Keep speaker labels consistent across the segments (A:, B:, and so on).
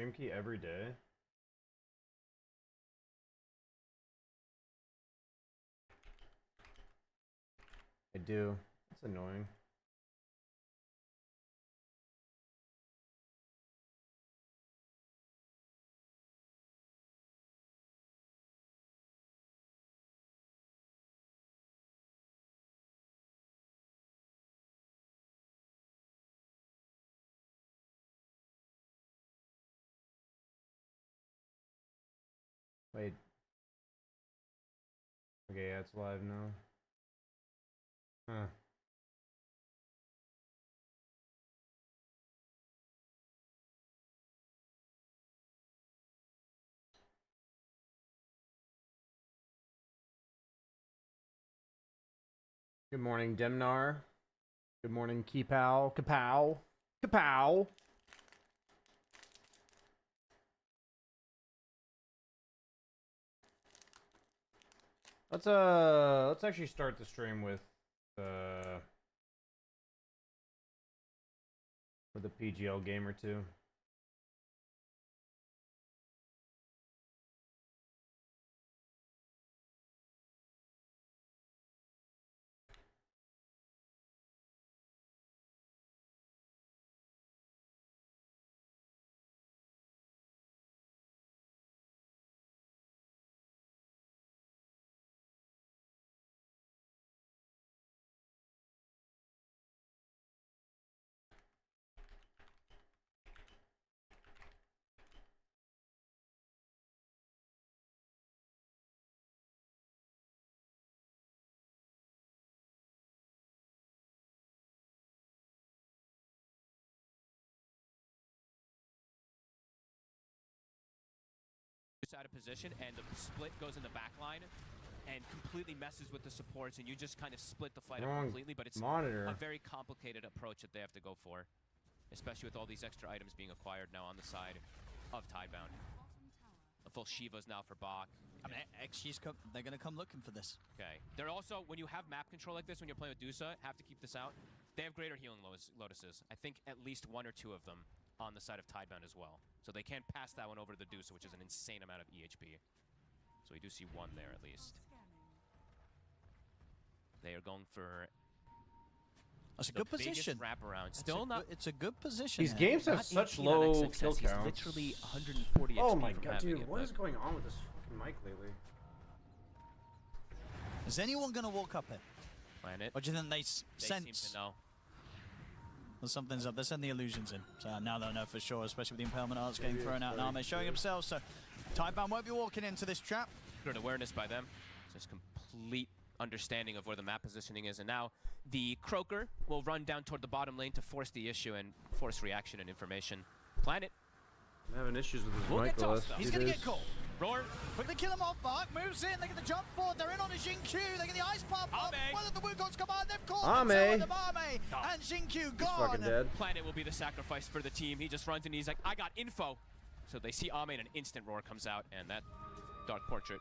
A: stream key every day? I do. It's annoying. Wait. Okay, yeah, it's live now. Huh. Good morning, Demnar. Good morning, Keepow. Kapow. Kapow. Let's actually start the stream with the PGL game or two.
B: Out of position, and the split goes in the back line and completely messes with the supports, and you just kind of split the fight up completely. But it's a very complicated approach that they have to go for, especially with all these extra items being acquired now on the side of Tidebound. A full Shiva's now for Bach.
C: I mean, XG's they're going to come looking for this.
B: Okay. They're also, when you have map control like this, when you're playing with Dusa, have to keep this out. They have greater healing lotuses. I think at least 1 or 2 of them on the side of Tidebound as well. So they can't pass that one over to the Dusa, which is an insane amount of EHP. So we do see 1 there at least. They are going for
C: that's a good position.
B: Wraparound. Still not.
C: It's a good position.
A: These games have such low kill counts.
B: Literally 140
A: oh
B: HP
A: my
B: from
A: god,
B: having
A: dude!
B: it,
A: What is going on with this fucking mic lately?
C: Is anyone gonna walk up it?
B: Planet.
C: Or do you think they
B: sense?
C: sense?
B: Seem to know.
C: Well, something's up. They're sending the illusions in. So now they'll know for sure, especially with the impalement arts getting thrown out and Arme showing himself. So Tidebound won't be walking into this trap.
B: Good awareness by them. Just complete understanding of where the map positioning is. And now the Croaker will run down toward the bottom lane to force the issue and force reaction and information. Planet.
A: I'm having issues with his mic.
C: He's going to get caught.
B: Roar.
C: Quickly kill him off. Bach moves in. They get the jump forward. They're in on a Xingqiu. They get the ice pop up. One of the Wukongs come on. They've caught Arme. And Xingqiu gone.
A: He's fucking dead.
B: Planet will be the sacrifice for the team. He just runs and he's like, I got info. So they see Arme and an instant roar comes out, and that Dark Portrait.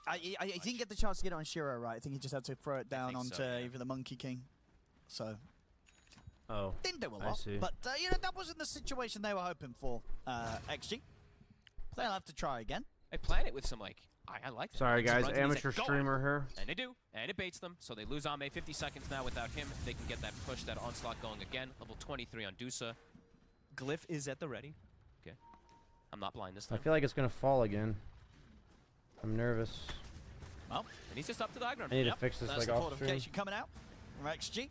C: I didn't get the chance to get it on Shiro, right? I think he just had to throw it down onto either the Monkey King. So.
A: Oh.
C: Didn't do a lot.
A: I see.
C: But, you know, that wasn't the situation they were hoping for, XG. They'll have to try again.
B: They plan it with some, like, I like that.
A: Sorry, guys. Amateur streamer here.
B: And they do. And it baits them. So they lose Arme 50 seconds now without him. They can get that push, that onslaught going again. Level 23 on Dusa. Glyph is at the ready. Okay. I'm not blind this time.
A: I feel like it's going to fall again. I'm nervous.
C: Well,
B: and he's just up to the high ground.
A: I need to fix this
C: like off stream. Coming out from XG.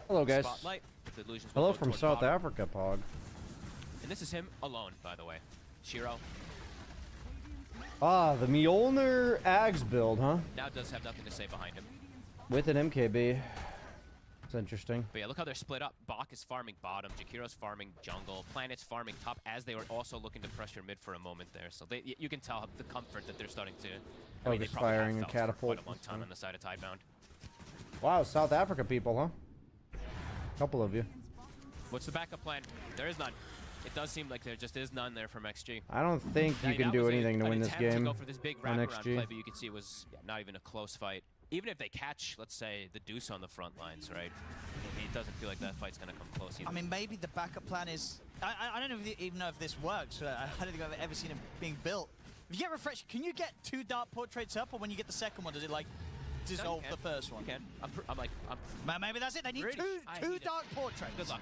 A: Hello, guys.
B: Spotlight.
A: Hello from South Africa, Pog.
B: And this is him alone, by the way. Shiro.
A: Ah, the Mjolnir Ags build, huh?
B: Now does have nothing to say behind him.
A: With an MKB. It's interesting.
B: But yeah, look how they're split up. Bach is farming bottom, Jakiro's farming jungle, Planet's farming top, as they were also looking to pressure mid for a moment there. So you can tell the comfort that they're starting to. I mean, they probably
A: firing
B: have
A: and catapult.
B: For quite a long time on the side of Tidebound.
A: Wow, South Africa people, huh? Couple of you.
B: What's the backup plan? There is none. It does seem like there just is none there from XG.
A: I don't think you can do anything to win this game.
B: To go for this big wraparound play, but you can see it was not even a close fight. Even if they catch, let's say, the Deuce on the front lines, right? it doesn't feel like that fight's going to come close either.
C: I mean, maybe the backup plan is... I don't even know if this works. I don't think I've ever seen it being built. If you get refresh, can you get 2 dark portraits up, or when you get the second one, does it, like, dissolve the first one?
B: You can.
C: Maybe that's it. They need two dark portraits.
B: Good luck.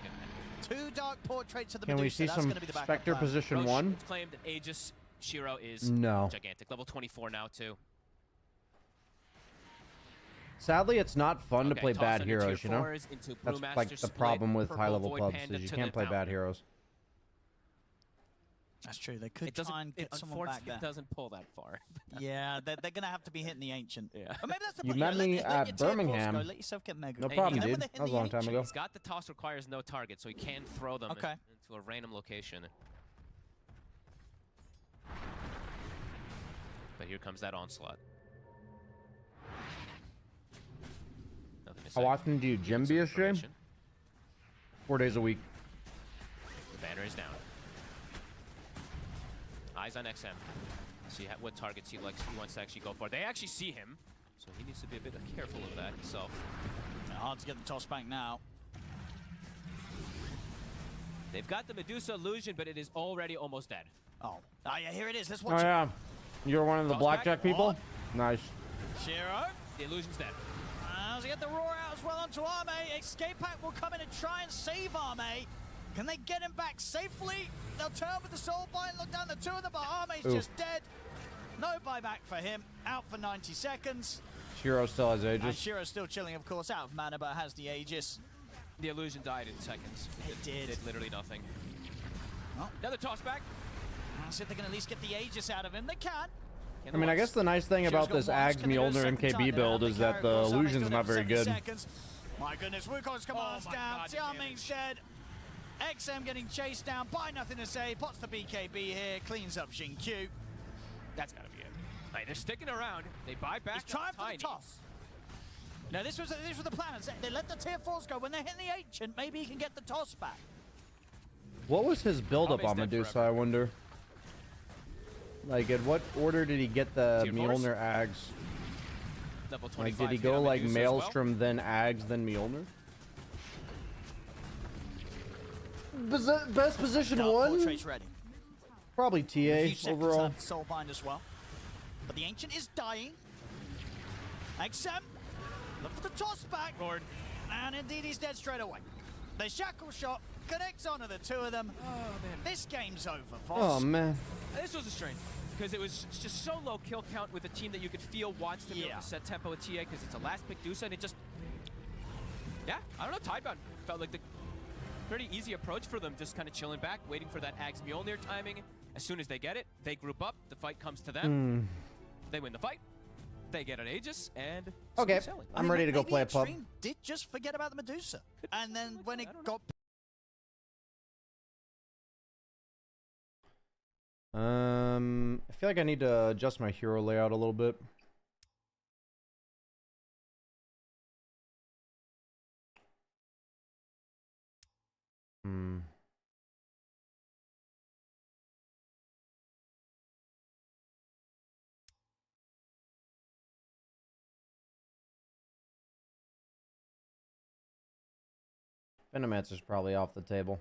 C: 2 dark portraits of the
A: Can
C: Medusa.
A: we see some Spectre position 1?
B: It's claimed that Aegis Shiro is
A: no.
B: gigantic. Level 24 now, too.
A: Sadly, it's not fun to play bad heroes, you know? That's like the
B: split,
A: problem with
B: purple
A: high-level
B: Void
A: clubs,
B: Panda
A: is you
B: to
A: can't
B: the
A: play bad
B: Fountain.
A: heroes.
C: That's true. They could try and get someone back there.
B: It doesn't pull that far.
C: Yeah, they're going to have to be hitting the Ancient.
B: Yeah.
C: Or maybe that's the
A: You met me at Birmingham.
C: Let yourself get mega.
A: No problem, dude. That was a long time ago.
B: He's got the toss requires no target, so he can throw them into a random location. But here comes that onslaught.
A: How often do you gym BSJ? 4 days a week.
B: The banner is down. Eyes on XM. See what targets he wants to actually go for. They actually see him, so he needs to be a bit careful of that himself.
C: Hard to get the toss back now.
B: They've got the Medusa illusion, but it is already almost dead.
C: Oh yeah, here it is. Let's watch
A: it. Yeah. You're one of the blackjack people? Nice.
C: Shiro.
B: The illusion's dead.
C: As he get the roar out as well onto Arme. Escape Pack will come in and try and save Arme. Can they get him back safely? They'll turn with the soul bind, look down the 2 of them, but Arme's just dead. No buyback for him. Out for 90 seconds.
A: Shiro still has Aegis.
C: Shiro's still chilling, of course, out of mana, but has the Aegis.
B: The illusion died in seconds.
C: It did.
B: Did literally nothing.
C: Oh.
B: Another toss back.
C: See if they can at least get the Aegis out of him. They can.
A: I mean, I guess the nice thing about this Ags Mjolnir MKB build is that the illusion's not very good.
C: My goodness, Wukong's commands down. Xiaoming's dead. XM getting chased down by nothing to say. Pots the BKB here, cleans up Xin Q.
B: That's gotta be it. Right, they're sticking around. They buy back.
C: He's trying for the toss. No, this was the plan. They let the tier 4s go. When they're hitting the Ancient, maybe he can get the toss back.
A: What was his build-up on Medusa, I wonder? Like, in what order did he get the Mjolnir Ags?
B: Level 25,
A: like, did he go like Maelstrom, then Ags, then Mjolnir? Best position one?
C: Ready.
A: Probably TA overall.
C: Soulbind as well. But the Ancient is dying. XM, look for the toss back.
B: Lord.
C: And indeed he's dead straight away. The shackle shot connects onto the 2 of them.
B: Oh, man.
C: This game's over, Voss.
A: Oh, man.
B: This was a strain. Because it was just so low kill count with a team that you could feel wants to be able to set tempo with TA because it's a last pick Medusa and it just... Yeah, I don't know, Tidebound felt like the pretty easy approach for them, just kind of chilling back, waiting for that Ags Mjolnir timing. As soon as they get it, they group up, the fight comes to them, they win the fight, they get an Aegis, and
A: okay, I'm ready to go play a pub.
C: Did just forget about the Medusa, and then when it got...
A: I feel like I need to adjust my hero layout a little bit. Venomancer's probably off the table.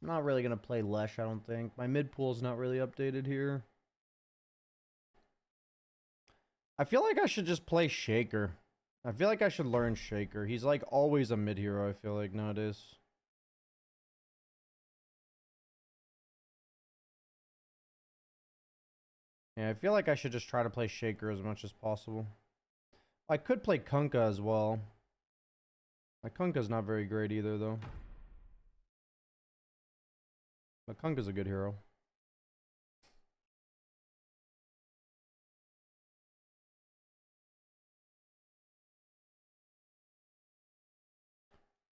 A: Not really gonna play Lesh, I don't think. My mid pool's not really updated here. I feel like I should just play Shaker. I feel like I should learn Shaker. He's like always a mid hero, I feel like nowadays. Yeah, I feel like I should just try to play Shaker as much as possible. I could play Kunkka as well. My Kunkka's not very great either, though. But Kunkka's a good hero.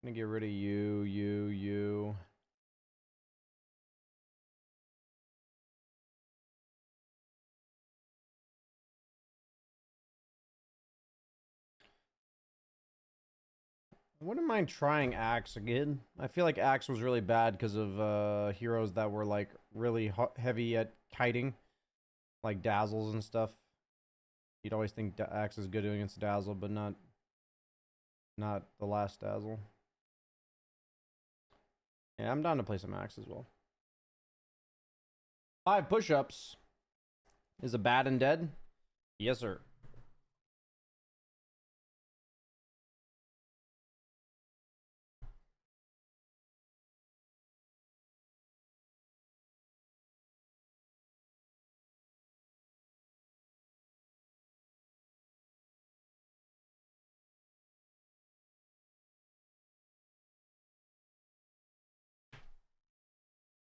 A: Gonna get rid of you. I wouldn't mind trying Axe again. I feel like Axe was really bad because of heroes that were like really heavy at kiting, like Dazzles and stuff. You'd always think Axe is good against Dazzle, but not the last Dazzle. Yeah, I'm down to play some Axe as well. 5 push-ups. Is a bad and dead? Yes, sir.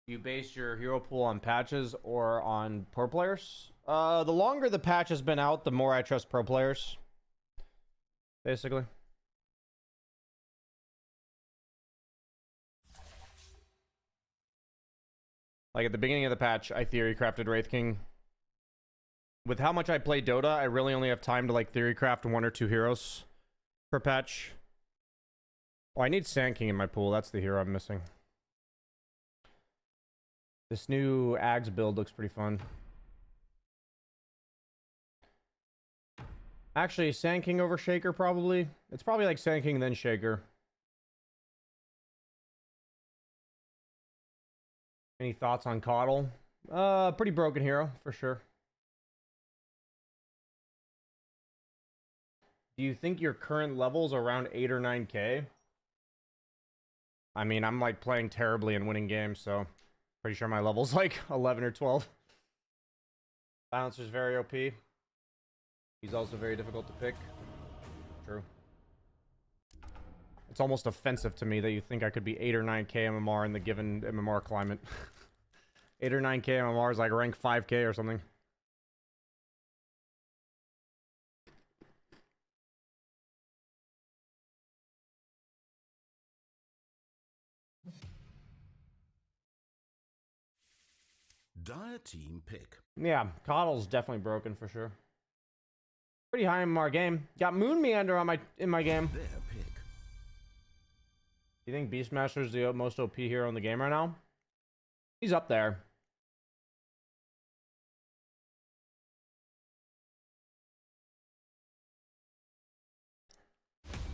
A: You base your hero pool on patches or on pro players? The longer the patch has been out, the more I trust pro players. Basically. Like at the beginning of the patch, I theory crafted Wraith King. With how much I play Dota, I really only have time to like theory craft 1 or 2 heroes per patch. Oh, I need Sand King in my pool. That's the hero I'm missing. This new Ags build looks pretty fun. Actually, Sand King over Shaker probably. It's probably like Sand King then Shaker. Any thoughts on Coddle? Pretty broken hero for sure. Do you think your current level's around 8 or 9k? I mean, I'm like playing terribly and winning games, so pretty sure my level's like 11 or 12. Silencer's very OP. He's also very difficult to pick. True. It's almost offensive to me that you think I could be 8 or 9k MMR in the given MMR climate. 8 or 9k MMR is like rank 5k or something.
D: Dire team pick.
A: Yeah, Coddle's definitely broken for sure. Pretty high in our game. Got Moon Meander on in my game.
D: Their pick.
A: You think Beastmaster's the most OP hero in the game right now? He's up there.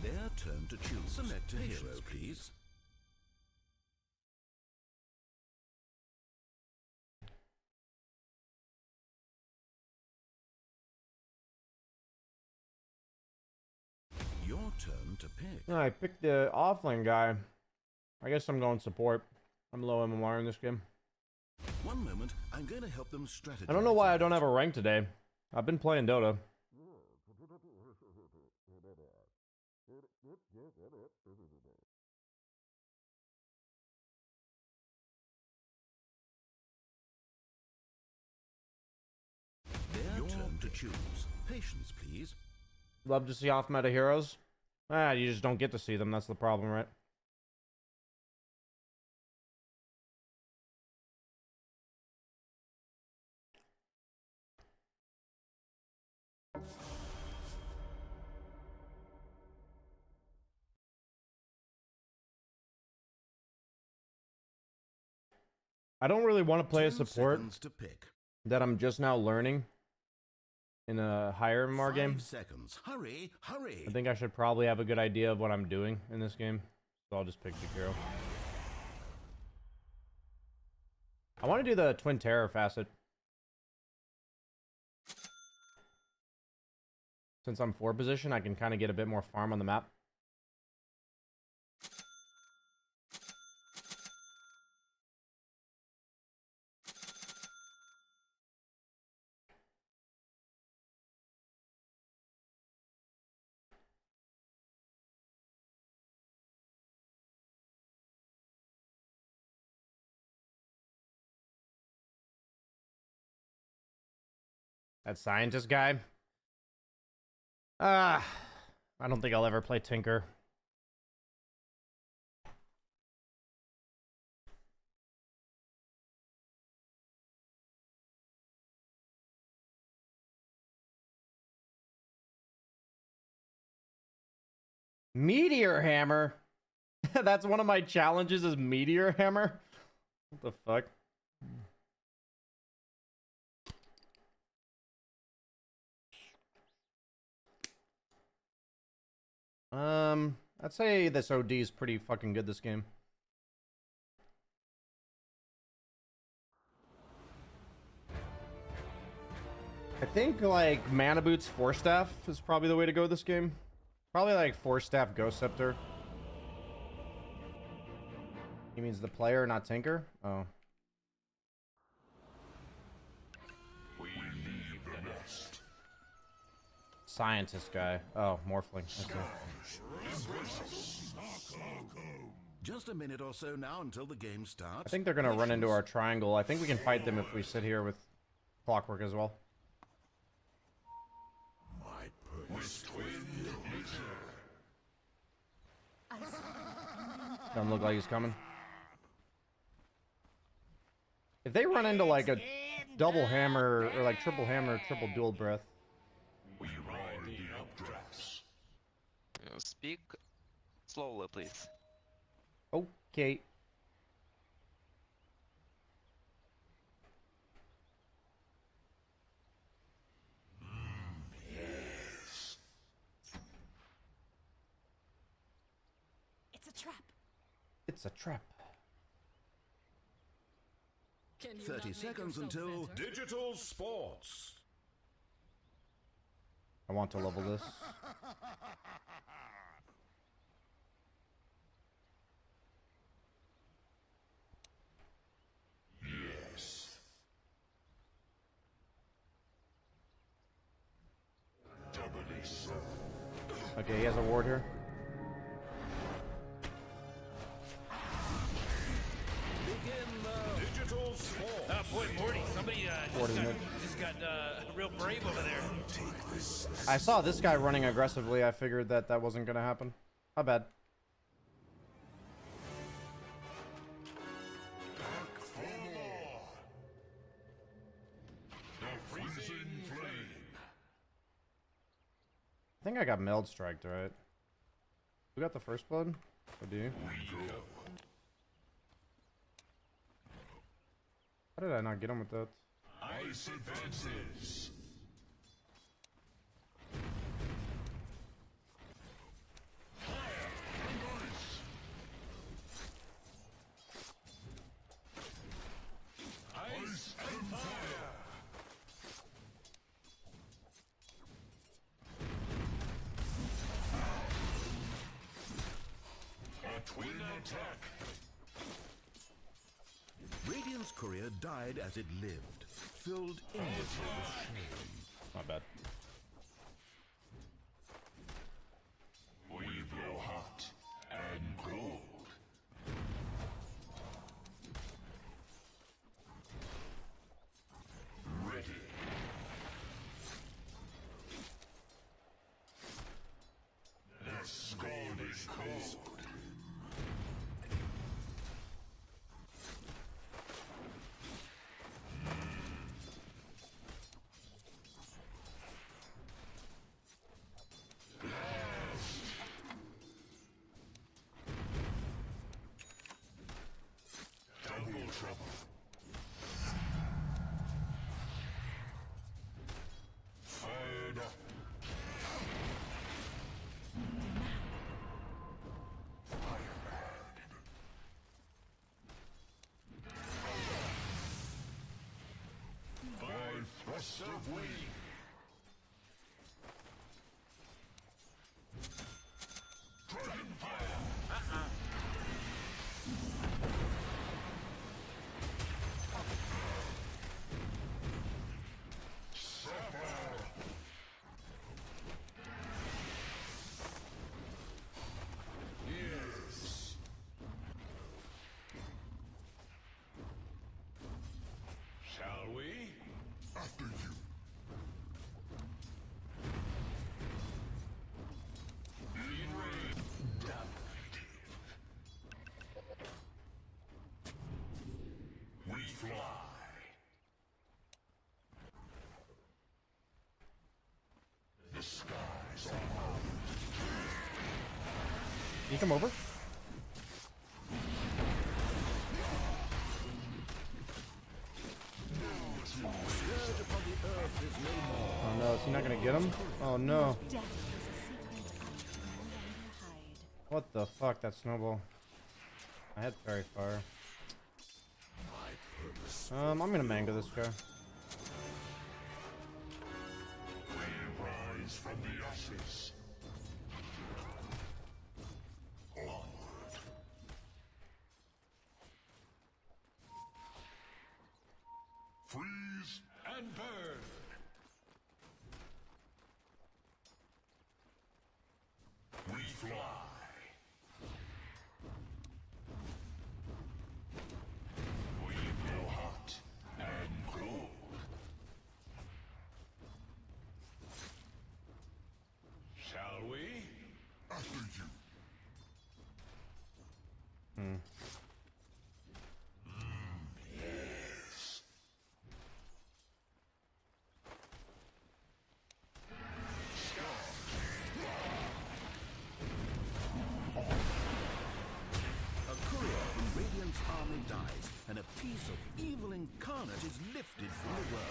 D: Their turn to choose. Select a hero, please. Your turn to pick.
A: No, I picked the offlane guy. I guess I'm going support. I'm low MMR in this game.
D: One moment, I'm going to help them strategize.
A: I don't know why I don't have a rank today. I've been playing Dota.
D: Their turn to choose. Patience, please.
A: Love to see off meta heroes. You just don't get to see them. That's the problem, right? I don't really want to play a support that I'm just now learning in a higher MMR game.
D: 5 seconds. Hurry, hurry.
A: I think I should probably have a good idea of what I'm doing in this game. So I'll just pick Jakiro. I want to do the Twin Terror facet. Since I'm 4 position, I can kind of get a bit more farm on the map. That scientist guy. I don't think I'll ever play Tinker. Meteor hammer. That's one of my challenges is meteor hammer. What the fuck? I'd say this OD is pretty fucking good this game. I think like Mana Boots Force Staff is probably the way to go this game. Probably like Force Staff Ghost Scepter. He means the player, not Tinker? Oh.
E: We leave the nest.
A: Scientist guy. Oh, Morphling. Okay.
D: Just a minute or so now until the game starts.
A: I think they're gonna run into our triangle. I think we can fight them if we sit here with Clockwork as well. Doesn't look like he's coming. If they run into like a double hammer or like triple hammer, triple dual breath.
E: We ride the updrafts.
F: Speak slowly, please.
A: Okay.
E: Yes.
G: It's a trap.
A: It's a trap.
D: 30 seconds until
E: Digital sports.
A: I want to level this.
E: Yes. Doubly so.
A: Okay, he has a ward here.
E: Digital sports.
H: Boy, Morty, somebody
A: Ward is mid.
H: just got real brave over there.
E: Take this.
A: I saw this guy running aggressively. I figured that that wasn't gonna happen. How bad?
E: Back for more. The freezing flame.
A: I think I got Meld Striked, right? Who got the first blood? Or do you?
E: We go.
A: How did I not get him with that?
E: Ice advances. Ice and fire. A twin attack.
D: Radiant's courier died as it lived, filled endlessly with shame.
A: Not bad.
E: We blow hot and cold. Ready. The scald is cold. Double trouble. Fired up. By thrust of wing. Dragon fire. Sapphire. Yes. Shall we? After you.
A: you come over? Oh no, is he not gonna get him? Oh no. What the fuck, that snowball? I had fairy fire. I'm gonna mango this guy.
E: We rise from the ashes. Onward. Freeze and burn. We fly. We go hot and cold. Shall we? After you. Yes.
D: A courier from Radiant's army dies, and a piece of evil incarnate is lifted from the world.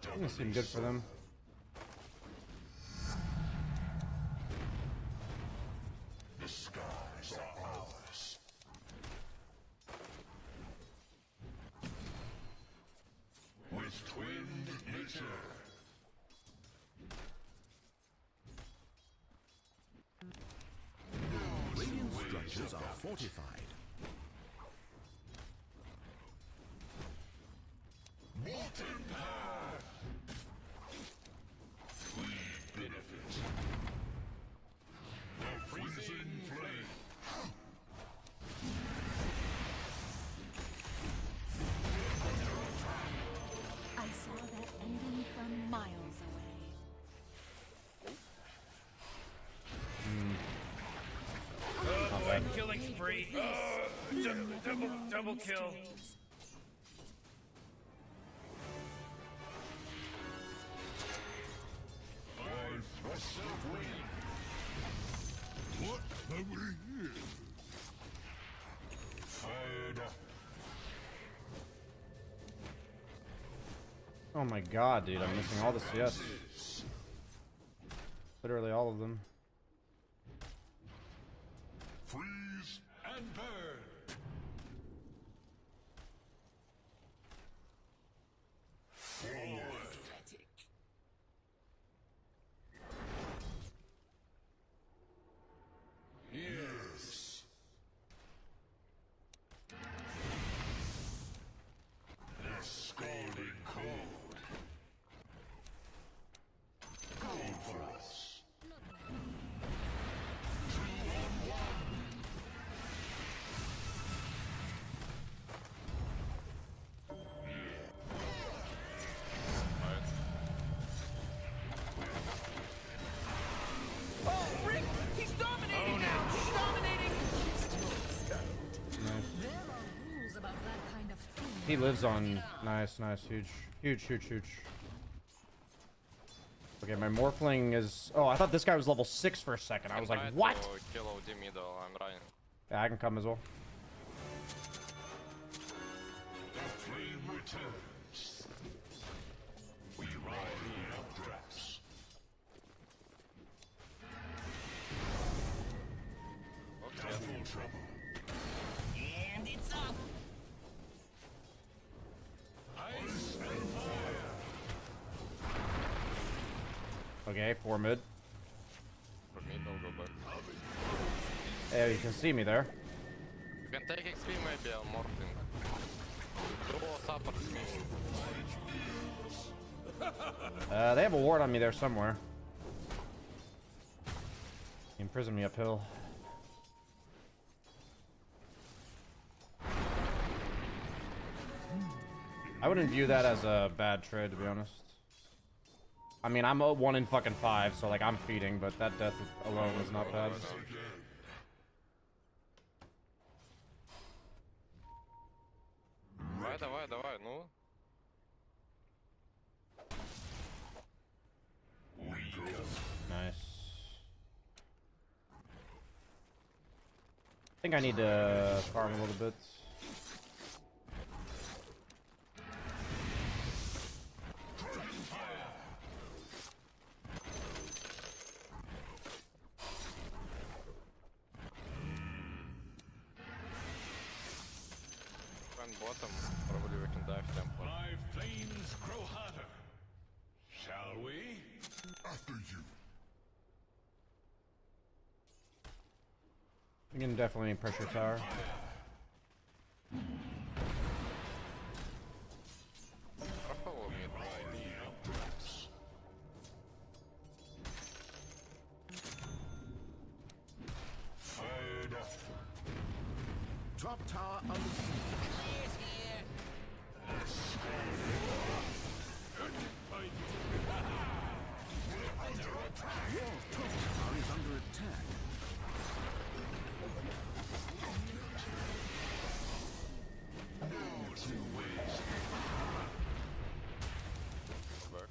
A: Doesn't seem good for them.
E: The skies are ours. With twinned nature.
D: Radiant structures are fortified.
E: Molten power. We benefit. The freezing flame.
G: I saw that ending from miles away.
H: Killing spree. Double kill.
E: By thrust of wind. What have we here? Fired up.
A: Oh my god, dude, I'm missing all the CS. Literally all of them.
E: Freeze and burn. Forward. Yes. The scalding cold. Cold for us. 2 on 1.
C: Oh, Rick! He's dominating now! He's dominating!
G: There are rules about that kind of thing.
A: He lives on. Nice, huge. Okay, my Morphling is. Oh, I thought this guy was level 6 for a second. I was like, what?
F: Kill the middle, I'm running.
A: Yeah, I can come as well.
E: The flame returns. We ride the updrafts. Double trouble.
C: And it's up!
E: Ice and fire.
A: Okay, 4 mid.
F: For me, don't go back.
A: Hey, you can see me there.
F: You can take XP maybe, I'm morphing. Duo support me.
A: They have a ward on me there somewhere. He imprisoned me uphill. I wouldn't view that as a bad trade, to be honest. I mean, I'm a 1 in fucking 5, so like I'm feeding, but that death alone was not bad.
F: Давай, ну.
E: We
A: think I need to farm a little bit.
F: Bottom, probably we can dive temple.
E: My flames grow hotter. Shall we? After you.
A: We can definitely pressure tower.
F: Follow me.
E: Fired up.
D: Top tower under siege. Your top tower is under attack.
F: Back.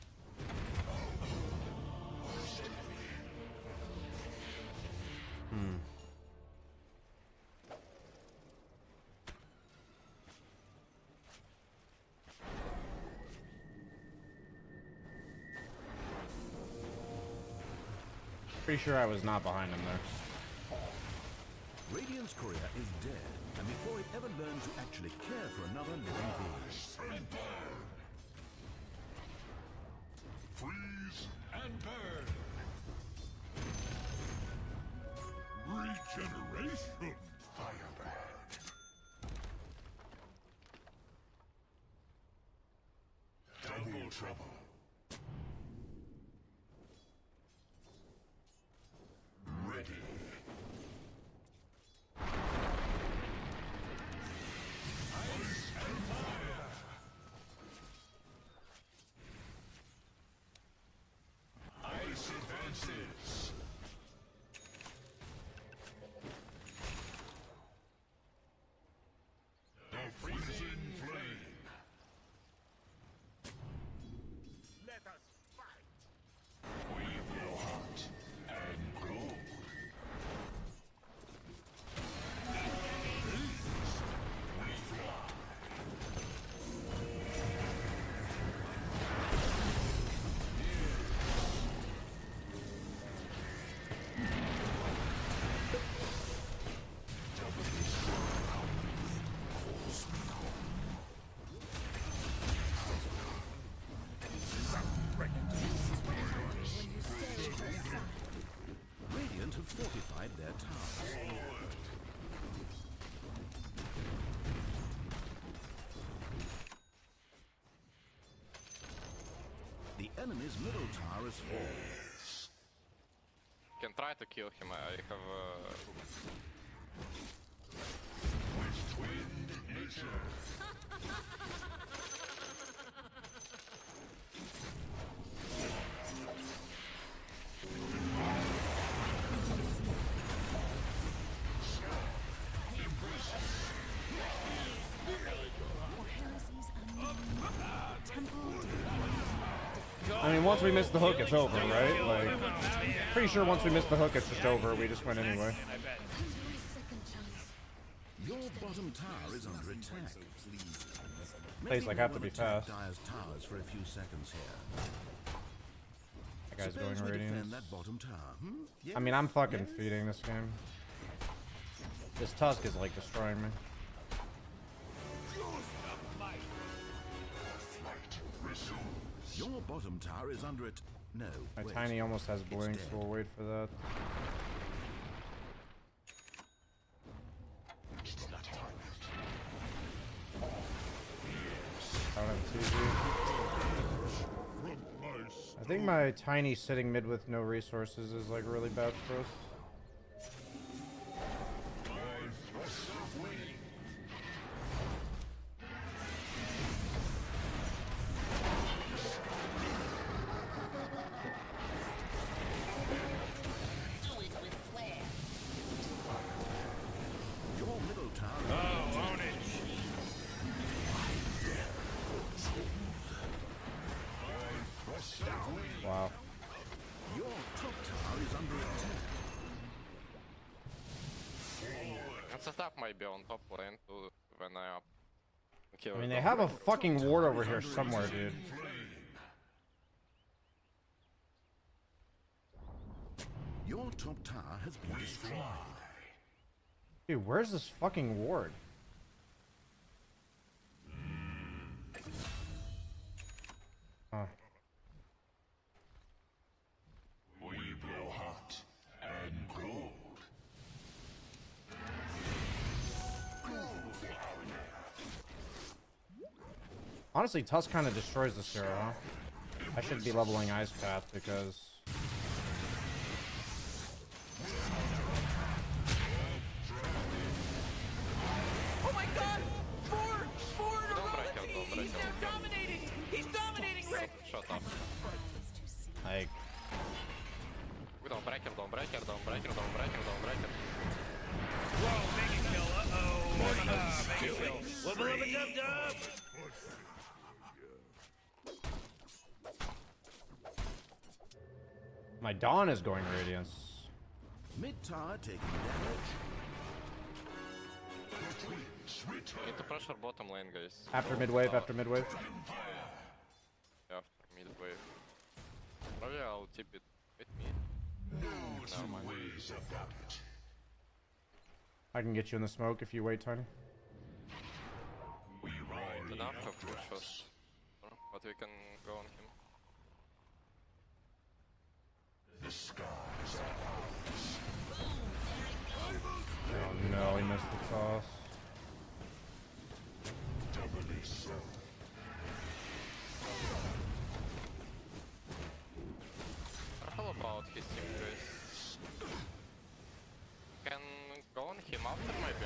A: Pretty sure I was not behind him there.
D: Radiant's courier is dead, and before it ever learned to actually care for another living being.
E: Freeze and burn. Regeneration. Firebird. Double trouble. Ready. Ice and fire. Ice advances. The freezing flame. Let us fight. We blow hot and cold. We fly.
D: Radiant have fortified their towers. The enemy's middle tower is fallen.
F: Can try to kill him. I have.
E: West wind nature.
A: I mean, once we miss the hook, it's over, right? Like, pretty sure once we miss the hook, it's just over. We just win anyway.
H: I bet.
D: Your bottom tower is under attack.
A: Plays like have to be fast.
D: Dire's towers for a few seconds here.
A: That guy's
D: Suppose
A: going
D: we defend
A: radiance.
D: that bottom tower.
A: I mean, I'm fucking feeding this game. This Tusk is like destroying me.
E: Flight resumes.
D: Your bottom tower is under it. No.
A: My
D: wait.
A: Tiny almost has blinks,
D: dead.
A: so we'll wait for that.
E: It's not time
A: I don't have TV. I think my Tiny sitting mid with no resources is like really bad for us.
D: Your middle tower.
H: Oh, own it.
A: Wow.
D: Your top tower is under attack.
F: set up maybe on top lane to when I up.
A: I mean, they have a fucking ward over here somewhere, dude.
D: Your top tower has been destroyed.
A: Dude, where's this fucking ward? Huh.
E: We blow hot and cold.
A: Honestly, Tusk kind of destroys this hero, huh? I should be leveling Ice Path because...
C: Oh my god! Four in a row! He's now dominating! He's dominating, Rick!
F: Shut up.
A: Like...
F: We don't breaker, don't breaker, don't breaker, don't breaker, don't breaker.
H: Whoa, mega kill. Mega kill. Wubble up a dub dub.
A: My Dawn is going Radiance.
D: Mid tower taking damage.
F: Need to pressure bottom lane, guys.
A: After mid-wave, after mid-wave.
F: Yeah, after mid wave. Probably I'll tip it with me. Never mind.
A: I can get you in the smoke if you wait, Tiny.
F: Enough of pushes. But we can go on him.
E: The skies are
A: Oh no, he missed the toss.
E: doubly so.
F: Careful about his team, guys. Can go on him after maybe.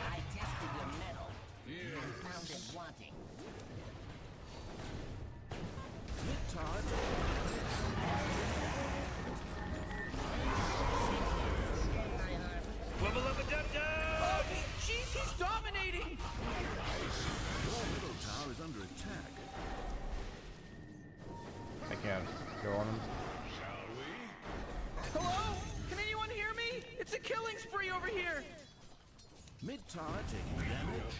I: I tested your metal. You found it wanting.
D: Mid tower
H: Wubble up a dub dub.
C: Jeez, he's dominating!
D: Your middle tower is under attack.
A: I can't go on him.
C: Hello? Can anyone hear me? It's a killing spree over here!
D: Mid tower taking damage.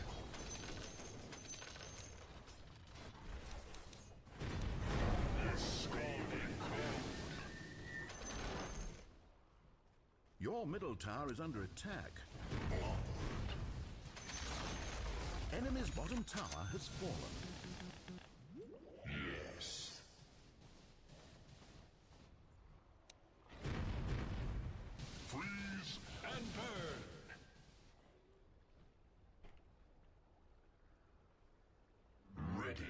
D: Your middle tower is under attack. Enemy's bottom tower has fallen.
E: Yes. Freeze and burn. Ready.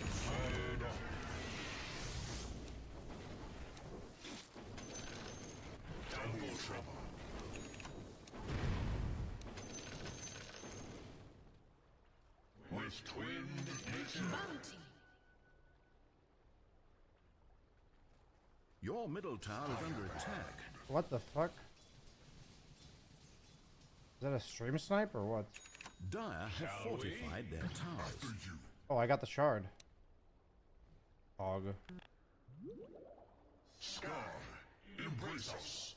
E: Fired up. Double trouble. With twin nature.
D: Your middle tower is under attack.
A: What the fuck? Is that a stream snipe or what?
D: Dire have fortified their towers.
A: Oh, I got the shard. Hog.
E: Sky, embrace us.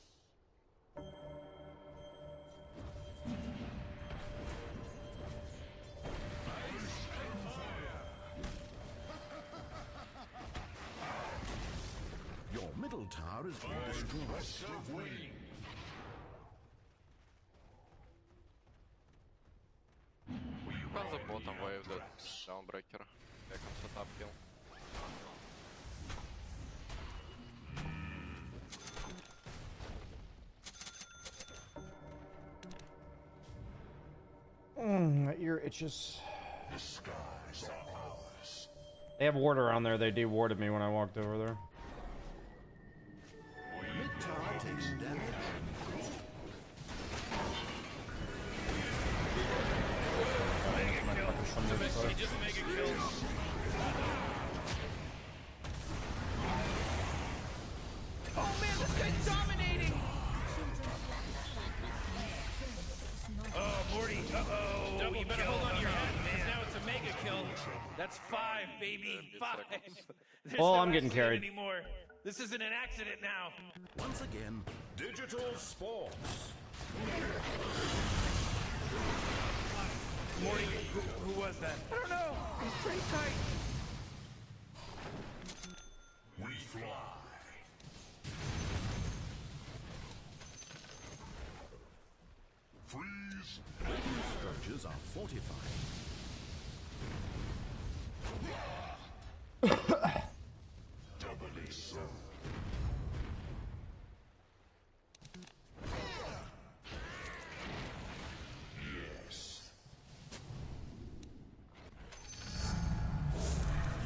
D: Your middle tower has been destroyed.
E: Gust of wind.
F: Got the bottom wave, that downbreaker. I can set up heal.
A: My ear itches.
E: The skies are ours.
A: They have ward around there. They de-warded me when I walked over there.
D: Mid tower takes damage.
H: He just mega killed.
C: Oh man, this guy's dominating!
H: Oh, Morty. Uh-oh. That's 5, baby. 5. There's
A: Oh,
H: no
A: I'm getting
H: accident
A: carried.
H: Anymore. This isn't an accident now.
D: Once again, digital sports.
H: Morty, who was that? I don't know. He's pretty tight.
E: We fly. Freeze.
D: Radiant structures are fortified.
E: Doubly so. Yes.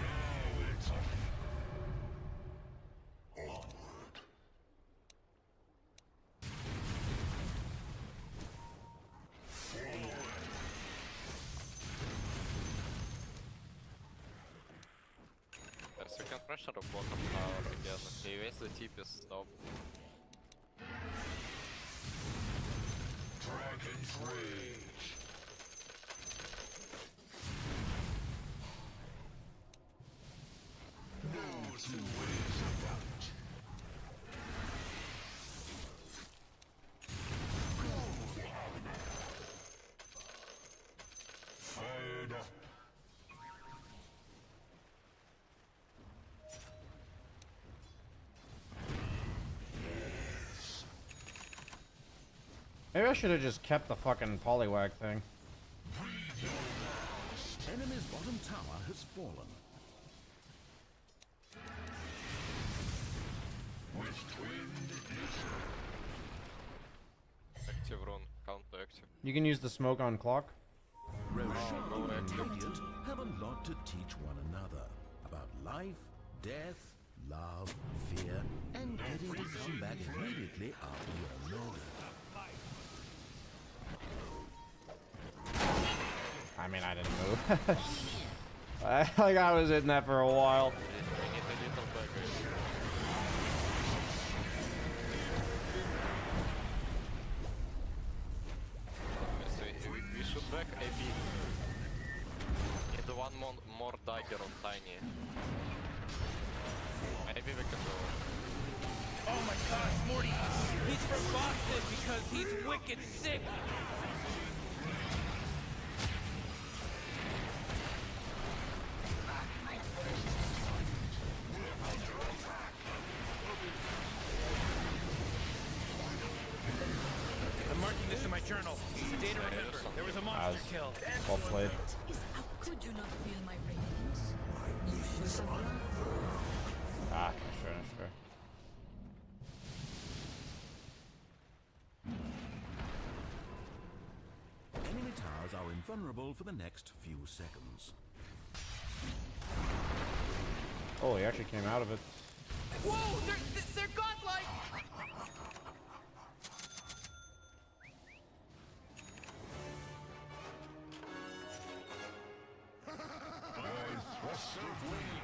E: Now it's onward.
F: Second pressure of bottom tower again. He waits the TP stop.
E: Dragon's Rage. No two ways about it. Fired up.
A: Maybe I should have just kept the fucking polywag thing.
D: Enemy's bottom tower has fallen.
E: With twin ignition.
F: Active rune, counter active.
A: You can use the smoke on clock.
D: Roshan and Radiant have a lot to teach one another about life, death, love, fear, and getting to come back immediately after you're loaded.
A: I mean, I didn't move. Like I was in that for a while.
F: We need a little baggage. So we should back a bit. Need one more dagger on Tiny. Maybe we can go.
H: Oh my gosh, Morty. He's from Boston because he's wicked sick. I'm marking this in my journal. It's a day to remember. There was a monster kill.
A: Well played.
G: Could you not feel my radiance? You should have run.
A: Ah, sure.
D: Enemy towers are invulnerable for the next few seconds.
A: Oh, he actually came out of it.
H: Whoa, they're godlike!
E: I thrust of wind.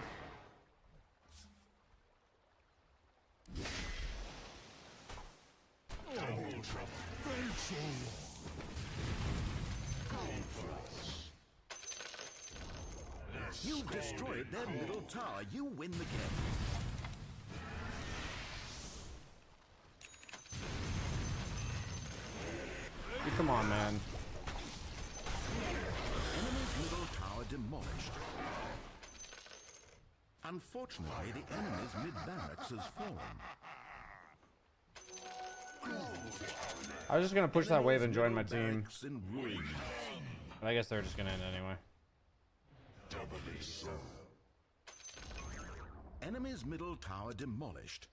E: Double trouble. Thanks so long.
D: You've destroyed their middle tower. You win the game.
A: Come on, man.
D: Enemy's middle tower demolished. Unfortunately, the enemy's mid-barracks has fallen.
A: I was just gonna push that wave and join my team.
D: Barracks in ruins.
A: But I guess they're just gonna end anyway.
E: Doubly so.
D: Enemy's middle tower demolished.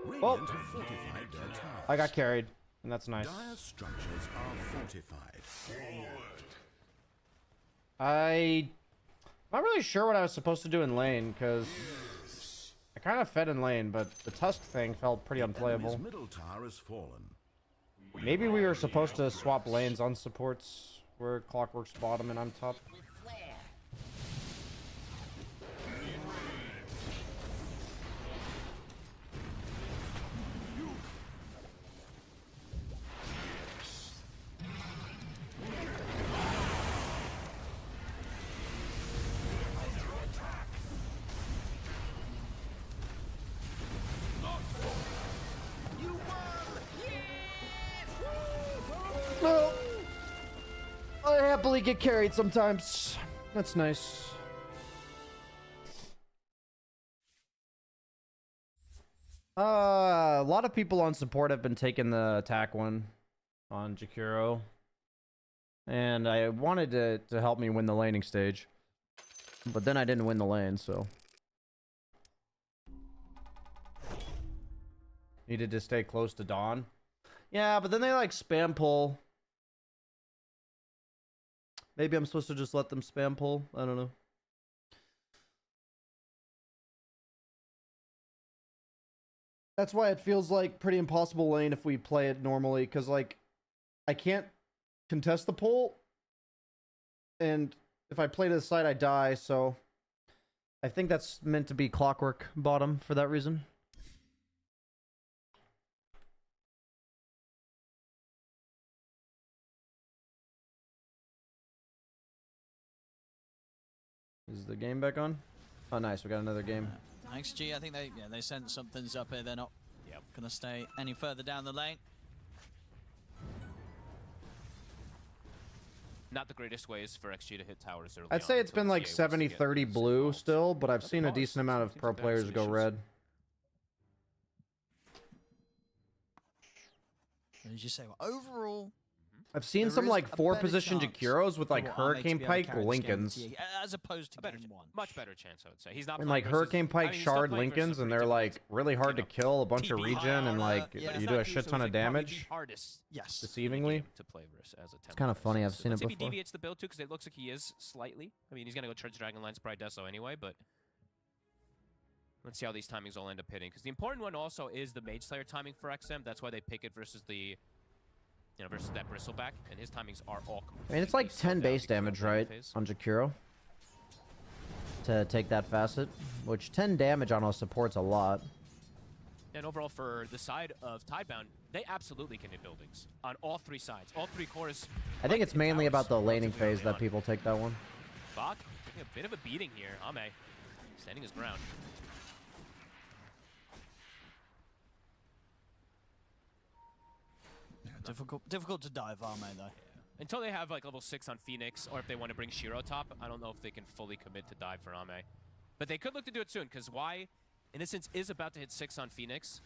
D: Radiant
A: Oh.
D: have fortified their towers.
A: I got carried, and that's nice.
D: Dire structures are fortified.
E: Forward.
A: I'm not really sure what I was supposed to do in lane, because I kind of fed in lane, but the Tusk thing felt pretty unplayable.
D: Enemy's middle tower has fallen.
A: Maybe we were supposed to swap lanes on supports, where Clockwork's bottom and I'm top.
I: With flair.
A: really get carried sometimes. That's nice. A lot of people on support have been taking the attack one on Jakiro. And I wanted to help me win the laning stage. But then I didn't win the lane, so. Needed to stay close to Dawn. Yeah, but then they like spam pull. Maybe I'm supposed to just let them spam pull. I don't know. That's why it feels like pretty impossible lane if we play it normally, because like I can't contest the pull, and if I play to the side I die, so I think that's meant to be clockwork bottom for that reason. Is the game back on? Oh nice, we got another game.
C: XG, I think they sent something's up here. They're not gonna stay any further down the lane.
B: Not the greatest ways for XG to hit towers early.
A: I'd say it's been like 70-30 blue still, but I've seen a decent amount of pro players go red.
C: What did you say? Well, overall,
A: I've seen some like 4-position Jakiros with like Hurricane Pike Lincolns.
C: As opposed to
B: much better chance, I would say. He's not
A: and like Hurricane Pike Shard Lincolns, and they're like really hard to kill, a bunch of regen, and like you do a shit ton of damage.
C: Yes.
A: Deceivingly.
B: To play versus as a
A: It's kind of funny. I've seen it before.
B: He deviates the build too, because it looks like he is slightly. I mean, he's gonna go charge Dragonlance Pride Deso anyway, but let's see how these timings all end up hitting. Because the important one also is the Mage Slayer timing for XM. That's why they pick it versus the. You know, versus that Bristleback, and his timings are all.
A: I mean, it's like 10 base damage, right, on Jakiro to take that facet, which 10 damage on us supports a lot.
B: And overall, for the side of Tidebound, they absolutely can hit buildings on all three sides, all three cores.
A: I think it's mainly about the laning phase that people take that one.
B: Bach taking a bit of a beating here. Ame standing his ground.
C: Difficult to dive, Arme, though.
B: Until they have like level 6 on Phoenix, or if they want to bring Shiro top, I don't know if they can fully commit to dive for Ame. But they could look to do it soon, because Y, in this sense, is about to hit 6 on Phoenix.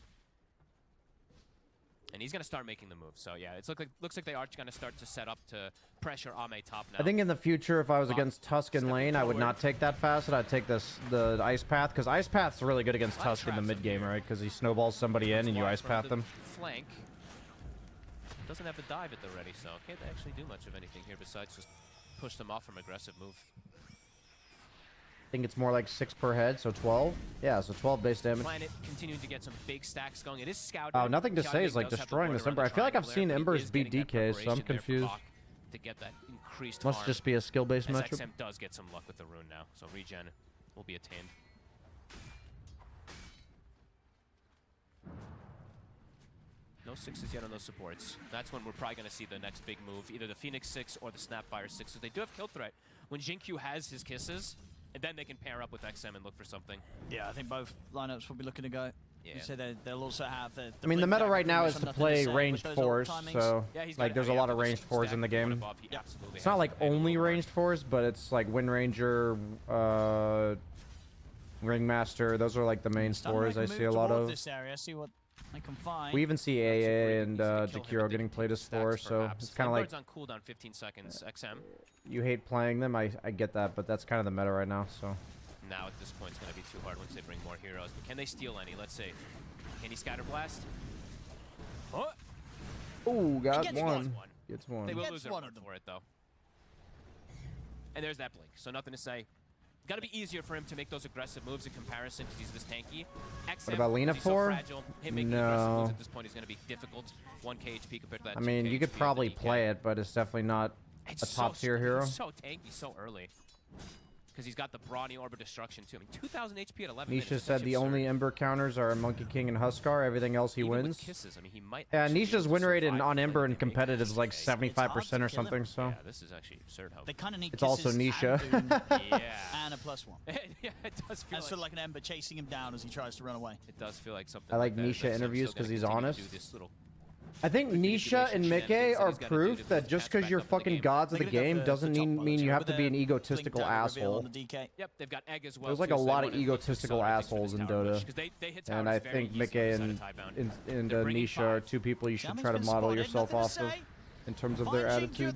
B: And he's going to start making the move. So yeah, it looks like they are going to start to set up to pressure Ame top now.
A: I think in the future, if I was against Tusk in lane, I would not take that facet. I'd take the Ice Path, because Ice Path's really good against Tusk in the mid game, right? Because he snowballs somebody in and you Ice Path them.
B: Flank. Doesn't have to dive at the ready, so can't actually do much of anything here besides just push them off from aggressive move.
A: I think it's more like 6 per head, so 12. Yeah, so 12 base damage.
B: Planet continuing to get some big stacks going. It is scouted.
A: Oh, nothing to say is like destroying this Ember. I feel like I've seen Embers beat DK, so I'm confused.
B: To get that increased
A: Must just be a skill-based matchup.
B: XM does get some luck with the rune now, so regen will be attained. No 6s yet on those supports. That's when we're probably going to see the next big move, either the Phoenix 6 or the Snapfire 6. So they do have kill threat. When Jinkyu has his kisses, and then they can pair up with XM and look for something.
C: Yeah, I think both lineups will be looking to go.
B: Yeah.
C: You say they'll also have the
A: I mean, the meta right now is to play ranged fours, so like there's a lot of ranged fours in the game.
B: Yeah.
A: It's not like only ranged fours, but it's like Wind Ranger, Ringmaster. Those are like the main fours I see a lot of.
C: This area, see what I can find.
A: We even see AA and Jakiro getting played as 4, so it's kind of like
B: on cooldown 15 seconds. XM.
A: You hate playing them, I get that, but that's kind of the meta right now. So
B: now at this point it's going to be too hard once they bring more heroes. But can they steal any? Let's see. Can he scatter blast? Oh,
A: got one. Gets one.
B: They will lose their part for it though. And there's that blink. So nothing to say. Got to be easier for him to make those aggressive moves in comparison because he's this tanky. XM,
A: what about Lena 4?
B: So no. At this point is going to be difficult. 1k HP compared to that.
A: I mean, you could probably play it, but it's definitely not a top tier hero.
B: He's so tanky so early. Because he's got the brawny orb of destruction too. I mean, 2,000 HP at 11
A: Nisha
B: minutes.
A: said the only Ember counters are Monkey King and Huskar. Everything else he wins.
B: Kisses, I mean, he might
A: Nisha's win rate on Ember and competitive is like 75% or something. So
B: yeah, this is actually absurd.
C: They kind of need.
A: It's also Nisha.
B: Yeah.
C: And a +1.
B: Yeah, it does feel
C: sort of like an Ember chasing him down as he tries to run away.
B: It does feel like something.
A: I like
B: that,
A: Nisha interviews because he's honest.
B: do this little
A: I think Nisha and Mickey are proof that just because you're fucking gods of the game doesn't mean you have to be an egotistical asshole.
B: Yep, they've got Egg as well.
A: There's like a lot of egotistical assholes in Dota, and I think Mickey and Nisha are two people you should try to model yourself off of in terms of their attitude.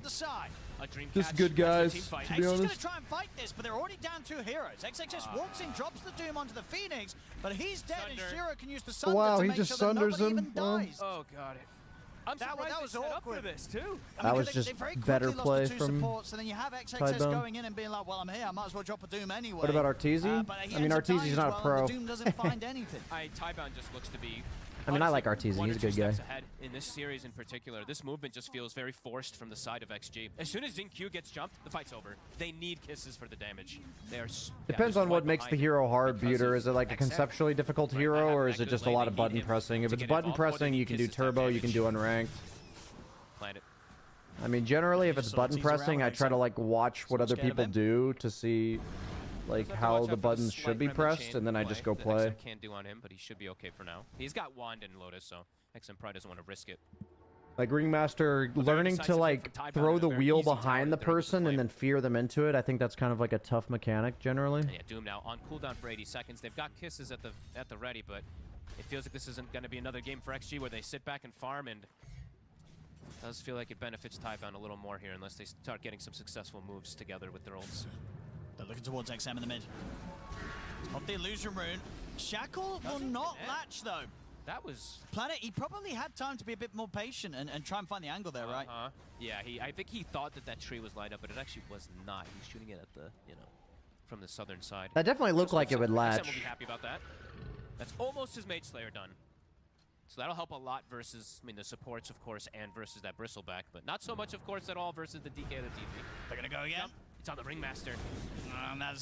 A: Just good guys, to be honest.
C: He's going to try and fight this, but they're already down 2 heroes. XXS walks in, drops the Doom onto the Phoenix, but he's dead, and Shiro can use the Sunder to make sure that nobody even dies.
B: Oh, God.
C: That was awkward.
B: This too.
A: That was just better play from
C: supports, and then you have XXS going in and being like, well, I'm here, I might as well drop a Doom anyway.
A: What about Arteezy? I mean, Arteezy's not a pro.
C: The Doom doesn't find anything.
B: Tybound just looks to be...
A: I mean, I like Arteezy. He's a good guy.
B: Ahead in this series in particular, this movement just feels very forced from the side of XG. As soon as Q gets jumped, the fight's over. They need kisses for the damage.
A: Depends on what makes the hero hard, Buter. Is it like a conceptually difficult hero, or is it just a lot of button pressing? If it's button pressing, you can do turbo, you can do unranked. I mean, generally, if it's button pressing, I try to like watch what other people do to see like how the buttons should be pressed, and then I just go play.
B: XM can't do on him, but he should be okay for now. He's got Wand and Lotus, so XM probably doesn't want to risk it.
A: Like Ringmaster learning to like throw the wheel behind the person and then fear them into it. I think that's kind of like a tough mechanic generally.
B: And yeah, Doom now on cooldown for 80 seconds. They've got kisses at the ready, but it feels like this isn't going to be another game for XG where they sit back and farm, and it does feel like it benefits Tybound a little more here unless they start getting some successful moves together with their ults.
C: They're looking towards XM in the mid. Of the illusion rune. Shackle will not latch though.
B: That was...
C: Planet, he probably had time to be a bit more patient and try and find the angle there, right?
B: Yeah, I think he thought that tree was light up, but it actually was not. He was shooting it at the, from the southern side.
A: That definitely looked like it would latch.
B: XM will be happy about that. That's almost his Mage Slayer done. So that'll help a lot versus, the supports, of course, and versus that Bristleback, but not so much, of course, at all versus the DK or the TP.
C: They're going to go again.
B: It's on the Ringmaster.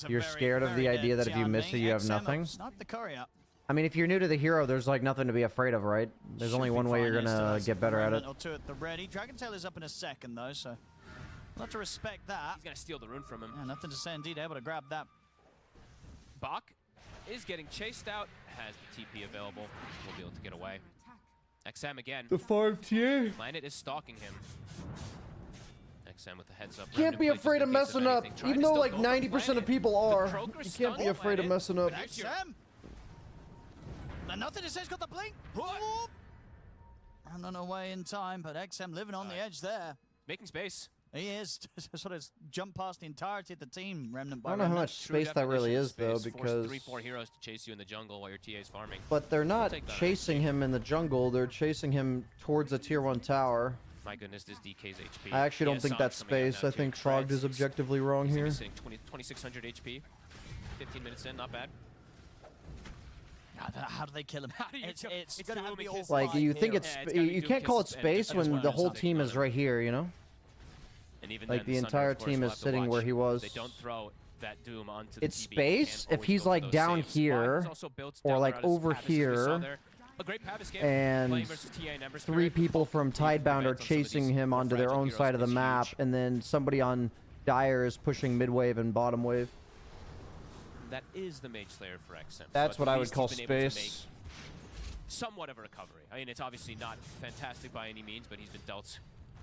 A: You're scared of the idea that if you miss it, you have nothing?
C: Snipe the courier.
A: I mean, if you're new to the hero, there's like nothing to be afraid of, right? There's only one way you're gonna get better at it.
C: Or two at the ready. Dragentail is up in a second, though, so we'll have to respect that.
B: He's going to steal the rune from him.
C: Yeah, nothing to say, indeed, able to grab that.
B: Bach is getting chased out, has the TP available. We'll be able to get away. XM again.
A: The 5TA.
B: Planet is stalking him. XM with the heads up.
A: Can't be afraid of messing up, even though like 90% of people are. You can't be afraid of messing up.
C: XM. Nothing to say, he's got the blink. Ran on away in time, but XM living on the edge there.
B: Making space.
C: He is. Sort of jump past the entirety of the team, remnant by
A: I don't know how much space that really is, though, because...
B: 3-4 heroes to chase you in the jungle while your TA is farming.
A: But they're not chasing him in the jungle, they're chasing him towards a tier 1 tower.
B: My goodness, this DK's HP.
A: I actually don't think that's space. I think Frogged is objectively wrong here.
B: 2600 HP. 15 minutes in, not bad.
C: How do they kill him? It's going to have to be all
A: like, you think it's... You can't call it space when the whole team is right here, you know?
B: And even
A: like the entire team is sitting where he was.
B: They don't throw that Doom onto the
A: it's space if he's like down here or like over here, and 3 people from Tidebound are chasing him onto their own side of the map, and then somebody on Dire is pushing mid wave and bottom wave.
B: That is the Mage Slayer for XM.
A: That's what I would call space.
B: Somewhat of a recovery. I mean, it's obviously not fantastic by any means, but he's been dealt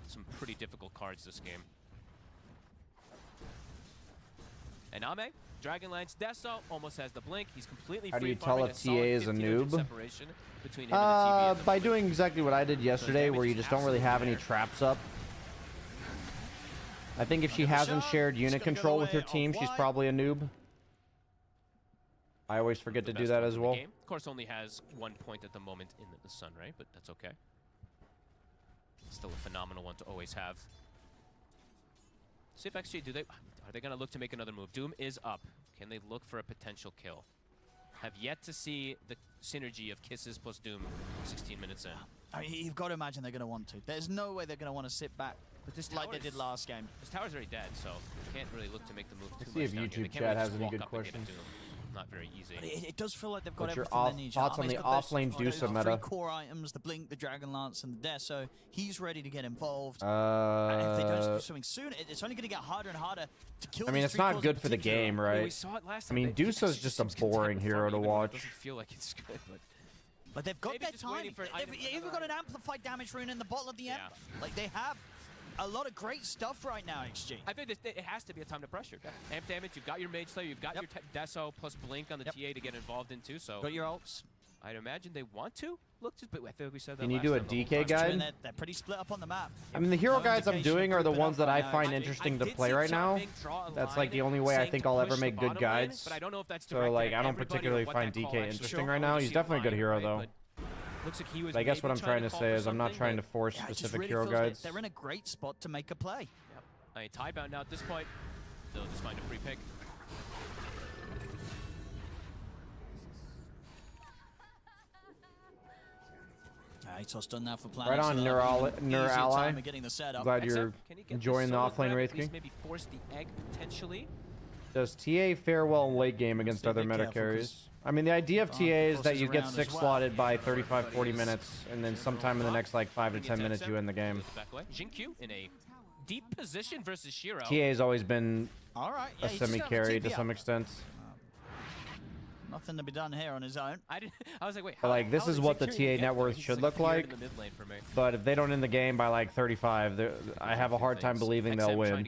B: some pretty difficult cards this game. And Ame, Dragonlance, Deso almost has the blink. He's completely free.
A: How do you tell if TA is a noob?
B: By
A: by doing exactly what I did yesterday, where you just don't really have any traps up. I think if she hasn't shared unit control with her team, she's probably a noob. I always forget to do that as well.
B: Of course, only has 1 point at the moment in the sun, right? But that's okay. Still a phenomenal one to always have. See if XG, are they going to look to make another move? Doom is up. Can they look for a potential kill? Have yet to see the synergy of kisses plus Doom 16 minutes in.
C: I mean, you've got to imagine they're going to want to. There's no way they're going to want to sit back like they did last game.
B: This tower's already dead, so you can't really look to make the move too much.
A: See if YouTube chat has any good questions.
B: Not very easy.
C: But it does feel like they've got
A: What's
C: everything
A: your
C: they need.
A: thoughts on the offlane Dusa meta?
C: 3 core items, the Blink, the Dragonlance, and the Deso. He's ready to get involved. And if they don't do something soon, it's only going to get harder and harder to kill.
A: I mean, it's not good for the game, right?
B: We saw it last
A: I mean, Dusa's just a boring hero to watch.
B: Doesn't feel like it's good, but
C: But they've got
B: Maybe
C: their
B: just waiting
C: timing.
B: for an
C: They've
B: item
C: even got an amplified damage rune in the bottom of the Ember. Like, they have a lot of great stuff right now, XG.
B: I think it has to be a time to pressure. Amp damage, you've got your Mage Slayer, you've got your Deso plus Blink on the TA to get involved in too, so...
C: Got your ults.
B: I'd imagine they want to look to, but I feel like we said that
A: Can you
B: last
A: do a
B: time, the whole
A: DK
B: time.
A: guide?
C: They're pretty split up on the map.
A: I mean, the hero
C: No
A: guides I'm
C: indication
A: doing
C: of
A: are the
C: grouping
A: ones
C: up
A: that I
C: right now.
A: find interesting to play right now. That's like the only way I think I'll ever make good guides.
B: But I don't know if that's
A: So like, I don't
B: everybody or
A: particularly
B: what
A: find
B: that call
A: DK
B: actually
A: interesting
B: shows.
A: right now.
B: We'll
A: He's
B: see a
A: definitely a good
B: line,
A: hero
B: right?
A: though.
B: But looks like he was
A: But I guess what
B: maybe
A: I'm trying to
B: call
A: say
B: for
A: is I'm not
B: something,
A: trying to
B: but-
A: force
C: Yeah, it just
A: specific
C: really
A: hero
C: feels like
A: guides.
C: they're in a great spot to make a play.
B: Yep. I mean, Tiebound now at this point, they'll just find a free pick.
C: Atos done that for planning.
A: Right on, Nur Ally.
C: Getting the setup.
A: Glad you're
B: Can he get
A: enjoying the
B: solo
A: offlane
B: grab,
A: Wraith
B: at least
A: King.
B: maybe force the egg potentially.
A: Does TA fare well in late game against
C: Stay a
A: other
C: bit
A: meta
C: careful,
A: carries?
C: 'cause
A: I mean, the idea of TA is that
C: crosses
A: you get
C: around
A: 6
C: as well.
A: slotted by 35-40 minutes, and then sometime in the next like 5 to 10 minutes you end the game.
B: Back away. Jinkyu in a deep position versus Shiro.
A: TA has always been
C: All right.
A: a
C: Yeah, he just got the
A: semi-carry to
C: TP
A: some
C: up.
A: extent.
C: Nothing to be done here on his own.
B: I was like, wait.
A: But like, this is what the TA net worth should look like. But if they don't end the game by like 35, I have a hard time believing they'll win.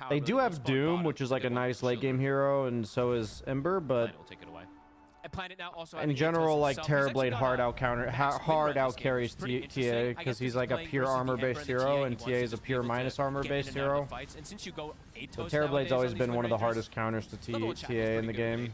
A: They do have Doom, which is like a nice late game hero, and so is Ember, but in general, like Terrorblade hard out carries TA because he's like a pure armor based hero, and TA is a pure minus armor based hero. So Terrorblade's always been one of the hardest counters to TA in the game.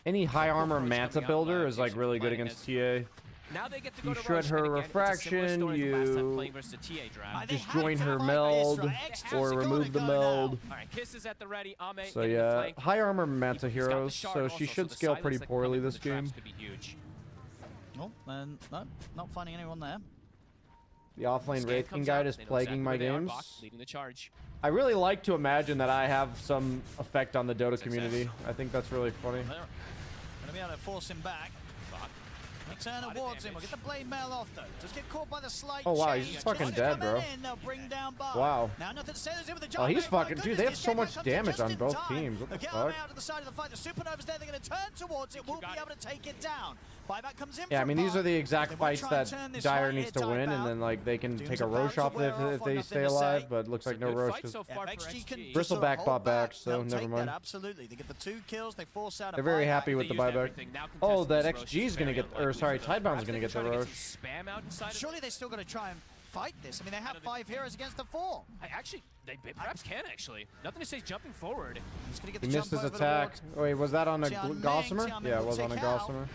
A: Any high armor Manta builder is like really good against TA.
B: Now they get to go
A: You
B: to
A: shred
B: Rush,
A: her
B: and again, it's a similar
A: refraction,
B: story from last time
A: you
B: playing versus the TA draft.
A: disjoin her meld, or remove the meld.
B: All right, Kisses at the ready. Ame
A: So
B: in the
A: yeah,
B: flank.
A: high armor Manta
B: He's got the
A: heroes,
B: shard
A: so
B: also,
A: she should
B: the
A: scale
B: silence
A: pretty
B: that
A: poorly
B: come
A: this
B: from the traps
A: game.
B: could be huge.
C: Oh, and no, not finding anyone there.
A: The offlane
B: Scan
A: Wraith King
B: comes
A: guide
B: out,
A: is
B: they know
A: plaguing
B: exactly
A: my
B: where they are.
A: games.
B: Bach leading the charge.
A: I really like to imagine that I have some effect on the Dota community. I think that's really funny.
C: Gonna be able to force him back. They turn towards him. We'll get the blade mail off though. Just get caught by the slight
A: Oh wow,
C: change.
A: he's just fucking
C: Just
A: dead,
C: coming
A: bro.
C: in, they'll bring down Bach.
A: Wow.
C: Now nothing to say. There's him with the
A: Oh, he's
C: giant blade.
A: fucking
C: My
A: dude. They have
C: goodness,
A: so
C: the
A: much
C: escape comes in
A: damage
C: just
A: on
C: in
A: both
C: time.
A: teams. What the
C: They'll get
A: fuck?
C: him out to the side of the fight. The Supernova's there. They're going to turn towards it. We'll be able to take it down. Buyback comes in.
A: Yeah, I
C: from
A: mean these
C: Bach.
A: are the exact
C: They wanna
A: fights
C: try and
A: that
C: turn this
A: Dire
C: fight
A: needs to
C: here,
A: win, and
C: Timeout.
A: then like they can
C: Doom's
A: take a
C: about
A: Roche
C: to
A: off
C: wear
A: if
C: off,
A: they
C: nothing
A: stay
C: to
A: alive,
C: say.
A: but looks like no
B: Good
A: Roche.
B: fight
A: 'Cause
B: so
C: Yeah,
B: far
C: if
B: for
C: XG can
B: XG.
A: Bristle
C: sort of
A: back,
C: hold
A: bot back, so
C: they'll
A: never
C: take
A: mind.
C: that, absolutely. They get the 2 kills. They force out a
A: They're very
C: buyback.
A: happy with
B: They
A: the
B: used
A: buyback.
B: everything. Now
A: Oh,
B: contesting
A: that
B: this Roche
A: XG is gonna
B: very
A: get, or
B: unlikely.
A: sorry, Tidebound's
B: Perhaps
A: gonna
B: they
A: get the
B: could try to
A: Roche.
B: some spam out inside of
C: Surely they still got to try and fight this. I mean, they have 5 heroes against the 4.
B: they perhaps can actually. Nothing to say he's jumping forward.
C: He's going to get
A: He
C: the
A: missed
C: jump
A: his
C: over the
A: attack.
C: wall.
A: Wait, was that on a
C: Tianming
A: Gossamer? Yeah, it
C: will
A: was on a
C: take out.
A: Gossamer.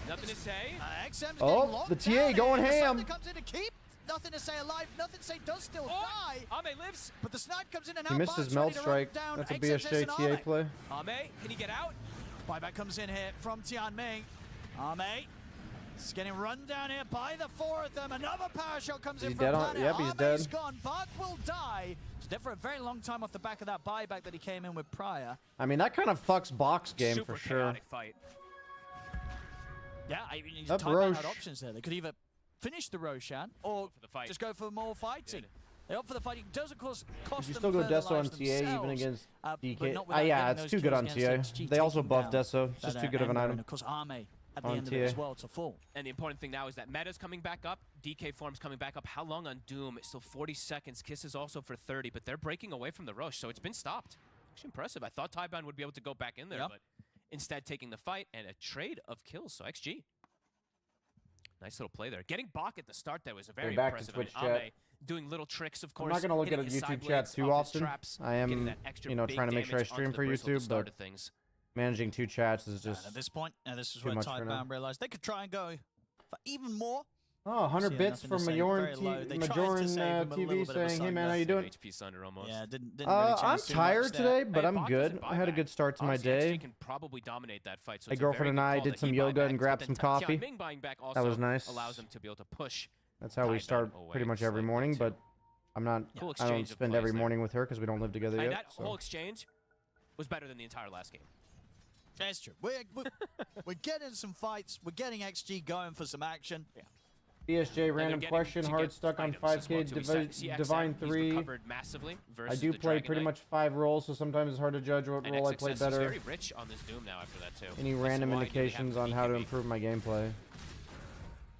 B: Nothing to say.
C: XM's getting
A: Oh,
C: locked
A: the TA
C: down
A: going
C: here. The
A: ham.
C: Thunder comes in to keep. Nothing to say alive. Nothing to say does still die.
B: Ame lives.
C: But the snipe comes in and
A: He
C: now
A: missed his
C: Bart's
A: meld
C: ready to
A: strike.
C: run down
A: That's a
C: XM's
A: BSJ
C: and
A: TA
C: Ame.
A: play.
B: Ame, can he get out?
C: Buyback comes in here from Tianming. Ame is getting run down here by the 4 of them. Another power shot comes in
A: He's
C: from
A: dead on-
C: Planet.
A: yep, he's
C: Ame's
A: dead.
C: gone. Bart will die. He's dead for a very long time off the back of that buyback that he came in with prior.
A: I mean, that kind of fucks Box game
B: Super
A: for sure.
B: chaotic fight.
C: Yeah, I mean,
A: Up
C: Taiwan had
A: Roche.
C: options there. They could either finish the Roshan or
B: for the fight.
C: just go for more fighting. They opt for the fighting. It does, of course, cost
A: You
C: them
A: still go
C: further
A: Deso on
C: lives
A: TA even
C: themselves,
A: against
C: but
A: DK.
C: not without
A: Yeah,
C: getting
A: it's
C: those
A: too good
C: kills
A: on
C: against
A: TA.
C: XG,
A: They also
C: taking
A: buffed
C: down
A: Deso. It's just
C: that
A: too good of an
C: Ember,
A: item.
C: and of course, Ame at the
A: On
C: end of it as
A: TA.
C: well to fall.
B: And the important thing now is that meta's coming back up. DK form's coming back up. How long on Doom? It's still 40 seconds. Kiss is also for 30, but they're breaking away from the Roche, so it's been stopped. Actually impressive. I thought Tidebound would be able to go back in there, but instead taking the fight and a trade of kills, so XG. Nice little play there. Getting Bach at the start there was a very
A: back to
B: impressive.
A: Twitch
B: I mean,
A: chat.
B: Ame doing little tricks, of
A: I'm
B: course.
A: not gonna look at
B: hitting
A: a
B: his
A: YouTube
B: side
A: chat
B: blades
A: too
B: off his
A: often.
B: traps,
A: I
B: getting
A: am,
B: that extra
A: you know,
B: big
A: trying to make sure I
B: damage
A: stream
B: onto
A: for
B: the bristle at the
A: YouTube,
B: start
A: but
B: of things.
A: managing 2 chats is
C: And
A: just
C: at this point, this is
A: too
C: where
A: much for now.
C: Tidebound realized they could try and go for even more.
A: Oh, 100
C: Yeah,
A: bits
C: nothing to
A: from
C: say,
A: Majoran,
C: very low. They tried to
A: Majoran
C: save him a little
A: TV
C: bit of a
A: saying, hey man, how
C: sunburst.
A: you doing?
B: HP Sunder almost.
C: Yeah, didn't really
A: I'm
C: chance too
A: tired
C: much there.
A: today, but
B: Hey,
A: I'm
B: Bach
A: good.
B: doesn't
A: I had a
B: buy
A: good
B: back.
A: start to my
B: Honestly, XG
A: day.
B: can probably dominate that fight, so
A: My
B: it's a very
A: girlfriend and
B: good
A: I
B: call
A: did
B: that
A: some
B: he
A: yoga
B: buybacks,
A: and
B: but
A: grabbed
B: then
A: some coffee.
B: Tianming buying back
A: That was
B: also
A: nice.
B: allows them to be able to push.
A: That's how we
B: Tidebound
A: start
B: away
A: pretty much every
B: slightly,
A: morning,
B: too.
A: but I'm not,
B: Cool
A: I
B: exchange
A: don't
B: of
A: spend
B: plays
A: every
B: there.
A: morning with her because we don't live together
B: And
A: yet.
B: that
A: So.
B: whole exchange was better than the entire last game.
C: That's true. We're getting some fights. We're getting XG going for some action.
B: Yeah.
A: BSJ, random
B: getting
A: question,
B: to
A: hard
B: get
A: stuck on
B: items as
A: 5k,
B: well, too. We said CXM,
A: Divine
B: he's
A: 3.
B: recovered massively
A: I
B: versus
A: do
B: the
A: play
B: Dragon
A: pretty
B: Knight.
A: much 5 roles, so sometimes it's hard to judge what
B: And
A: role I play
B: XXS is
A: better.
B: very rich on this Doom now after that too.
A: Any
B: That's
A: random
B: why you have
A: indications
B: the
A: on how to
B: BKB.
A: improve my gameplay?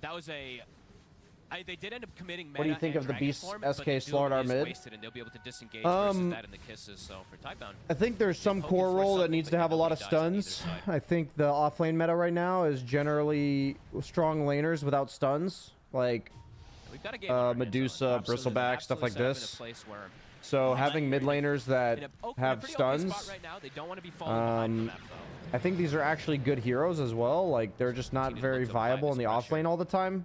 B: That was a They did end up committing
A: What do you think of the Beast SK Slardar mid?
B: And they'll be able to disengage versus that in the kisses. So for Typebound,
A: I think there's some core role that needs to have a lot of stuns. I think the offlane meta right now is generally strong laners without stuns, like Medusa, Bristleback, stuff like this. So having mid laners that have stuns, I think these are actually good heroes as well. Like, they're just not very viable in the offlane all the time.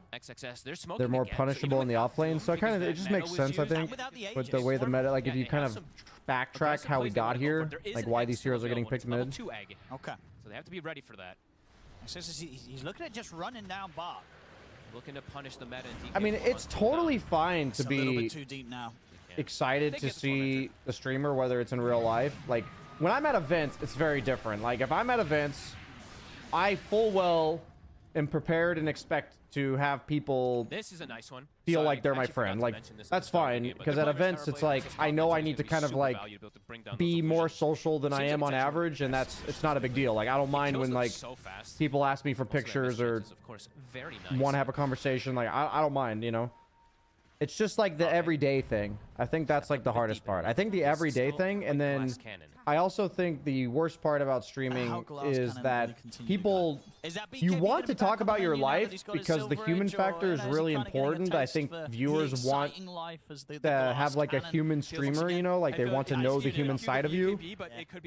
A: They're more punishable in the offlane. So it just makes sense, I think, with the way the meta, like, if you kind of backtrack how we got here, like why these heroes are getting picked mid.
C: Okay.
B: So they have to be ready for that.
C: He's looking at just running down Bach.
B: Looking to punish the meta.
A: I mean, it's totally fine to be
C: a little bit too deep now.
A: Excited to see the streamer, whether it's in real life. Like, when I'm at events, it's very different. Like, if I'm at events, I full well am prepared and expect to have people
B: this is a nice one.
A: feel like they're my friend. Like, that's fine, because at events, it's like, I know I need to kind of, like, be more social than I am on average, and it's not a big deal. Like, I don't mind when, like, people ask me for pictures or want to have a conversation. Like, I don't mind, you know? It's just like the everyday thing. I think that's like the hardest part. I think the everyday thing, and then I also think the worst part about streaming is that people, you want to talk about your life because the human factor is really important. I think viewers want to have like a human streamer, you know, like they want to know the human side of you.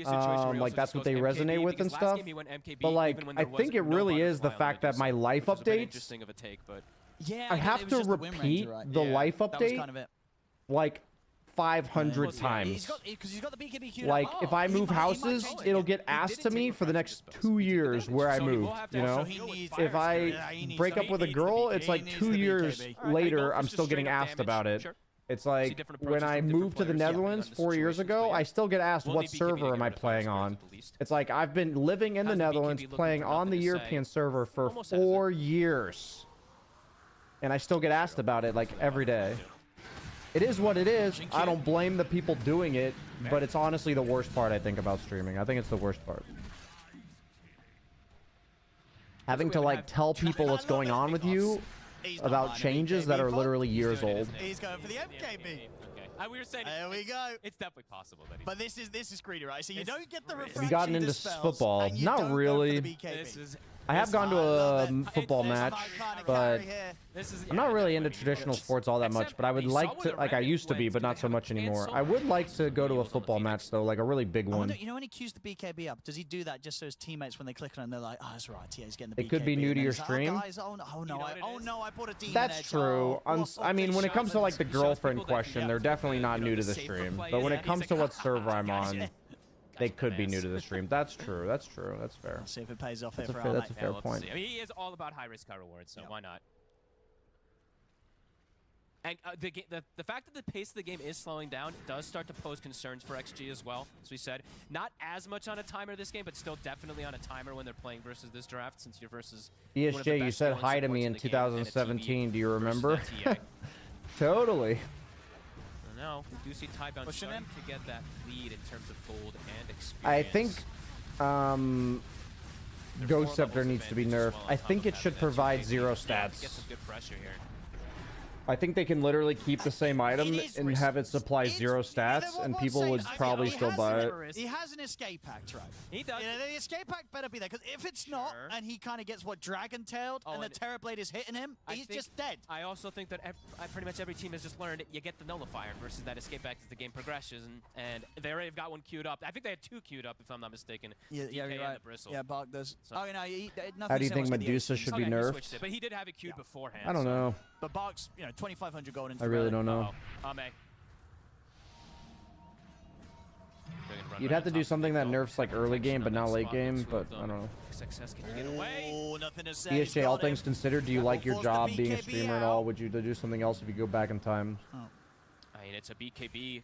A: Like that's what they resonate with and stuff. But like, I think it really is the fact that my life updates,
C: Yeah,
A: I have to repeat the life update like 500 times. Like, if I move houses, it'll get asked to me for the next 2 years where I moved, you know? If I break up with a girl, it's like 2 years later, I'm still getting asked about it. It's like, when I moved to the Netherlands 4 years ago, I still get asked what server am I playing on. It's like, I've been living in the Netherlands playing on the European server for 4 years. And I still get asked about it, like, every day. It is what it is. I don't blame the people doing it, but it's honestly the worst part, I think, about streaming. I think it's the worst part. Having to, like, tell people what's going on with you about changes that are literally years old.
C: He's going for the MKB.
B: We were saying
C: there we go.
B: It's definitely possible. That
C: but this is greedy, right? So you don't get the refraction.
A: Have you gotten into football? Not really. I have gone to a football match, but I'm not really into traditional sports all that much, but I would like to, like I used to be, but not so much anymore. I would like to go to a football match, though, like a really big one.
C: You know when he cues the BKB up, does he do that just so his teammates, when they click on it, they're like, oh, that's right, yeah, he's getting the BKB.
A: It could be new to your stream.
C: Oh, no, I bought a demon.
A: That's true. I mean, when it comes to, like, the girlfriend question, they're definitely not new to the stream. But when it comes to what server I'm on, they could be new to the stream. That's true. That's true. That's fair.
C: Let's see if it pays off.
A: That's a fair point.
B: I mean, he is all about high risk, high reward, so why not? And the fact that the pace of the game is slowing down does start to pose concerns for XG as well. As we said, not as much on a timer this game, but still definitely on a timer when they're playing versus this draft, since you're versus
A: BSJ, you said hi to me in 2017. Do you remember? Totally.
B: No, we do see Typebound starting to get that lead in terms of gold and experience.
A: I think Ghost Scepter needs to be nerfed. I think it should provide 0 stats.
B: Get some good pressure here.
A: I think they can literally keep the same item and have it supply 0 stats, and people would probably still buy it.
C: He has an escape act, right?
B: He does.
C: Yeah, the escape act better be there, because if it's not, and he kind of gets Dragon-tailed, and the Terrorblade is hitting him, he's just dead.
B: I also think that pretty much every team has just learned you get the Nullifier versus that escape act as the game progresses, and they already have got one queued up. I think they had 2 queued up, if I'm not mistaken.
C: Yeah, you're right. Yeah, Bach does. So. Oh, no,
A: how do you think Medusa should be nerfed?
B: But he did have it queued beforehand.
A: I don't know.
C: But Bach's, 2,500 gold into
A: I really don't know. You'd have to do something that nerfs like early game, but not late game. But I don't know. BSJ, all things considered, do you like your job being a streamer at all? Would you do something else if you go back in time?
B: I mean, it's a BKB.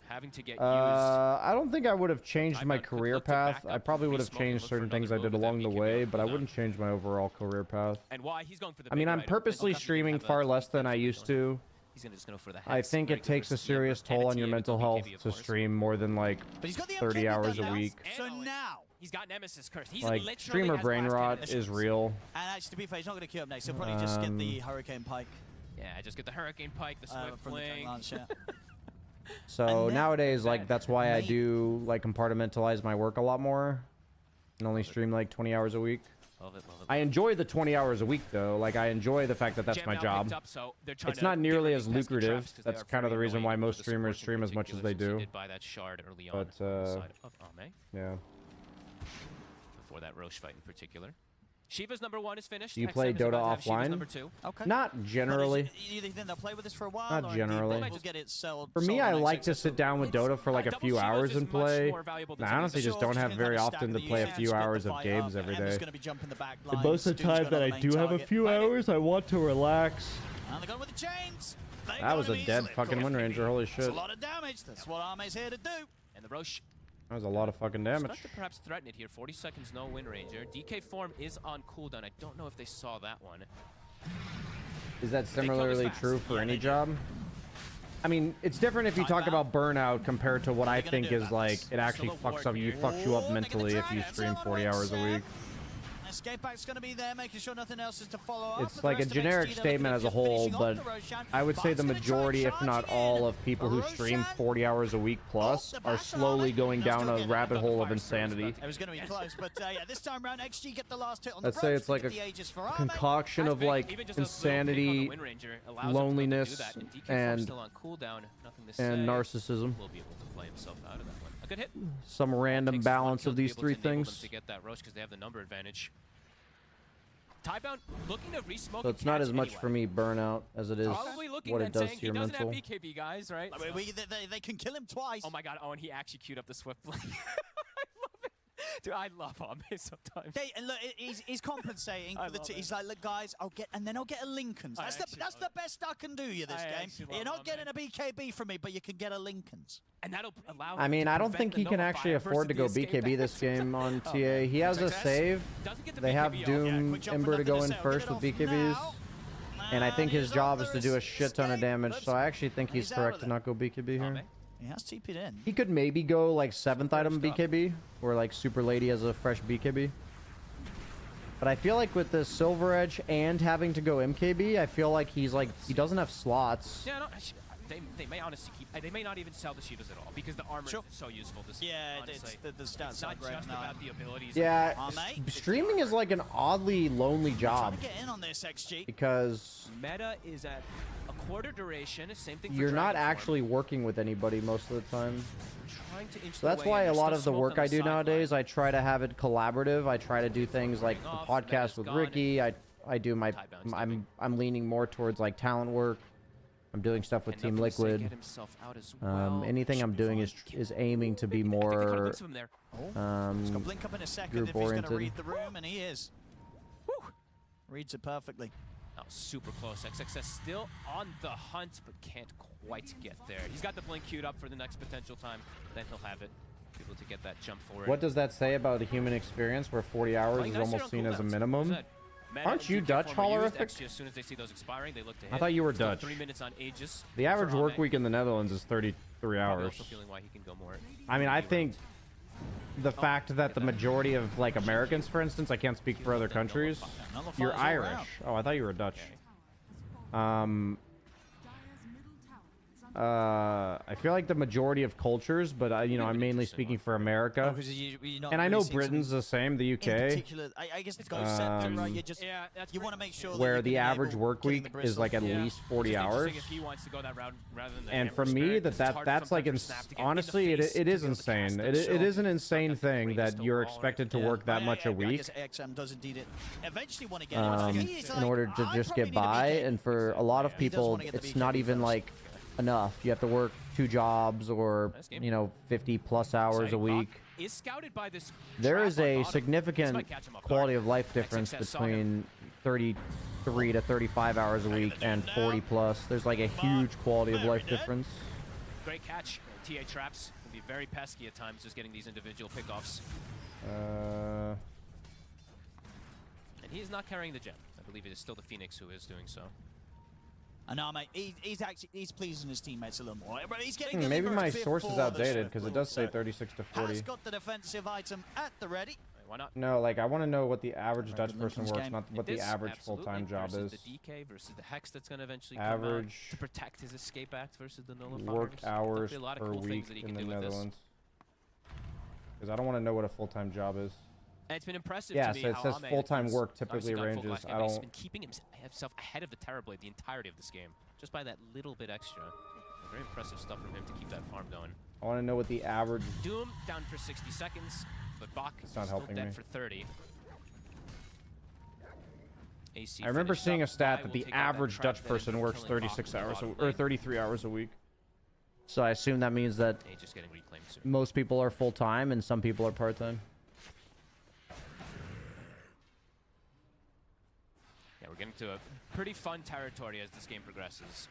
B: Having to get used.
A: I don't think I would have changed my career path. I probably would have changed certain things I did along the way, but I wouldn't change my overall career path.
B: And why he's going for the
A: I mean, I'm purposely streaming far less than I used to.
B: He's gonna just go for the
A: I think it takes a serious toll on your mental health to stream more than like 30 hours a week.
C: So now
B: he's got Nemesis Curse. He's
A: like streamer brain rot is real.
C: And actually, to be fair, he's not gonna queue up next. He'll probably just get the Hurricane Pike.
B: Yeah, just get the Hurricane Pike, the Swift
C: from the
B: Fling.
C: launch, yeah.
A: So
C: And then-
A: nowadays, like, that's why I do, like, compartmentalize my work a lot more. And only stream, like, 20 hours a week.
B: Love it, love it.
A: I enjoy the 20 hours a week, though. Like, I enjoy the fact that that's
B: Jam
A: my
B: now
A: job.
B: picked Up, so they're trying
A: It's
B: to
A: not
B: get
A: nearly
B: rid of
A: as
B: these pesky
A: lucrative.
B: traps 'cause they
A: That's
B: are
A: kind of the
B: very
A: reason why
B: annoying
A: most
B: for the
A: streamers
B: supports in
A: stream as much as
B: particular,
A: they
B: since
A: do.
B: did buy that shard early on
A: But,
B: the side of Ame,
A: yeah.
B: before that Roche fight in particular. Shiva's number 1 is finished.
A: Do you play
B: XM is about
A: Dota
B: to have Shiva's
A: offline?
B: number 2.
C: Okay.
A: Not generally.
C: You think they'll play with this for a while?
A: Not
C: or
A: generally.
C: They might just get it sold.
A: For me,
C: sold
A: I
C: on
A: like
C: Xbox.
A: to sit down with Dota for like a
B: Double
A: few
B: Shivas
A: hours
B: is
A: and
B: much
A: play.
B: more valuable than
A: I
B: something
A: honestly
B: that's
A: just don't have very often to play a few hours of games every day. And most of the time that I do have a few hours, I want to relax.
C: And they're going with the chains.
A: That was a dead fucking Wind Ranger, holy
C: That's
A: shit.
C: a lot of damage. That's what Arme's here to do.
B: And the Roche
A: That was a lot of fucking damage.
B: start to perhaps threaten it here. 40 seconds, no Wind Ranger. DK form is on cooldown. I don't know if they saw that one.
A: Is that similarly true for any job? I mean, it's different if you talk about burnout compared to what I think is like it actually fucks you up mentally if you stream 40 hours a week.
C: Escape Pack's going to be there, making sure nothing else is to follow up.
A: It's like a generic statement as a whole, but I would say the majority, if not all, of people who stream 40 hours a week plus are slowly going down a rabbit hole of insanity.
C: It was going to be close, but yeah, this time round, XG get the last hit on
A: Let's
C: the
A: say it's like a concoction of like insanity, loneliness, and narcissism.
B: Will be able to play himself out of that one. A good hit.
A: Some random
B: Takes one
A: balance
B: kill
A: of
B: to be
A: these
B: able
A: three
B: to enable them
A: things.
B: to get that Roche because they have the number advantage. Tiebound looking to resmoke.
A: So it's not as much for me burnout as it is
B: Probably looking
A: what
B: and
A: it does
B: saying
A: to your
B: he doesn't
A: mental.
B: have BKB, guys, right?
C: I mean, they can kill him twice.
B: Oh my god, oh, and he actually queued up the Swift Blade. I love it. Dude, I love Ame sometimes.
C: And look, he's compensating for the. He's like, look, guys, I'll get a Lincoln's. That's the best I can do you this game. You're not getting a BKB from me, but you can get a Lincoln's.
B: And that'll allow.
A: I mean, I don't think he can actually afford to go BKB this game on TA. He has a save. They have Doom Ember to go in first with BKBs. And I think his job is to do a shit ton of damage, so I actually think he's correct to not go BKB here.
C: He has TP'd in.
A: He could maybe go like 7th item BKB, or like Super Lady as a fresh BKB. But I feel like with the Silver Edge and having to go MKB, I feel like he doesn't have slots.
B: Yeah, no, they may honestly keep. They may not even sell the Shivas at all because the armor is so useful. This honestly,
C: the stats
B: it's not just about the abilities.
A: Yeah, streaming is like an oddly lonely job.
C: Trying to get in on this XG.
A: Because
B: meta is at a quarter duration. Same thing. For
A: you're not
B: Dragonform.
A: actually working with anybody most of the time.
B: Trying to inch
A: So that's why a lot of the work I do nowadays, I try to have it collaborative. I try to do things like the podcast with Ricky. I do my I'm leaning more towards like talent work. I'm doing stuff with Team Liquid. Anything I'm doing is aiming to be more
C: Blink up in a second if he's going to read the room, and he is. Woo. Reads it perfectly.
B: Oh, super close. XXS still on the hunt, but can't quite get there. He's got the blink queued up for the next potential time. Then he'll have it. Be able to get that jump forward.
A: What does that say about the human experience where 40 hours is almost seen as a minimum? Aren't you Dutch, Holorific?
B: As soon as they see those expiring, they look to hit.
A: I thought you were Dutch.
B: 3 minutes on Aegis.
A: The average work week in the Netherlands is 33 hours.
B: Also feeling why he can go more.
A: I mean, I think the fact that the majority of like Americans, for instance, I can't speak for other countries. You're Irish. Oh, I thought you were Dutch. I feel like the majority of cultures, but you know, I'm mainly speaking for America. And I know Britain's the same, the UK.
C: I guess it goes set, right? You want to make sure
A: where the average work week is like at least 40 hours. And for me, that's like, honestly, it is insane. It is an insane thing that you're expected to work that much a week in order to just get by. And for a lot of people, it's not even like enough. You have to work 2 jobs or, you know, 50+ hours a week. There is a significant quality of life difference between 33 to 35 hours a week and 40+. There's like a huge quality of life difference.
B: Great catch. TA traps can be very pesky at times, just getting these individual pickoffs. And he is not carrying the gem. I believe it is still the Phoenix who is doing so.
C: And he's pleasing his teammates a little more. But he's getting
A: maybe my source is outdated because it does say 36 to 40.
C: Has got the defensive item at the ready.
B: Why not?
A: No, like I want to know what the average Dutch
C: Reckon
A: person
C: Lincoln's
A: works,
C: game.
A: not what the
B: This,
A: average
B: absolutely,
A: full-time job
B: versus
A: is.
B: the DK versus the Hex that's going to eventually
A: Average
B: come out to protect his escape act versus the nullifiers.
A: Work hours
B: Hopefully a lot of
A: per
B: cool
A: week
B: things that he
A: in
B: can
A: the
B: do with this.
A: Netherlands. Because I don't want to know what a full-time job is.
B: And it's been impressive
A: Yeah,
B: to me
A: so it
B: how
A: says
B: Ame
A: full-time
B: has
A: work
B: obviously
A: typically
B: gone full
A: ranges.
B: glass
A: I
B: game, but he's
A: don't.
B: been keeping himself ahead of the Terrorblade the entirety of this game, just by that little bit extra. Very impressive stuff from him to keep that farm going.
A: I want to know what the average.
B: Doom down for 60 seconds, but Bach
A: It's not
B: still
A: helping
B: dead
A: me.
B: for 30. AC
A: I remember
B: finished
A: seeing a
B: up.
A: stat
B: Guy
A: that
B: will
A: the
B: take out that
A: average
B: trap
A: Dutch
B: that ended
A: person
B: up
A: works
B: killing Bach
A: 36
B: in the
A: hours
B: bottom
A: or
B: lane.
A: 33 hours a week. So I assume that means that
B: Hey, just getting reclaimed soon.
A: most people are full-time and some people are part-time.
B: Yeah, we're getting to a pretty fun territory as this game progresses.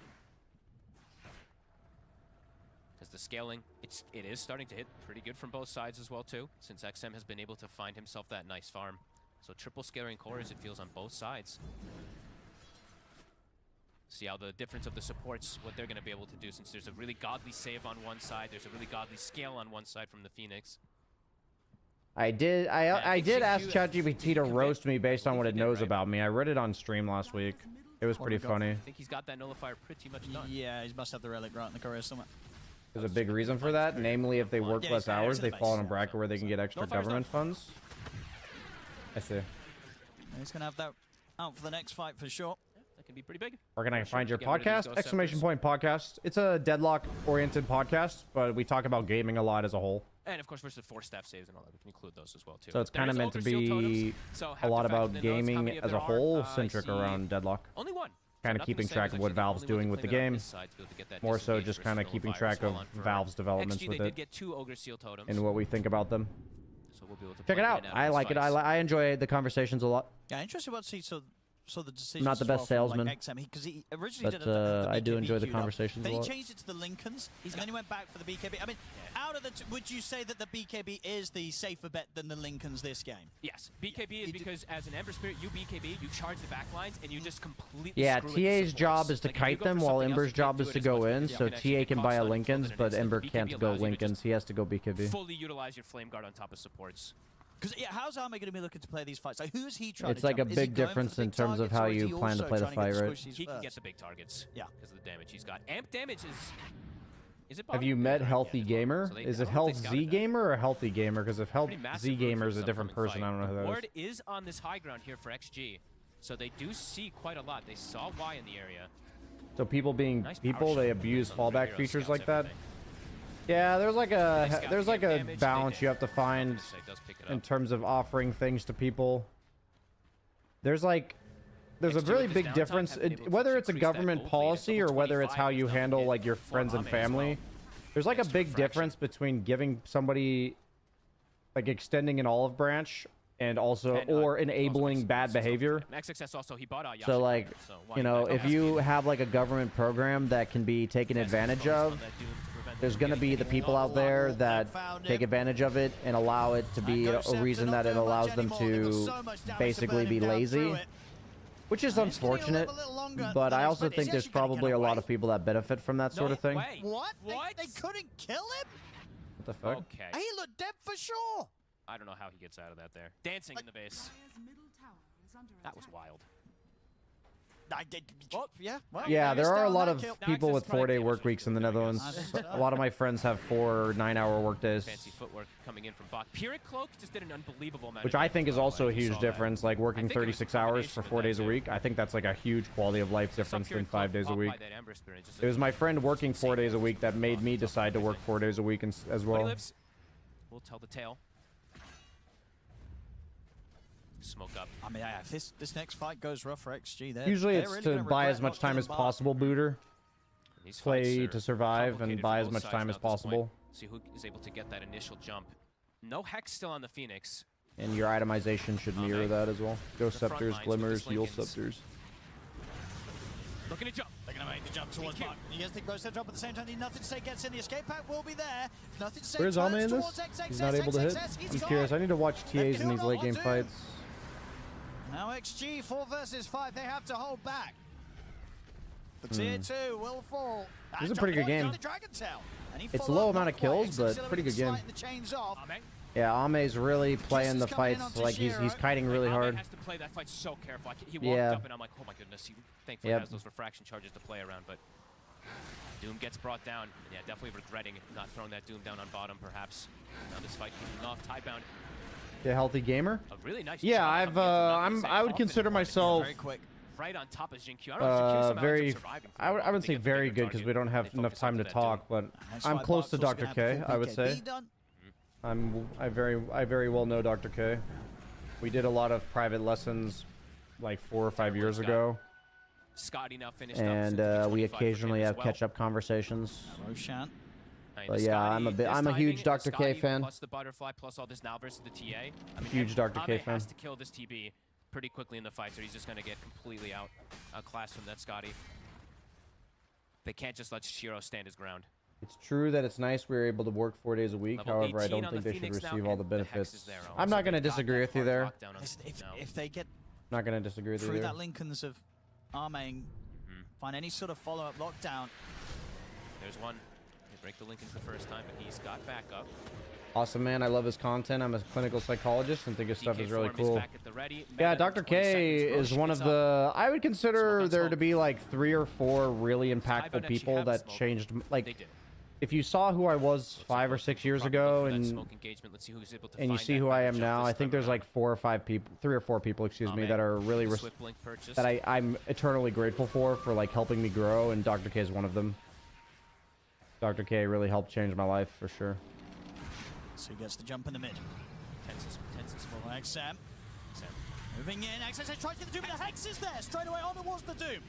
B: As the scaling, it is starting to hit pretty good from both sides as well too, since XM has been able to find himself that nice farm. So triple scaling cores, it feels on both sides. See how the difference of the supports, what they're going to be able to do, since there's a really godly save on one side, there's a really godly scale on one side from the Phoenix.
A: I did ask ChatGPT to roast me based on what it knows
B: right.
A: about me. I read it on stream last week. It was pretty funny.
B: I think he's got that nullifier pretty much done.
C: Yeah, he must have the relic right in the career somewhere.
A: There's a big reason for that, namely if they work
C: Yeah,
A: less
C: it's
A: hours,
C: in
A: they
C: the
A: fall in a
C: base.
A: bracket where they can get extra
B: No fire's
A: government funds. I see.
C: And he's going to have that out for the next fight for sure.
B: That can be pretty big.
A: Where can I find your
B: Get rid of these
A: podcast?
B: ghost
A: Exclamation
B: scepters.
A: point podcast. It's a deadlock-oriented podcast, but we talk about gaming a lot as a whole.
B: And of course, versus 4 staff saves and all that, we can include those as well too.
A: So it's
B: There
A: kind of
B: is
A: meant to
B: Ogre Seal totems,
A: be
B: so
A: a
B: have
A: lot
B: to factor
A: about
B: in those. How many
A: gaming
B: of
A: as
B: there
A: a
B: are?
A: whole,
B: I
A: centric
B: see
A: around deadlock.
B: Only one.
A: Kind of
B: Nothing
A: keeping
B: to say
A: track
B: is
A: of what
B: actually the
A: Valve's
B: only one
A: doing
B: to
A: with the
B: claim it on
A: game.
B: this side to be able to get that
A: More so
B: disengage
A: just
B: versus
A: kind of keeping
B: nullifiers
A: track of
B: fall on for
A: Valve's developments
B: XG,
A: with
B: they
A: it
B: did get 2 Ogre Seal totems.
A: and what we think about them.
B: So we'll be able to
A: Check it
B: plug
A: out.
B: in and out
A: I
B: of those
A: like it.
B: fights.
A: I enjoy the conversations a lot.
C: Yeah, interesting about see so the decisions.
A: Not the
C: as well
A: best
C: from,
A: salesman,
C: like, XM, because he originally
A: but
C: did the
A: I do
C: BKB
A: enjoy the
C: queued up.
A: conversations
C: Then
A: a
C: he
A: lot.
C: changed it to the Lincolns, and then he went back for the BKB. I mean, out of the would you say that the BKB is the safer bet than the Lincolns this game?
B: Yes, BKB is because as an Ember Spirit, you BKB, you charge the backlines, and you just completely
A: Yeah,
B: screw with the
A: TA's job is to
B: supports. Like, if you
A: kite
B: go for
A: them, while
B: something else,
A: Ember's
B: you can't
A: job
B: do
A: is
B: it
A: to
B: as
A: go
B: much
A: in.
B: because you
A: So
B: can actually
A: TA
B: get
A: can
B: cost
A: buy a
B: on it
A: Lincolns,
B: flipping
A: but
B: it.
A: Ember
B: BKB
A: can't go
B: allows you to
A: Lincolns.
B: just
A: He has to go BKB.
B: fully utilize your Flame Guard on top of supports.
C: Because yeah, how's Ame going to be looking to play these fights? Like, who's he trying
A: It's
C: to
A: like a
C: jump? Is he
A: big
C: going for
A: difference
C: the
A: in
C: big
A: terms of
C: targets,
A: how
C: or is
A: you
C: he
A: plan to
C: also
A: play the
C: trying to get
A: fight, right?
C: squishies
B: He can get
C: first?
B: the big targets.
C: Yeah.
B: Because of the damage he's got. Amp damage is it
A: Have
B: bottom?
A: you met Healthy
B: Yeah,
A: Gamer?
B: so they-
A: Is
B: I
A: it
B: don't know if
A: Health
B: they
A: Z
B: scouted that.
A: Gamer or Healthy Gamer? Because if Health
B: Pretty massive
A: Z
B: room
A: Gamer
B: for
A: is a
B: this
A: different
B: upcoming
A: person,
B: fight.
A: I don't know who that is.
B: Ward is on this high ground here for XG, so they do see quite a lot. They saw Y in the area.
A: So people being
B: Nice power
A: people, they
B: shot
A: abuse
B: on the
A: fallback
B: hero,
A: features
B: scouts
A: like that.
B: everything.
A: Yeah, there's like
B: They
A: a
B: scout
A: there's
B: the
A: like a
B: damage,
A: balance you have to find
B: It does pick it
A: in
B: up.
A: terms of offering things to people. There's a
B: XG
A: really
B: with this
A: big
B: downtime,
A: difference,
B: have been able to
A: whether it's a
B: increase that
A: government
B: gold lead at
A: policy or
B: level
A: whether it's
B: 25
A: how you
B: is now
A: handle
B: hit
A: like your
B: for
A: friends and
B: Ame as well.
A: family. There's like a
B: Next to
A: big
B: refraction.
A: difference between giving somebody, like extending an olive branch and also
B: And,
A: or
B: also
A: enabling
B: makes
A: bad
B: sense.
A: behavior.
B: XXS also, he bought out
A: So
B: Yasha
A: like,
B: Carter, so why
A: you
B: not
A: know,
B: go
A: if
B: ask
A: you
B: him?
A: have like a government program that can be taken
B: Yes,
A: advantage
B: focus on
A: of,
B: that Doom to prevent
A: there's
B: them
A: going to
B: getting
A: be the
B: any
A: people
B: more.
A: out there that
C: found
A: take
C: him.
A: advantage of it and allow it to be
C: Ghost
A: a
C: Scepter
A: reason
C: not
A: that it
C: doing much
A: allows them
C: anymore. They've got
A: to
C: so much damage
A: basically
C: burn
A: be
C: him down
A: lazy,
C: through it.
A: which is
C: And it's gonna
A: unfortunate.
C: live a little longer
A: But
C: than
A: I also
C: expected.
A: think
C: He's
A: there's
C: actually gonna
A: probably
C: get
A: a lot
C: away.
A: of people that benefit from that sort of thing.
B: Way.
C: What?
B: What?
C: They couldn't kill him?
A: What the fuck?
B: Okay.
C: He looked dead for sure.
B: I don't know how he gets out of that there. Dancing in the base. That was wild.
C: I did. Yeah. Well,
A: Yeah,
C: there is
A: there are a
C: down
A: lot
C: that
A: of
C: kill.
A: people
B: Access
A: with
B: probably
A: 4-day
B: damage
A: work
B: was
A: weeks in the
B: doing
A: Netherlands.
C: I think so.
A: A lot of my friends have 4 or 9-hour work days,
B: Fancy footwork coming in from Bach. Pyrrhic Cloak just did an unbelievable amount
A: which
B: of
A: I
B: damage
A: think is
B: by the
A: also a
B: way, if you
A: huge
B: saw that.
A: difference. Like working
B: I think it was a
A: 36 hours
B: combination
A: for
B: of
A: 4
B: that
A: days a
B: too.
A: week. I think that's like a huge quality of life
B: Some
A: difference than
B: Pyrrhic
A: 5
B: Cloak
A: days a
B: off
A: week.
B: by that Ember Spirit, just
A: It was my friend working
B: insane
A: 4 days a
B: damage.
A: week that made me decide to work 4 days a week as
B: When he
A: well.
B: lives, we'll tell the tale. Smoke up.
C: I mean, yeah, if this next fight goes rough for XG,
A: Usually
C: they're
A: it's
C: really
A: to
C: gonna
A: buy
C: regret
A: as much
C: not
A: time
C: killing
A: as
C: Bach.
A: possible, Booter.
B: These
A: Play
B: fights
A: to
B: are
A: survive and
B: complicated
A: buy
B: for
A: as
B: both
A: much
B: sides
A: time
B: now
A: as
B: at this point.
A: possible.
B: See who is able to get that initial jump. No Hex still on the Phoenix.
A: And your itemization should mirror
B: Okay.
A: that as well. Ghost
B: The front
A: Scepters,
B: lines with
A: Glimmers,
B: the
A: Yule
B: Slinkins.
A: Scepters.
B: Looking to jump.
C: They're going to make the jump towards Bach. He gets the gross center up at the same time. Nothing to say gets in. The escape pack will be there. Nothing to say.
A: Where's Ame
C: turns
A: in this?
C: towards XXS.
A: He's not able to hit.
C: XXS, he's
A: I'm
C: gone.
A: curious. I need to watch
C: They've
A: TAs in these
C: killed
A: late game
C: off,
A: fights.
C: Now XG 4 versus 5. They have to hold back. The tier 2 will fall.
A: This is a pretty good game.
C: The Dragon Tail. And he
A: It's a
C: followed
A: low
C: up
A: amount
C: not
A: of kills,
C: quite.
A: but
C: Auxiliary
A: pretty good game.
C: sliding the chains off.
B: Ame.
A: Yeah, Ame's really playing the fights like he's kiting really hard.
B: Ame has to play that fight so careful. He walked up and I'm like, oh my goodness. He thankfully has those refraction charges to play around, but Doom gets brought down. And yeah, definitely regretting not throwing that Doom down on bottom, perhaps. Now this fight kicking off, tiebound.
A: A healthy gamer.
B: A really nice
A: yeah, I would consider myself
C: very quick.
B: Right on top of Jinkyu. I don't know if
A: very. I would say very good because we don't have enough time to talk, but I'm close to Dr. K. I would say. I very well know Dr. K. We did a lot of private lessons like 4 or 5 years ago.
B: Scotty now finished
A: and we occasionally have catch-up conversations.
C: Roshan.
A: But yeah, I'm a huge Dr. K fan.
B: Plus the butterfly, plus all this now versus the TA. I mean,
A: huge Dr. K fan.
B: Has to kill this TB pretty quickly in the fight, so he's just gonna get completely outclassed from that Scotty. They can't just let Shiro stand his ground.
A: It's true that it's nice we're able to work 4 days a week. However, I don't think they should receive all the benefits. I'm not going to disagree with you there.
C: If they get
A: not going to disagree with you
C: through
A: there.
C: that Lincolns of Arming, find any sort of follow-up lockdown.
B: There's one. They break the Lincolns the first time, but he's got backup.
A: Awesome, man. I love his content. I'm a clinical psychologist and think his stuff is really cool. Yeah, Dr. K is one of the... I would consider there to be like 3 or 4 really impactful people that changed... Like, if you saw who I was 5 or 6 years ago and you see who I am now, I think there's like 4 or 5 people, 3 or 4 people, excuse me, that are really... that I'm eternally grateful for like helping me grow, and Dr. K is one of them. Dr. K really helped change my life, for sure.
C: So he gets the jump in the mid. Tenses for XM. Moving in, XM tries to get the Doom, and the Hex is there. Straight away on towards the Doom.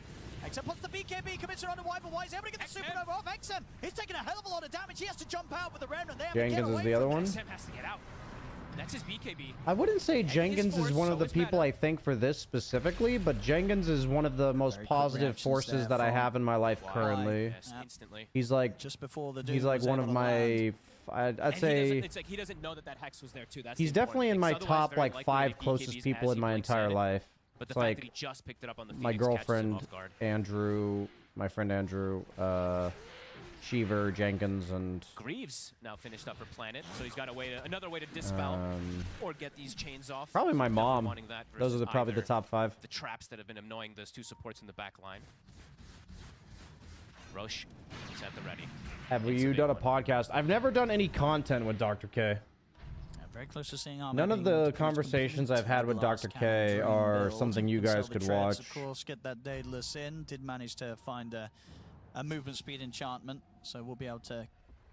C: XM puts the BKB, commits it on the wide, but Y's able to get the supernova off. XM, he's taking a hell of a lot of damage. He has to jump out with the remnant there.
A: Jenkins is the other one.
B: XM has to get out. That's his BKB.
A: I wouldn't say Jenkins is one of the people I think for this specifically, but Jenkins is one of the most positive forces that I have in my life currently.
B: Yes, instantly.
A: He's like
C: just before the Doom,
A: he's like one of my... I'd say
B: it's like he doesn't know that Hex was there too. That's
A: he's definitely in my top like 5 closest people in my entire life.
B: But the
A: it's
B: fact
A: like
B: that he just picked it up on the
A: my girlfriend, Andrew, my friend Andrew, Cheever, Jenkins, and
B: Greaves now finished up for Planet, so he's got another way to dispel or get these chains off.
A: Probably my mom. Those are probably the top 5.
B: The traps that have been annoying those 2 supports in the back line. Roche is at the ready.
A: Have you done a podcast? I've never done any content with Dr. K.
C: Very close to seeing
A: none of the conversations I've had with Dr. K are something you guys could watch.
C: Of course, get that Daedalus in. Did manage to find a movement speed enchantment, so we'll be able to...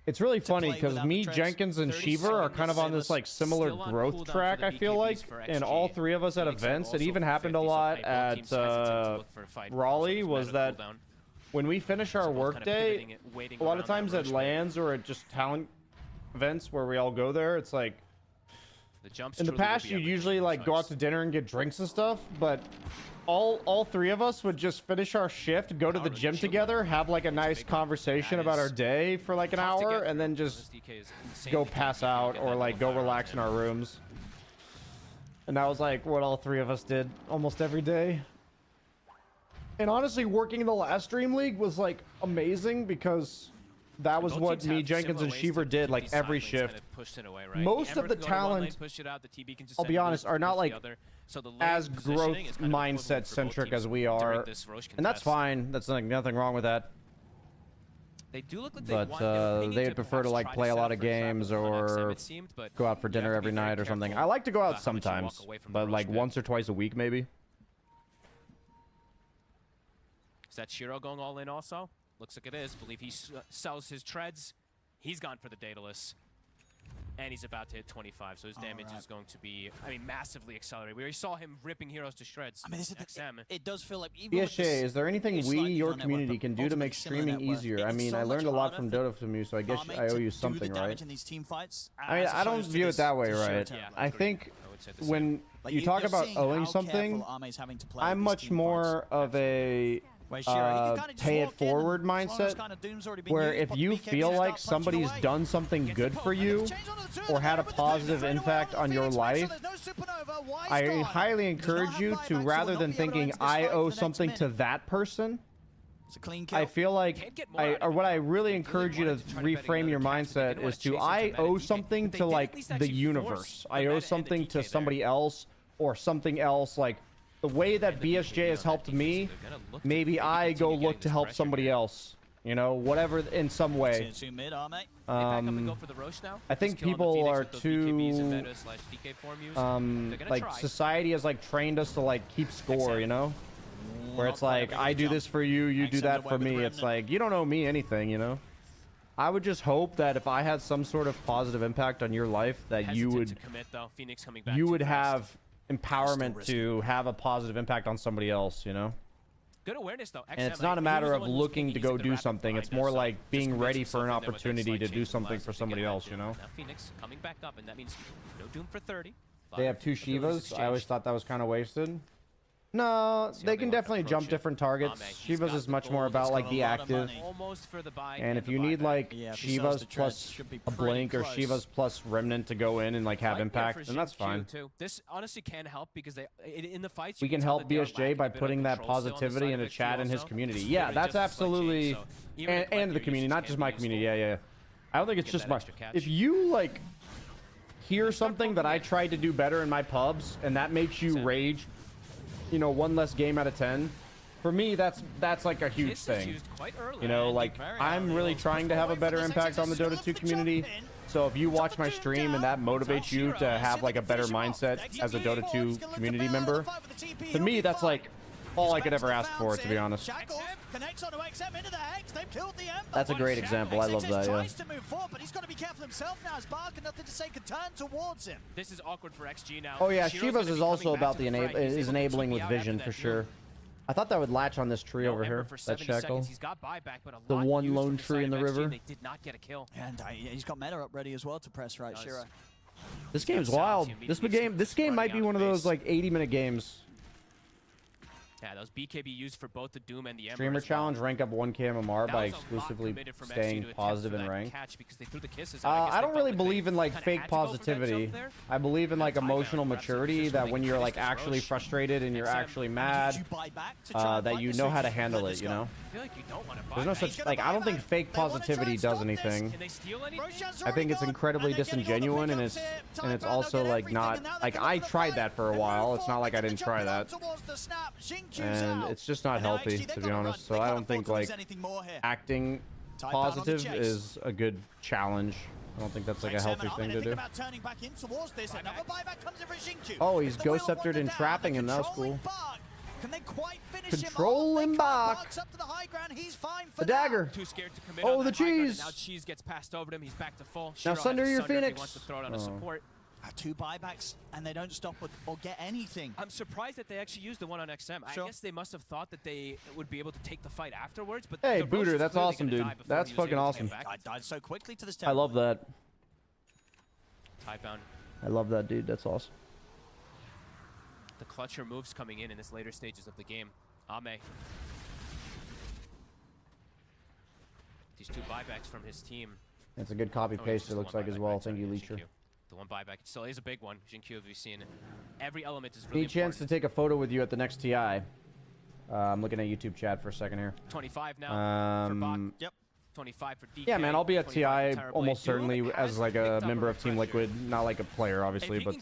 A: It's really funny because me, Jenkins, and Shiva are kind of on this like similar growth track, I feel like, and all 3 of us at events. It even happened a lot at Raleigh, was that when we finish our workday, a lot of times at LANs or at just talent events where we all go there, it's like, in the past you'd usually like go out to dinner and get drinks and stuff, but all 3 of us would just finish our shift, go to the gym together, have like a nice conversation about our day for like an hour, and then just go pass out or like go relax in our rooms. And that was like what all 3 of us did almost every day. And honestly, working the last Stream League was like amazing because that was what me, Jenkins, and Shiver did like every shift. Most of the talent, I'll be honest, are not like as growth mindset centric as we are, and that's fine. That's like nothing wrong with that.
B: They do look like
A: but they would prefer to like play a lot of games or go out for dinner every night or something. I like to go out sometimes, but like once or twice a week maybe.
B: Is that Shiro going all in also? Looks like it is. Believe he sells his treads. He's gone for the Daedalus. And he's about to hit 25, so his damage is going to be, I mean, massively accelerated. We already saw him ripping heroes to shreds.
C: I mean, it does feel like... even
A: BSJ, is there anything your community, can do to make streaming easier? I mean, I learned a lot from Dota from you, so I guess I owe you something, right? I mean, I don't view it that way, right? I think when you talk about owing something, I'm much more of a... pay it forward mindset, where if you feel like somebody's done something good for you or had a positive impact on your life, I highly encourage you to, rather than thinking I owe something to that person,
C: It's a clean kill.
A: I feel like
B: Can't get more out of
A: what
B: it.
A: I really
B: They
A: encourage you to
B: wanted to try to get
A: reframe your
B: another catch, but they
A: mindset
B: didn't wanna
A: is to
B: chase it
A: I
B: to
A: owe
B: meta DK,
A: something
B: but they
A: to
B: did
A: like
B: at least
A: the
B: actually
A: universe.
B: force
A: I
B: the
A: owe
B: meta and the
A: something to
B: DK
A: somebody
B: there.
A: else or something else. Like the way that BSJ has helped me, maybe I go look to help somebody else. You know, whatever in some way.
C: Mid, Arme.
B: They back up and go for the Roche now.
A: I think
B: Just kill on the
A: people
B: Phoenix
A: are
B: with those BKBs and
A: too
B: meta/DK form used. They're gonna
A: like
B: try.
A: society has like trained us to like keep score, you know, where it's like I do this for you, you do that for me. It's like you don't owe me anything, you know. I would just hope that if I had some sort of positive impact on your life, that you
B: Hesitant
A: would
B: to commit, though. Phoenix coming back
A: you
B: too
A: would
B: fast.
A: have empowerment to have a positive impact on somebody else, you know.
B: Good awareness though.
A: And it's not a matter of looking to go do something. It's more like being ready for an opportunity to do something for somebody else, you know.
B: Now Phoenix coming back up, and that means no Doom for 30.
A: They have two Shivas. I always thought that was kind of wasted. No, they can definitely jump different targets. Shivas is much more about like the active.
B: Almost for the buy
A: And if you need like Shivas plus a blink or Shivas plus remnant to go in and like have impact, then that's fine.
B: This honestly can help because they in the fights
A: We can help BSJ by putting that positivity in a chat in his community. Yeah, that's absolutely, and the community, not just my community. Yeah. I don't think it's just my. If you like hear something that I tried to do better in my pubs and that makes you rage, you know, one less game out of 10. For me, that's like a huge thing. You know, like I'm really trying to have a better impact on the Dota 2 community. So if you watch my stream and that motivates you to have like a better mindset as a Dota 2 community member, to me that's like all I could ever ask for, to be honest. That's a great example. I love that. Yeah.
B: This is awkward for XG now.
A: Oh yeah, Shivas is also about the enabling with vision for sure. I thought that would latch on this tree over here. That shackle.
B: He's got buyback, but
A: the one lone tree in the river.
B: They did not get a kill.
C: And he's got meta up ready as well to press right, Shiro.
A: This game's wild. This game might be one of those like 80-minute games.
B: Yeah, those BKB used for both the Doom and the Ember.
A: Streamer challenge, rank up 1k MMR by exclusively staying positive in rank. I don't really believe in like fake positivity. I believe in like emotional maturity, that when you're like actually frustrated and you're actually mad, that you know how to handle it, you know? There's no such, like, I don't think fake positivity does anything. I think it's incredibly disingenuous, and it's also like not, like I tried that for a while. It's not like I didn't try that. And it's just not healthy, to be honest. So I don't think like acting positive is a good challenge. I don't think that's like a healthy thing to do. Oh, he's Ghost Sceptered and trapping him. That was cool. Control him back. The dagger. Oh, the cheese.
B: Now cheese gets passed over to him. He's back to full.
A: Now sunder your Phoenix.
B: Wants to throw it on a support.
C: 2 buybacks and they don't stop or get anything.
B: I'm surprised that they actually used the one on XM. I guess they must have thought that they would be able to take the fight afterwards. But
A: hey, Booter, that's awesome, dude. That's fucking awesome.
C: I died so quickly to this.
A: I love that.
B: Tidebound.
A: I love that, dude. That's awesome.
B: The clutcher moves coming in this later stages of the game. Ame. These 2 buybacks from his team.
A: It's a good copy paste. It looks like as well. Thank you, Leecher.
B: The one buyback, it still is a big one. Jinkyu, have you seen? Every element is really
A: Need a chance to take a photo with you at the next TI. I'm looking at YouTube chat for a second here.
B: 25 now for Bach.
C: Yep.
B: 25 for DK.
A: Yeah, man, I'll be at TI almost certainly as like a member of Team Liquid, not like a player, obviously, but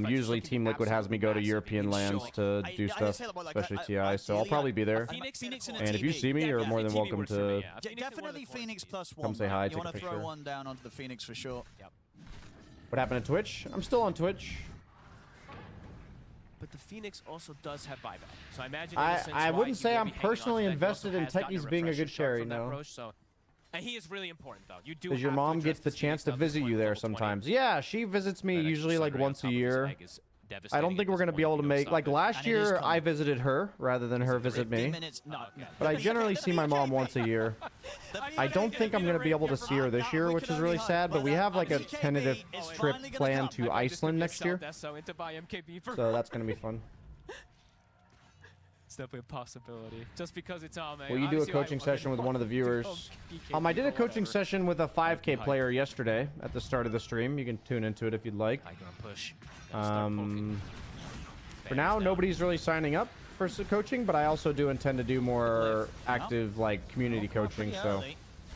A: usually Team Liquid has me go to European lands to do stuff, especially TI, so I'll probably be there. And if you see me, you're more than welcome to
C: definitely Phoenix +1.
A: come say hi,
C: you
A: take a
C: want to
A: picture.
C: throw one down onto the Phoenix for sure.
B: Yep.
A: What happened to Twitch? I'm still on Twitch.
B: But the Phoenix also does have buyback, so I imagine.
A: I wouldn't say I'm personally invested in Techie's being a good carry, no.
B: And he is really important, though. You do.
A: Because your mom gets the chance to visit you there sometimes. Yeah, she visits me usually like once a year. I don't think we're going to be able to make... Like, last year, I visited her rather than her visit me. But I generally see my mom once a year. I don't think I'm going to be able to see her this year, which is really sad. But we have, like, a tentative trip planned to Iceland next year. So that's going to be fun.
B: It's definitely a possibility. Just because it's
A: Will you do a coaching session with one of the viewers? I did a coaching session with a 5K player yesterday at the start of the stream. You can tune into it if you'd like. For now, nobody's really signing up. for coaching, but I also do intend to do more active like community coaching. So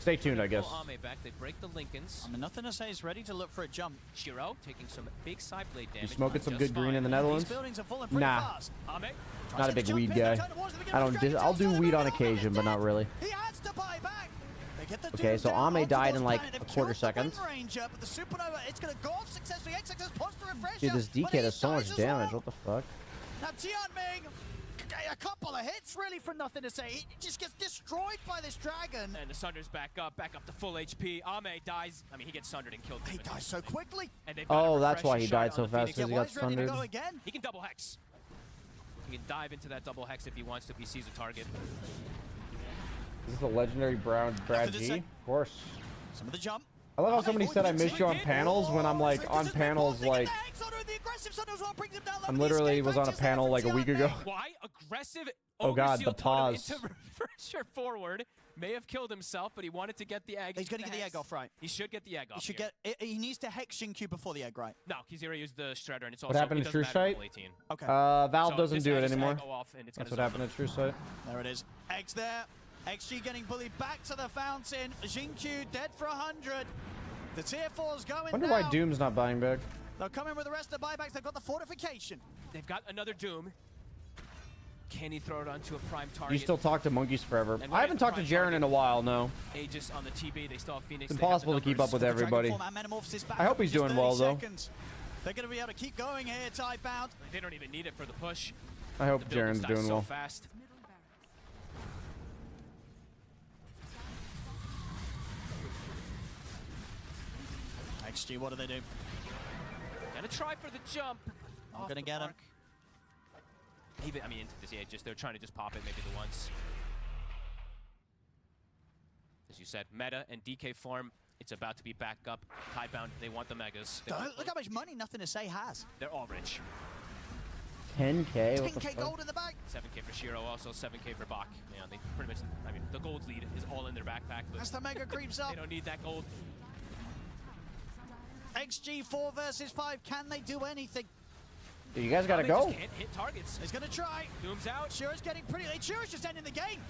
A: stay tuned, I guess.
B: Back. They break the Lincolns.
C: I mean, nothing to say is ready to look for a jump.
B: Shiro taking some big side blade damage.
A: You smoking some good green in the Netherlands?
C: These buildings are falling pretty
A: Nah.
C: fast.
A: Not a big weed guy. I'll do weed on occasion, but not really.
C: He has to buy back. They get the
A: Okay, so Ame died in like a quarter second. Dude, this DK does so much damage. What the fuck?
C: Now Tianming, a couple of hits really for nothing to say. He just gets destroyed by this dragon.
B: And the Sunder's back up to full HP. Ame dies. I mean, he gets sundered and killed.
C: He dies so quickly.
B: And
A: oh, that's why he died so fast, because he got sundered.
B: He can double hex. He can dive into that double hex if he wants to, if he sees a target.
A: Is this a legendary Brad G? Of course.
C: Some of the jump.
A: I love how somebody said I missed you on panels when I'm like on panels like I'm literally was on a panel like a week ago.
B: Why? Aggressive.
A: Oh god, the pause.
B: Into reverse forward. May have killed himself, but he wanted to get the egg.
C: He's going to get the egg off, right?
B: He should get the egg off.
C: He needs to hex Shinku before the egg, right?
B: No, he's already used the shredder, and it's
A: what
B: also.
A: happened to True Sight?
C: Okay.
A: Valve doesn't do it anymore.
B: That's
A: what happened to True Sight.
C: There it is. Eggs there. XG getting bullied back to the fountain. Xingqiu dead for 100. The tier 4's going
A: Wonder
C: down.
A: why Doom's not buying back.
C: They'll come in with the rest of the buybacks. They've got the fortification.
B: They've got another Doom. Can he throw it onto a prime target?
A: You still talk to monkeys forever. I haven't talked to Jaren in a while, no.
B: Aegis on the TB. They still have Phoenix.
A: It's impossible to keep up with everybody. I hope he's doing well, though.
C: They're going to be able to keep going here, Tidebound.
B: They don't even need it for the push.
A: I hope Jaren's doing well.
B: Fast.
C: XG, what do they do?
B: Gonna try for the jump.
C: I'm gonna get him.
B: Even, I mean, into this just they're trying to just pop it maybe the once. As you said, meta and DK form, it's about to be back up. Tidebound, they want the megas.
C: Look how much money Nothing to Say has.
B: They're all rich.
A: 10K?
C: 10K gold in the bag.
B: 7K for Shiro, also 7K for Bach. Yeah, they pretty much, I mean, the gold lead is all in their backpack. But
C: as the mega creeps up.
B: They don't need that gold.
C: XG 4 versus 5. Can they do anything?
A: You guys gotta go.
B: Just can't hit targets.
C: He's gonna try.
B: Doom's out.
C: Shiro's getting pretty late. Shiro's just ending the game.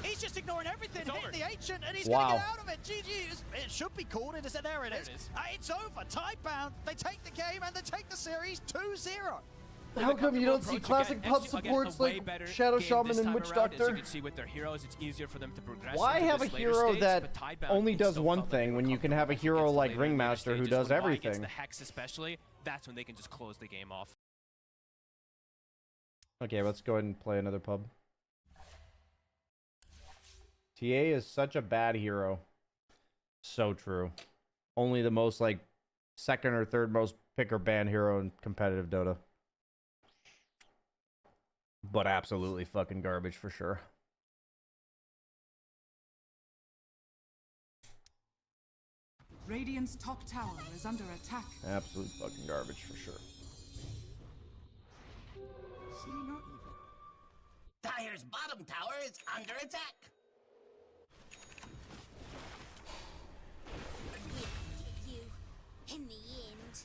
C: He's just ignoring everything, hitting the ancient, and he's gonna get out of it. GG. It should be called. There it is. It's over. Tidebound. They take the game and they take the series 2-0.
A: How come you don't see classic pub supports like Shadow Shaman and Witch Doctor?
B: As you can see with their heroes, it's easier for them to progress.
A: Why have a hero that only does one thing when you can have a hero like Ringmaster who does everything?
B: The Hex especially, that's when they can just close the game off.
A: Okay, let's go ahead and play another pub. TA is such a bad hero. So true. Only the most like second or third most pick or ban hero in competitive Dota. But absolutely fucking garbage for sure.
G: Radiant's top tower is under attack.
A: Absolute fucking garbage for sure.
I: See, not even. Dire's bottom tower is under attack. You, in the end.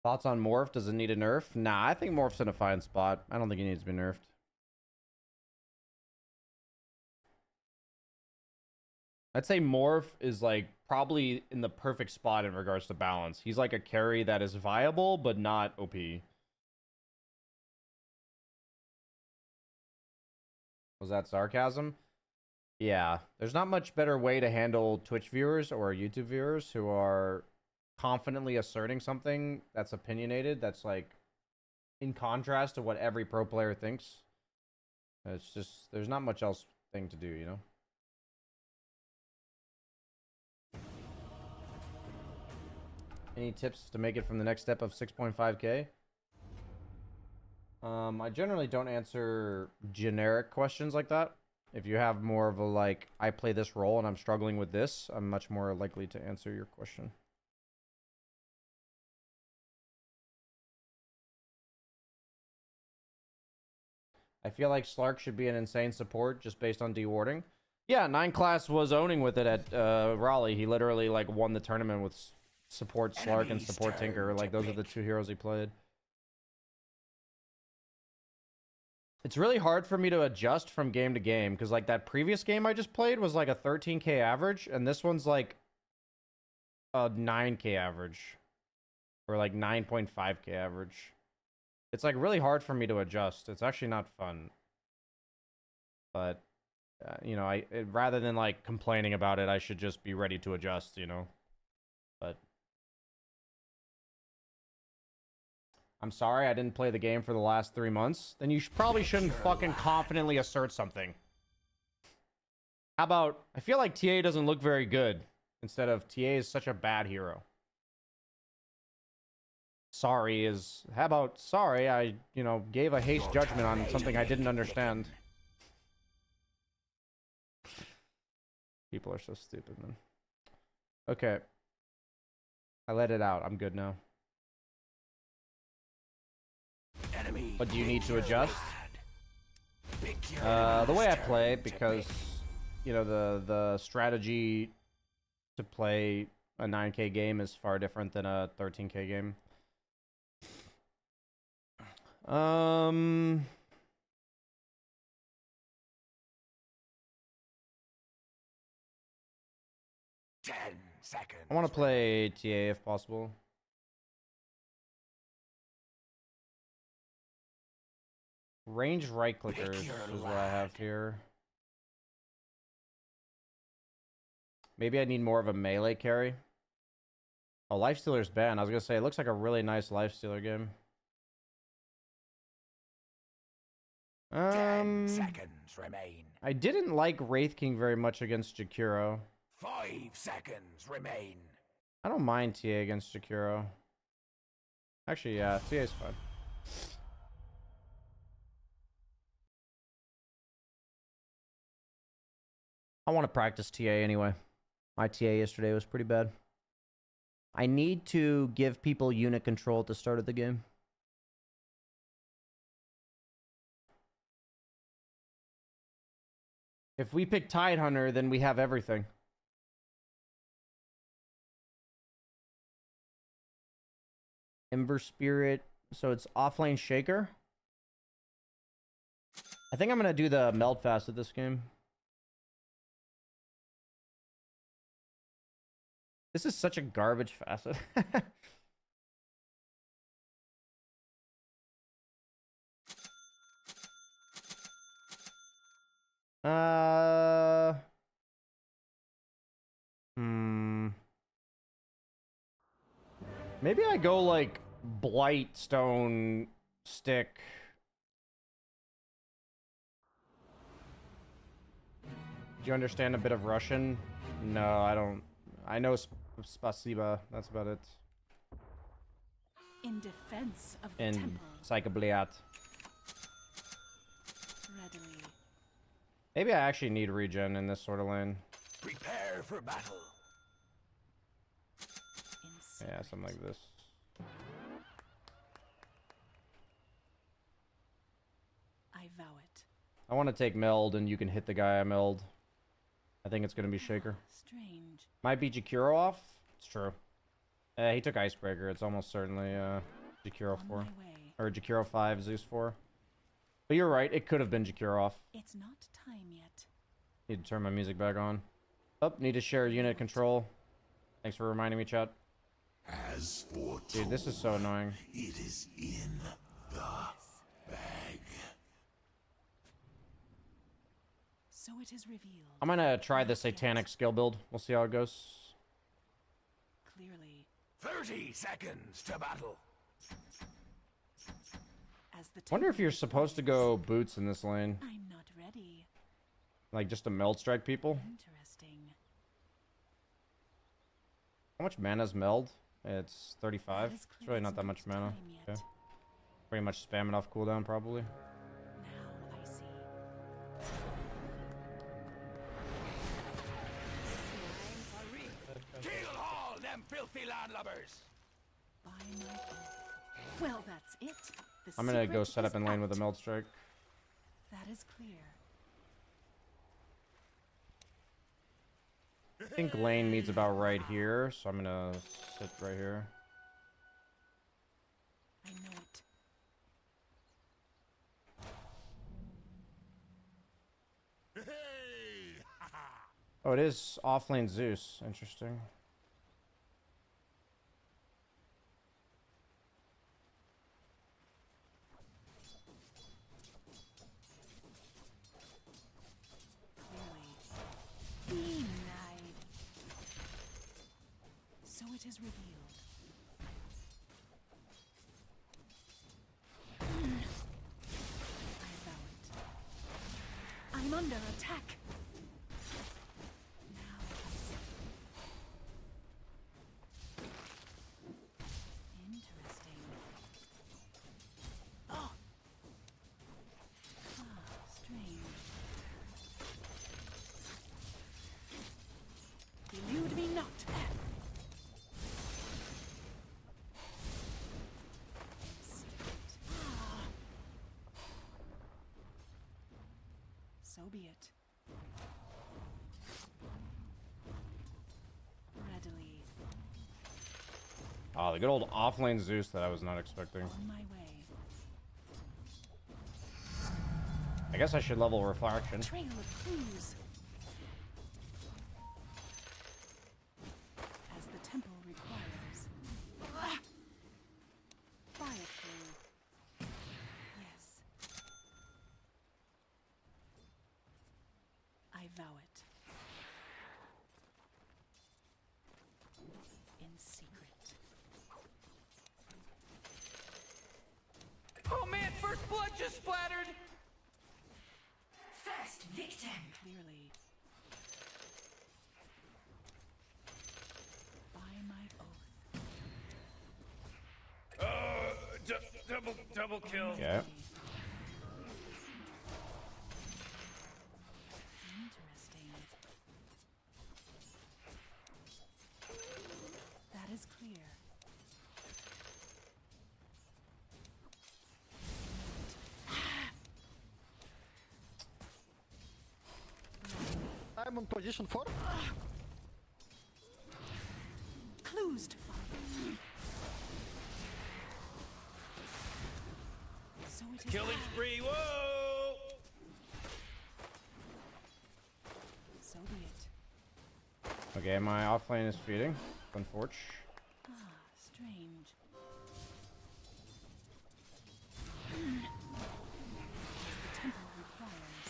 A: Thoughts on Morph? Does it need a nerf? Nah, I think Morph's in a fine spot. I don't think he needs to be nerfed. I'd say Morph is like probably in the perfect spot in regards to balance. He's like a carry that is viable, but not OP. Was that sarcasm? Yeah, there's not much better way to handle Twitch viewers or YouTube viewers who are confidently asserting something that's opinionated, that's like in contrast to what every pro player thinks. It's just, there's not much else thing to do, you know? Any tips to make it from the next step of 6.5k? I generally don't answer generic questions like that. If you have more of a like, I play this role and I'm struggling with this, I'm much more likely to answer your question. I feel like Slark should be an insane support just based on dewarding. Yeah, 9 class was owning with it at Raleigh. He literally like won the tournament with support Slark and support Tinker. Like, those are the two heroes he played. It's really hard for me to adjust from game to game, because, like, that previous game I just played was, like, a 13k average, and this one's, like, a 9k average. Or, like, 9.5k average. It's, like, really hard for me to adjust. It's actually not fun. But, you know, rather than, like, complaining about it, I should just be ready to adjust, you know? But I'm sorry I didn't play the game for the last 3 months. Then you probably shouldn't fucking confidently assert something. How about, I feel like TA doesn't look very good, instead of TA is such a bad hero. Sorry is, how about sorry I, you know, gave a haste judgment on something I didn't understand. People are so stupid, man. Okay. I let it out. I'm good now. But do you need to adjust? The way I play, because, you know, the strategy to play a 9k game is far different than a 13k game. 10 seconds. I want to play TA if possible. Range right clickers is what I have here. Maybe I need more of a melee carry. Oh, Lifestealer's banned. I was gonna say, it looks like a really nice Lifestealer game.
J: 10 seconds remain.
A: I didn't like Wraith King very much against Jakiro.
J: 5 seconds remain.
A: I don't mind TA against Jakiro. Actually, yeah, TA is fine. I want to practice TA anyway. My TA yesterday was pretty bad. I need to give people unit control at the start of the game. If we pick Tidehunter, then we have everything. Ember Spirit. So it's offlane Shaker. I think I'm going to do the Meld Fast at this game. This is such a garbage facet. Maybe I go like Blight Stone Stick. Do you understand a bit of Russian? No, I don't. I know Spasiba. That's about it.
K: In defense of the
A: And
K: temple.
A: Psychobliat.
K: Readily.
A: Maybe I actually need regen in this sort of lane.
J: Prepare for battle.
A: Yeah, something like this.
K: I vow it.
A: I want to take Meld, and you can hit the guy I Meld. I think it's going to be Shaker.
K: Strange.
A: Might be Jakiro off. It's true. He took Icebreaker. It's almost certainly Jakiro 4. Or Jakiro 5, Zeus 4. But you're right. It could have been Jakiro off.
K: It's not time yet.
A: Need to turn my music back on. Oh, need to share unit control. Thanks for reminding me, chat.
D: As for
A: Dude, this is so annoying.
D: it is in the bag.
K: So it is revealed.
A: I'm gonna try the Satanic skill build. We'll see how it goes.
K: Clearly.
J: 30 seconds to battle.
K: As the
A: Wonder if you're supposed to go boots in this lane.
K: I'm not ready.
A: Like just to Meld Strike people.
K: Interesting.
A: How much mana is Meld? It's 35. It's really not that much mana. Okay. Pretty much spamming off cooldown probably.
K: Now I see.
J: Kill all them filthy landlubbers.
K: By my oath. Well, that's it. The
A: I'm gonna go
K: secret
A: set up
K: is
A: in lane with a
K: out.
A: Meld Strike.
K: That is clear.
A: I think lane meets about right here, so I'm gonna sit right here.
K: I know it.
A: Oh, it is offlane Zeus. Interesting.
K: Denied. So it is revealed. I vow it. I'm under attack. Now I see. Interesting. Oh. Strange. Elude me not. So be it. Readily.
A: Oh, the good old offlane Zeus that I was not expecting.
K: On my way.
A: I guess I should level reflection.
K: Trail of clues. As the temple requires. Fire clue. Yes. I vow it. In secret.
J: Oh man, first blood just splattered!
G: First victim.
K: Clearly. By my oath.
H: Double kill.
A: Yeah.
K: Interesting. That is clear.
L: I'm on position 4.
K: Clues to follow. So it is.
H: Killing spree. Whoa!
K: So be it.
A: Okay, my offlane is feeding. Unfortunate.
K: Ah, strange. The temple requires.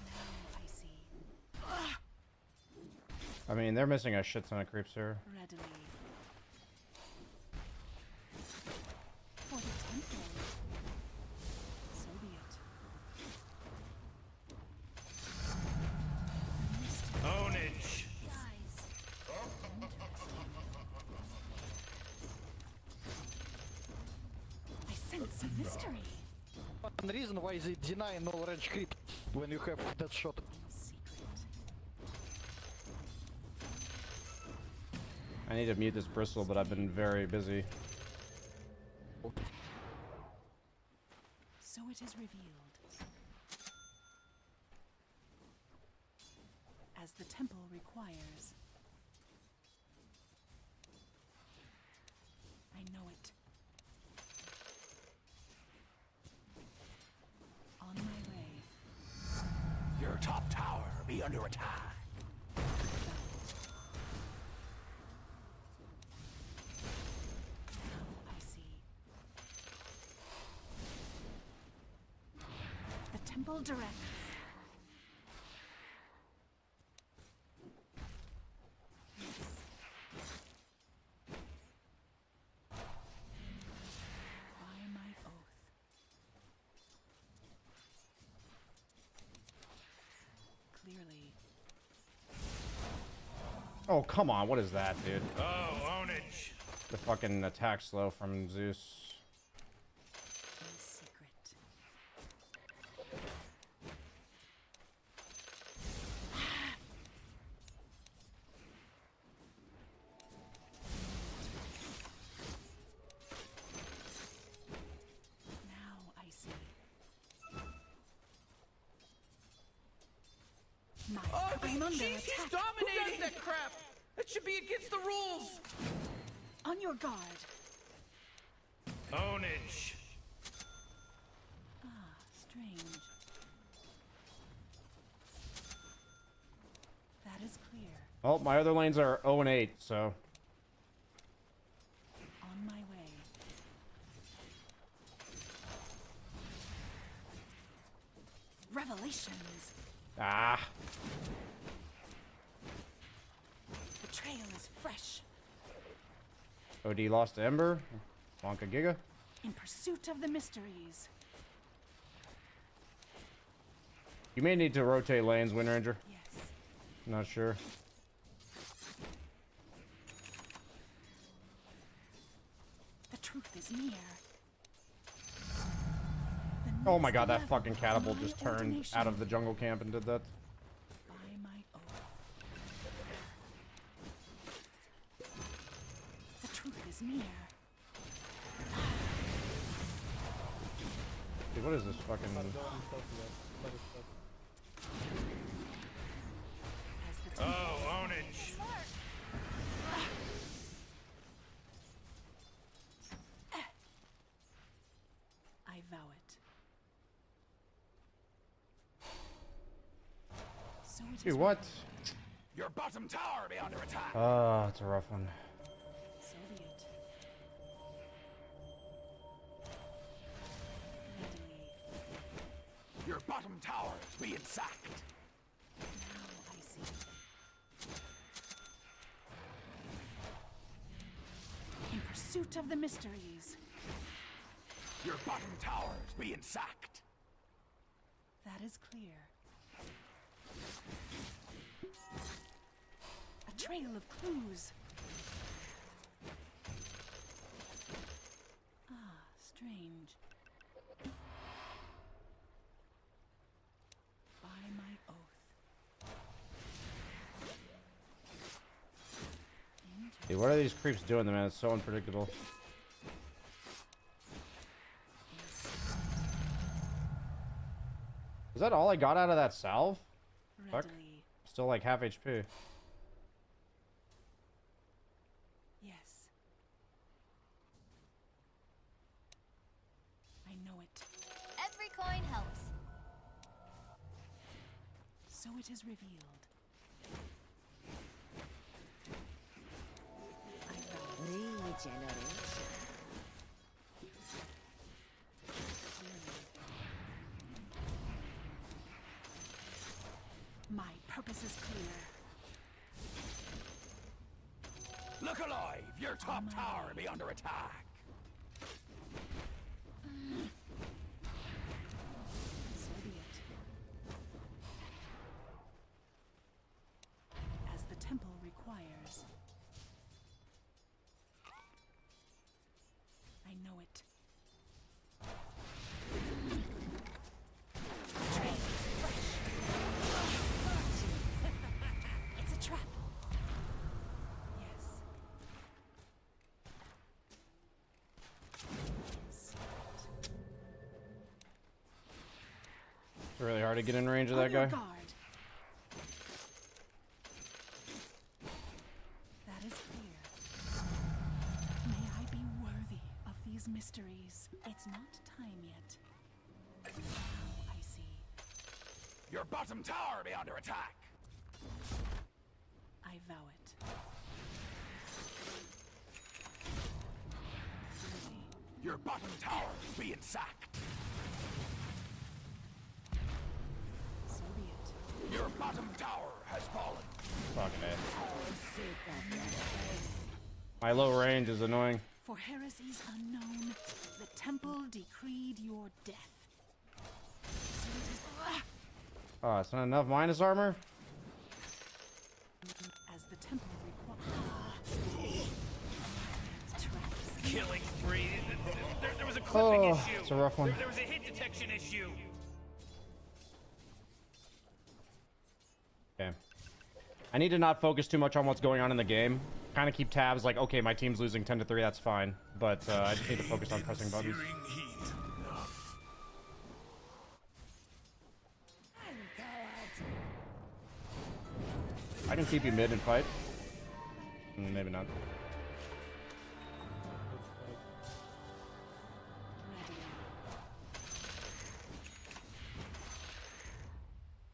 K: Now I see.
A: I mean, they're missing a shit ton of creeps here.
K: Readily. For the temple. So be it.
H: Ownage.
K: I sense a mystery.
L: One reason why they deny null range creep when you have that shot.
K: In secret.
A: I need to mute this bristle, but I've been very busy.
K: So it is revealed. As the temple requires. I know it. On my way.
J: Your top tower be under attack.
K: Now I see. The temple directs. By my oath. Clearly.
A: Oh, come on. What is that, dude?
H: Oh, ownage.
A: The fucking attack slow from Zeus.
K: In secret. Now I see. I'm under
J: Jeez, he's
K: attack.
J: dominating! Who does that crap? That should be against the rules!
K: On your guard.
H: Ownage.
K: Ah, strange. That is clear.
A: Oh, my other lanes are 0 and 8, so.
K: On my way. Revelations.
A: Ah.
K: The trail is fresh.
A: OD lost to Ember. Wonka Giga.
K: In pursuit of the mysteries.
A: You may need to rotate lanes, Wind Ranger.
K: Yes.
A: Not sure.
K: The truth is near.
A: Oh my god, that fucking catapult just turned out of the jungle camp and did that.
K: By my oath. The truth is near.
A: Dude, what is this fucking...
H: Oh, ownage.
K: I vow it. So it
A: Dude,
K: is
A: what?
J: Your bottom tower be under attack!
A: Oh, it's a rough one.
K: So be it. Readily.
J: Your bottom tower being sacked!
K: Now I see. In pursuit of the mysteries.
J: Your bottom tower's being sacked!
K: That is clear. A trail of clues. Ah, strange. By my oath.
A: Dude, what are these creeps doing, man? It's so unpredictable. Is that all I got out of that salve? Fuck.
K: Readily.
A: Still like half HP.
K: Yes. I know it.
M: Every coin helps.
K: So it is revealed.
I: Regeneration.
K: My purpose is clear.
J: Look alive! Your top tower be under attack!
K: So be it. As the temple requires. I know it. Train is fresh. It's a trap. Yes.
A: It's really hard to get in range of that
K: On your
A: guy.
K: guard. That is clear. May I be worthy of these mysteries. It's not time yet. Now I see.
J: Your bottom tower be under attack!
K: I vow it.
J: Your bottom tower being sacked!
K: So be it.
J: Your bottom tower has fallen!
A: Fucking A. My low range is annoying.
K: For heresies unknown, the temple decreed your death. So it is.
A: Oh, it's not enough minus armor?
K: As the temple requires.
H: Killing spree. There was a clipping
A: Oh,
H: issue.
A: it's a rough one.
H: There was a hit detection issue.
A: Okay. I need to not focus too much on what's going on in the game. Kind of keep tabs like, okay, my team's losing 10-3, that's fine. But I just need to focus on pressing buttons. I can keep you mid and fight. Maybe not.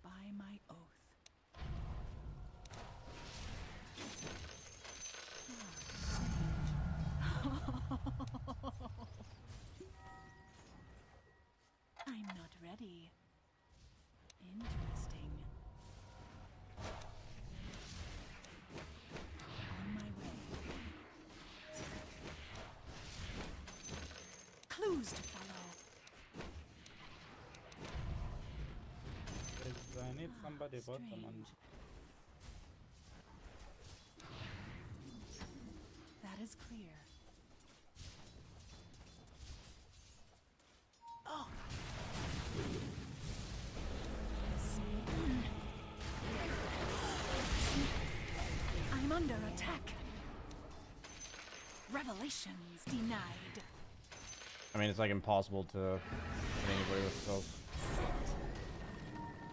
K: By my oath. I'm not ready. Interesting. On my way. Clues to follow.
N: I need somebody bottom on.
K: That is clear. Oh. I'm under attack. Revelations denied.
A: I mean, it's like impossible to hit anybody with spells.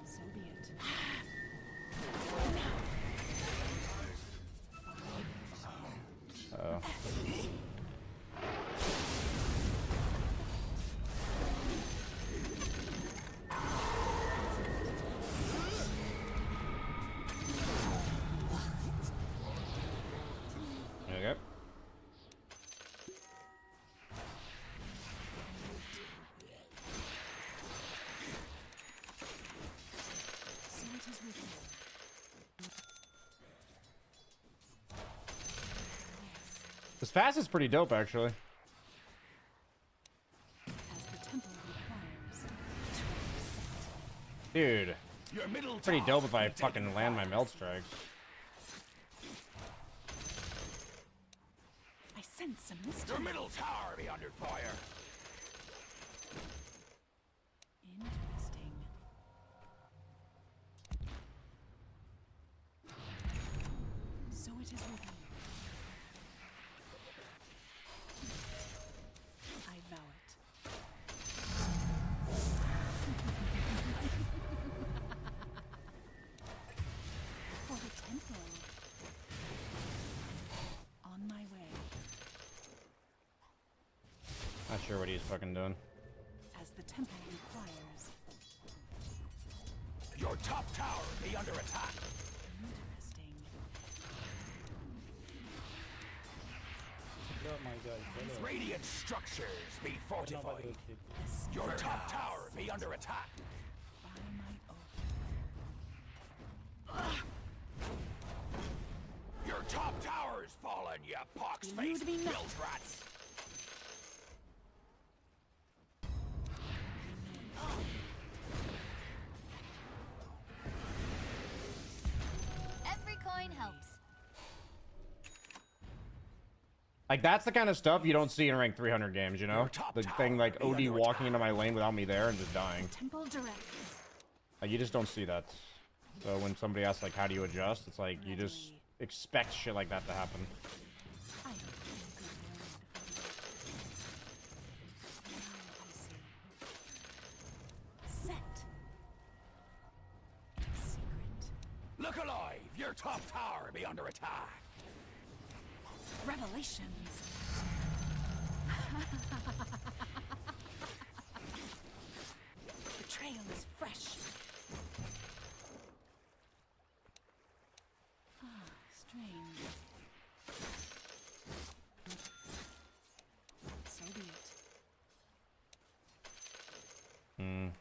K: So be it.
A: Oh. Okay.
K: So it is with you.
A: This fast is pretty dope, actually.
K: As the temple requires.
A: Dude. Pretty dope if I fucking land my melt strikes.
K: I sense some mystery.
J: Your middle tower be under fire.
K: Interesting. So it is with you. I vow it. For the temple. On my way.
A: Not sure what he's fucking doing.
K: As the temple requires.
J: Your top tower be under attack.
K: Interesting.
N: Oh my god.
J: Radiant structures be fortified. Your top tower be under attack.
K: By my oath.
J: Your top tower's fallen, you pox-faced
K: Elude me not.
J: bilge rats.
M: Every coin helps.
A: Like, that's the kind of stuff you don't see in rank 300 games, you know? The thing like OD walking into my lane without me there and just dying.
K: Temple directs.
A: Like, you just don't see that. So when somebody asks, like, how do you adjust? It's like, you just expect shit like that to happen.
K: I don't feel good word. Now I see. Set. Secret.
J: Look alive! Your top tower be under attack.
K: Revelations. The trail is fresh. Ah, strange. So be it.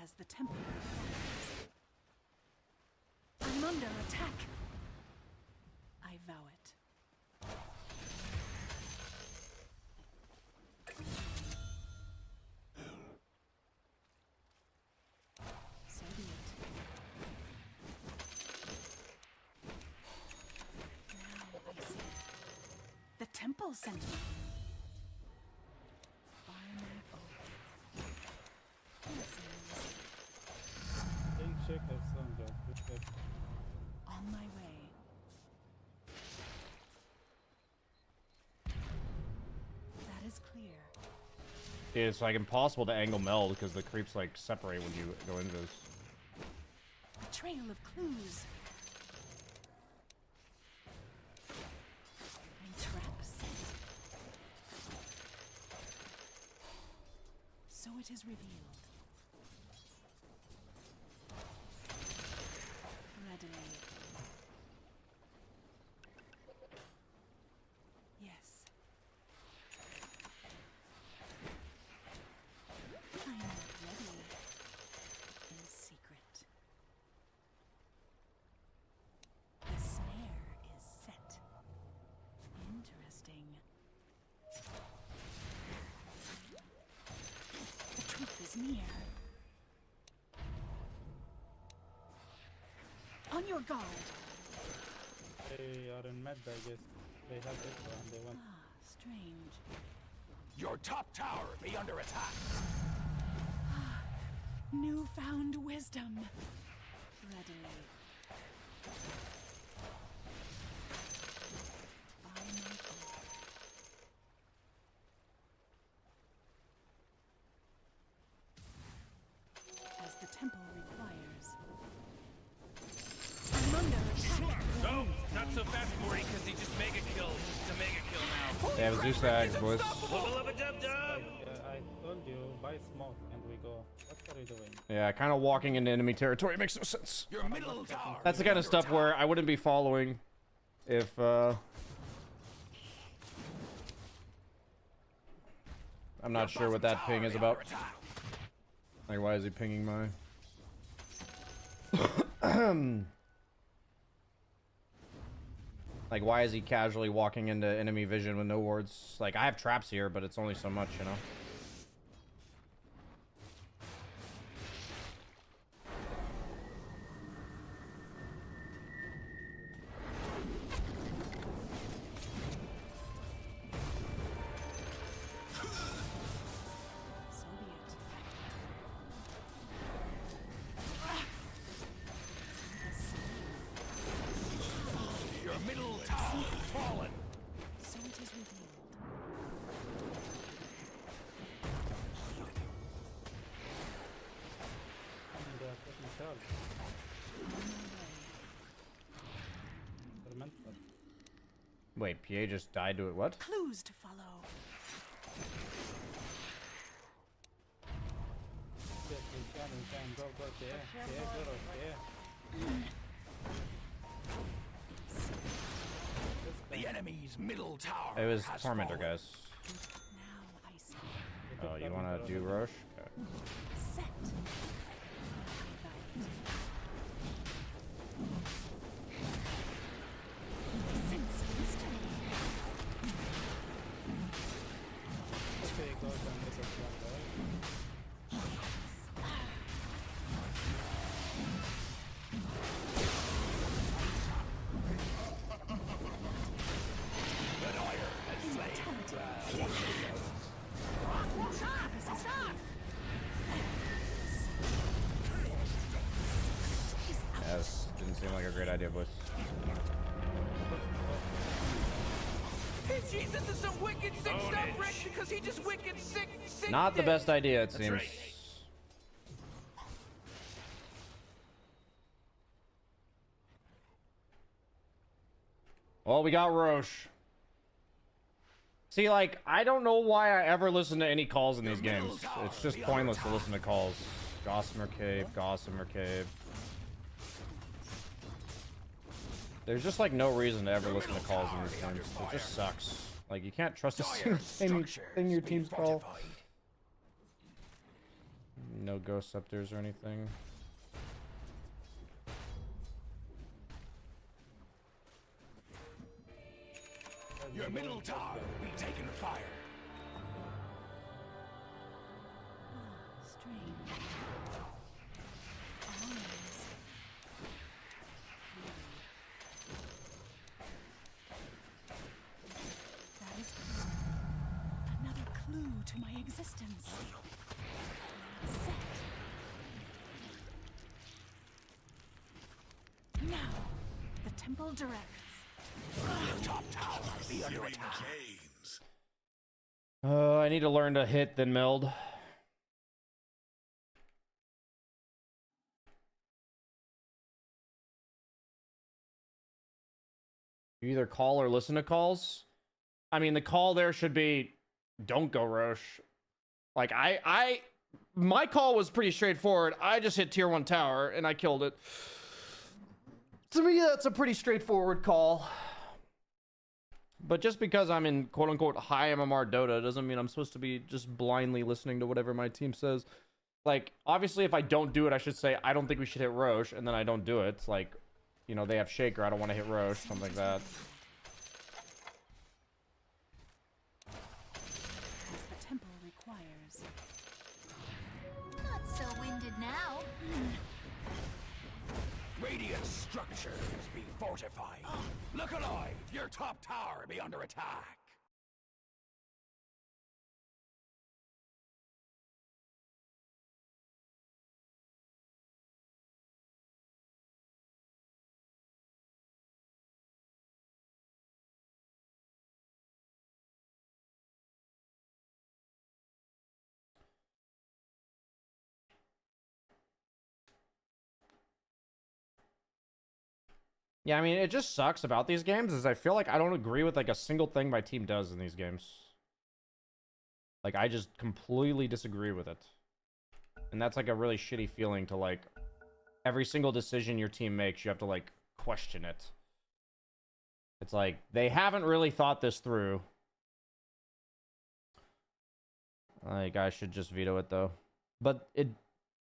K: As the temple requires. I'm under attack. I vow it. So be it. Now I see. The temple sent me. By my oath.
N: Think check have some guys. Good check.
K: On my way. That is clear.
A: It's like impossible to angle meld because the creeps like separate when you go into this.
K: A trail of clues. So it is revealed. Readily. Yes. I'm ready. In secret. The snare is set. Interesting. The truth is near. On your guard.
N: They are in med, I guess. They have it and they want.
K: Ah, strange.
J: Your top tower be under attack.
K: Newfound wisdom. Readily. By my faith. As the temple requires. I'm under attack.
H: No, not so fast, Morty, because he just mega killed. It's a mega kill now.
A: They have Zeus eggs, boys.
N: I told you, buy smoke and we go. What are you doing?
A: Yeah, kind of walking into enemy territory makes no sense.
J: Your middle tower.
A: That's the kind of stuff where I wouldn't be following if I'm not sure what that ping is about. Like, why is he pinging my like, why is he casually walking into enemy vision with no wards? Like, I have traps here, but it's only so much, you know?
J: Your middle tower fallen.
K: So it is revealed.
N: And they are taking charge. Fermentor.
A: Wait, PA just died to it, what?
K: Clues to follow.
N: Yes, we can. Go, there. There, go, there.
J: The enemy's middle tower.
A: It was
J: has
A: Tormentor,
J: fallen.
A: guys.
K: Now I see.
A: Oh, you wanna do Roche? Okay.
K: Set. Sense mystery.
N: Okay, go and make us one, right?
A: Yes, didn't seem like a great idea, boys.
H: Hey, Jesus, this is some wicked sick stuff, Rick, because he just wicked sick.
A: Not the best idea, it seems.
H: Right.
A: Well, we got Roche. See, like, I don't know why I ever listen to any calls in these games. It's just pointless to listen to calls. Gossamer Cave, Gossamer Cave. There's just, like, no reason to ever listen to calls in these games. It just sucks. Like, you can't trust a single thing your team's call. No Ghost Scepters or anything.
J: Your middle tower be taking fire.
K: Strange. Eyes. That is another clue to my existence. Set. Now, the temple directs.
J: Your top tower be under attack.
A: I need to learn to hit then meld. You either call or listen to calls. I mean, the call there should be, don't go Roche. Like, my call was pretty straightforward. I just hit tier 1 tower and I killed it. To me, that's a pretty straightforward call. But just because I'm in quote-unquote high MMR Dota doesn't mean I'm supposed to be just blindly listening to whatever my team says. Like, obviously, if I don't do it, I should say, I don't think we should hit Roche, and then I don't do it. Like, you know, they have Shaker, I don't want to hit Roche, something like that.
K: As the temple requires.
M: Not so winded now.
J: Radiant structures be fortified. Look alive! Your top tower be under attack.
A: Yeah, I mean, it just sucks about these games is I feel like I don't agree with like a single thing my team does in these games. Like, I just completely disagree with it. And that's like a really shitty feeling to like, every single decision your team makes, you have to like question it. It's like, they haven't really thought this through. Like, I should just veto it though. But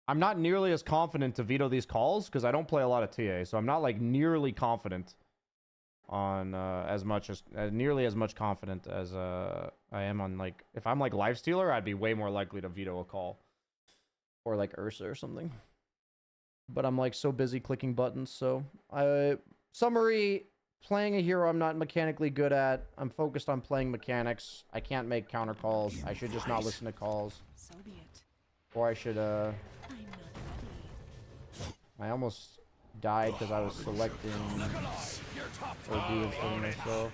A: I'm not nearly as confident to veto these calls because I don't play a lot of TA, so I'm not like nearly confident on nearly as much confident as I am on like if I'm like Lifestealer, I'd be way more likely to veto a call or like Ursa or something. But I'm like so busy clicking buttons, so summary: playing a hero I'm not mechanically good at. I'm focused on playing mechanics. I can't make counter calls. I should just not listen to calls.
K: So be it.
A: Or I should I almost died because I was selecting or doing something myself.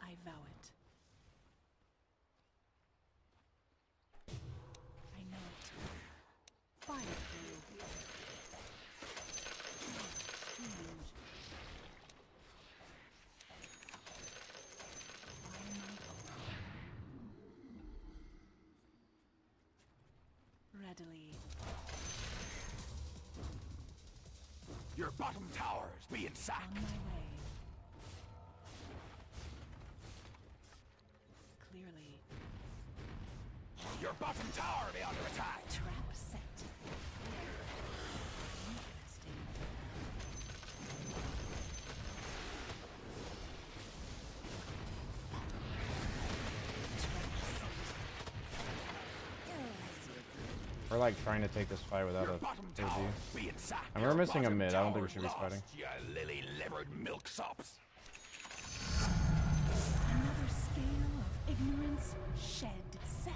K: I vow it. I know it. Fire through. Strange. Readily.
J: Your bottom towers be in sack.
K: On my way. Clearly.
J: Your bottom tower be under attack.
K: Trap set.
A: We're like trying to take this fight without a KG. And we're missing a mid. I don't think we should be fighting.
J: You lily-livered milksops.
K: Another scale of ignorance shed set.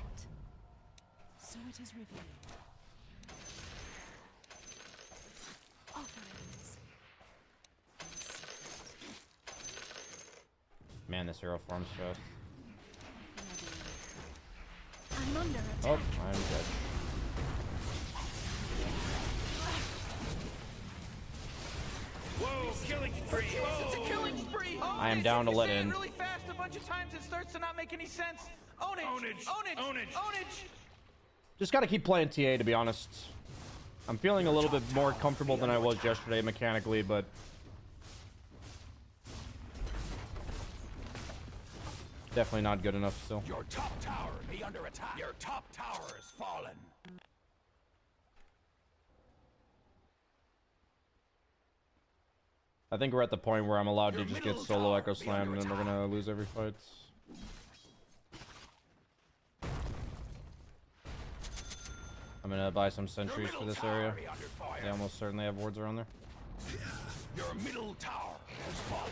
K: So it is revealed. Offerings.
A: Man, this hero forms fast.
K: I'm under attack.
A: Oh, I'm dead.
H: Whoa, killing spree!
C: It's a killing spree!
A: I am down to let in.
C: Really fast a bunch of times, it starts to not make any sense. Own it! Own it!
A: Just gotta keep playing TA, to be honest. I'm feeling a little bit more comfortable than I was yesterday mechanically, but definitely not good enough still.
J: Your top tower be under attack. Your top tower is fallen.
A: I think we're at the point where I'm allowed to just get solo echo slammed and then we're gonna lose every fight. I'm gonna buy some sentries for this area. They almost certainly have wards around there.
J: Your middle tower has fallen.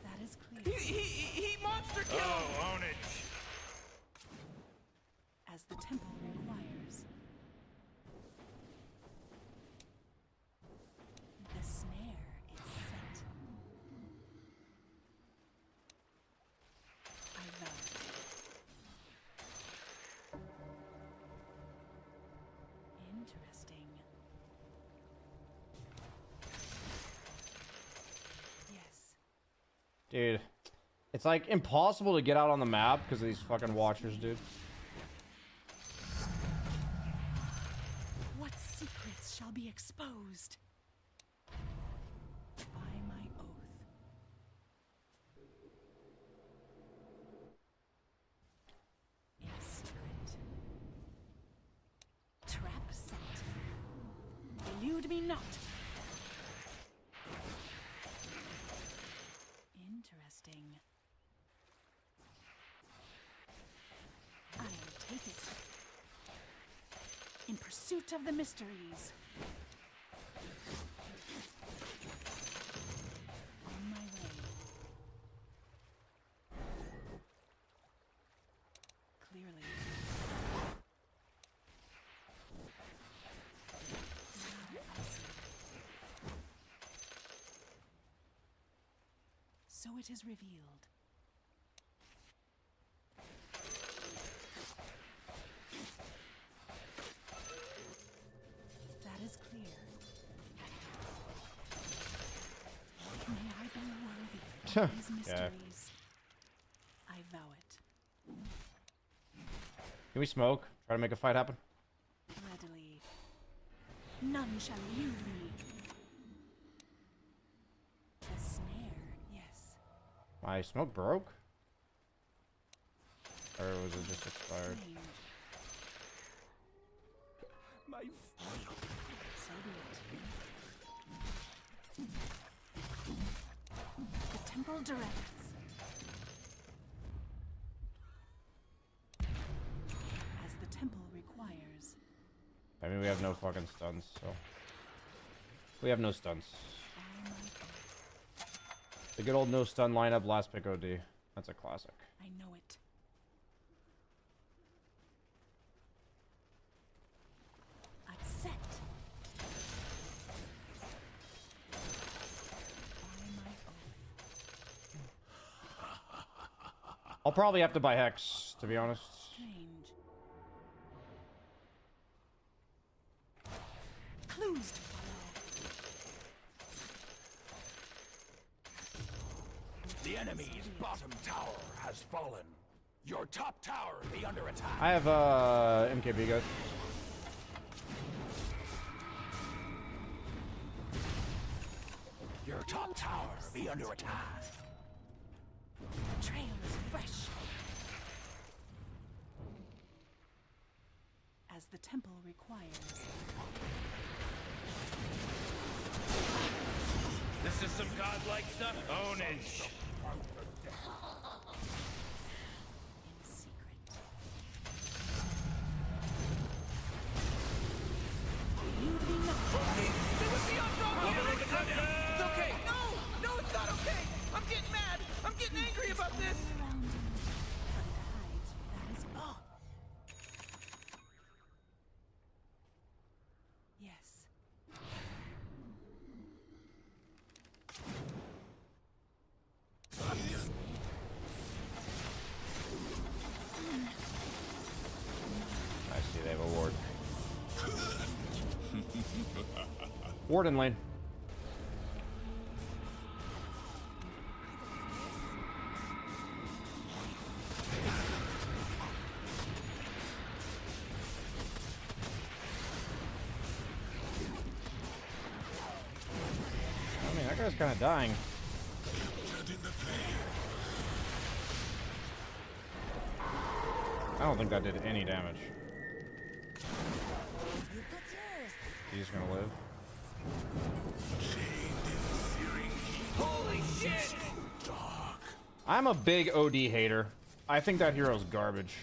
K: That is clear.
C: He monster kill!
H: Oh, own it!
K: As the temple requires. The snare is set. I vow it. Interesting.
A: Dude, it's like impossible to get out on the map because of these fucking watchers, dude.
K: What secrets shall be exposed? By my oath. In secret. Trap set. Elude me not. Interesting. I'll take it. In pursuit of the mysteries. On my way. Clearly. Now I see. So it is revealed. That is clear. May I be worthy of these mysteries. I vow it.
A: Can we smoke? Try to make a fight happen?
K: Readily. None shall elude me. The snare, yes.
A: My smoke broke? Or was it just expired?
K: My so be it. The temple directs. As the temple requires.
A: I mean, we have no fucking stuns, so... We have no stuns. The good old no stun lineup, last pick OD. That's a classic.
K: I know it. I set. By my oath.
A: I'll probably have to buy Hex, to be honest.
K: Strange. Clues to follow.
J: The enemy's bottom tower has fallen. Your top tower be under attack.
A: I have MKB, guys.
J: Your top tower be under attack.
K: The trail is fresh. As the temple requires.
H: This is some godlike stuff. Own it.
K: In secret. You be not.
H: It's okay. No, it's not okay. I'm getting mad. I'm getting angry about this.
K: Surrounding. But it hides. That is. Oh. Yes.
A: I see they have a ward. Ward in lane. I mean, that guy's kind of dying. I don't think that did any damage. He's gonna live.
H: Holy shit!
A: I'm a big OD hater. I think that hero's garbage.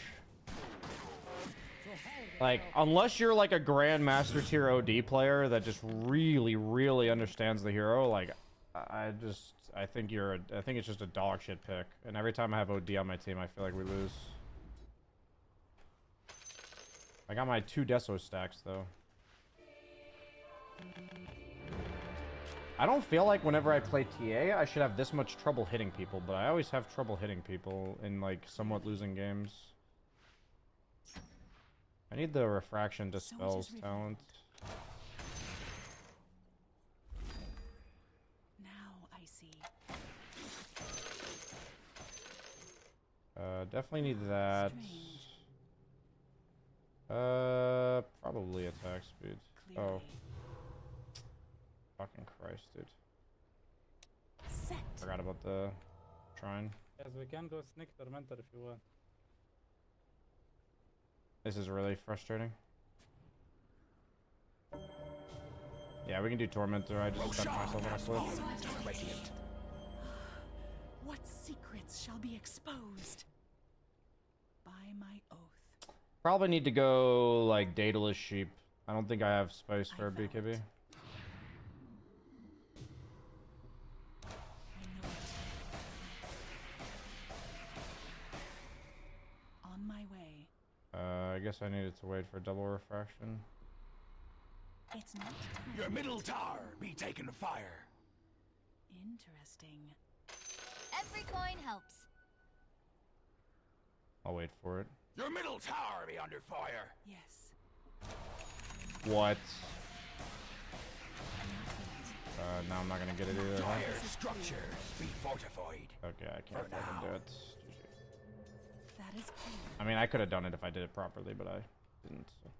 A: Like, unless you're like a Grandmaster tier OD player that just really, really understands the hero, like, I think it's just a dog shit pick. And every time I have OD on my team, I feel like we lose. I got my 2 Deso stacks though. I don't feel like whenever I play TA, I should have this much trouble hitting people, but I always have trouble hitting people in like somewhat losing games. I need the refraction dispels talent.
K: Now I see.
A: Definitely need that. Probably attack speed. Oh. Fucking Christ, dude. Forgot about the shrine.
N: Yes, we can go sneak Tormentor if you want.
A: This is really frustrating. Yeah, we can do Tormentor. I just stuck myself on a cliff.
K: What secrets shall be exposed? By my oath.
A: Probably need to go like Daedalus Sheep. I don't think I have space for a BKB.
K: On my way.
A: I guess I needed to wait for double refraction.
K: It's not time.
J: Your middle tower be taken fire.
K: Interesting.
M: Every coin helps.
A: I'll wait for it.
J: Your middle tower be under fire.
K: Yes.
A: What? No, I'm not gonna get it either. Huh?
J: Dire structures be fortified.
A: Okay, I can't fucking do it.
K: That is clear.
A: I mean, I could have done it if I did it properly, but I didn't. So.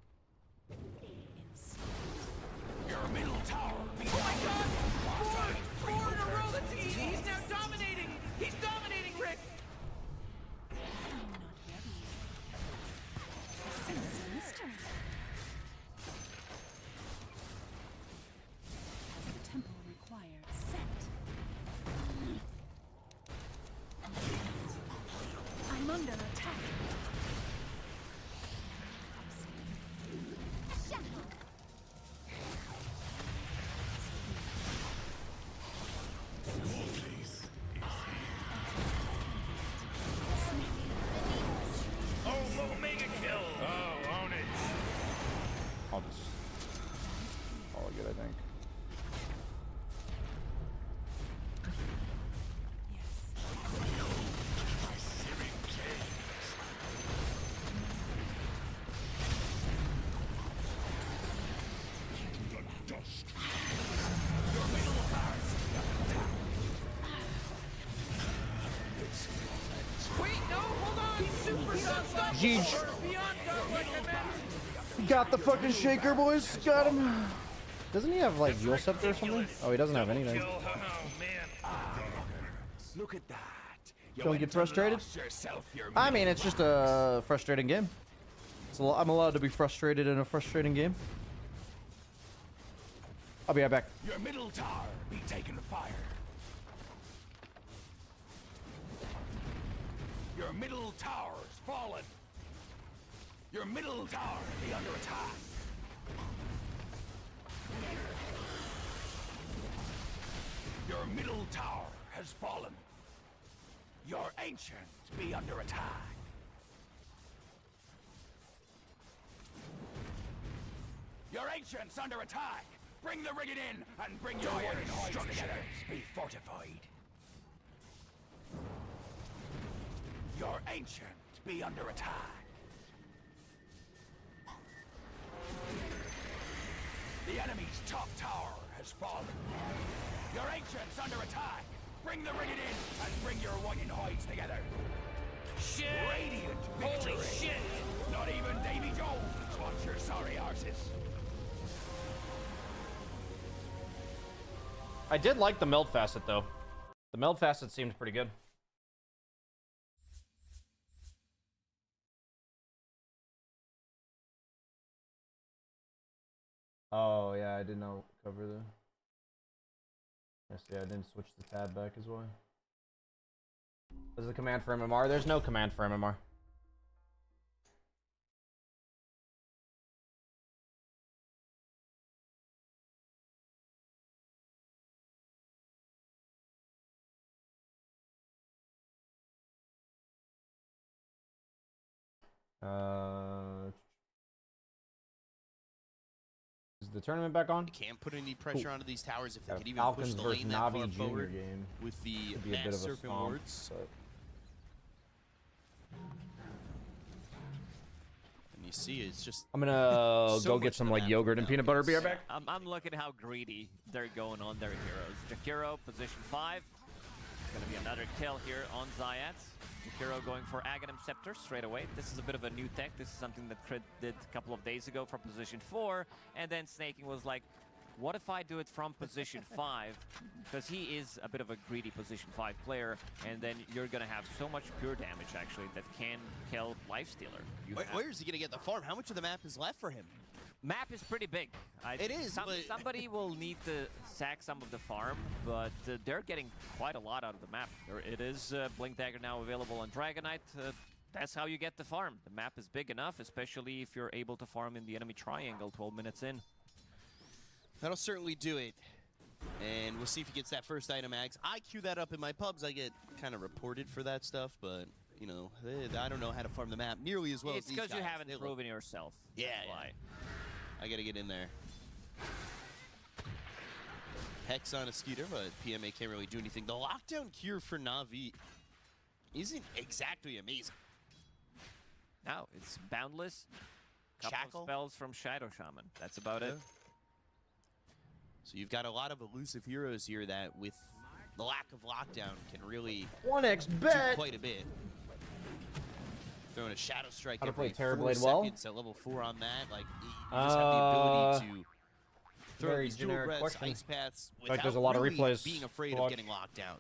J: Your middle tower be
H: oh my god! Four in a row! That's easy! He's now dominating! He's dominating, Rick!
K: I'm not ready. Sense a mystery. As the temple requires, set. I'm under attack.
H: Oh, mega kill! Oh, own it!
A: I'll just call it good, I think.
H: Wait, no, hold on! He's super unstoppable!
A: Jeej.
H: Beyond godlike, I meant!
A: Got the fucking shaker, boys. Got him. Doesn't he have like Dual Scepter or something? Oh, he doesn't have anything.
H: Oh, man.
J: Look at that. You
A: Don't
J: went
A: get
J: and
A: frustrated?
J: lost yourself your
A: I mean, it's just a frustrating game. I'm allowed to be frustrated in a frustrating game. I'll be right back.
J: Your middle tower be taken fire. Your middle tower's fallen. Your middle tower be under attack. Your middle tower has fallen. Your ancient be under attack. Your ancient's under attack. Bring the rigged in and bring your wooden structures be fortified. Your ancient be under attack. The enemy's top tower has fallen. Your ancient's under attack. Bring the rigged in and bring your white hides together.
H: Shit!
J: Radiant victory.
H: Holy shit!
J: Not even Davy Jones wants your sorry arses.
A: I did like the meld facet though. The meld facet seemed pretty good. Oh yeah, I didn't know cover the. Yes, yeah, I didn't switch the tab back as well. There's a command for MMR. There's no command for MMR. Is the tournament back on?
O: Can't put any pressure onto these towers if they could even
A: Falcons
O: push the
A: versus
O: lane that far
A: Navi
O: forward
A: game.
O: with the
A: Could be a bit
O: mass
A: of a
O: serpent
A: stomp,
O: wards.
A: but...
O: And you see, it's just.
A: I'm gonna
O: so
A: go
O: much
A: get some
O: of the
A: like
O: map
A: yogurt and
O: now
A: peanut butter.
O: is-
A: Be right back.
B: I'm looking how greedy they're going on their heroes. Jakiro, position 5. It's going to be another kill here on Zayat. Hero going for Aghanim Scepter straight away. This is a bit of a new tech. This is something that Crit did a couple of days ago from position 4. And then Snaking was like, what if I do it from position 5? Because he is a bit of a greedy position 5 player. And then you're going to have so much pure damage, actually, that can kill Lifestealer.
O: Where is he going to get the farm? How much of the map is left for him?
B: Map is pretty big.
O: It is, but...
B: Somebody will need to sack some of the farm, but they're getting quite a lot out of the map. It is Blink Dagger now available on Dragonite. That's how you get the farm. The map is big enough, especially if you're able to farm in the enemy triangle 12 minutes in.
O: That'll certainly do it. And we'll see if he gets that first item, Ags. I queue that up in my pubs. I get kind of reported for that stuff, but... You know, I don't know how to farm the map nearly as well as these guys.
B: It's because you haven't proven yourself.
O: Yeah, I gotta get in there. Hex on a Skeeter, but PMA can't really do anything. The lockdown cure for Na'Vi isn't exactly amazing.
B: No, it's Boundless. Couple of spells from Shadow Shaman. That's about it.
O: So you've got a lot of elusive heroes here that, with the lack of lockdown, can really
A: 1x
O: do
A: bet
O: quite a bit. Throwing a Shadow Strike
A: How to
O: every
A: play
O: 4
A: Terrorblade well?
O: seconds at level 4 on that. Like, you just have the ability to throw
A: very
O: these dual
A: generic
O: breaths,
A: question.
O: ice paths,
A: Like
O: without
A: there's a lot of
O: really
A: replays
O: being afraid
A: to
O: of
A: watch.
O: getting locked down.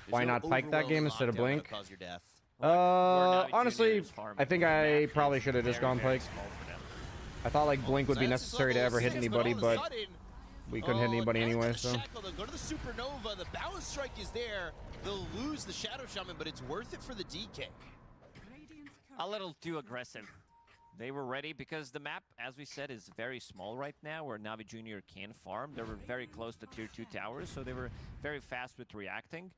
O: There's
A: Why
O: no
A: not Pike that game
O: overwhelming
A: instead of
O: lockdown that'll
A: Blink?
O: cause your death.
A: Honestly, I think I probably should have just gone Pike. I thought like Blink would be necessary to ever hit anybody, but we couldn't hit anybody anyway, so.
O: They'll go to the Supernova. The Balance Strike is there. They'll lose the Shadow Shaman, but it's worth it for the DK.
B: A little too aggressive. They were ready because the map, as we said, is very small right now where Na'Vi Jr. can farm. They were very close to tier 2 towers, so they were very fast with reacting.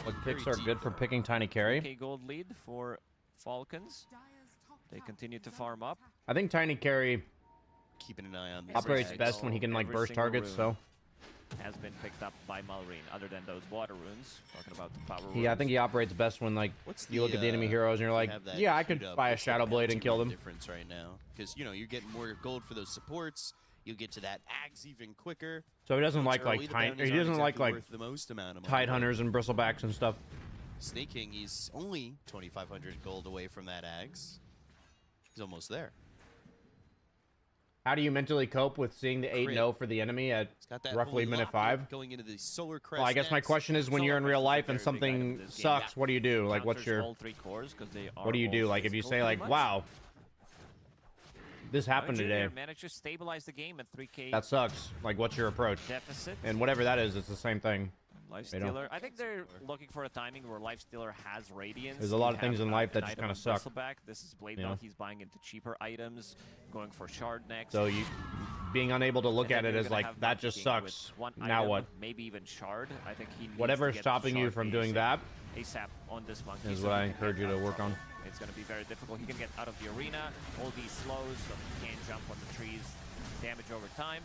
A: Like picks are good for picking Tiny Carry.
B: Okay, gold lead for Falcons. They continue to farm up.
A: I think Tiny Carry
O: keeping an eye on
A: operates best when he can like burst targets, so.
B: Has been picked up by Malrine, other than those water runes. Talking about the power runes.
A: Yeah, I think he operates best when like you look at the enemy heroes and you're like, yeah, I could buy a Shadow Blade and kill them.
O: Difference right now, because you know you're getting more gold for those supports. You'll get to that Ags even quicker.
A: So he doesn't like
O: he
A: doesn't like
O: the most amount of
A: Tide Hunters and Bristlebacks and stuff.
O: Snaking, he's only 2,500 gold away from that Ags. He's almost there.
A: How do you mentally cope with seeing the 8-0 for the enemy at roughly minute 5?
O: Going into the Solar Crest.
A: Well, I guess my question is, when you're in real life and something sucks, what do you do? Like, what's your... What do you do? Like, if you say, like, wow, this happened today.
B: Managed to stabilize the game at 3K.
A: That sucks. Like, what's your approach?
B: Deficit.
A: And whatever that is, it's the same thing.
B: Lifestealer. I think they're looking for a timing where Lifestealer has Radiance.
A: There's a lot of things in life that just kind of suck.
B: This is Blade Belt. He's buying into cheaper items, going for Shard next.
A: So you being unable to look at it as like, that just sucks. Now
B: item,
A: what?
B: Maybe even Shard. I think he needs
A: whatever's
B: to get
A: stopping you from doing that
B: ASAP on this monkey
A: is what I encourage you to work on.
B: It's going to be very difficult. He can get out of the arena, all these slows, so he can't jump on the trees, damage over time.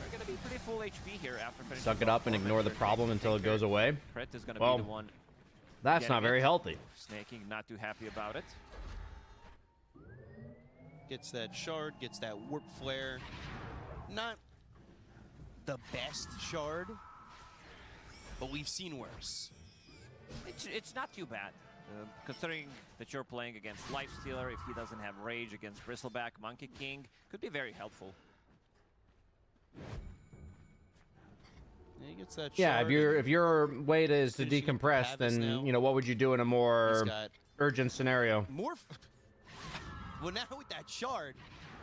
B: They're going to be pretty full HP here after finishing.
A: Suck it up and ignore the problem until it goes away.
B: Crit is going to
A: well,
B: be the one.
A: That's not very healthy.
B: Snaking not too happy about it.
O: Gets that Shard, gets that Warp Flare. Not the best Shard, but we've seen worse.
B: It's not too bad. Considering that you're playing against Lifestealer, if he doesn't have Rage against Bristleback, Monkey King, could be very helpful.
O: He gets that
A: yeah,
O: Shard
A: if your way is to decompress, then you know, what would you do in a more urgent scenario?
O: More. Well, now with that Shard,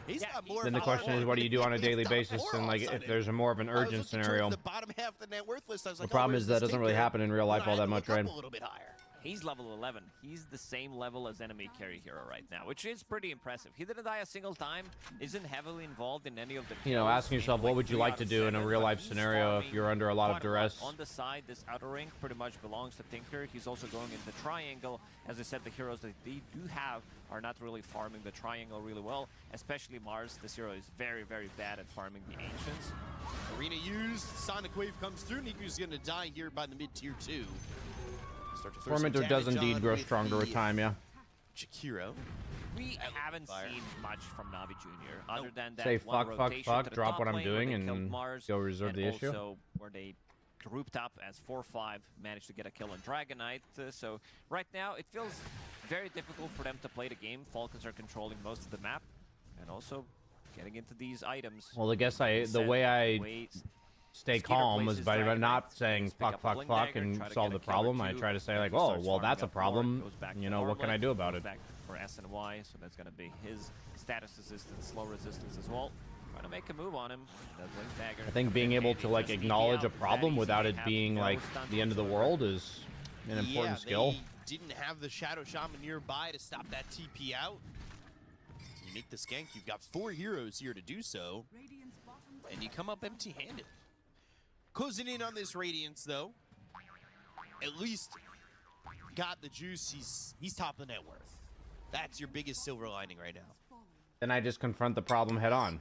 O: he's got more.
A: Then the question is, what do you do on a daily basis? And like, if there's a more of an urgent scenario.
O: The bottom half of the net worth list, I was like,
A: the problem is that doesn't really happen in real life all that much, right?
O: A little bit higher.
B: He's level 11. He's the same level as enemy carry hero right now, which is pretty impressive. He didn't die a single time, isn't heavily involved in any of the kills.
A: You know, asking yourself, what would you like to do in a real-life scenario if you're under a lot of duress?
B: On the side, this outer ring pretty much belongs to Tinker. He's also going in the triangle. As I said, the heroes that they do have are not really farming the triangle really well, especially Mars. This hero is very, very bad at farming the Ancients.
O: Arena used, Sonic Wave comes through. Niku's going to die here by the mid-tier 2.
A: Tormentor does indeed grow stronger with time, yeah.
O: Chikiro.
B: We haven't seen much from Na'Vi Jr. other than that
A: say
B: one
A: fuck,
B: rotation to the
A: drop
B: top
A: what I'm
B: lane
A: doing,
B: where they
A: and
B: Mars,
A: go reserve
B: and
A: the issue.
B: Also where they grouped up as 4-5, managed to get a kill on Dragon Knight. So right now, it feels very difficult for them to play the game. Falcons are controlling most of the map, and also getting into these items.
A: Well, I guess the way I stay calm is by not saying fuck, and solve the problem. I try to say like, oh, well, that's a problem. You know, what can I do about it?
B: Back for S and Y, so that's going to be his status resistance, slow resistance as well. Trying to make a move on him.
A: I think being able to like acknowledge a problem without it being like the end of the world is an important skill.
O: They didn't have the Shadow Shaman nearby to stop that TP out. You make the skank, you've got 4 heroes here to do so, and you come up empty-handed. Closing in on this Radiance, though. At least got the juice. He's top of net worth. That's your biggest silver lining right now.
A: Then I just confront the problem head on.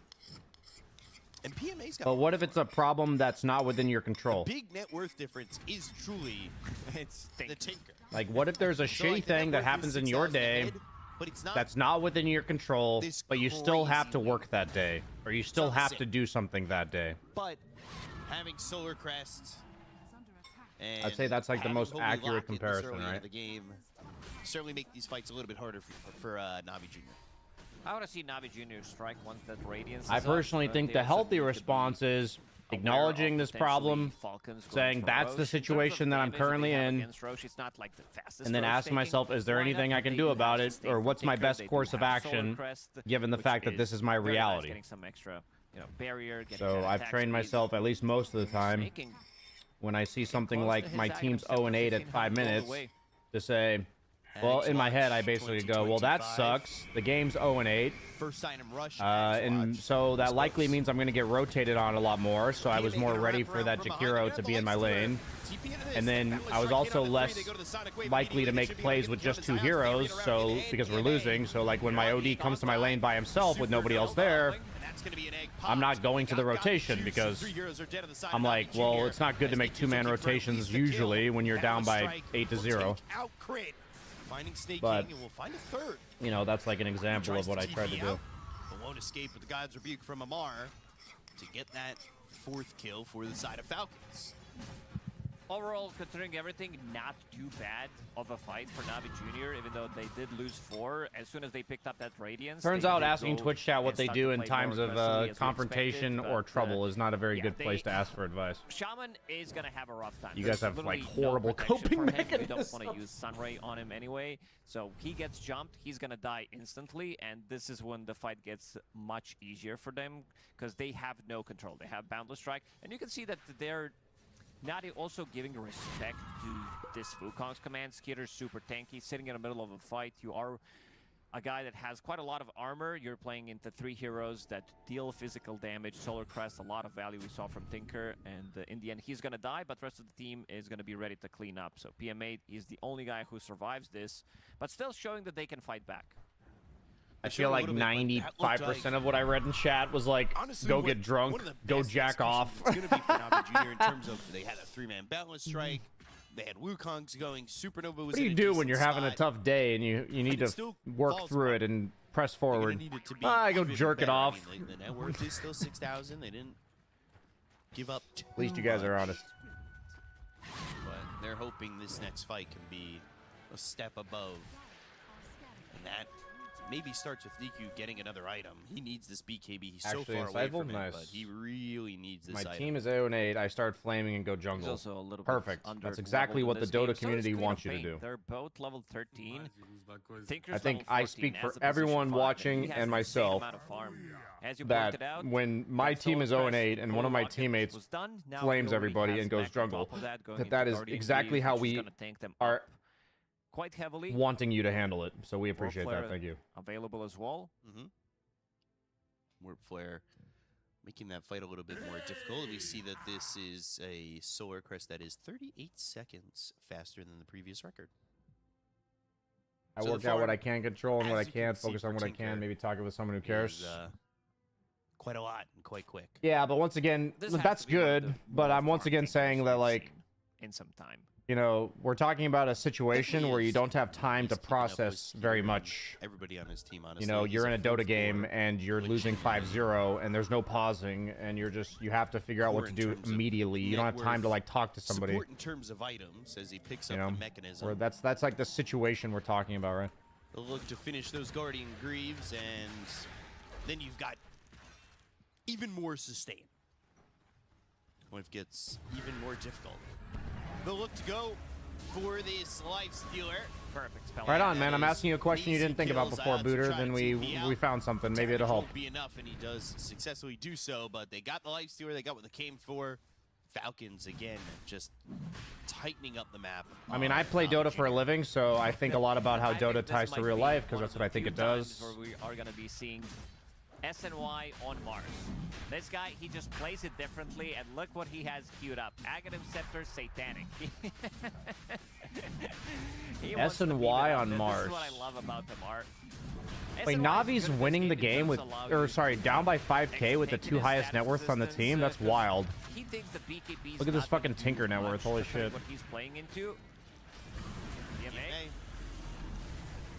O: And PMA's got.
A: But what if it's a problem that's not within your control?
O: The big net worth difference is truly it's the Tinker.
A: Like, what if there's a shitty thing that happens in your day
O: but it's not,
A: that's not within your control, but you still have to work that day, or you still have to do something that day?
O: But having Solar Crest, and
A: I'd say that's like the most accurate comparison, right?
O: The game certainly make these fights a little bit harder for Navi Jr.
B: I want to see Navi Jr. strike once that Radiance is
A: I personally think the healthy response is acknowledging this problem, saying that's the situation that I'm currently in, and then ask myself, is there anything I can do about it, or what's my best course of action, given the fact that this is my reality? So I've trained myself at least most of the time, when I see something like my team's 0-8 at 5 minutes, to say, well, in my head, I basically go, well, that sucks. The game's 0-8.
O: First item rush.
A: And so that likely means I'm going to get rotated on a lot more. So I was more ready for that Jakiro to be in my lane. And then I was also less likely to make plays with just 2 heroes. So because we're losing. So like when my OD comes to my lane by himself with nobody else there, I'm not going to the rotation because I'm like, well, it's not good to make 2-man rotations usually when you're down by 8-0. But,
O: and we'll find a third.
A: You know, that's like an example of what I tried to do.
O: But won't escape with the God's Rebuke from Amar to get that 4th kill for the side of Falcons.
B: Overall, considering everything, not too bad of a fight for Navi Jr., even though they did lose 4. As soon as they picked up that Radiance...
A: Turns out asking Twitch chat what they do in times of confrontation or trouble is not a very good place to ask for advice.
B: Shaman is going to have a rough time.
A: You guys have, like, horrible coping mechanisms.
B: You don't want to use Sunray on him anyway. So he gets jumped, he's going to die instantly, and this is when the fight gets much easier for them, because they have no control. They have Boundless Strike, and you can see that they're Nadi also giving respect to this Wukong's command. Skitter's super tanky, sitting in the middle of a fight. You are a guy that has quite a lot of armor. You're playing into 3 heroes that deal physical damage. Solar Crest, a lot of value we saw from Tinker, and in the end he's going to die, but the rest of the team is going to be ready to clean up. So PMA is the only guy who survives this, but still showing that they can fight back.
A: I feel like 95% of what I read in chat was like, honestly, go get drunk, go jack off.
O: It's going to be for Navi Jr. in terms of they had a 3-man Boundless Strike, they had Wukong's going, Supernova was.
A: What do you do when you're having a tough day and you need to work through it and press forward? I go jerk it off.
O: I mean, the net worth is still 6,000. They didn't give up too
A: At least you guys are honest.
O: But they're hoping this next fight can be a step above, and that maybe starts with Niku getting another item. He needs this BKB. He's so far away from it, but he really needs this item.
A: My team is 0-8. I start flaming and go jungle.
B: Also a little
A: perfect. That's exactly what the Dota community wants you to do.
B: They're both level 13.
A: I think I speak for everyone watching and myself that when my team is 0-8 and one of my teammates flames everybody and goes jungle, that is exactly how we are
B: quite heavily
A: wanting you to handle it. So we appreciate that. Thank you.
B: Available as well.
O: Warp Flare making that fight a little bit more difficult. We see that this is a Solar Crest that is 38 seconds faster than the previous record.
A: I worked out what I can control and what I can't, focus on what I can, maybe talk it with someone who cares.
O: Quite a lot and quite quick.
A: Yeah, but once again, that's good, but I'm once again saying that, like,
B: in some time.
A: you know, we're talking about a situation where you don't have time to process very much.
O: Everybody on his team, honestly.
A: You know, you're in a Dota game and you're losing 5-0 and there's no pausing and you have to figure out what to do immediately. You don't have time to like talk to somebody.
O: Support in terms of items as he picks up the mechanism.
A: Or that's like the situation we're talking about, right?
O: They'll look to finish those Guardian Greaves, and then you've got even more sustain. When it gets even more difficult. They'll look to go for this Life Stealer.
B: Perfect spell.
A: Right on, man. I'm asking you a question you didn't think about before, Booter. Then we found something. Maybe it'll help.
O: Won't be enough, and he does successfully do so. But they got the Life Stealer. They got what they came for. Falcons again, just tightening up the map.
A: I mean, I play Dota for a living, so I think a lot about how Dota ties to real life because that's what I think it does.
B: Where we are going to be seeing SNY on Mars. This guy, he just plays it differently, and look what he has queued up. Aghanim Scepter, Satanic.
A: SNY on Mars.
B: This is what I love about them.
A: Wait, Navi's winning the game with, or sorry, down by 5K with the 2 highest net worths on the team? That's wild.
B: He thinks the BKB
A: Look at this fucking Tinker net worth, holy shit.
B: What he's playing into.
O: DMA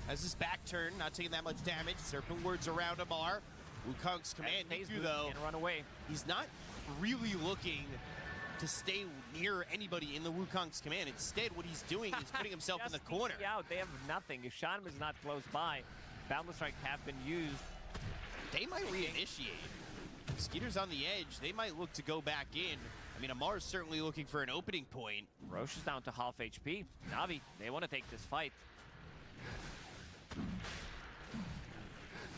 O: has his back turn, not taking that much damage. Serpent Words around Amar. Wukong's command, Niku, though,
B: and run away.
O: He's not really looking to stay near anybody in the Wukong's command. Instead, what he's doing is putting himself in the corner.
B: Out. They have nothing. If Shannon is not close by, Boundless Strike have been used.
O: They might reinitiate. Skeeter's on the edge. They might look to go back in. I mean, Amar's certainly looking for an opening point.
B: Roche is down to half HP. Navi, they want to take this fight.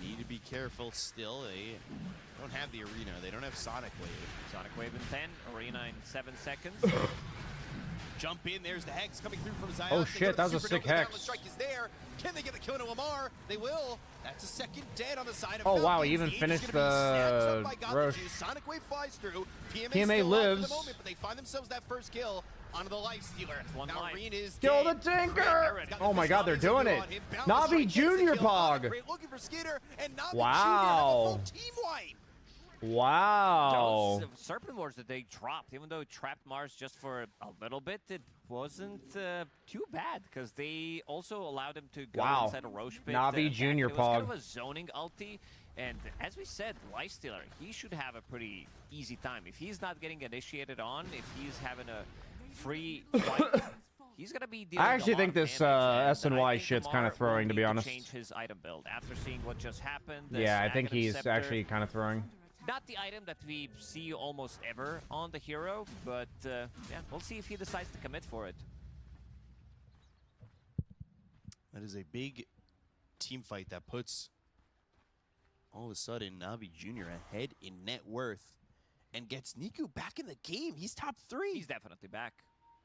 O: Need to be careful still. They don't have the arena. They don't have Sonic Wave.
B: Sonic Wave in 10. Arena in 7 seconds.
O: Jump in. There's the Hex coming through from Zion.
A: Oh shit, that was a sick Hex.
O: The strike is there. Can they get the kill to Amar? They will. That's a second dead on the side of
A: Oh
O: Falcons.
A: wow, he even finished the Roche.
O: Sonic Wave flies through.
A: PMA lives.
O: The moment, but they find themselves that first kill onto the Life Stealer. Now Reen is
A: Kill the
O: dead.
A: Tinker! Oh my god, they're doing it. Navi Junior Pog.
O: Looking for Skeeter, and Navi
A: wow.
O: Junior team wipe.
A: Wow.
B: Those Serpent Wars that they dropped, even though it trapped Mars just for a little bit, it wasn't too bad because they also allowed him to go inside a Roche pit.
A: Navi Junior
B: It was
A: Pog.
B: kind of a zoning ulti, and as we said, Lifestealer, he should have a pretty easy time. If he's not getting initiated on, if he's having a free fight, he's gonna be dealing
A: I actually
B: a lot
A: think
B: of
A: this
B: damage,
A: SNY shit's kind of throwing, to be honest.
B: Change his item build after seeing what just happened.
A: Yeah, I think he's actually kind of throwing.
B: Not the item that we see almost ever on the hero, but yeah, we'll see if he decides to commit for it.
O: That is a big team fight that puts all of a sudden Navi Jr. ahead in net worth and gets Niku back in the game. He's top 3.
B: He's definitely back.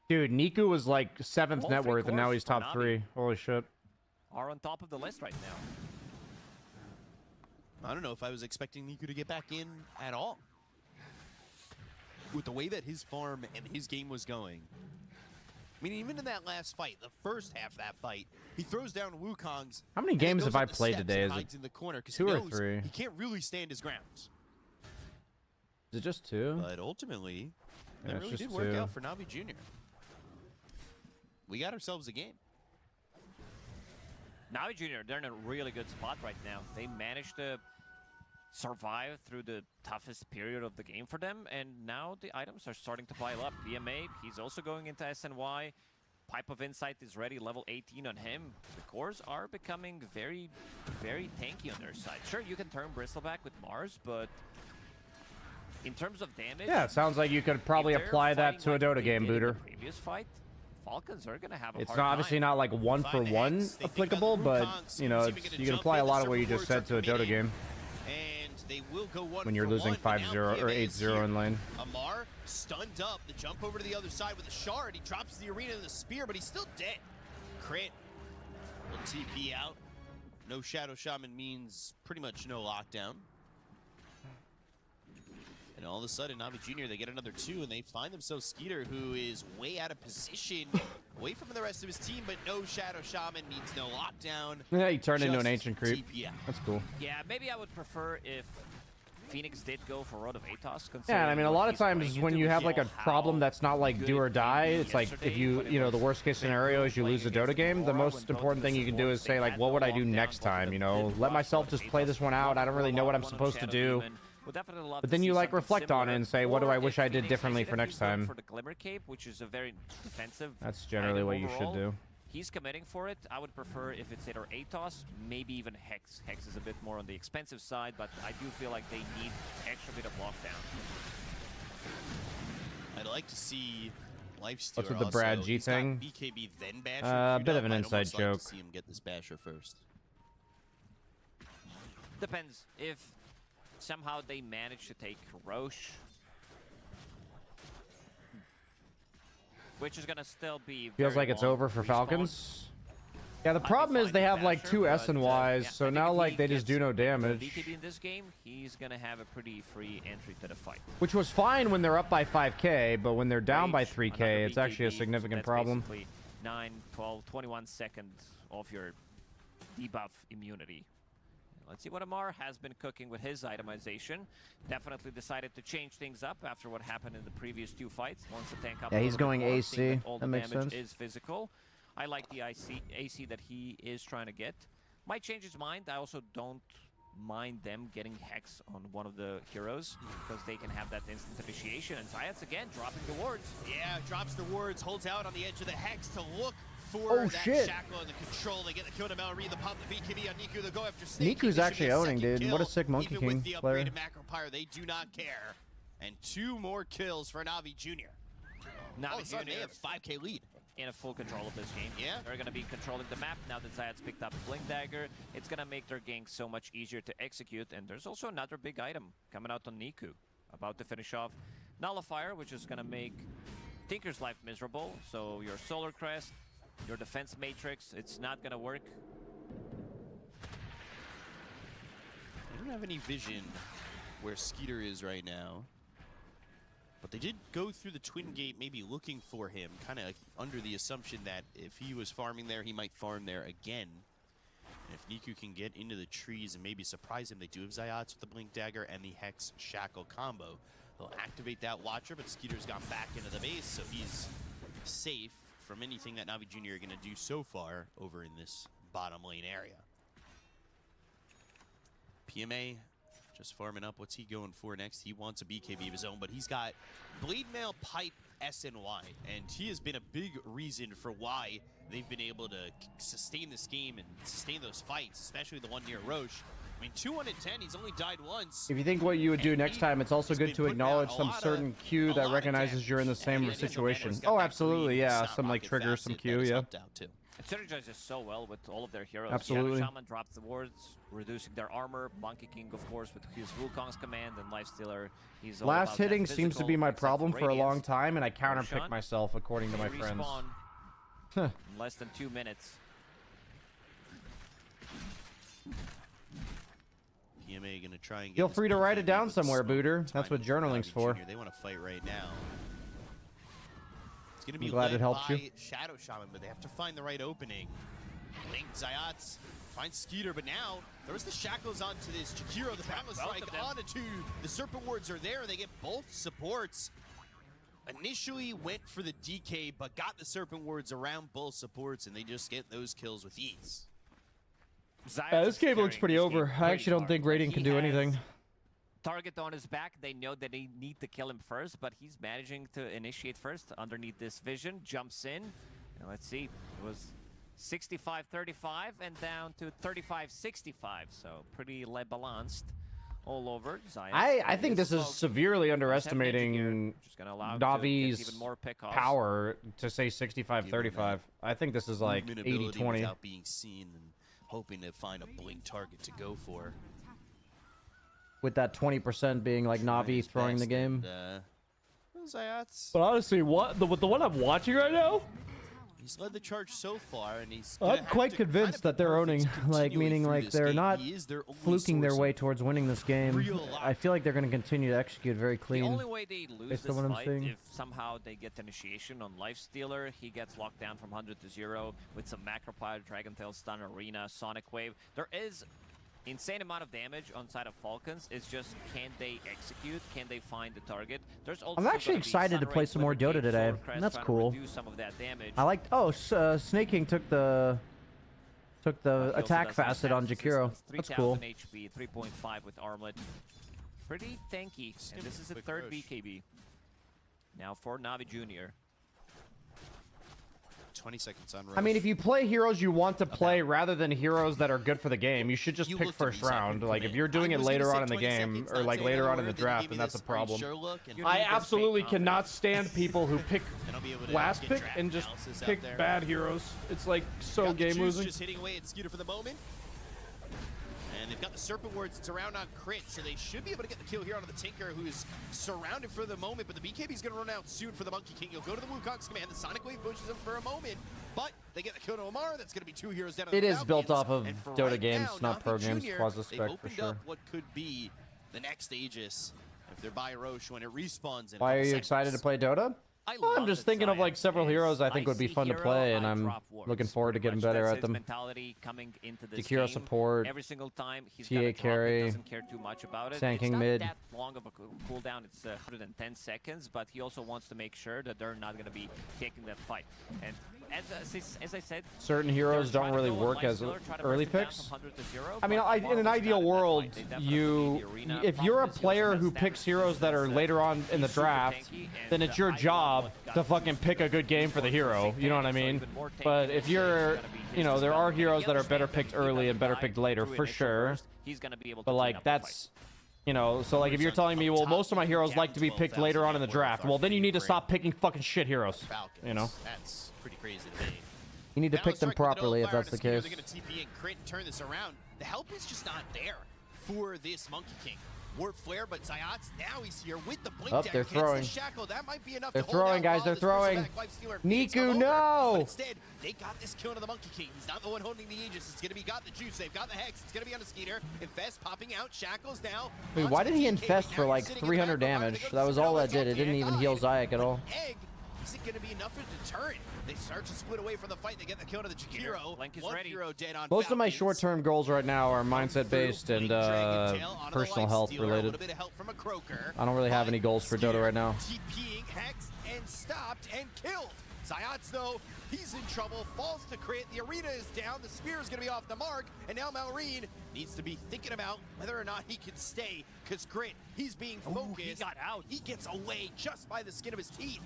A: Dude, Niku was like 7th net worth and now he's top 3. Holy shit.
B: Are on top of the list right now.
O: I don't know if I was expecting Niku to get back in at all. With the way that his farm and his game was going. I mean, even in that last fight, the first half of that fight, he throws down Wukong's.
A: How many games have I played today? Is it
O: in the corner
A: 2 or 3?
O: He can't really stand his ground.
A: Is it just 2?
O: But ultimately,
A: Yeah,
O: that really did work out for Navi Jr. We got ourselves a game.
B: Navi Jr., they're in a really good spot right now. They managed to survive through the toughest period of the game for them, and now the items are starting to pile up. BMA, he's also going into SNY. Pipe of Insight is ready, level 18 on him. The cores are becoming very, very tanky on their side. Sure, you can turn Bristleback with Mars, but in terms of damage...
A: Yeah, it sounds like you could probably apply that to a Dota game, Booter.
B: Previous fight, Falcons are going to have a
A: It's
B: hard
A: not obviously not like 1-for-1 applicable, but you know, you can apply a lot of what you just said to a Dota game.
O: And they will go
A: when you're losing 5-0 or 8-0 in lane.
O: Amar stunned up. The jump over to the other side with a shard. He drops the arena in the spear, but he's still dead. Crit. Will TP out. No Shadow Shaman means pretty much no lockdown. And all of a sudden, Navi Jr., they get another 2, and they find themselves Skeeter, who is way out of position, away from the rest of his team, but no Shadow Shaman means no lockdown.
A: Yeah, he turned into an ancient creep.
O: TP out.
A: That's cool.
B: Yeah, maybe I would prefer if Phoenix did go for Road of Atos.
A: Yeah, and I mean, a lot of times when you have like a problem that's not like do or die, it's like if you know, the worst case scenario is you lose a Dota game. The most important thing you can do is say like, what would I do next time? You know, let myself just play this one out. I don't really know what I'm supposed to do. But then you like reflect on it and say, what do I wish I did differently for next time?
B: For the Glimmer Cape, which is a very defensive.
A: That's generally what you should do.
B: He's committing for it. I would prefer if it's either Atos, maybe even Hex. Hex is a bit more on the expensive side, but I do feel like they need extra bit of lockdown.
O: I'd like to see Lifestealer.
A: What's with the Brad G thing?
O: BKB then Basher.
A: A bit of an inside joke.
O: Like to see him get this Basher first.
B: Depends. If somehow they manage to take Roche, which is gonna still be
A: feels like it's over for Falcons. Yeah, the problem is they have like 2 S and Ys, so now like they just do no damage.
B: BKB in this game, he's gonna have a pretty free entry to the fight.
A: Which was fine when they're up by 5k, but when they're down by 3k, it's actually a significant problem.
B: 9, 12, 21 seconds off your debuff immunity. Let's see what Amar has been cooking with his itemization. Definitely decided to change things up after what happened in the previous 2 fights. Once the tank up,
A: yeah, he's going
B: more,
A: AC.
B: All
A: that
B: the
A: makes
B: damage
A: sense.
B: is physical. I like the AC that he is trying to get. Might change his mind. I also don't mind them getting Hex on one of the heroes because they can have that instant initiation. And Zayat's again dropping the wards.
O: Yeah, drops the wards, holds out on the edge of the Hex to look for that shackle and the control. They get the kill to Mallory, the pop, the BKB on Niku. They'll go after Snake.
A: Niku's actually owning, dude. What a sick Monkey
O: Even
A: King
O: with the
A: player.
O: upgraded Macro Pyre, they do not care. And 2 more kills for Navi Jr. All of a sudden, they have 5k lead.
B: In a full control of this game.
O: Yeah.
B: They're going to be controlling the map now that Zayat's picked up Blink Dagger. It's going to make their gank so much easier to execute. And there's also another big item coming out on Niku. About to finish off Nullifier, which is going to make Tinker's life miserable. So your Solar Crest, your defense matrix, it's not going to work.
O: I don't have any vision where Skeeter is right now. But they did go through the Twin Gate maybe looking for him, kind of like under the assumption that if he was farming there, he might farm there again. And if Niku can get into the trees and maybe surprise him, they do have Zayats with the Blink Dagger and the Hex Shackle combo. They'll activate that Watcher, but Skeeter's gone back into the base, so he's safe from anything that Navi Jr. are going to do so far over in this bottom lane area. PMA just farming up. What's he going for next? He wants a BKB of his own, but he's got Blade Mail, Pipe, SNY, and he has been a big reason for why they've been able to sustain this game and sustain those fights, especially the one near Roche. I mean, 210, he's only died once.
A: If you think what you would do next time, it's also good to acknowledge some certain Q that recognizes you're in the same situation. Oh, absolutely, yeah. Some like trigger, some Q, yeah.
B: It synergizes so well with all of their heroes.
A: Absolutely.
B: Shadow Shaman drops the wards, reducing their armor. Monkey King, of course, with his Wukong's command, and Lifestealer. He's all
A: Last
B: about
A: hitting
B: that
A: seems to be my problem for a long time, and I counterpick
B: Roshan,
A: myself according to my friends.
B: in less than 2 minutes.
O: PMA gonna try and get
A: Feel free to write it down somewhere, Booter. That's what journaling's for.
O: They want to fight right now. It's gonna be
A: I'm glad
O: led
A: it helped
O: by
A: you.
O: Shadow Shaman, but they have to find the right opening. Link, Zayats, finds Skeeter, but now there's the shackles onto this Jakiro, the Boundless Strike onto the Serpent Wards are there. They get both supports. Initially went for the DK, but got the Serpent Wards around both supports, and they just get those kills with ease.
A: This game looks pretty over. I actually don't think Radiant can do anything.
B: Target on his back. They know that they need to kill him first, but he's managing to initiate first underneath this vision. Jumps in. And let's see. It was 65-35 and down to 35-65. So pretty balanced all over.
A: I think this is severely underestimating Navi's power to say 65-35. I think this is like 80-20.
O: Without being seen and hoping to find a blink target to go for.
A: With that 20% being like Navi throwing the game.
O: Zayats.
A: But honestly, the one I'm watching right now,
O: he's led the charge so far, and he's.
A: I'm quite convinced that they're owning, like meaning like they're not fluking their way towards winning this game. I feel like they're going to continue to execute very clean.
B: The only way they lose
A: this
B: fight if somehow they get initiation on Lifestealer. He gets locked down from 100 to 0 with some Macropod, Dragon Tail Stun, Arena, Sonic Wave. There is insane amount of damage on side of Falcons. It's just, can they execute? Can they find the target? There's also
A: I'm actually excited to play some more Dota today. That's cool.
B: Some of that damage.
A: I liked. Oh, Snake King took the attack facet on Jakiro. That's cool.
B: 3,000 HP, 3.5 with Armlet. Pretty tanky. And this is a third BKB. Now for Navi Jr.
O: 20 seconds on Roche.
A: I mean, if you play heroes you want to play rather than heroes that are good for the game, you should just pick first round. Like, if you're doing it later on in the game, or like later on in the draft, then that's a problem. I absolutely cannot stand people who pick last pick and just pick bad heroes. It's like so game losing.
O: Just hitting away at Scooter for the moment. And they've got the Serpent Wards to surround on crit, so they should be able to get the kill here onto the Tinker, who's surrounded for the moment, but the BKB's going to run out soon for the Monkey King. He'll go to the Wukong's command. The Sonic Wave pushes him for a moment, but they get the kill to Omar. That's going to be 2 heroes down on the
A: It is
O: Falcons.
A: built off of Dota
O: right
A: games,
O: now,
A: not pro
O: Navi
A: games.
O: Jr.,
A: Quasi
O: they've
A: spec for
O: opened
A: sure.
O: up what could be the next Aegis if they're by Roche when it respawns in a
A: Why are
O: couple
A: you excited to
O: seconds.
A: play Dota? Well, I'm just thinking of like several heroes I think would be fun to play, and I'm looking forward to getting better at them.
B: Mentality coming into this
A: Jakiro
B: game.
A: support,
B: Every single time he's
A: TA
B: got a drop,
A: carry,
B: he doesn't care too much about it.
A: Sand
B: It's
A: King
B: not
A: mid.
B: that long of a cooldown. It's 110 seconds, but he also wants to make sure that they're not going to be taking that fight. And as I said,
A: certain heroes don't really work as early picks. I mean, in an ideal world, if you're a player who picks heroes that are later on in the draft, then it's your job to fucking pick a good game for the hero. You know what I mean? But if you're, there are heroes that are better picked early and better picked later for sure. But like that's, so like if you're telling me, well, most of my heroes like to be picked later on in the draft, well, then you need to stop picking fucking shit heroes.
O: That's pretty crazy to me.
A: You need to pick them properly if that's the case.
O: They're going to TP and crit and turn this around. The help is just not there for this Monkey King. Warp Flare, but Zayat's now he's here with the blink dagger.
A: They're throwing.
O: The shackle. That might be enough
A: They're
O: to hold
A: throwing,
O: out
A: guys.
O: while
A: They're
O: this
A: throwing. Niku, no!
O: But instead, they got this kill to the Monkey King. He's not the one holding the Aegis. It's going to be got the juice. They've got the Hex. It's going to be on the Skeeter. Infest popping out. Shackles now.
A: Wait, why did he infest for like 300 damage? That was all that did. It didn't even heal Zayak at all.
O: Egg. Is it going to be enough to deter it? They start to split away from the fight. They get the kill to the Jakiro. One hero dead on
A: Most of my
O: Falcons.
A: short-term goals right now are mindset-based and personal health related. I don't really have any goals for Dota right now.
O: TPing, Hex, and stopped and killed. Zayats, though, he's in trouble. Falls to crit. The arena is down. The spear is going to be off the mark. And now Malrine needs to be thinking about whether or not he can stay. Because Crit, he's being focused.
B: He got out.
O: He gets away just by the skin of his teeth.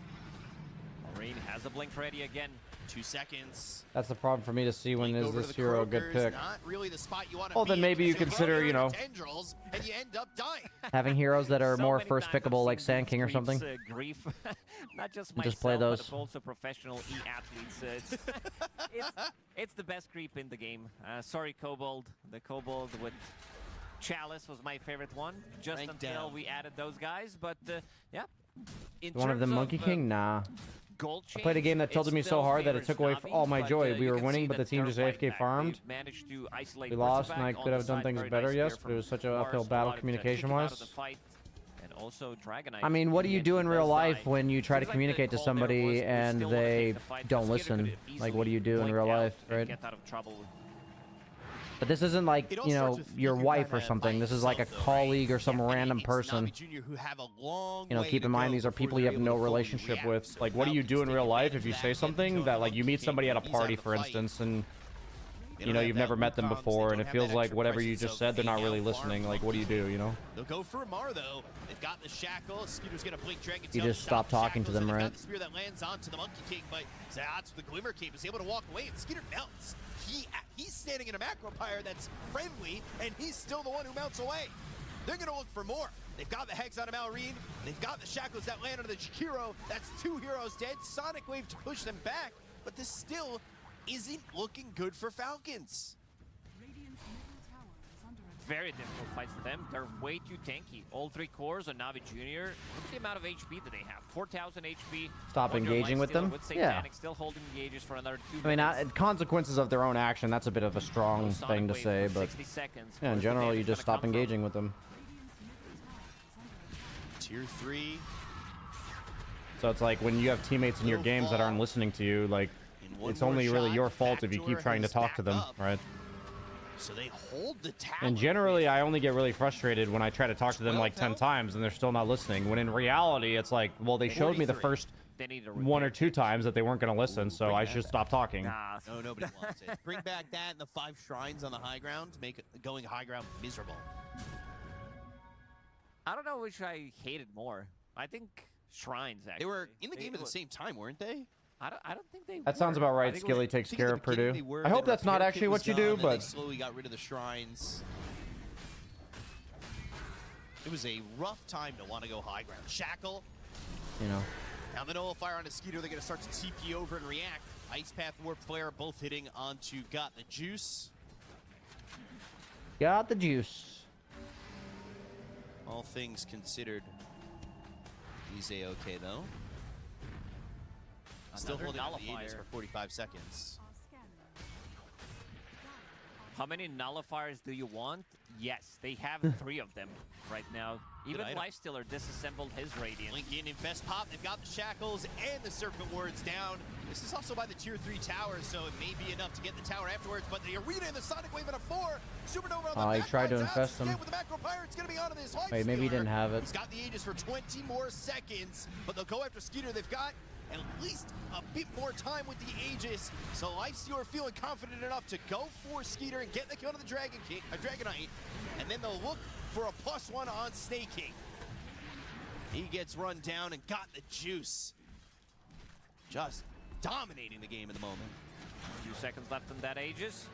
B: Marine has a blink ready again.
O: 2 seconds.
A: That's the problem for me to see when is this hero a good pick.
O: Not really the spot you want to
A: Well, then maybe you consider,
O: tendrils, and you end up dying.
A: having heroes that are more first pickable, like Sand King or something.
B: Grief. Not just
A: And
B: myself,
A: just play those.
B: but also professional e-athletes. It's the best creep in the game. Sorry, Kobold. The Kobold with Chalice was my favorite one, just until we added those guys. But yeah.
A: One of them, Monkey King? Nah. I played a game that tilted me so hard that it took away all my joy. We were winning, but the team just AFK farmed. We lost, and I could have done things better, yes, but it was such an uphill battle communication-wise. I mean, what do you do in real life when you try to communicate to somebody and they don't listen? Like, what do you do in real life, right? But this isn't like, your wife or something. This is like a colleague or some random person. Keep in mind, these are people you have no relationship with. Like, what do you do in real life if you say something that, like, you meet somebody at a party, for instance, and, you've never met them before, and it feels like whatever you just said, they're not really listening. Like, what do?
O: They'll go for Amar, though. They've got the shackle. Scooter's gonna blink Dragon
A: You just stop talking to them, right?
O: Got the spear that lands onto the Monkey King, but Zayats with the Glimmer Cape is able to walk away, and Scooter melts. He's standing in a macro pyre that's friendly, and he's still the one who melts away. They're going to look for more. They've got the Hex on Malrine. They've got the shackles that land on the Jakiro. That's 2 heroes dead. Sonic Wave to push them back, but this still isn't looking good for Falcons.
B: Very difficult fights for them. They're way too tanky. All 3 cores on Navi Jr. Look at the amount of HP that they have. 4,000 HP.
A: Stop engaging with them? Yeah.
B: Still holding the Aegis for another 2
A: I mean,
B: minutes.
A: consequences of their own action, that's a bit of a strong thing to say, but yeah, in general, you just stop engaging with them.
O: Tier 3.
A: So it's like when you have teammates in your games that aren't listening to you, like, it's only really your fault if you keep trying to talk to them, right?
O: So they hold the tower.
A: And generally, I only get really frustrated when I try to talk to them like 10 times and they're still not listening. When in reality, it's like, well, they showed me the first 1 or 2 times that they weren't going to listen, so I should stop talking.
O: Nah, no, nobody wants it. Bring back that and the 5 shrines on the high ground to make going high ground miserable.
B: I don't know which I hated more. I think shrines, actually.
O: They were in the game at the same time, weren't they?
B: I don't think they
A: That sounds about right. Skilly takes care of Purdue. I hope that's not actually what you do, but...
O: They slowly got rid of the shrines. It was a rough time to want to go high ground. Shackle.
A: You know.
O: Now the nullifier on a Skeeter, they're going to start to TP over and react. Ice Path, Warp Flare, both hitting onto Got the Juice.
A: Got the juice.
O: All things considered, he's A-okay though. Still holding on the Aegis for 45 seconds.
B: How many nullifiers do you want? Yes, they have 3 of them right now. Even Lifestealer disassembled his Radiant.
O: Link in, Infest Pop, they've got the Shackles and the Serpent Wards down. This is also by the tier 3 tower, so it may be enough to get the tower afterwards, but the Arena and the Sonic Wave at a 4. Supernova on the
A: he tried to infest him.
O: With the Macro Pirate's gonna be onto this
A: Wait, maybe he didn't have it.
O: He's got the Aegis for 20 more seconds, but they'll go after Skeeter. They've got at least a bit more time with the Aegis, so Lifestealer feeling confident enough to go for Skeeter and get the kill to the Dragonite, and then they'll look for a +1 on Snake King. He gets run down and got the juice. Just dominating the game at the moment.
B: A few seconds left in that Aegis.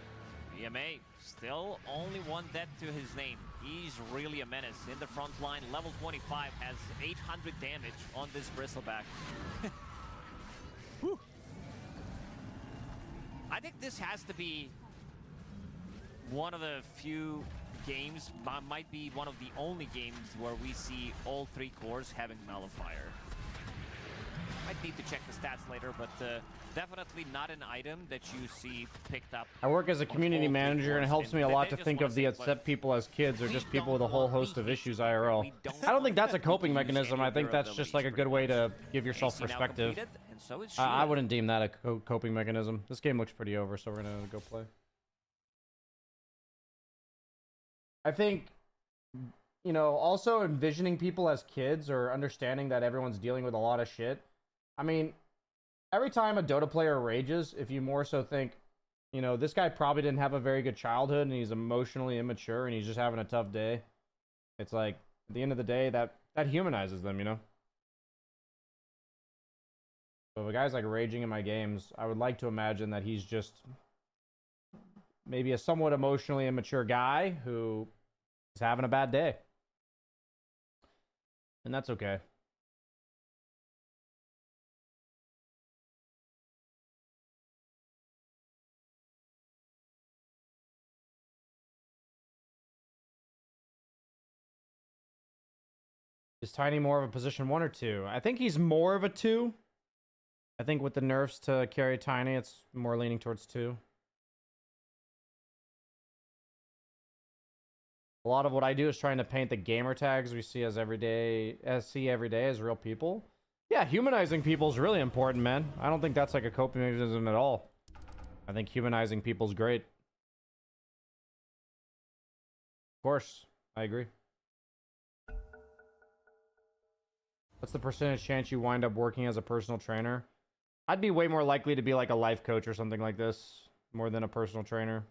B: EMA still only 1 death to his name. He's really a menace in the front line. Level 25 has 800 damage on this Bristleback. Whew. I think this has to be one of the few games, might be one of the only games where we see all 3 cores having Nullifier. Might need to check the stats later, but definitely not an item that you see picked up.
A: I work as a community manager, and it helps me a lot to think of the upset people as kids or just people with a whole host of issues IRL. I don't think that's a coping mechanism. I think that's just like a good way to give yourself perspective. I wouldn't deem that a coping mechanism. This game looks pretty over, so we're gonna go play. I think, you know, also envisioning people as kids or understanding that everyone's dealing with a lot of shit. I mean, every time a Dota player rages, if you more so think, you know, this guy probably didn't have a very good childhood and he's emotionally immature and he's just having a tough day. It's like, at the end of the day, that humanizes them, you know? So if a guy's like raging in my games, I would like to imagine that he's just maybe a somewhat emotionally immature guy who is having a bad day. And that's okay. Is Tiny more of a position 1 or 2? I think he's more of a 2. I think with the nerfs to carry Tiny, it's more leaning towards 2. A lot of what I do is trying to paint the gamer tags we see every day as real people. Yeah, humanizing people is really important, man. I don't think that's like a coping mechanism at all. I think humanizing people is great. Of course, I agree. What's the percentage chance you wind up working as a personal trainer? I'd be way more likely to be like a life coach or something like this, more than a personal trainer.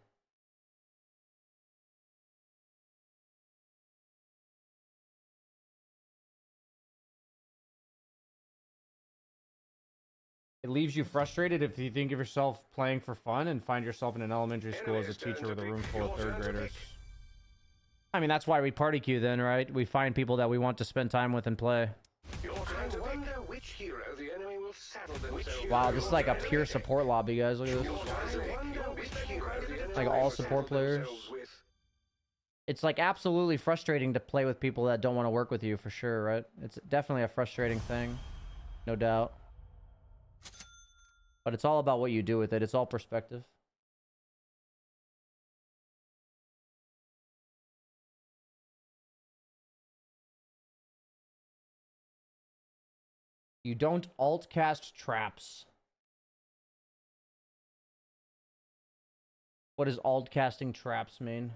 A: It leaves you frustrated if you think of yourself playing for fun and find yourself in an elementary school as a teacher with a room full of 3rd graders. I mean, that's why we party queue then, right? We find people that we want to spend time with and play. Wow, this is like a pure support lobby, guys. Look at this. Like all support players. It's like absolutely frustrating to play with people that don't want to work with you, for sure, right? It's definitely a frustrating thing. No doubt. But it's all about what you do with it. It's all perspective. You don't alt cast traps. What does alt casting traps mean?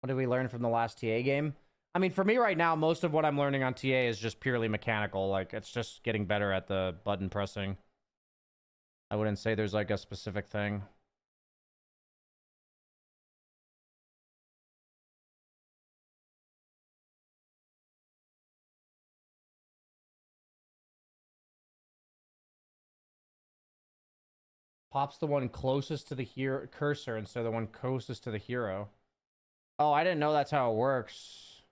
A: What did we learn from the last TA game? I mean, for me right now, most of what I'm learning on TA is just purely mechanical. Like, it's just getting better at the button pressing. I wouldn't say there's like a specific thing. Pop's the one closest to the cursor instead of the one closest to the hero. Oh, I didn't know that's how it works.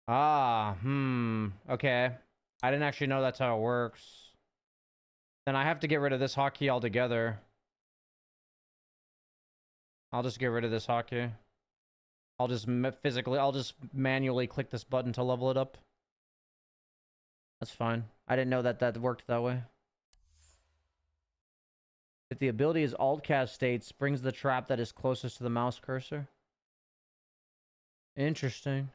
A: Ah, okay. I didn't actually know that's how it works. Then I have to get rid of this hotkey altogether. I'll just get rid of this hotkey. I'll just manually click this button to level it up. That's fine. I didn't know that worked that way. If the ability is alt cast states, brings the trap that is closest to the mouse cursor. Interesting.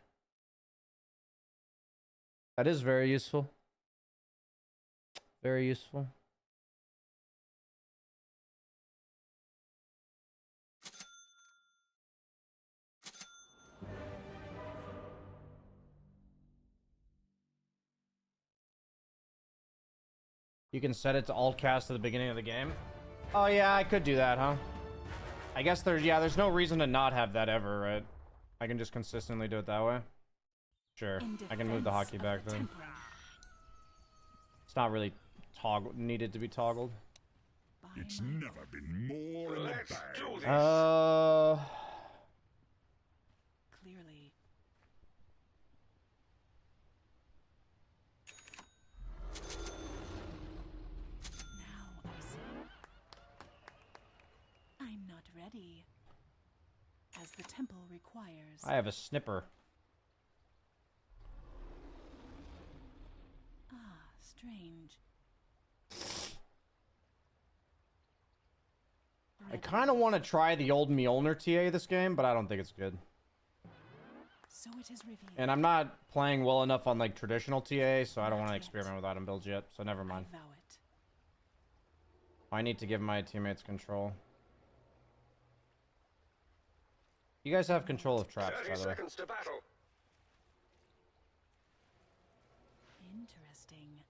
A: That is very useful. Very useful. You can set it to alt cast at the beginning of the game. Oh yeah, I could do that, huh? I guess there's no reason to not have that ever, right? I can just consistently do it that way. Sure, I can move the hotkey back then. It's not really needed to be toggled.
E: It's never been more in the bag.
K: Clearly. Now I see. I'm not ready. As the temple requires.
A: I have a snipper.
K: Ah, strange.
A: I kind of want to try the old Mjolnir TA this game, but I don't think it's good.
K: So it is revealed.
A: And I'm not playing well enough on like traditional TA, so I don't want to experiment with item builds yet. So never mind.
K: I vow it.
A: I need to give my teammates control. You guys have control of traps, by the way.
E: 30 seconds to battle.
K: Interesting.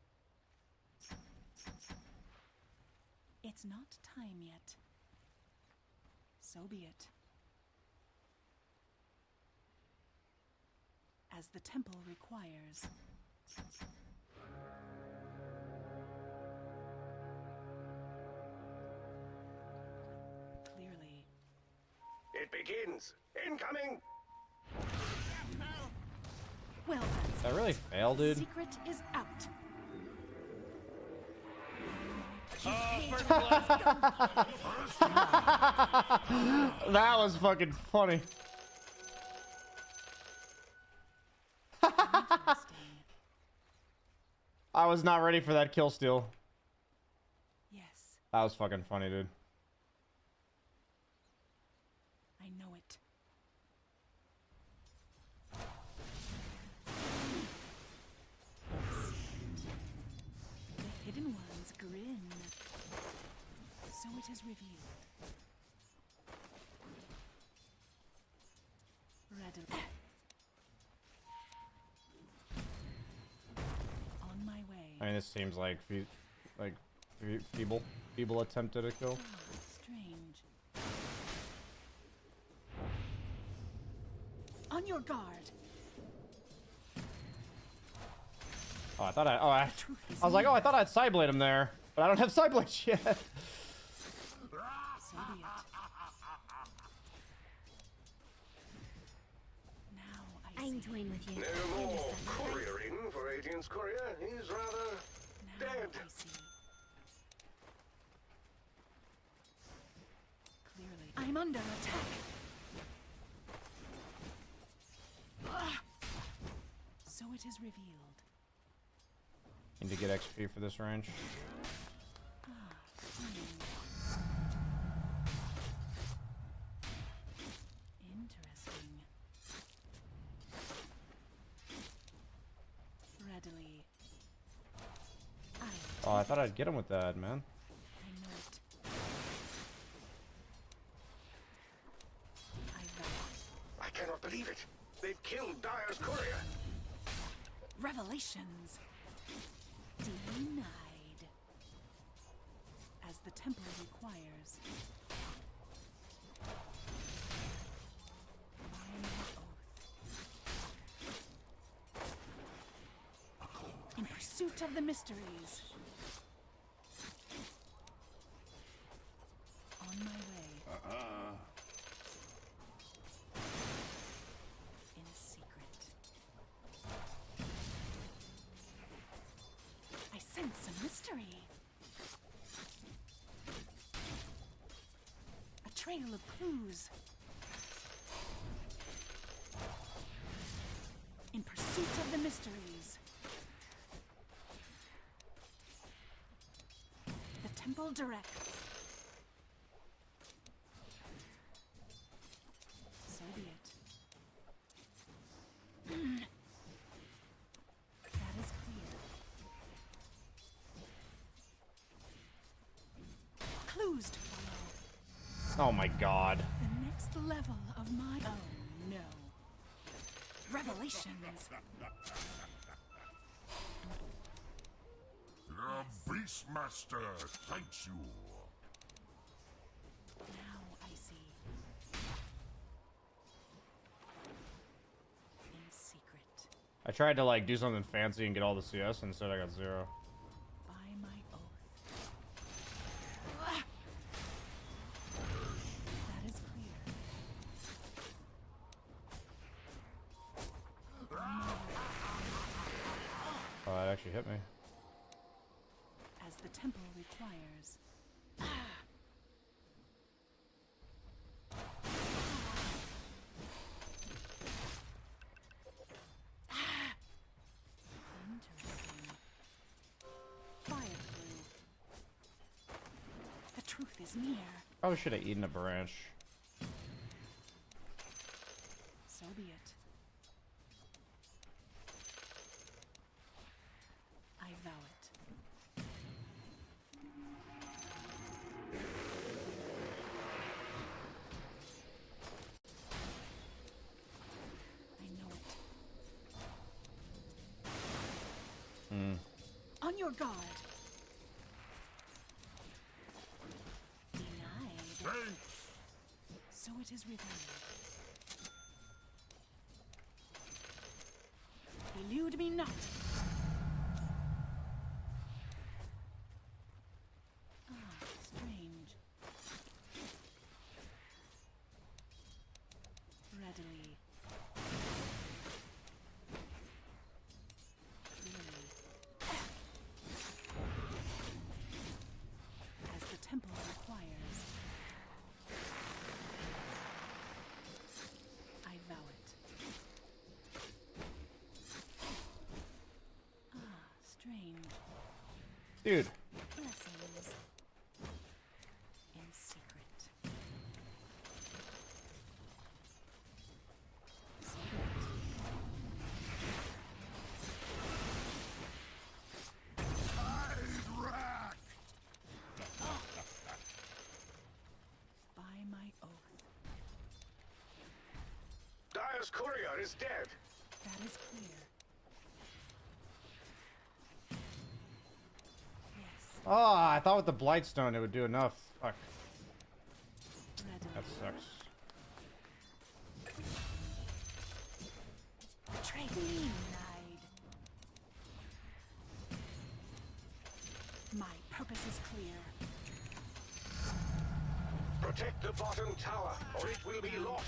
K: It's not time yet. So be it. As the temple requires. Clearly.
E: It begins. Incoming.
K: Well done.
A: Did that really fail, dude?
K: Secret is out.
A: That was fucking funny. I was not ready for that kill steal.
K: Yes.
A: That was fucking funny, dude.
K: I know it. The hidden ones grin. So it is revealed. Readily. On my way.
A: I mean, this seems like feeble attempt at a kill.
K: Strange. On your guard.
A: Oh, I was like, oh, I thought I had Sideblade him there, but I don't have Sideblade yet.
K: So be it. Now
M: I'm toying with you.
E: No more couriering for Radiant's courier. He's rather dead.
K: I see. Clearly. I'm under attack. So it is revealed.
A: Need to get XP for this range.
K: Interesting. Readily.
A: Oh, I thought I'd get him with that, man.
K: I know it.
E: I cannot believe it. They've killed Dire's courier.
K: Revelations. Denied. As the temple requires. By my oath. In pursuit of the mysteries. On my way. In secret. I sense a mystery. A trail of clues. In pursuit of the mysteries. The temple directs. So be it. That is clear. Clues to follow.
A: Oh my god.
K: The next level of my... Oh no. Revelations.
E: The Beastmaster thanks you.
K: Now I see. In secret.
A: I tried to like do something fancy and get all the CS, instead I got 0.
K: By my oath. That is clear.
A: Oh, that actually hit me.
K: As the temple requires. Interesting. Fire clue. The truth is near.
A: Probably should have eaten a branch.
K: So be it. I vow it. I know it. On your guard. Denied. So it is revealed. Elude me not. Ah, strange. Readily. Clearly. As the temple requires. I vow it. Ah, strange.
A: Dude.
K: Blessings. In secret. By my oath.
E: Dire's courier is dead.
K: That is clear. Yes.
A: Oh, I thought with the Blightstone it would do enough. Fuck.
K: Readily.
A: That sucks.
K: Betrayed. Denied. My purpose is clear.
E: Protect the bottom tower, or it will be lost.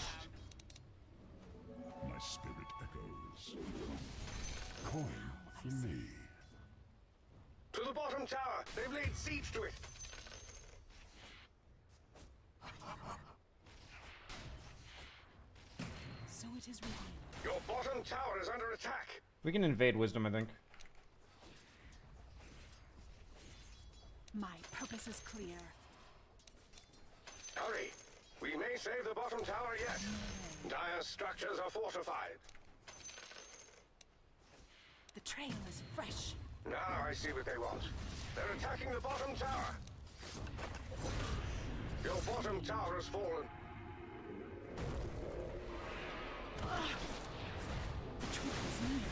D: My spirit echoes. Coin for me.
E: To the bottom tower! They've laid siege to it!
K: So it is revealed.
E: Your bottom tower is under attack!
A: We can invade Wisdom, I think.
K: My purpose is clear.
E: Hurry! We may save the bottom tower yet. Dire's structures are fortified.
K: The trail is fresh.
E: Now I see what they want. They're attacking the bottom tower. Your bottom tower has fallen.
K: The truth is near.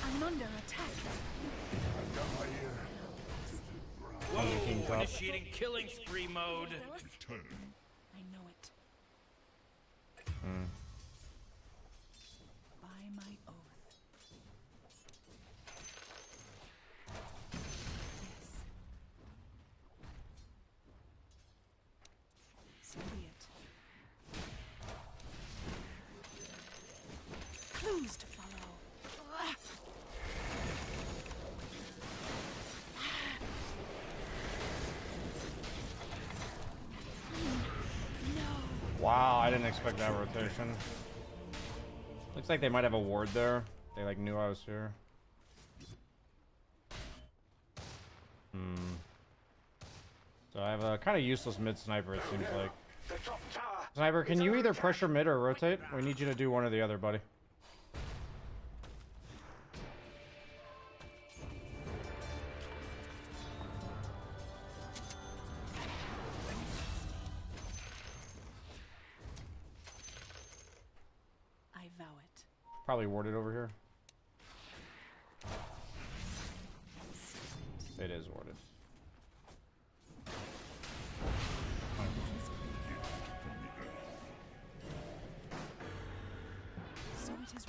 K: I'm under attack.
E: I've got my ear.
H: Whoa, initiating killing spree mode.
K: I know it. By my oath. Yes. So be it. Clues to follow.
A: Wow, I didn't expect that rotation. Looks like they might have a ward there. They like knew I was here. So I have a kind of useless mid sniper, it seems like. Sniper, can you either pressure mid or rotate? We need you to do one or the other, buddy.
K: I vow it.
A: Probably warded over here. It is warded.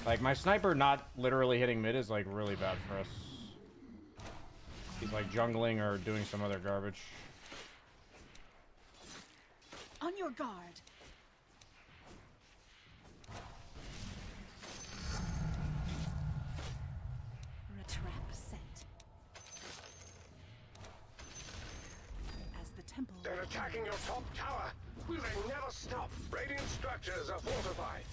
A: Like, my sniper not literally hitting mid is like really bad for us. He's like jungling or doing some other garbage.
K: On your guard. A trap set. As the temple.
E: They're attacking your top tower. Will they never stop? Radiant structures are fortified.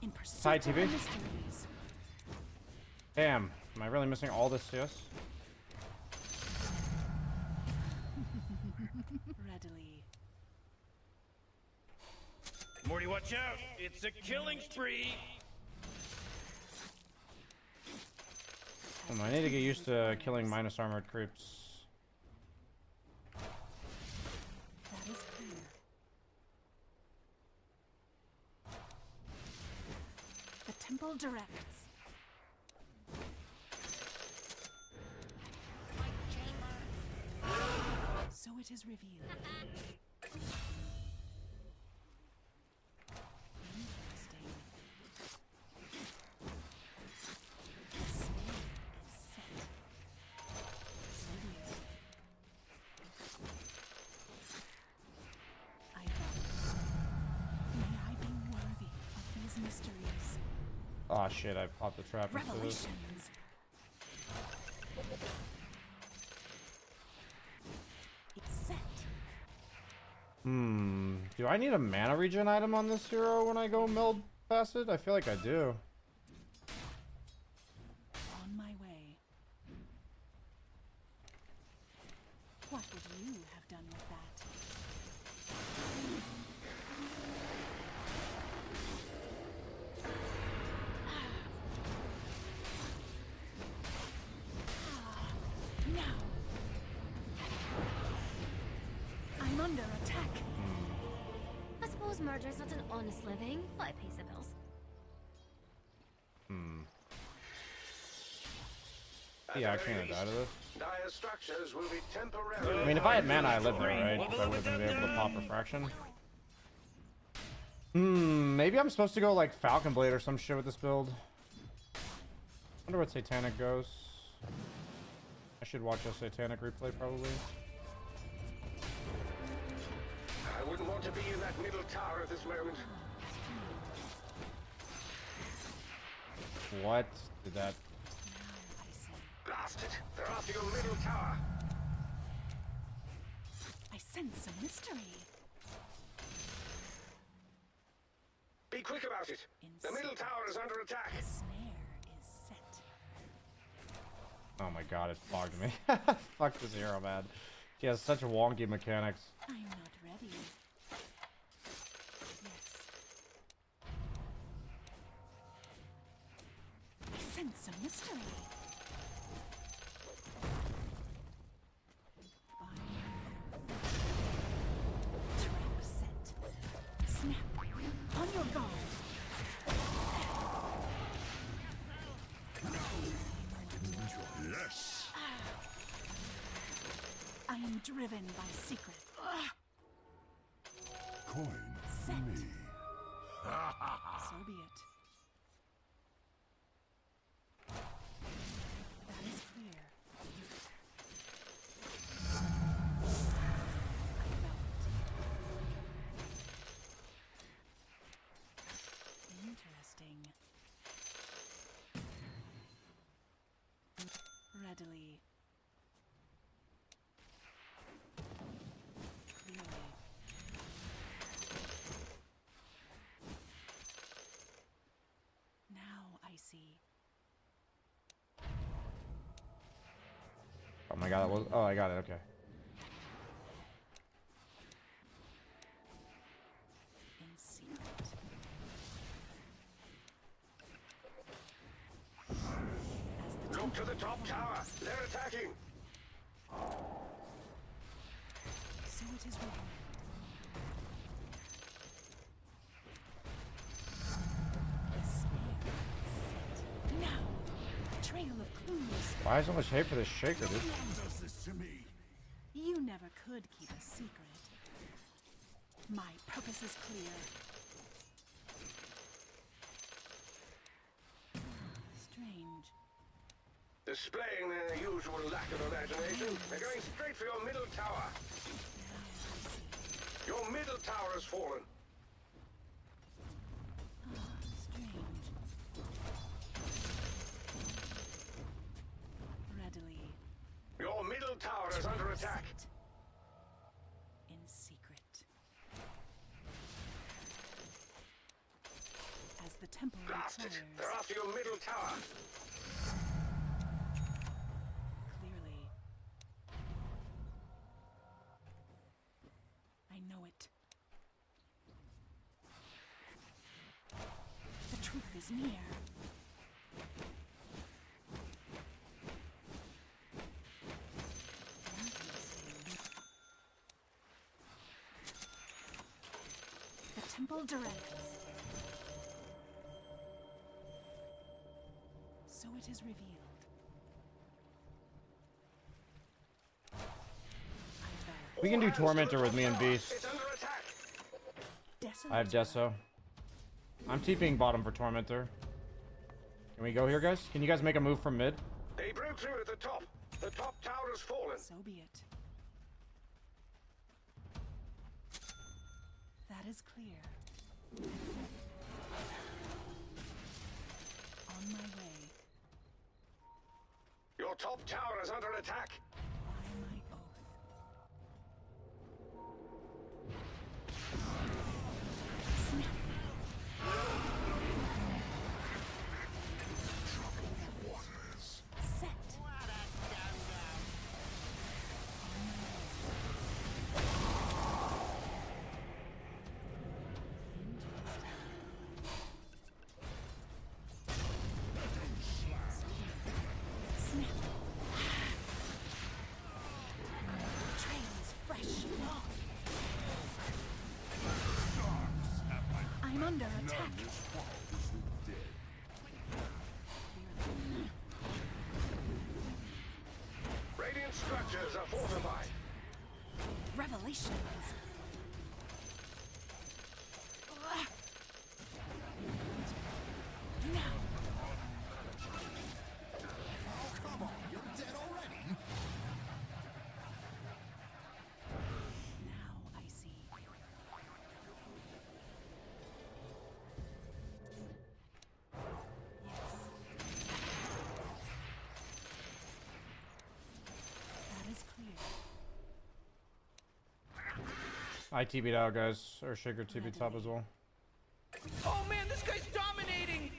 K: In pursuit
A: Hi,
K: of
A: TV.
K: mysteries.
A: Damn, am I really missing all this CS?
K: Readily.
H: Morty, watch out! It's a killing spree!
A: I need to get used to killing minus armored creeps.
K: That is clear. The temple directs. So it is revealed. Interesting. The snare is set. So be it. I vow. May I be worthy of these mysteries.
A: Oh shit, I popped the trap into this.
K: Revelations. It's set.
A: Do I need a mana regen item on this hero when I go meld facet? I feel like I do.
K: On my way. What would you have done with that? Now. I'm under attack.
M: I suppose murder's not an honest living, but it pays the bills.
A: Yeah, I can't die to this.
E: Dire structures will be temporarily.
A: I mean, if I had mana, I lived there, right? So I would have been able to pop refraction. Maybe I'm supposed to go like Falcon Blade or some shit with this build. Wonder what Satanic goes. I should watch a Satanic replay probably.
E: I wouldn't want to be in that middle tower at this moment.
A: What did that?
E: Blast it! They're after your middle tower.
K: I sense a mystery.
E: Be quick about it. The middle tower is under attack.
K: The snare is set.
A: Oh my god, it fogged me. Fuck this hero, man. He has such wonky mechanics.
K: I'm not ready. Yes. sense a mystery. Trap set. Snap. On your guard.
E: Yes.
K: I am driven by secret.
E: Coin
K: Set.
E: me.
K: So be it. That is clear. I felt it. Interesting. Readily. Clearly. Now I see.
A: Oh my god, that was. Oh, I got it. Okay.
K: In secret.
E: Look to the top tower. They're attacking.
K: So it is revealed. The snare set. Now, a trail of clues.
A: Why so much hate for this shaker, dude?
E: Does this to me?
K: You never could keep a secret. My purpose is clear. Strange.
E: Displaying their usual lack of imagination, they're going straight for your middle tower. Your middle tower has fallen.
K: Strange. Readily.
E: Your middle tower is under attack.
K: Set. In secret. As the temple
E: Blast it.
K: requires.
E: They're after your middle tower.
K: Clearly. I know it. The truth is near. The temple directs. So it is revealed.
A: We can do Tormentor with me and Beast.
E: It's under attack.
A: I have Deso. I'm TPing bottom for Tormentor. Can we go here, guys? Can you guys make a move from mid?
E: They broke through at the top. The top tower has fallen.
K: So be it. That is clear. On my way.
E: Your top tower is under attack.
K: By my oath. Snap. Set. Snap. Trail is fresh. I'm under attack.
E: Radiant structures are fortified.
K: Revelations. Now.
E: Come on, you're dead already.
K: Now I see. That is clear.
A: I TP'd out, guys. Or Shaker TP'd top as well.
H: Oh man, this guy's dominating!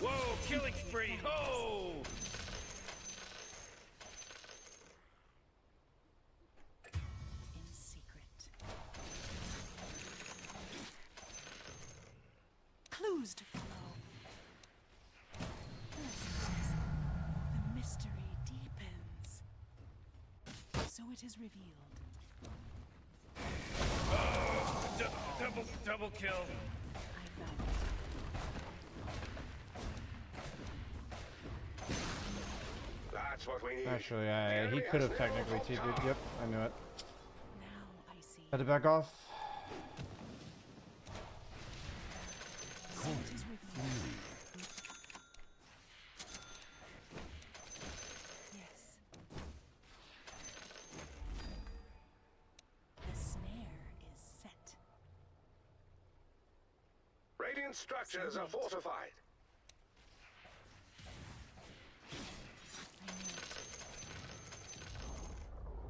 H: Whoa, killing spree! Oh!
K: In secret. Clues to follow. So it is revealed.
H: Oh, double kill.
E: That's what we need.
A: Actually, he could have technically TP'd. Yep, I knew it.
K: Now I see.
A: Had to back off.
K: So it is revealed. Yes. The snare is set.
E: Radiant structures are fortified.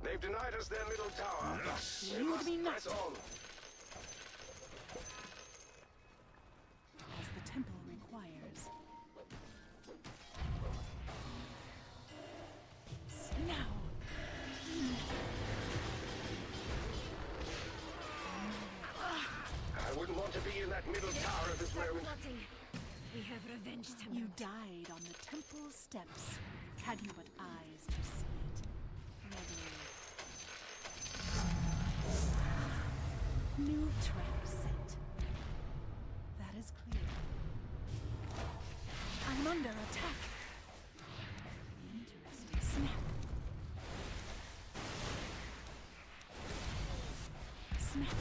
E: They've denied us their middle tower. We must press on.
K: As the temple requires. Now.
E: I wouldn't want to be in that middle tower at this moment.
M: We have revenged him.
K: You died on the temple steps. Had you but eyes to see it. Ready. New trap set. That is clear. I'm under attack. Interesting. Snap. Snap.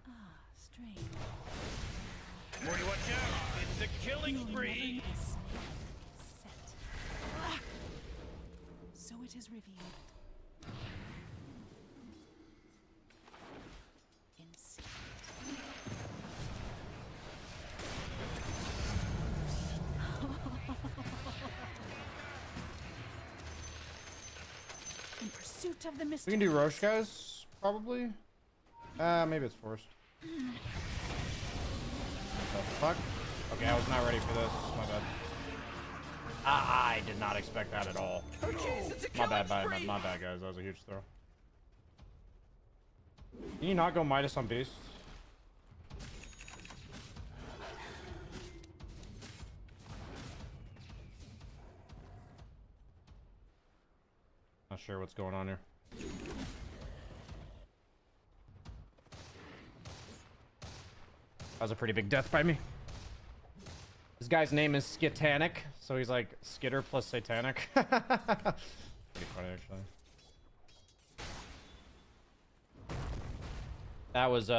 K: Ah, strange.
H: Morty, watch out! It's a killing spree!
K: Set. So it is revealed. In secret. In pursuit of the
A: We
K: mystery.
A: can do Roche, guys. Probably. Maybe it's forced. What the fuck? Okay, I was not ready for this. My bad. I did not expect that at all. My bad, guys. That was a huge throw. Can you not go Midas on Beast? Not sure what's going on here. That was a pretty big death by me. This guy's name is Skitanic, so he's like Skitter plus Satanic. Pretty funny, actually. That was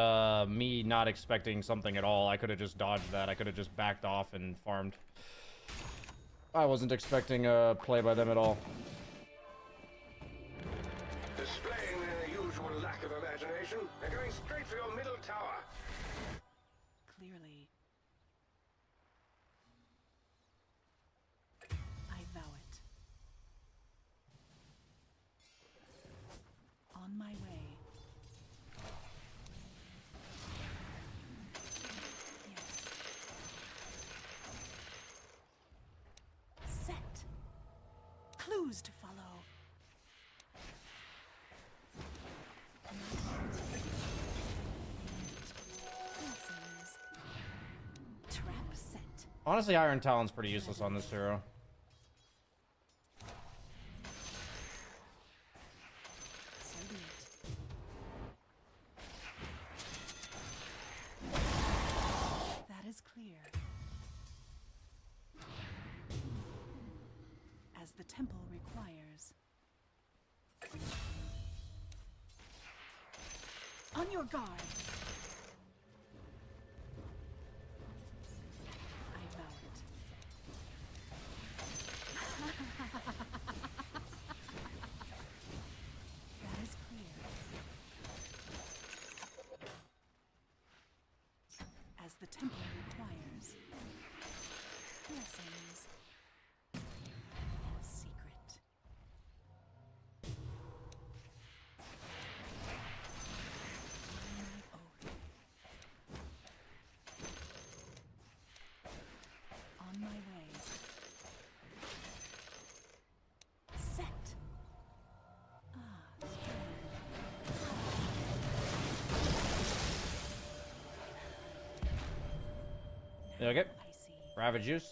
A: me not expecting something at all. I could have just dodged that. I could have just backed off and farmed. I wasn't expecting a play by them at all.
E: Displaying their usual lack of imagination, they're going straight for your middle tower.
K: Clearly. I vow it. On my way. Yes. Set. Clues to follow. Trap set.
A: Honestly, Iron Talon's pretty useless on this hero.
K: So be it. That is clear. As the temple requires. On your guard. I vow it. That is clear. As the temple requires. Blessings. In secret. My oath. On my way. Set. Ah,
A: Okay.
K: I see.
A: Ravage use.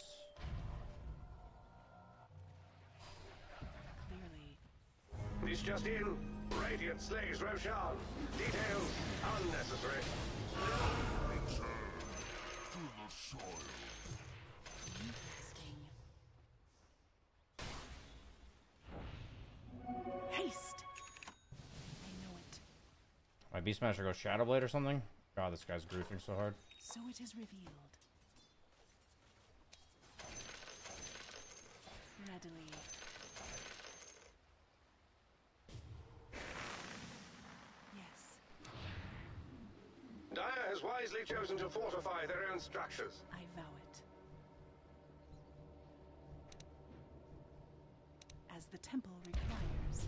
E: Ace just in. Radiant slays Roshan. Details unnecessary. Return to the soil.
K: Haste. I know it.
A: My Beast Smasher goes Shadow Blade or something? God, this guy's griefing so hard.
K: So it is revealed. Readily. Yes.
E: Dire has wisely chosen to fortify their own structures.
K: I vow it. As the temple requires.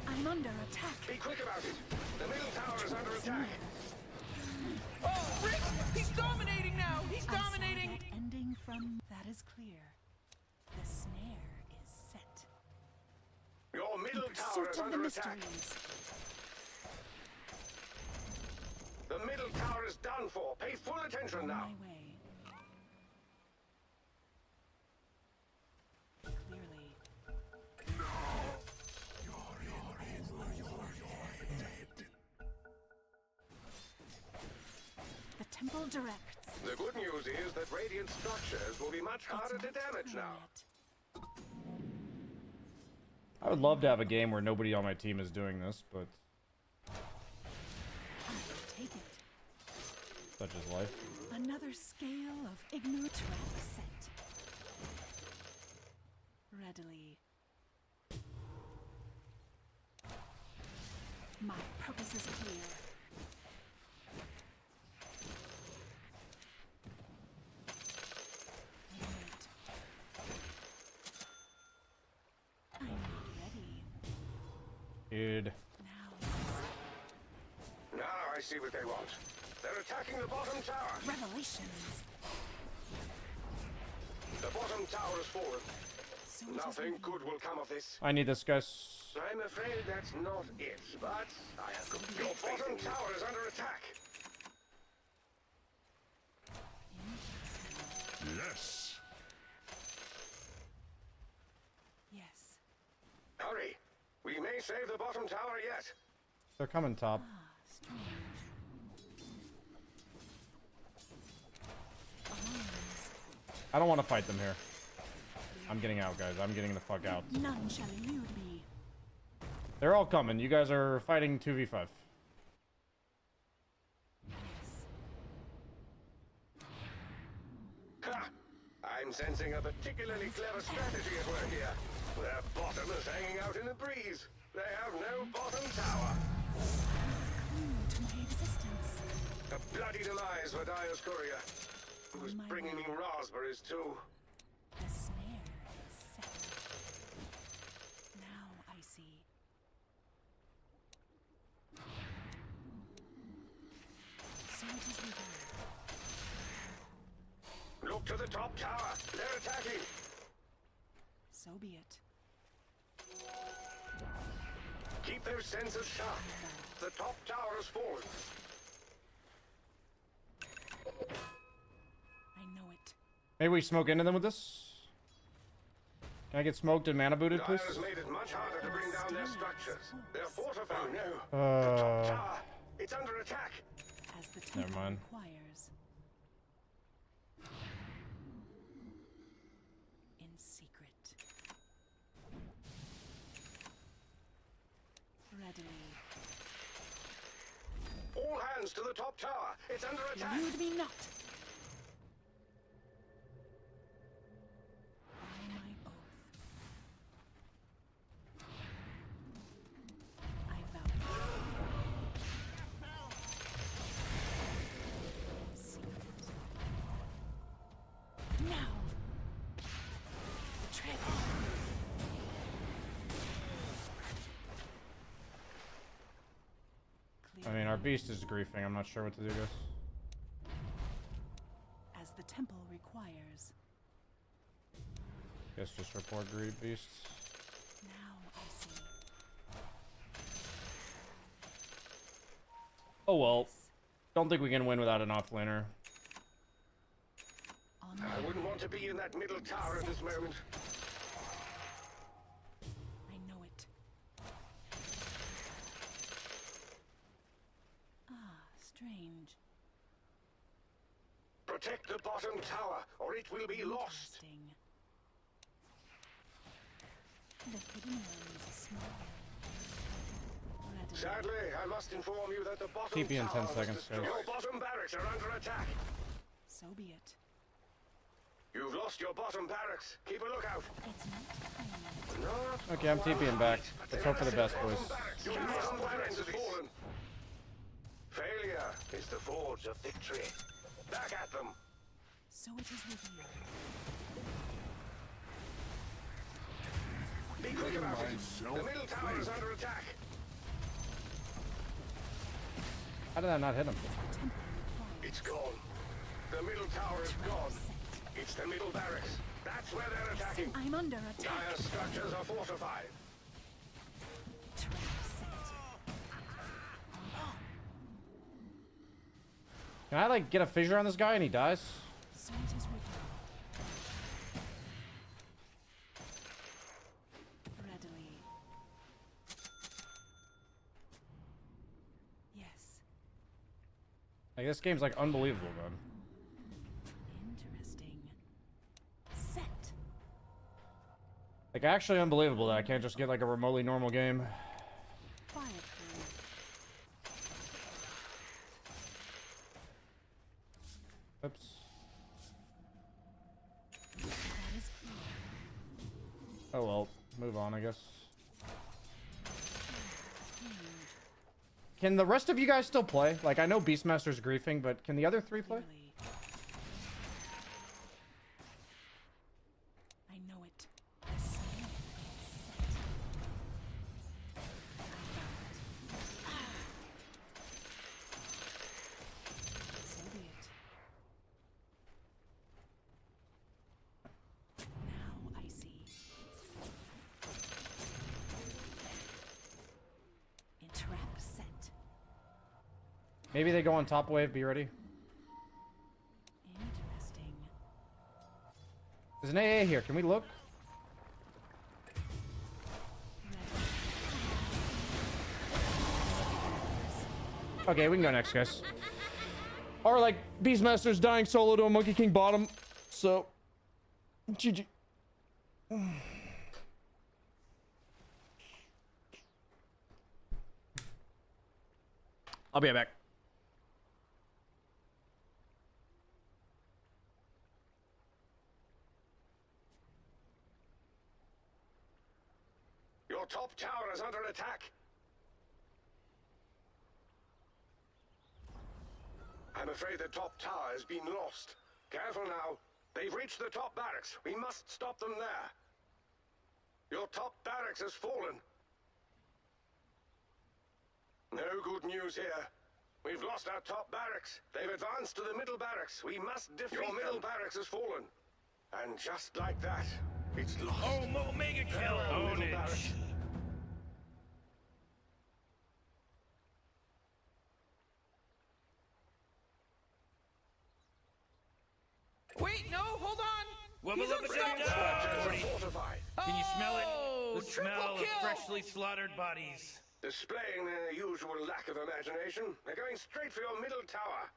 K: I'm under attack.
E: Be quick about it. The middle tower is under attack.
J: Oh, Rick! He's dominating now! He's dominating!
K: Ending from that is clear. The snare is set.
E: Your middle
K: In
E: tower is
K: pursuit of the
E: under attack.
K: mysteries.
E: The middle tower is done for. Pay full attention
K: On
E: now.
K: my way. Clearly. The temple directs.
E: The good news is that radiant structures will be much harder to damage now.
A: I would love to have a game where nobody on my team is doing this, but
K: Take it.
A: such is life.
K: Another scale of ignorant trap set. Readily. My purpose is clear. Wait. I'm not ready.
A: Dude.
E: Now I see what they want. They're attacking the bottom tower.
K: Revelations.
E: The bottom tower has fallen.
K: So
E: Nothing good will come of this.
A: I need this, guys.
E: I'm afraid that's not it, but I have your bottom tower is under attack. Yes.
K: Yes.
E: Hurry. We may save the bottom tower yet.
A: They're coming top. I don't want to fight them here. I'm getting out, guys. I'm getting the fuck out.
K: None shall elude me.
A: They're all coming. You guys are fighting 2v5.
E: Ha! I'm sensing a particularly clever strategy at work here. Their bottom is hanging out in the breeze. They have no bottom tower.
K: Clue to my existence.
E: A bloody demise for Dire's courier, who's bringing me raspberries too.
K: The snare is set. Now I see. So it is revealed.
E: Look to the top tower. They're attacking.
K: So be it.
E: Keep those sensors sharp. The top tower has fallen.
K: I know it.
A: Maybe we smoke into them with this? Can I get smoked and mana booted, please?
E: Dire's made it much harder to bring down their structures. They're fortified. Oh no.
A: Uh,
E: The top tower. It's under attack.
K: As the
A: Never
K: temple
A: mind.
K: requires. In secret. Readily.
E: All hands to the top tower. It's under attack.
K: Elude me not. By my oath. I vow. Secret. Now. Tread on.
A: I mean, our beast is griefing. I'm not sure what to do, guys.
K: As the temple requires.
A: Guess just report grief beasts.
K: Now I see.
A: Oh well. Don't think we can win without an offlaner.
E: I wouldn't want to be in that middle tower at this moment.
K: strange.
E: Protect the bottom tower, or it will be lost.
K: The hidden ones are small.
E: Sadly, I must inform you that the bottom
A: TP in 10
E: tower
A: seconds,
E: was destroyed. Your bottom barracks are under attack.
K: So be it.
E: You've lost your bottom barracks. Keep a lookout.
A: Okay, I'm TPing back. Let's hope for the best, boys.
E: Your bottom barracks has fallen. Failure is the forge of victory. Back at them.
K: So it is with you.
E: Be quick about it. The middle tower is under attack.
A: How did that not hit him?
E: It's gone. The middle tower is gone. It's the middle barracks. That's where they're attacking.
K: I'm under attack.
E: Dire structures are fortified.
A: Can I like get a fissure on this guy and he dies?
K: So it is with you. Readily. Yes.
A: Like this game's like unbelievable, man.
K: Interesting. Set.
A: Like actually unbelievable that I can't just get like a remotely normal game.
K: Quiet.
A: Oops. Oh well, move on, I guess. Can the rest of you guys still play? Like, I know Beastmaster's griefing, but can the other three play?
K: I know it. So be it. Now I see. Trap set.
A: Maybe they go on top wave, be ready.
K: Interesting.
A: There's an AA here, can we look? Okay, we can go next, guys. Or like, Beastmaster's dying solo to a Monkey King bottom, so... GG. I'll be right back.
E: Your top tower is under attack. I'm afraid the top tower has been lost. Careful now. They've reached the top barracks. We must stop them there. Your top barracks has fallen. No good news here. We've lost our top barracks. They've advanced to the middle barracks. We must defeat them. Your middle barracks has fallen. And just like that, it's lost.
H: Oh, mega kill! Own it.
J: Wait, no, hold on!
H: Wubba lubba dub dub! Can you smell it? The smell of freshly slaughtered bodies.
E: Displaying their usual lack of imagination, they're going straight for your middle tower.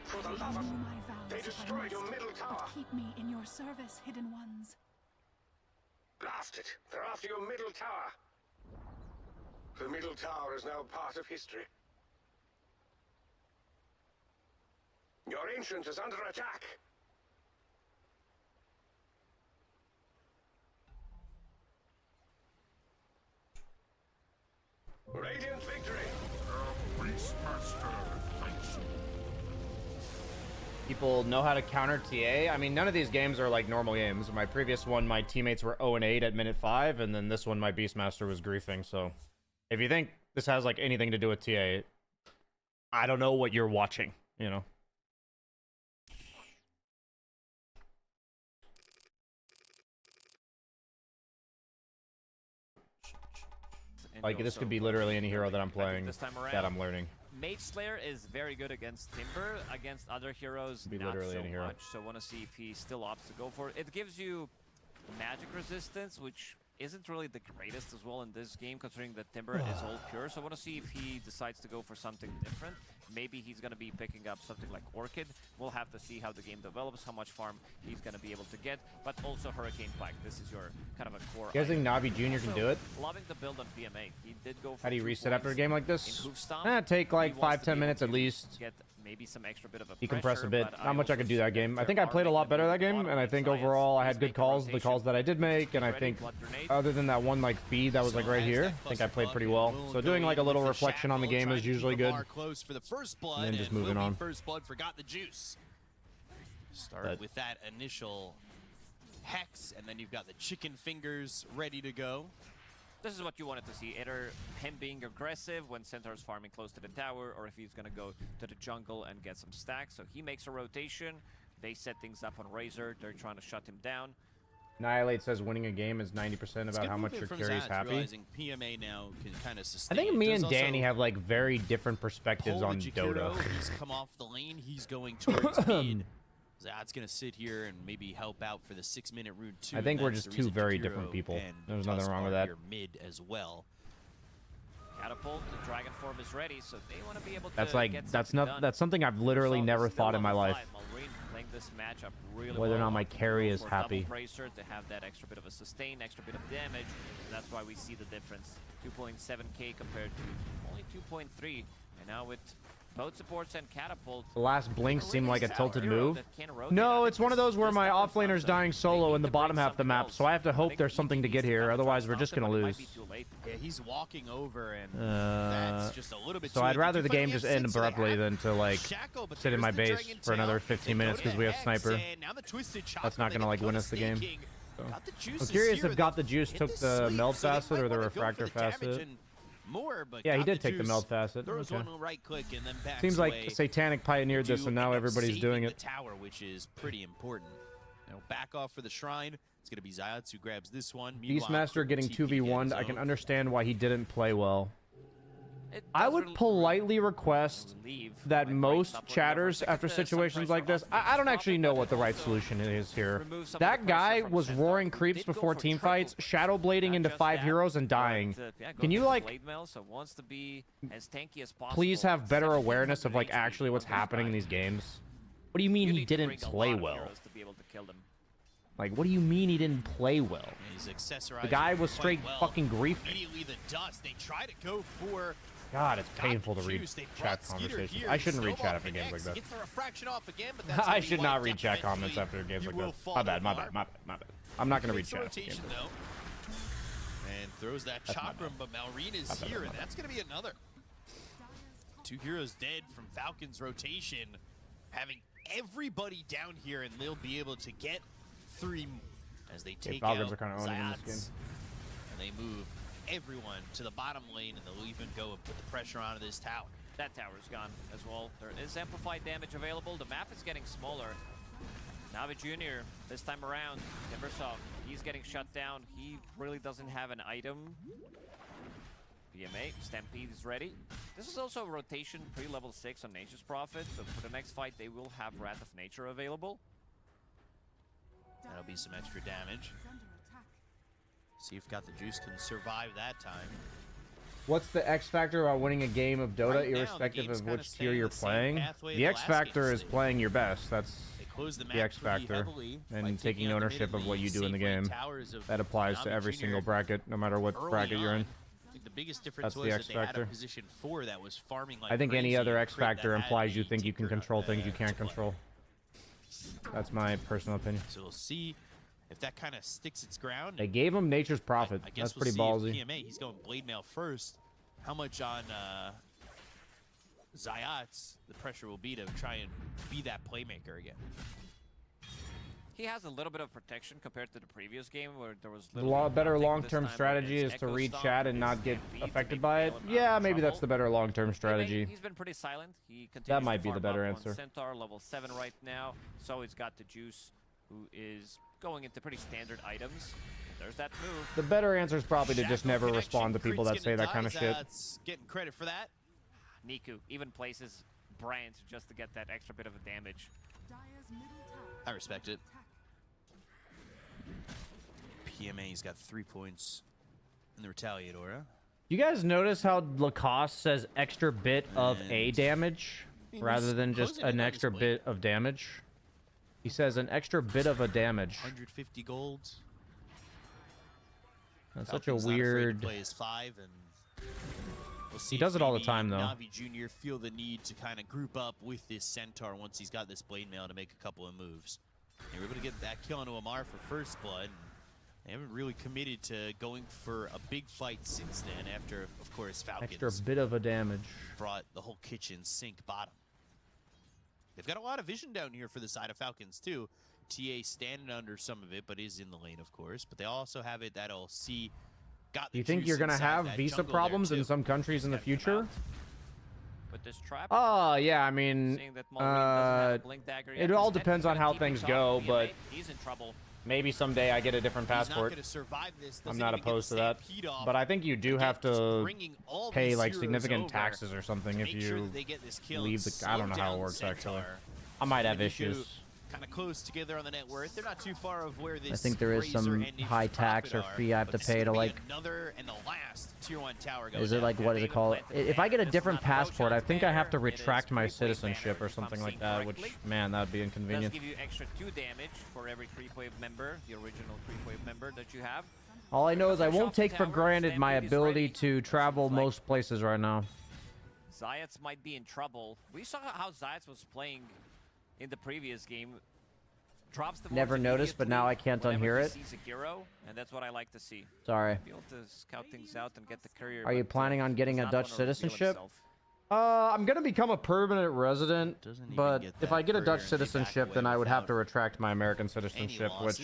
E: For the love of... They destroyed your middle tower.
K: Keep me in your service, hidden ones.
E: Blast it! They're after your middle tower. The middle tower is now part of history. Your ancient is under attack. Radiant victory!
D: Beastmaster, thanks.
A: People know how to counter TA. I mean, none of these games are like normal games. My previous one, my teammates were 0-8 at minute 5, and then this one, my Beastmaster was griefing. So, if you think this has like anything to do with TA, I don't know what you're watching, you know? Like, this could be literally any hero that I'm playing, that I'm learning.
B: Mage Slayer is very good against Timber. Against other heroes,
A: Be
B: not
A: literally
B: so
A: any hero.
B: much. So want to see if he still opts to go for it. It gives you magic resistance, which isn't really the greatest as well in this game, considering that Timber is all pure. So I want to see if he decides to go for something different. Maybe he's going to be picking up something like Orchid. We'll have to see how the game develops, how much farm he's going to be able to get. But also Hurricane Pike. This is your kind of a core.
A: You guys think Navi Jr. can do it?
B: Loving the build on PMA. He did go for
A: How do you
B: 2
A: reset after a game like this?
B: It
A: take like 5-10 minutes at least.
B: Get maybe some extra bit of a
A: Decompress a bit.
B: pressure,
A: Not much I could do that game. I think I played a lot better that game, and I think overall I had good calls, the calls that I did make, and I think other than that one like feed that was like right here, I think I played pretty well. So doing like a little reflection on the game is usually good. And then just moving on.
O: First Blood forgot the juice. Start with that initial hex, and then you've got the chicken fingers ready to go.
B: This is what you wanted to see, either him being aggressive when Centaur's farming close to the tower, or if he's going to go to the jungle and get some stacks. So he makes a rotation. They set things up on Razor. They're trying to shut him down.
A: Annihilate says winning a game is 90% about how much your carry is happy.
O: PMA now can kind of sustain.
A: I think me and Danny have like very different perspectives on Dota.
O: He's come off the lane. He's going towards mid. Zod's going to sit here and maybe help out for the 6-minute rune 2.
A: I think we're just two very different people. There's nothing wrong with that.
O: Mid as well.
B: Catapult, the dragon form is ready, so they want to be able to
A: that's like that's something I've literally never thought in my life.
B: Playing this matchup really
A: Whether or
B: well
A: not my carry is happy.
B: Bracer to have that extra bit of a sustain, extra bit of damage. That's why we see the difference. 2.7k compared to only 2.3, and now with both supports and catapult.
A: The last blink seemed like a tilted move. No, it's one of those where my offlaner's dying solo in the bottom half of the map, so I have to hope there's something to get here, otherwise we're just gonna lose.
O: Yeah, he's walking over, and that's just a little bit
A: so I'd rather the game just end abruptly than to like sit in my base for another 15 minutes because we have sniper. That's not gonna like win us the game. So. I'm curious if Got the Juice took the meld facet or the refractor facet. Yeah, he did take the meld facet. Okay.
O: Right click and then
A: seems like Satanic pioneered this, and now everybody's doing it.
O: Tower, which is pretty important. Now back off for the shrine. It's gonna be Zayats who grabs this one.
A: Beastmaster getting 2v1'd. I can understand why he didn't play well. I would politely request that most chatters after situations like this, I don't actually know what the right solution is here. That guy was roaring creeps before team fights, shadow blading into 5 heroes and dying. Can you like please have better awareness of like actually what's happening in these games? What do you mean he didn't play well? Like, what do you mean he didn't play well? The guy was straight fucking griefing.
O: Immediately the dust. They try to go for.
A: God, it's painful to read chat conversations. I shouldn't read chat after games like that. I should not read chat comments after games like that. My bad, my bad, my bad, my bad. I'm not gonna read chat after games.
O: And throws that chakram, but Malrine is here, and that's gonna be another. 2 heroes dead from Falcon's rotation, having everybody down here, and they'll be able to get 3 as they take
A: Falcons
O: out
A: are kind of owning in this game.
O: And they move everyone to the bottom lane, and they'll even go and put the pressure onto this tower.
B: That tower's gone as well. There is amplified damage available. The map is getting smaller. Navi Jr. this time around, Timbersoft, he's getting shut down. He really doesn't have an item. PMA, Stampede is ready. This is also a rotation pre-level 6 on Nature's Prophet, so for the next fight they will have Wrath of Nature available.
O: That'll be some extra damage. See if Got the Juice can survive that time.
A: What's the X factor about winning a game of Dota, irrespective of which tier you're playing? The X factor is playing your best. That's the X factor, and taking ownership of what you do in the game. That applies to every single bracket, no matter what bracket you're in.
O: The biggest difference was that they had a position 4 that was farming like
A: I think any
O: crazy,
A: other X factor
O: that
A: implies you think you can control things you can't control. That's my personal opinion.
O: So we'll see if that kind of sticks its ground.
A: They gave him Nature's Prophet.
O: I guess
A: That's pretty
O: we'll
A: ballsy.
O: see if PMA, he's going Blade Mail first. How much on Zayats the pressure will be to try and be that playmaker again?
B: He has a little bit of protection compared to the previous game where there was
A: The better long-term strategy is to read chat and not get affected by it. Yeah, maybe that's the better long-term strategy.
B: He's been pretty silent. He continues
A: that might be
B: to
A: the
B: farm
A: better
B: up
A: answer.
B: on Centaur, level 7 right now. So he's got the Juice, who is going into pretty standard items. There's that move.
A: The better answer is probably to just never respond to people that say that kind of shit.
O: Getting credit for that.
B: Niku even places Brand just to get that extra bit of a damage.
O: I respect it. PMA, he's got 3 points in the Retaliator.
A: You guys notice how Lacoste says extra bit of a damage rather than just an extra bit of damage? He says an extra bit of a damage.
O: 150 gold.
A: That's such a weird...
O: Play his 5, and we'll see
A: he does it all the time, though.
O: Navi Jr. feel the need to kind of group up with this Centaur once he's got this Blade Mail to make a couple of moves. They were able to get that kill onto Amar for first blood. They haven't really committed to going for a big fight since then, after, of course, Falcons
A: Extra bit of a damage.
O: brought the whole kitchen sink bottom. They've got a lot of vision down here for the side of Falcons, too. TA standing under some of it, but is in the lane, of course. But they also have it that'll see...
A: Do you think you're going to have visa problems in some countries in the future?
B: With this trap?
A: Oh, yeah, I mean... it all depends on how things go, but...
B: He's in trouble.
A: Maybe someday I get a different passport. I'm not opposed to that. But I think you do have to pay like significant taxes or something if you leave the... I don't know how it works actually. I might have issues.
O: Kind of close together on the net worth. They're not too far of where this
A: I think there is some high tax or fee I have to pay to like...
O: Another and the last tier 1 tower
A: is it like, what is it called? If I get a different passport, I think I have to retract my citizenship or something like that, which, man, that would be inconvenient.
B: Does give you extra 2 damage for every Creep Wave member, the original Creep Wave member that you have.
A: All I know is I won't take for granted my ability to travel most places right now.
B: Zayats might be in trouble. We saw how Zayats was playing in the previous game. Drops the
A: Never noticed, but now I can't unhear it.
B: Hero, and that's what I like to see.
A: Sorry.
B: Be able to scout things out and get the courier.
A: Are you planning on getting a Dutch citizenship? I'm gonna become a permanent resident, but if I get a Dutch citizenship, then I would have to retract my American citizenship, which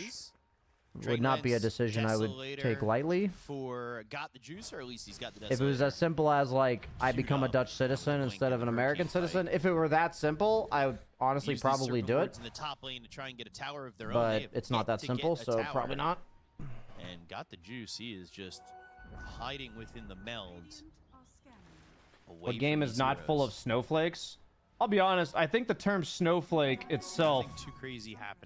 A: would not be a decision I would take lightly.
O: For got the juice, or at least he's got the
A: if it was as simple as like I become a Dutch citizen instead of an American citizen, if it were that simple, I would honestly probably do it.
O: In the top lane to try and get a tower of their own.
A: But it's not that simple, so probably not.
O: And got the juice. He is just hiding within the meld.
A: What game is not full of snowflakes? I'll be honest, I think the term snowflake itself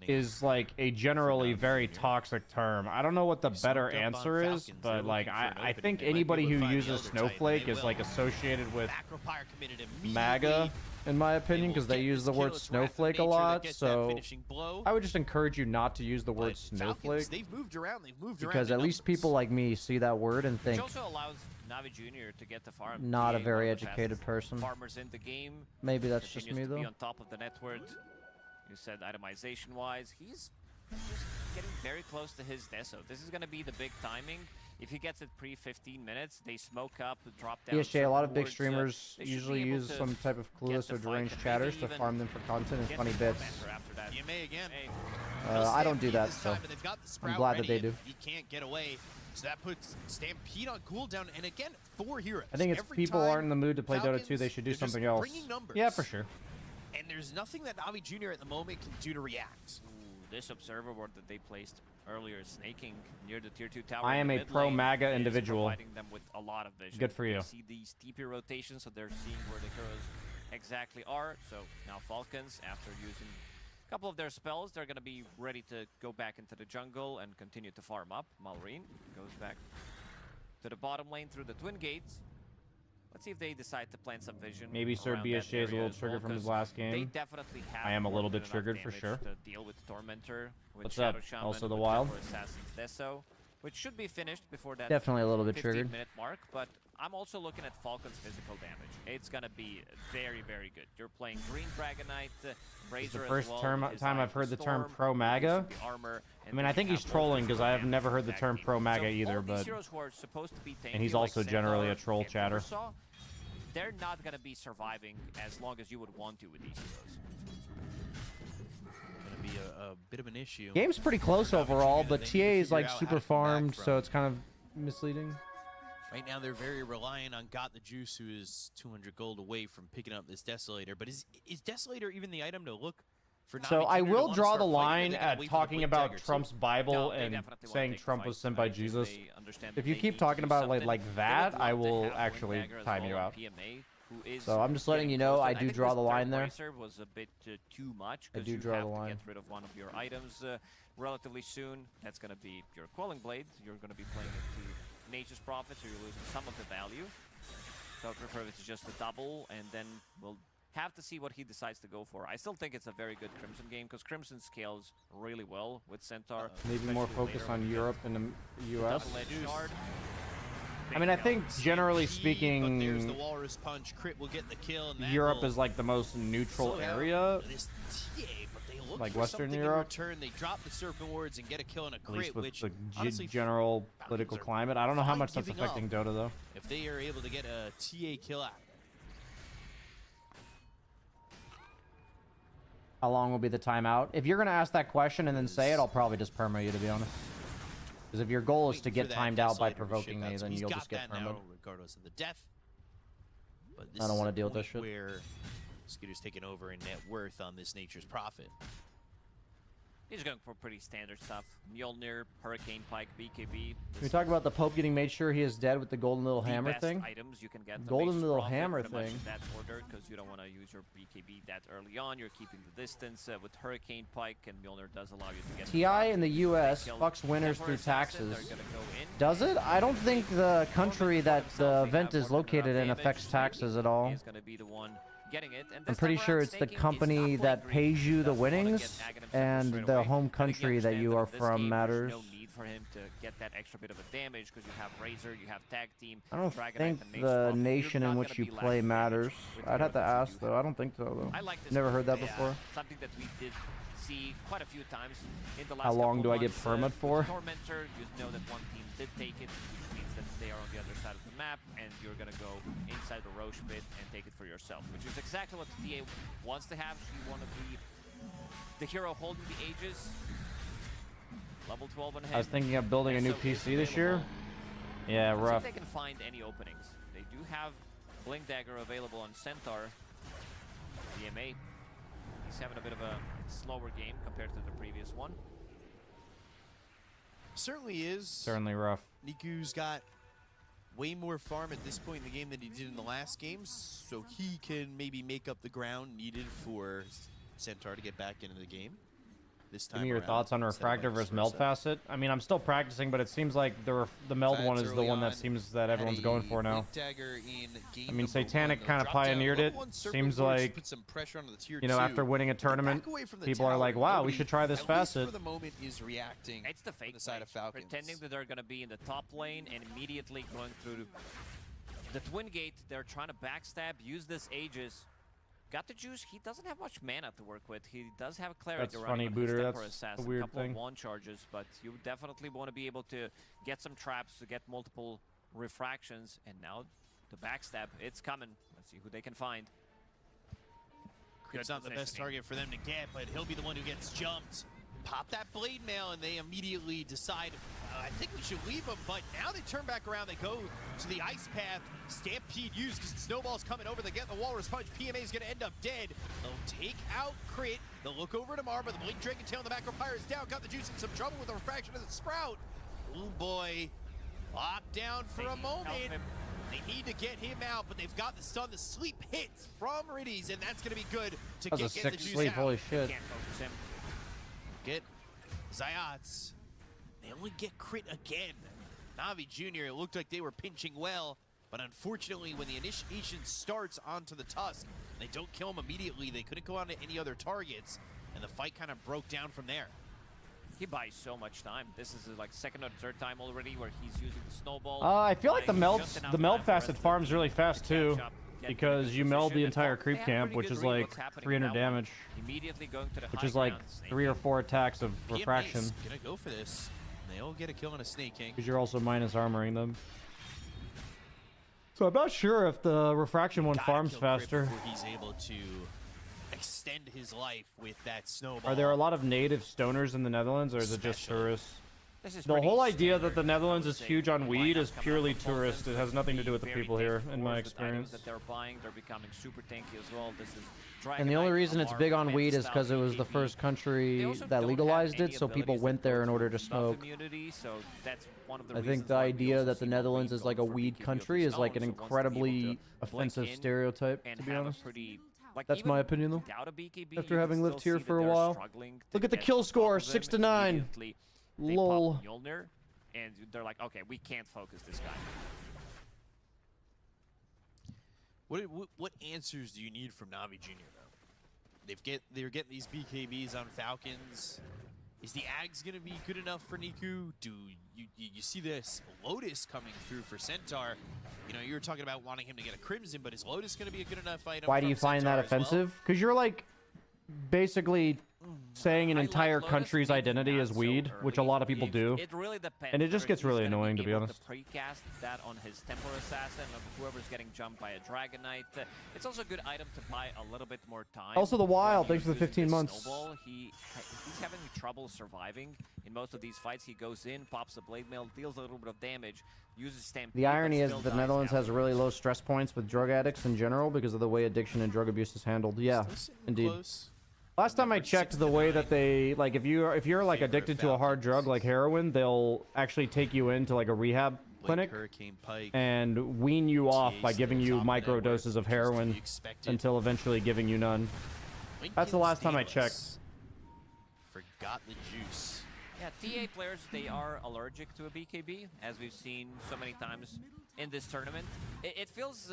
A: is like a generally very toxic term. I don't know what the better answer is, but like I think anybody who uses snowflake is like associated with MAGA, in my opinion, because they use the word snowflake a lot. So I would just encourage you not to use the word snowflake, because at least people like me see that word and think
B: Navi Jr. to get the farm.
A: Not a very educated person.
B: Farmers in the game.
A: Maybe that's just me though.
B: Be on top of the net worth. You said itemization wise, he's just getting very close to his deso. This is going to be the big timing. If he gets it pre-15 minutes, they smoke up, drop down.
A: BSJ, a lot of big streamers usually use some type of clueless or deranged chatters to farm them for content and funny bits. I don't do that, so I'm glad that they do.
O: He can't get away. So that puts Stampede on cooldown, and again, 4 heroes.
A: I think it's people aren't in the mood to play Dota 2, they should do something else. Yeah, for sure.
O: And there's nothing that Navi Jr. at the moment can do to react.
B: Ooh, this observer ward that they placed earlier, snaking near the tier 2 tower.
A: I am a pro MAGA individual.
B: Providing them with a lot of vision.
A: Good for you.
B: They see these TP rotations, so they're seeing where the heroes exactly are. So now Falcons, after using a couple of their spells, they're going to be ready to go back into the jungle and continue to farm up. Malrine goes back to the bottom lane through the Twin Gates. Let's see if they decide to plant some vision.
A: Maybe Sir BSJ is a little triggered from his last game.
B: They definitely have
A: I am a little bit triggered for sure.
B: To deal with Tormentor, with
A: What's
B: Shadow
A: up?
B: Shaman,
A: Also the
B: with
A: Wild.
B: Assassin's Deso, which should be finished before that.
A: Definitely a little bit triggered.
B: 15-minute mark, but I'm also looking at Falcon's physical damage. It's gonna be very, very good. You're playing Green Dragonite,
A: It's the
B: Brazier
A: first
B: as well,
A: time I've heard the term pro MAGA. I mean, I think he's trolling because I have never heard the term pro MAGA either, but and he's also generally a troll chatter.
B: They're not gonna be surviving as long as you would want to with these heroes.
O: Gonna be a bit of an issue.
A: Game's pretty close overall, but TA is like super farmed, so it's kind of misleading.
O: Right now, they're very reliant on Got the Juice, who is 200 gold away from picking up this Desolator. But is Desolator even the item to look for?
A: So I will draw the line at talking about Trump's Bible and saying Trump was sent by Jesus. If you keep talking about like that, I will actually time you out.
B: who is.
P: So I'm just letting you know, I do draw the line there.
B: Was a bit too much.
P: I do draw the line.
B: Get rid of one of your items relatively soon. That's going to be your Quelling Blade. You're going to be playing it to Nature's Prophet, so you're losing some of the value. So I prefer if it's just a double, and then we'll have to see what he decides to go for. I still think it's a very good Crimson game, because Crimson scales really well with Centaur.
A: Maybe more focus on Europe and the US.
B: Shard.
A: I mean, I think generally speaking,
O: there's the Walrus Punch. Crit will get the kill, and
A: Europe is like the most neutral area.
O: This TA, but they look
A: like
O: for
A: Western
O: something
A: Europe.
O: In return, they drop the Serpent Wards and get a kill and a
A: At least
O: crit,
A: with
O: which
A: the
O: honestly,
A: general political climate. I don't know how much that's affecting Dota though.
O: If they are able to get a TA kill out.
A: How long will be the timeout? If you're gonna ask that question and then say it, I'll probably just perma you, to be honest. Because if your goal is to get timed out by provoking me, then you'll just get permed.
O: Regardless of the death. But
A: I don't want to deal with this shit.
O: Where Scooter's taking over in net worth on this Nature's Prophet.
B: He's going for pretty standard stuff. Mjolnir, Hurricane Pike, BKB.
A: We talk about the Pope getting made sure he is dead with the golden little hammer
B: best
A: thing.
B: Items you can get
A: Golden little hammer
B: pretty much
A: thing.
B: in that order, because you don't want to use your BKB that early on. You're keeping the distance with Hurricane Pike, and Mjolnir does allow you to get.
A: TI in the US fucks winners through taxes. Does it? I don't think the country that the event is located in affects taxes at all.
B: He's going to be the one getting it. And
A: I'm pretty sure it's the company that pays you the winnings, and the home country that you are from matters.
B: No need for him to get that extra bit of a damage, because you have Razor, you have Tag Team.
A: I don't
B: Dragonite,
A: think
B: and
A: the nation in which you play matters. I'd have to ask though. I don't think so though.
B: I like this.
A: Never heard that before.
B: Something that we did see quite a few times in the last
A: How long do I get
B: couple months,
A: permit for?
B: Tormentor, you know that one team did take it, which means that they are on the other side of the map, and you're gonna go inside the Roche pit and take it for yourself, which is exactly what the TA wants to have. She want to be the hero holding the Aegis. Level 12 on him.
A: I was thinking of building a new PC this year. Yeah,
B: Let's
A: rough.
B: see if they can find any openings. They do have Blink Dagger available on Centaur. DMA. He's having a bit of a slower game compared to the previous one.
O: Certainly is.
A: Certainly rough.
O: Niku's got way more farm at this point in the game than he did in the last games, so he can maybe make up the ground needed for Centaur to get back into the game. This time
A: Give me your
O: around,
A: thoughts on Refractor versus Meld Facet. I mean, I'm still practicing, but it seems like the Meld one is the one that seems that everyone's going for now. I mean, Satanic kind of pioneered it. Seems like, you know, after winning a tournament, people are like, wow, we should try this Facet.
O: For the moment is reacting.
B: It's the fake
O: side of Falcons.
B: pretending that they're going to be in the top lane and immediately going through the Twin Gate. They're trying to backstab, use this Aegis. Got the juice. He doesn't have much mana to work with. He does have clarity.
A: That's funny, Booter. That's a weird
B: couple
A: thing.
B: Of wand charges, but you definitely want to be able to get some traps, to get multiple refractions, and now the backstab. It's coming. Let's see who they can find.
O: It's not the best target for them to get, but he'll be the one who gets jumped. Pop that blade mail, and they immediately decide, I think we should leave them, but now they turn back around. They go to the ice path. Stampede used because the snowball's coming over. They get the Walrus Punch. PMA is going to end up dead. They'll take out Crit. They'll look over to Marba. The Blink Dragon Tail in the back. Fire is down. Got the juice in some trouble with the refraction of the Sprout. Oh boy. Locked down for a moment. They need to get him out, but they've got the stun. The sleep hits from Riddies, and that's going to be good to
A: That was
O: get
A: a
O: the
A: 6
O: juice
A: sleep,
O: out.
A: holy shit.
B: Can't focus him.
O: Get Zayats. They only get Crit again. Navi Jr., it looked like they were pinching well, but unfortunately when the initiation starts onto the Tusk, they don't kill him immediately. They couldn't go on to any other targets, and the fight kind of broke down from there.
B: He buys so much time. This is like second or third time already where he's using the snowball.
A: I feel like the
B: Buying
A: meld
B: just enough
A: Facet
B: time for the rest of
A: farms
B: the
A: really
B: team
A: fast
B: to
A: too,
B: catch up, get
A: because
B: into
A: you meld the
B: position.
A: entire
B: They
A: creep
B: have
A: camp,
B: pretty
A: which
B: good
A: is
B: read
A: like
B: what's happening
A: 300
B: in that one.
A: damage,
B: Immediately going to the
A: which
B: high
A: is like
B: ground. Snake
A: 3 or 4 attacks of
O: PMA's
A: refraction,
O: gonna go for this. They'll get a kill on a Snake King.
A: because you're also minus armoring them. So I'm not sure if the refraction one farms
O: Kill Crit
A: faster.
O: before he's able to extend his life with that snowball.
A: Are there a lot of native stoners in the Netherlands, or is it just tourists? The whole idea that the Netherlands is huge on weed is purely tourist. It has nothing to do with the people here, in my experience.
B: That they're buying, they're becoming super tanky as well. This is
P: And the only reason it's big on weed is because it was the first country that legalized it, so people went there in order to smoke. I think the idea that the Netherlands is like a weed country is like an incredibly offensive stereotype, to be honest. That's my opinion, though. After having lived here for a while. Look at the kill score, 6-9. Lol.
B: Mjolnir, and they're like, okay, we can't focus this guy.
O: What answers do you need from Navi Jr. though? They're getting these BKBs on Falcons. Is the Ags gonna be good enough for Niku? Do you see this Lotus coming through for Centaur? You know, you were talking about wanting him to get a Crimson, but is Lotus gonna be a good enough item?
P: Why do you find that offensive? Because you're like basically saying an entire country's identity is weed, which a lot of people do.
B: It really depends.
P: And it just gets really annoying, to be honest.
B: To precast that on his Temple Assassin, or whoever's getting jumped by a Dragon Knight. It's also a good item to buy a little bit more time.
P: Also the Wild, thanks for the 15 months.
B: Snowball, he's having trouble surviving in most of these fights. He goes in, pops a Blade Mail, deals a little bit of damage, uses Stampede.
P: The irony is that the Netherlands has really low stress points with drug addicts in general because of the way addiction and drug abuse is handled. Yeah, indeed. Last time I checked, the way that they, like, if you're like addicted to a hard drug like heroin, they'll actually take you into like a rehab clinic and wean you off by giving you micro doses of heroin until eventually giving you none. That's the last time I checked.
O: Forgot the juice.
B: Yeah, TA players, they are allergic to a BKB, as we've seen so many times in this tournament. It feels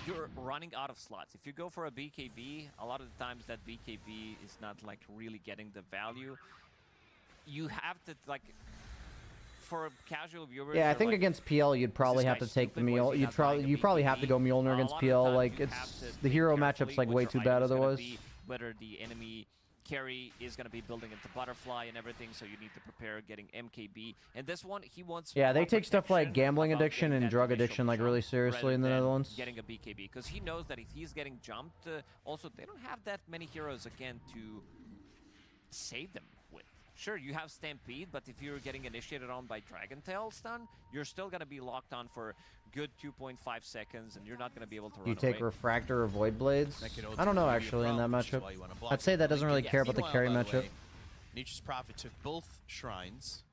B: you're running out of slots. If you go for a BKB, a lot of the times that BKB is not like really getting the value. You have to, like, for casual viewers.
P: Yeah, I think
B: like,
P: against PL you'd probably have to take the Mjolnir. You probably have to go Mjolnir against PL. Like it's the hero matchup's like way too bad otherwise.
B: Whether the enemy carry is going to be building into Butterfly and everything, so you need to prepare getting MKB. And this one, he wants.
P: Yeah, they take stuff like gambling addiction and drug addiction like really seriously in the Netherlands.
B: Getting a BKB, because he knows that if he's getting jumped, also they don't have that many heroes again to save them with. Sure, you have Stampede, but if you're getting initiated on by Dragon Tail stun, you're still going to be locked on for good 2.5 seconds, and you're not going to be able to run
P: You take
B: away.
P: Refractor or Void Blades? I don't know, actually, in that matchup. I'd say that doesn't really care about the carry matchup.
O: Nature's Prophet took both shrines,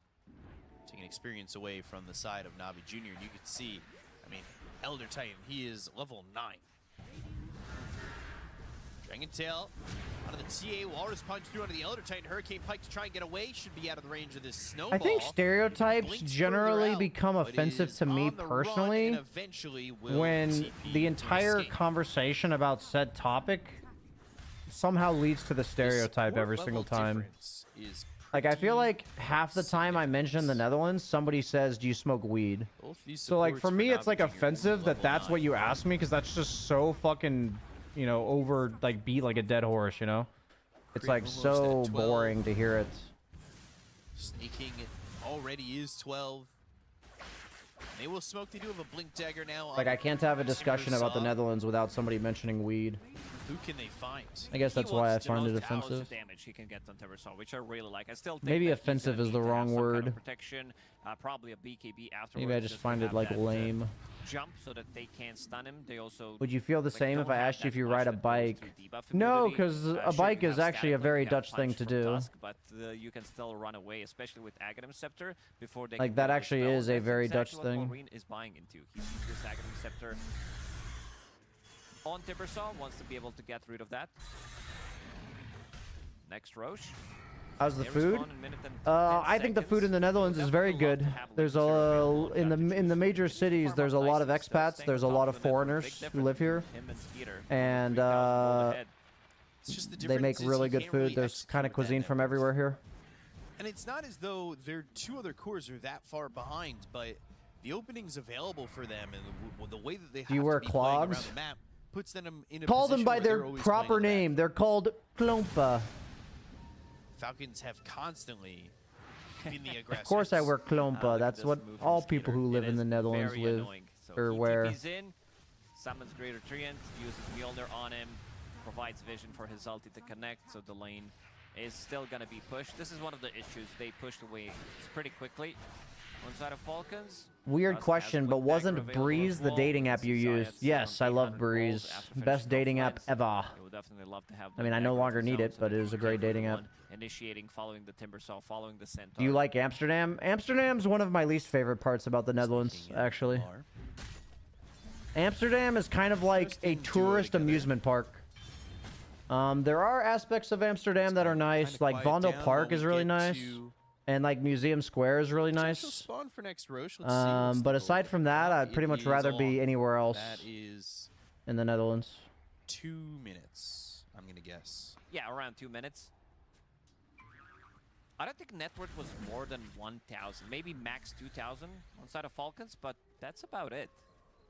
O: taking experience away from the side of Navi Jr., and you can see, I mean, Elder Titan, he is level 9. Dragon Tail out of the TA, Walrus Punch through onto the Elder Titan, Hurricane Pike to try and get away, should be out of the range of this Snowball.
P: I think stereotypes generally become offensive to me personally when the entire conversation about said topic somehow leads to the stereotype every single time. Like, I feel like half the time I mention the Netherlands, somebody says, do you smoke weed? So, like, for me, it's, like, offensive that that's what you ask me, because that's just so fucking, you know, over, like, beat like a dead horse, you know? It's, like, so boring to hear it.
O: Sneaking already is 12. They will smoke. They do have a Blink Dagger now.
P: Like, I can't have a discussion about the Netherlands without somebody mentioning weed.
O: Who can they find?
P: I guess that's why I find it offensive.
B: Damage he can get on Timbersaw, which I really like. I still think
P: maybe offensive is the wrong word.
B: Protection, probably a BKB afterwards.
P: Maybe I just find it like lame.
B: Jump so that they can't stun him. They also.
P: Would you feel the same if I asked you if you ride a bike? No, because a bike is actually a very Dutch thing to do.
B: But you can still run away, especially with Aghanim Scepter before they.
P: Like that actually is a very Dutch thing.
B: Marine is buying into. He sees this Aghanim Scepter on Timbersaw, wants to be able to get rid of that. Next Roche.
P: How's the food? I think the food in the Netherlands is very good. There's a in the major cities. There's a lot of expats. There's a lot of foreigners who live here, and they make really good food. There's kind of cuisine from everywhere here.
O: And it's not as though their two other cores are that far behind, but the openings available for them and the way that they have
P: Do you wear
O: to be playing
P: clogs?
O: around the map puts them in a
P: Call them
O: position
P: by
O: where
P: their
O: they're always
P: proper
O: playing the map.
P: name. They're called klompa.
O: Falcons have constantly been the aggressors.
P: Of course I wear klompa. That's what all people who live in the Netherlands live or wear.
B: He's in, summons Greater Treant, uses Mjolnir on him, provides vision for his ulti to connect, so the lane is still going to be pushed. This is one of the issues. They pushed away pretty quickly. On side of Falcons.
P: Weird question, but wasn't Breeze the dating app you used? Yes, I love Breeze. Best dating app ever. I mean, I no longer need it, but it is a great dating app.
B: Initiating, following the Timbersaw, following the Centaur.
P: Do you like Amsterdam? Amsterdam's one of my least favorite parts about the Netherlands, actually. Amsterdam is kind of like a tourist amusement park. There are aspects of Amsterdam that are nice, like Vondel Park is really nice. And like Museum Square is really nice.
O: Spawn for next Roche. Let's see
P: but aside from that, I'd pretty much rather be anywhere else
O: that is
P: in the Netherlands.
O: 2 minutes, I'm gonna guess.
B: Yeah, around 2 minutes. I don't think net worth was more than 1,000, maybe max 2,000 on side of Falcons, but that's about it.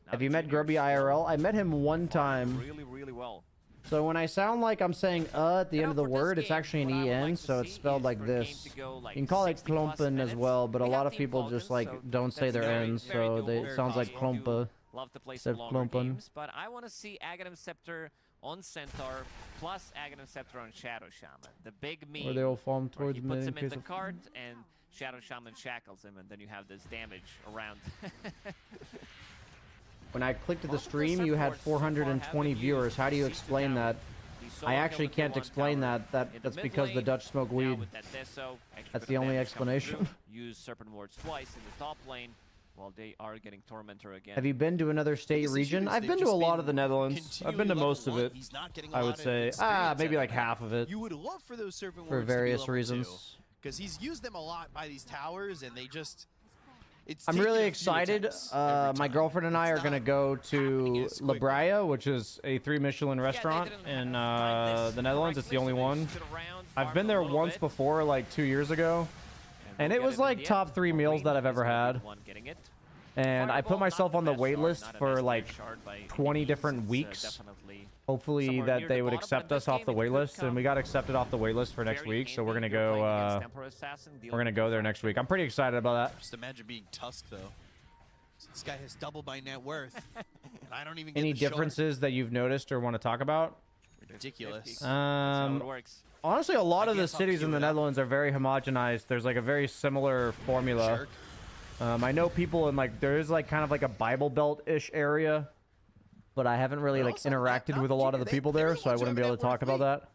B: Now
P: Have you met Grubby IRL? I met him one time.
B: Really well.
P: So when I sound like I'm saying at the end of the word, it's actually an EN, so it's spelled like this. You can call it klompen as well, but a lot of people just like don't say their N's, so it sounds like klompen.
B: Love to play some longer games, but I want to see Aghanim Scepter on Centaur plus Aghanim Scepter on Shadow Shaman. The big meme
P: Or they'll fall towards
B: he
P: me
B: puts
P: in
B: him in
P: case
B: the
P: of...
B: cart and Shadow Shaman shackles him, and then you have this damage around.
P: When I clicked the stream, you had 420 viewers. How do you explain that? I actually can't explain that. That's because the Dutch smoke weed. That's the only explanation.
B: Use Serpent Wards twice in the top lane while they are getting Tormentor again.
P: Have you been to another state region? I've been to a lot of the Netherlands. I've been to most of it. I would say, maybe like half of it.
O: You would love for those Serpent Wards
P: for various reasons.
O: Because he's used them a lot by these towers, and they just...
P: I'm really excited. My girlfriend and I are going to go to La Brea, which is a 3 Michelin restaurant in the Netherlands. It's the only one. I've been there once before, like 2 years ago. And it was like top 3 meals that I've ever had. And I put myself on the wait list for like 20 different weeks. Hopefully that they would accept us off the wait list, and we got accepted off the wait list for next week, so we're gonna go. We're gonna go there next week. I'm pretty excited about that.
O: Just imagine being Tusk though. This guy has double my net worth, and I don't even get
P: Any
O: the
P: differences that you've noticed or want to talk about?
O: Ridiculous.
P: Honestly, a lot of the cities in the Netherlands are very homogenized. There's like a very similar formula. I know people in like there is like kind of like a Bible Belt-ish area. But I haven't really like interacted with a lot of the people there, so I wouldn't be able to talk about that.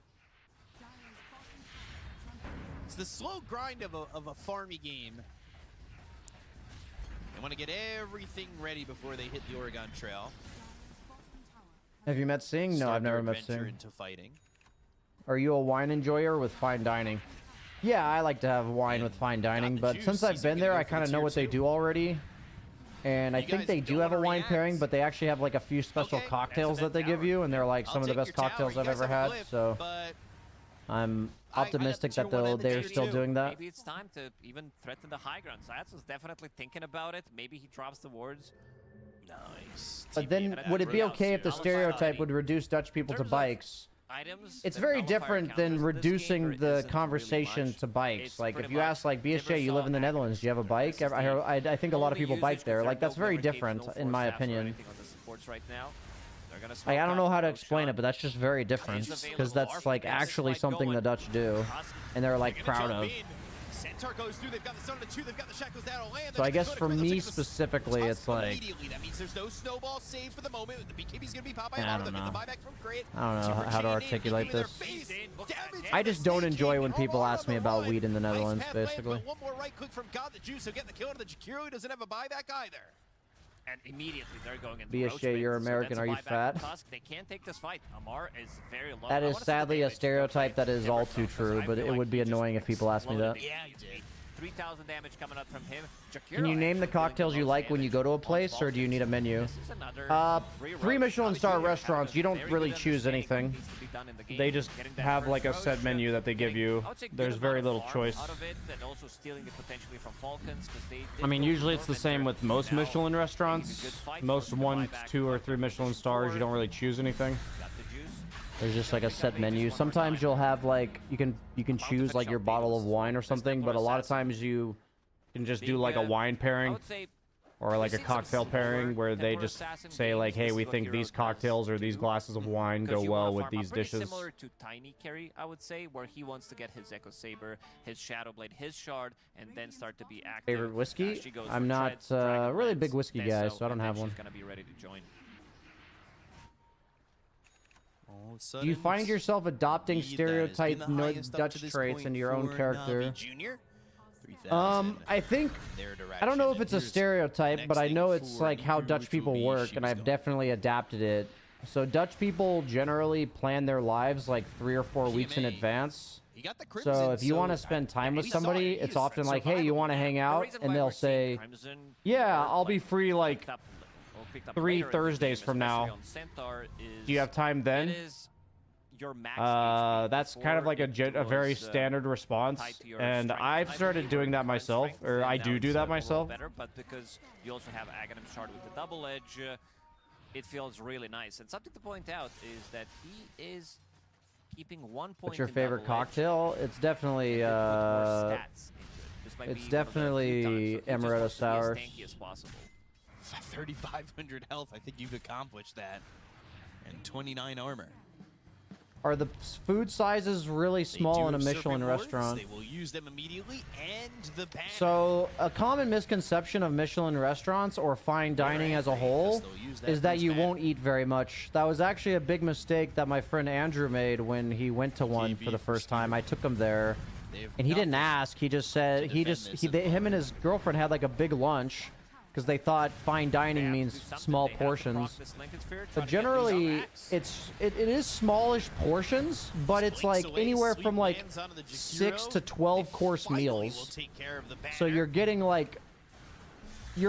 O: It's the slow grind of a farmy game. They want to get everything ready before they hit the Oregon Trail.
P: Have you met Singh? No, I've never met Singh.
O: Into fighting.
P: Are you a wine enjoyer with fine dining? Yeah, I like to have wine with fine dining, but since I've been there, I kind of know what they do already. And I think they do have a wine pairing, but they actually have like a few special cocktails that they give you, and they're like some of the best cocktails I've ever had. So I'm optimistic that they're still doing that.
B: Maybe it's time to even threaten the high ground. Zayats was definitely thinking about it. Maybe he drops the wards.
O: Nice.
P: But then would it be okay if the stereotype would reduce Dutch people to bikes? It's very different than reducing the conversation to bikes. Like if you ask like BSJ, you live in the Netherlands, do you have a bike? I think a lot of people bike there. Like that's very different in my opinion. I don't know how to explain it, but that's just very different because that's like actually something the Dutch do and they're like proud of. So I guess for me specifically, it's like
O: that means there's no snowball save for the moment. The BKB's gonna be popped by
P: I don't know. I don't know how to articulate this.
O: I
P: just don't enjoy when people ask me about weed in the Netherlands, basically.
O: One more right click from God the Juice. He'll get the kill on the Jakiro. Doesn't have a buyback either.
B: And immediately they're going into
P: BSJ, you're American. Are you fat?
B: They can't take this fight. Amar is very low.
P: That is sadly a stereotype that is all too true, but it would be annoying if people asked me that.
B: Yeah, you did. 3,000 damage coming up from him.
P: Can you name the cocktails you like when you go to a place, or do you need a menu? 3 Michelin star restaurants, you don't really choose anything. They just have like a set menu that they give you. There's very little choice. I mean, usually it's the same with most Michelin restaurants. Most 1, 2, or 3 Michelin stars, you don't really choose anything. There's just like a set menu. Sometimes you'll have like you can choose like your bottle of wine or something, but a lot of times you can just do like a wine pairing. Or like a cocktail pairing where they just say like, hey, we think these cocktails or these glasses of wine go well with these dishes.
B: Similar to Tiny Carry, I would say, where he wants to get his Echo Saber, his Shadow Blade, his Shard, and then start to be active.
P: Favorite whiskey? I'm not really a big whiskey guy, so I don't have one.
B: Gonna be ready to join.
P: Do you find yourself adopting stereotype Dutch traits into your own character? I think, I don't know if it's a stereotype, but I know it's like how Dutch people work, and I've definitely adapted it. So Dutch people generally plan their lives like 3 or 4 weeks in advance. So if you want to spend time with somebody, it's often like, hey, you want to hang out? And they'll say, yeah, I'll be free like 3 Thursdays from now. Do you have time then? That's kind of like a very standard response, and I've started doing that myself, or I do that myself.
B: Better, but because you also have Aghanim Shard with the double edge, it feels really nice. And something to point out is that he is keeping 1 point.
P: What's your favorite cocktail? It's definitely Amaretto Sour.
O: 3,500 health. I think you've accomplished that, and 29 armor.
P: Are the food sizes really small in a Michelin restaurant?
O: They will use them immediately, and the banner.
P: So, a common misconception of Michelin restaurants or fine dining as a whole is that you won't eat very much. That was actually a big mistake that my friend Andrew made when he went to one for the first time. I took him there, and he didn't ask. He just said, him and his girlfriend had like a big lunch, because they thought fine dining means small portions. But generally, it is smallish portions, but it's like anywhere from like 6 to 12 course meals. So you're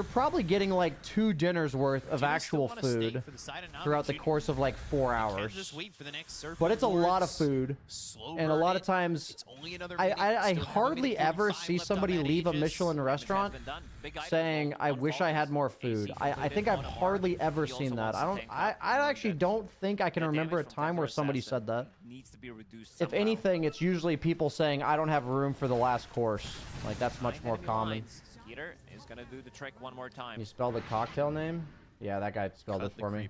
P: probably getting like 2 dinners worth of actual food throughout the course of like 4 hours. But it's a lot of food, and a lot of times I hardly ever see somebody leave a Michelin restaurant saying, I wish I had more food. I think I've hardly ever seen that. I actually don't think I can remember a time where somebody said that. If anything, it's usually people saying, I don't have room for the last course. Like, that's much more common.
B: Skeeter is gonna do the trick one more time.
P: You spelled the cocktail name? Yeah, that guy spelled it for me.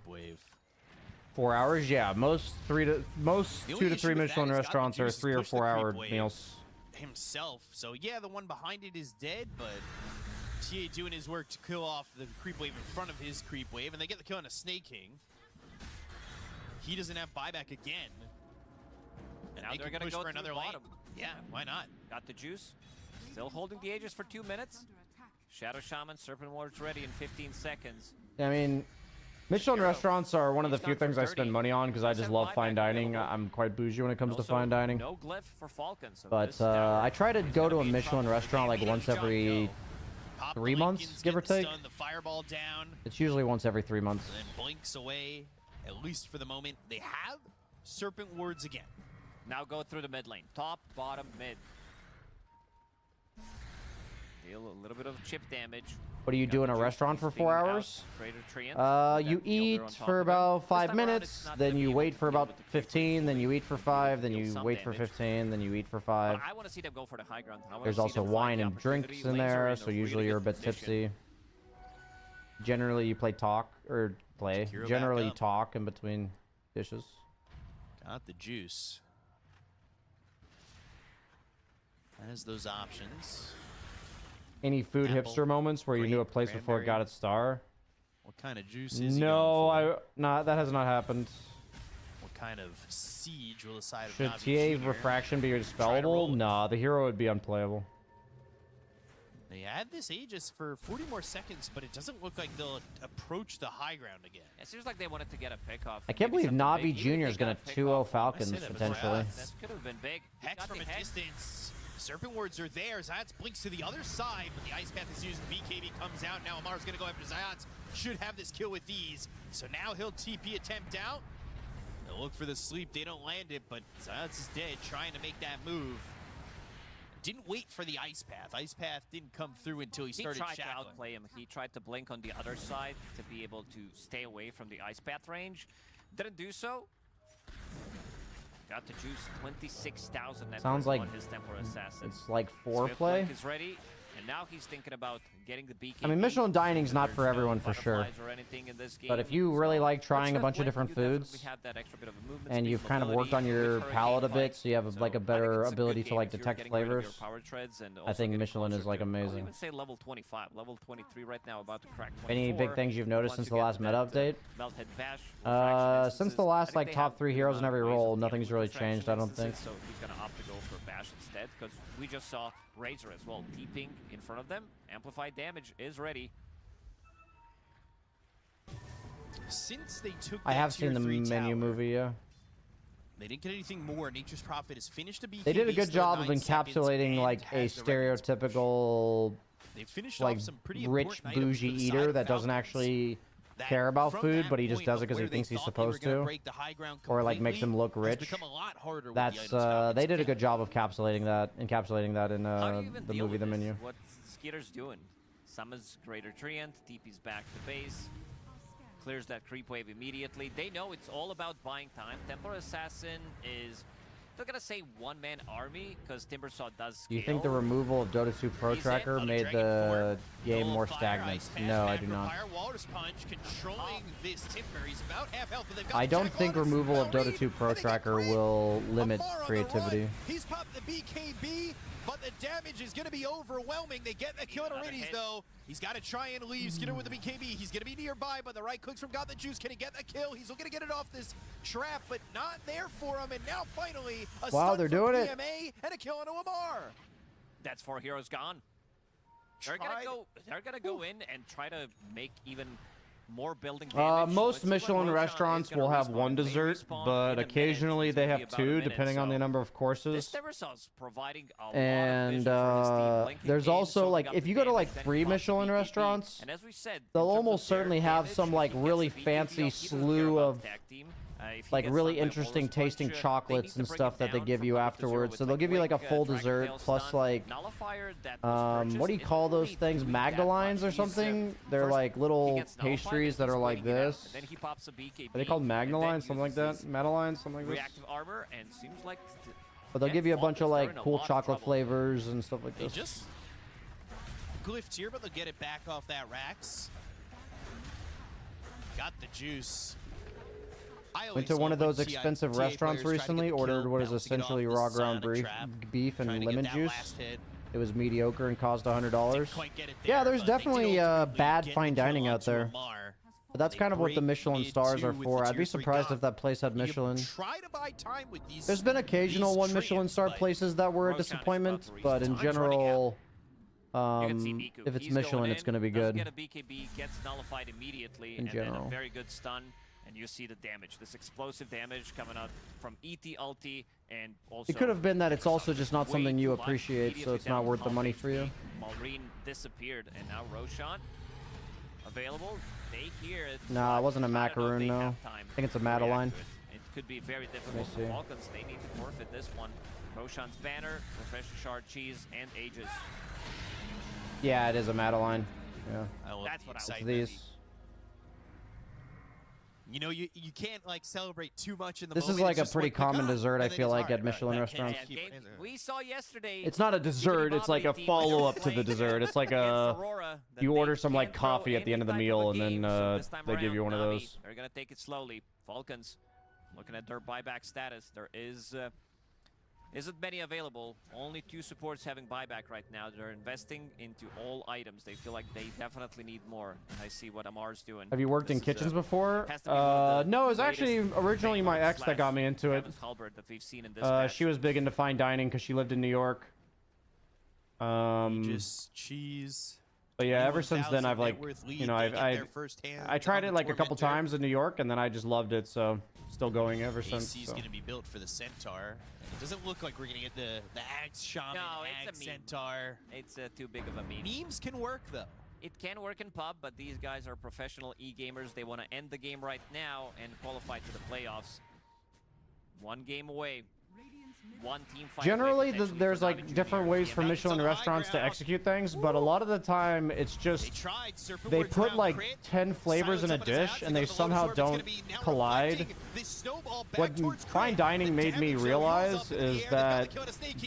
P: 4 hours? Yeah, most 2 to 3 Michelin restaurants are 3 or 4 hour meals.
O: Himself, so yeah, the one behind it is dead, but TA doing his work to kill off the creep wave in front of his creep wave, and they get the kill on a Snake King. He doesn't have buyback again. And
B: now they're gonna go for another bottom.
O: Yeah, why not?
B: Got the juice. Still holding the Aegis for 2 minutes. Shadow Shaman, Serpent Ward's ready in 15 seconds.
P: I mean, Michelin restaurants are one of the few things I spend money on because I just love fine dining. I'm quite bougie when it comes to fine dining.
B: No glyph for Falcon, so
P: but I try to go to a Michelin restaurant like once every 3 months, give or take.
O: The fireball down.
P: It's usually once every 3 months.
O: And then blinks away, at least for the moment. They have Serpent Wards again.
B: Now go through the mid lane. Top, bottom, mid. Deal a little bit of chip damage.
P: What do you do in a restaurant for 4 hours? You eat for about 5 minutes, then you wait for about 15, then you eat for 5, then you wait for 15, then you eat for 5.
B: I want to see them go for the high ground.
P: There's also wine and drinks in there, so usually you're a bit tipsy. Generally, you talk in between dishes.
O: Got the juice. Has those options.
P: Any food hipster moments where you knew a place before it got its star?
O: What kind of juice is
P: that has not happened.
O: What kind of siege will decide?
P: Should TA Refraction be dispellable? Nah, the hero would be unplayable.
O: They had this Aegis for 40 more seconds, but it doesn't look like they'll approach the high ground again.
B: It seems like they wanted to get a pick off.
P: I can't believe Navi Jr. is going to 2-0 Falcons, potentially.
B: That could have been big.
O: Hex from a distance. Serpent Wards are there. Zayats blinks to the other side, but the Ice Path is used. BKB comes out. Now Amar's going to go after Zayats. Should have this kill with ease. So now he'll TP attempt out. They'll look for the sleep. They don't land it, but Zayats is dead, trying to make that move. Didn't wait for the Ice Path. Ice Path didn't come through until he started shackling.
B: He tried to outplay him. He tried to blink on the other side to be able to stay away from the Ice Path range. Didn't do so. Got the juice, 26,000.
P: Sounds like
B: on his Templar Assassin.
P: It's like foreplay.
B: Is ready, And now he's thinking about getting the BKB.
P: I mean, Michelin dining's not for everyone for sure. But if you really like trying a bunch of different foods, and you've kind of worked on your palate a bit, so you have like a better ability to like detect flavors, I think Michelin is like amazing.
B: I would say level 25, level 23 right now, about to crack 24.
P: Any big things you've noticed since the last meta update? Since the last like top 3 heroes in every role, nothing's really changed, I don't think.
B: So he's gonna opt to go for Bash instead, because we just saw Razor as well, TPing in front of them. Amplified damage is ready.
O: Since they took
P: I have seen the menu movie, yeah.
O: They didn't get anything more. Nature's Prophet has finished a BKB.
P: They did a good job of encapsulating like a stereotypical, like rich bougie eater that doesn't actually care about food, but he just does it because he thinks he's supposed to, or like makes him look rich. That's they did a good job of encapsulating that in the movie The Menu.
B: What Skeeter's doing? Summons Greater Treant, TP's back to base, clears that creep wave immediately. They know it's all about buying time. Templar Assassin is not gonna say one-man army because Timbersaw does scale.
P: Do you think the removal of Dota 2 Pro Tracker made the game more stagnant? No, I do not. I don't think removal of Dota 2 Pro Tracker will limit creativity.
C: He's popped the BKB, but the damage is going to be overwhelming. They get the kill on Irides, though. He's got to try and leave. Skinner with the BKB. He's going to be nearby, but the right clicks from Got the Juice. Can he get the kill? He's looking to get it off this trap, but not there for him. And now finally, a stun
P: they're doing it.
C: PMA and a kill on Amar.
B: That's 4 heroes gone. They're gonna go in and try to make even more building damage.
P: Most Michelin restaurants will have one dessert, but occasionally they have 2, depending on the number of courses. And there's also like, if you go to like 3 Michelin restaurants, they'll almost certainly have some like really fancy slew of like really interesting tasting chocolates and stuff that they give you afterwards. So they'll give you like a full dessert plus like what do you call those things, Magdalines or something? They're like little pastries that are like this. Are they called Magdalines, something like that? Madeleines, something like this?
B: Reactive armor, and seems like
P: but they'll give you a bunch of like cool chocolate flavors and stuff like this.
O: They just glyphed here, but they'll get it back off that Rax. Got the juice.
P: Went to one of those expensive restaurants recently, ordered what is essentially raw ground beef and lemon juice. It was mediocre and cost $100. Yeah, there's definitely bad fine dining out there. But that's kind of what the Michelin stars are for. I'd be surprised if that place had Michelin. There's been occasional 1 Michelin star places that were a disappointment, but in general, if it's Michelin, it's going to be good.
B: Gets nullified immediately,
P: in general.
B: And then a very good stun. And you see the damage, this explosive damage coming out from ET ulti, and also...
P: It could have been that it's also just not something you appreciate, so it's not worth the money for you.
B: Malrine disappeared, and now Roshan available. They hear it.
P: Nah, it wasn't a macaroon, no. I think it's a Madeline.
B: It could be very difficult for Falcons. They need to forfeit this one. Roshan's banner, refresh shard cheese, and Aegis.
P: Yeah, it is a Madeline. Yeah.
B: That's what I was
P: saying. These.
O: You know, you can't like celebrate too much in the
P: This
O: moment.
P: is like a pretty common dessert, I feel like, at Michelin restaurants.
B: We saw yesterday.
P: It's not a dessert, it's like a follow-up to the dessert. It's like a... You order some like coffee at the end of the meal, and then they give you one of those.
B: They're gonna take it slowly. Falcons looking at their buyback status. There isn't many available. Only 2 supports having buyback right now. They're investing into all items. They feel like they definitely need more. I see what Amar's doing.
P: Have you worked in kitchens before? No, it was actually originally my ex that got me into it. She was big into fine dining because she lived in New York.
O: Just cheese.
P: But yeah, ever since then I've like, you know, I tried it like a couple times in New York, and then I just loved it. So still going ever since.
O: AC's gonna be built for the Centaur. It doesn't look like we're gonna get the Axe Shaman, Axe Centaur.
B: It's too big of a meme.
O: Memes can work though.
B: It can work in pub, but these guys are professional e-gamers. They want to end the game right now and qualify to the playoffs. 1 game away. one team fight.
P: Generally, there's like different ways for Michelin restaurants to execute things, but a lot of the time it's just they put like 10 flavors in a dish and they somehow don't collide. What fine dining made me realize is that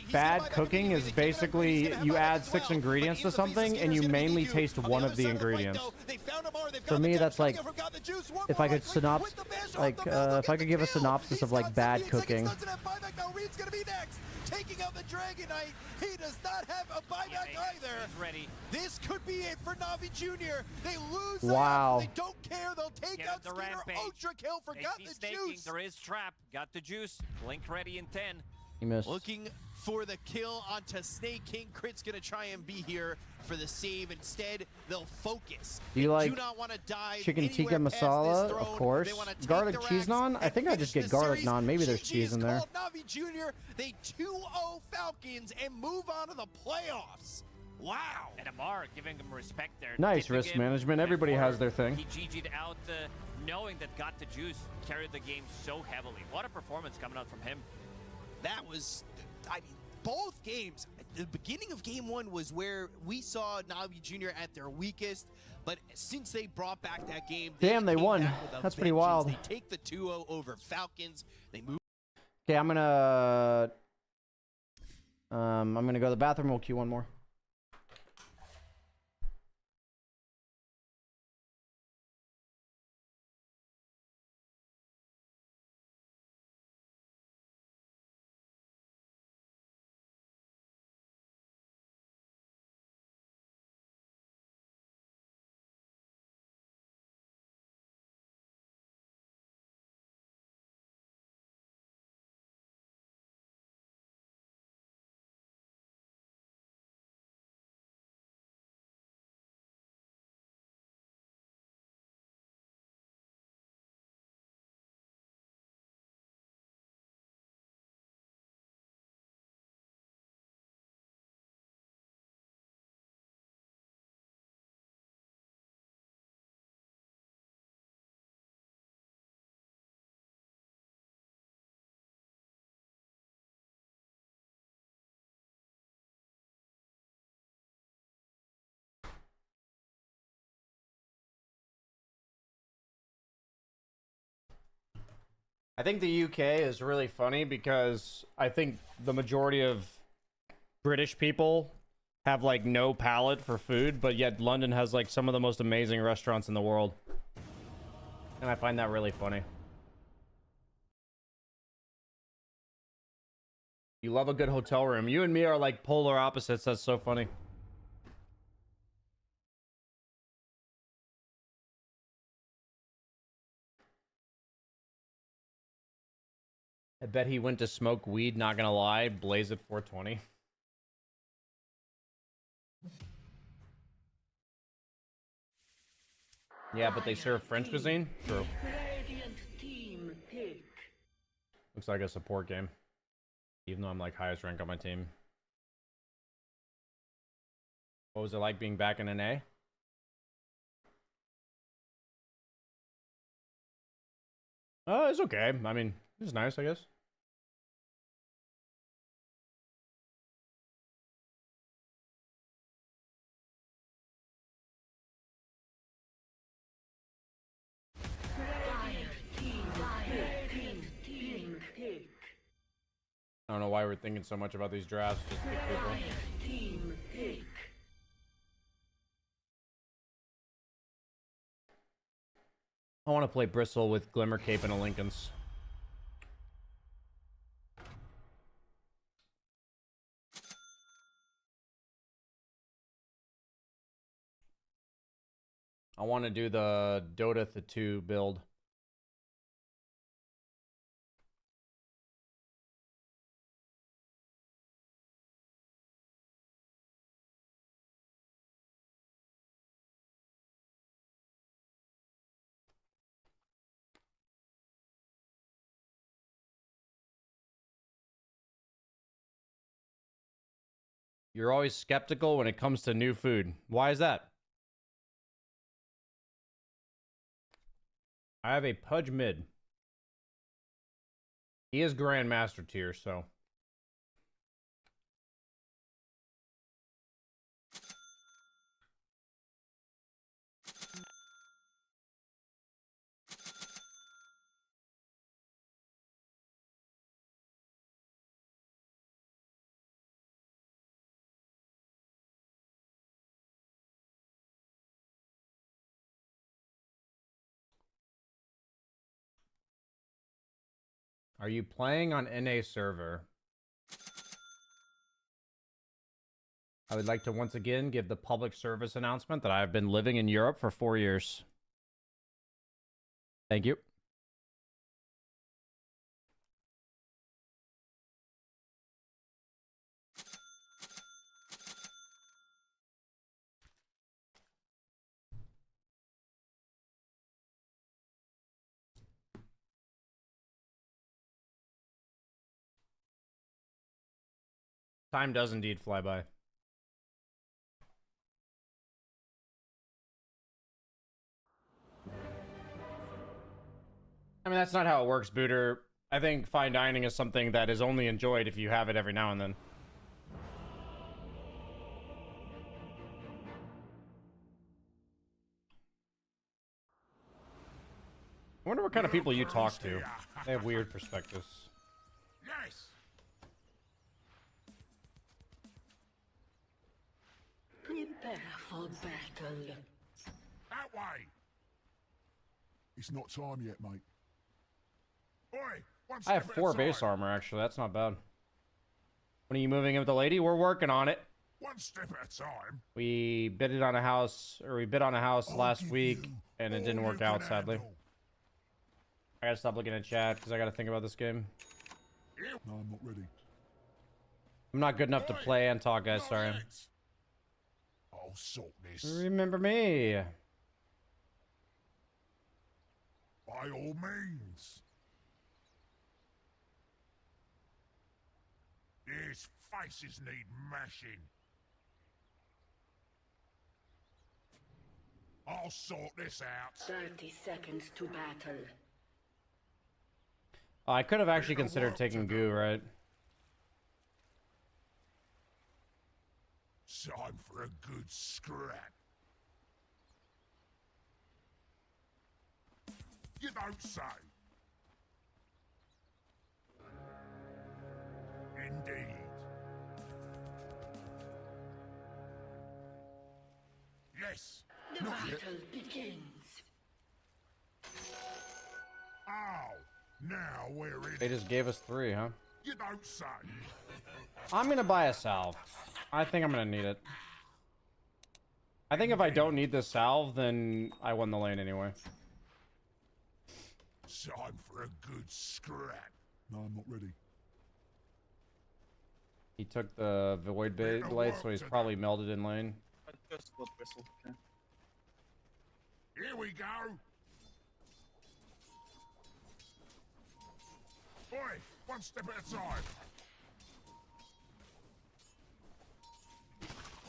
P: bad cooking is basically you add 6 ingredients to something and you mainly taste one of the ingredients. For me, that's like if I could if I could give a synopsis of like bad cooking.
J: Next, taking out the Dragon Knight. He does not have a buyback either.
B: Ready.
J: This could be it for Navi Jr. They lose.
P: Wow.
J: They don't care. They'll take out Skinner. Ultra kill. Forgot the juice.
B: There is trap. Got the juice. Blink ready in 10.
P: He missed.
O: Looking for the kill onto Snake King. Crit's gonna try and be here for the save. Instead, they'll focus.
P: Do you like
O: do not want to dive
P: chicken tikka masala? Of course. Garlic cheese naan? I think I just get garlic naan. Maybe there's cheese in there.
J: Navi Jr. They 2-0 Falcons and move on to the playoffs. Wow.
B: And Amar giving them respect there.
P: Nice risk management. Everybody has their thing.
B: He GG'd out knowing that Got the Juice carried the game so heavily. What a performance coming out from him.
O: That was, I mean, both games. The beginning of game 1 was where we saw Navi Jr. at their weakest, but since they brought back that game,
P: damn, they won. That's pretty wild.
O: They take the 2-0 over Falcons. They move.
P: Okay, I'm gonna go to the bathroom. We'll queue one more. I think the UK is really funny because I think the majority of British people have like no palate for food, but yet London has like some of the most amazing restaurants in the world. And I find that really funny. You love a good hotel room. You and me are like polar opposites. That's so funny. I bet he went to smoke weed, not gonna lie. Blaze at 420. Yeah, but they serve French cuisine? True. Looks like a support game. Even though I'm like highest rank on my team. What was it like being back in NA? It's okay. I mean, it's nice, I guess. I don't know why we're thinking so much about these drafts. Just pick people. I want to play Bristle with Glimmer Cape and a Lincoln's. I want to do the Dota 2 build. You're always skeptical when it comes to new food. Why is that? I have a Pudge mid.
A: He is Grandmaster tier, so. Are you playing on NA server? I would like to once again give the public service announcement that I have been living in Europe for 4 years. Thank you. Time does indeed fly by. I mean, that's not how it works, Booter. I think fine dining is something that is only enjoyed if you have it every now and then. I wonder what kind of people you talk to. They have weird perspectives.
J: Yes.
I: Prepare for battle.
J: That way.
Q: It's not time yet, mate.
J: Oi, one
A: I have
J: step
A: 4
J: at a
A: base
J: time.
A: armor, actually. That's not bad. When are you moving in with the lady? We're working on it.
J: One step at a time.
A: We bid on a house last week, and it didn't work out, sadly. I gotta stop looking at chat, because I gotta think about this game.
Q: No, I'm not ready.
A: I'm not good enough to play and talk, guys, sorry.
J: I'll sort this.
A: Remember me.
J: By all means. These faces need mashing. I'll sort this out.
I: 30 seconds to battle.
A: I could have actually considered taking Goo, right?
J: Time for a good scrap. You don't say. Indeed. Yes.
I: The battle begins.
J: Ow. Now we're in.
A: They just gave us 3, huh?
J: You don't say.
A: I'm gonna buy a salve. I think I'm gonna need it. I think if I don't need this salve, then I won the lane anyway.
J: Time for a good scrap.
Q: No, I'm not ready.
A: He took the Void Blade, so he's probably melded in lane.
J: Here we go. Boy, one step at a time.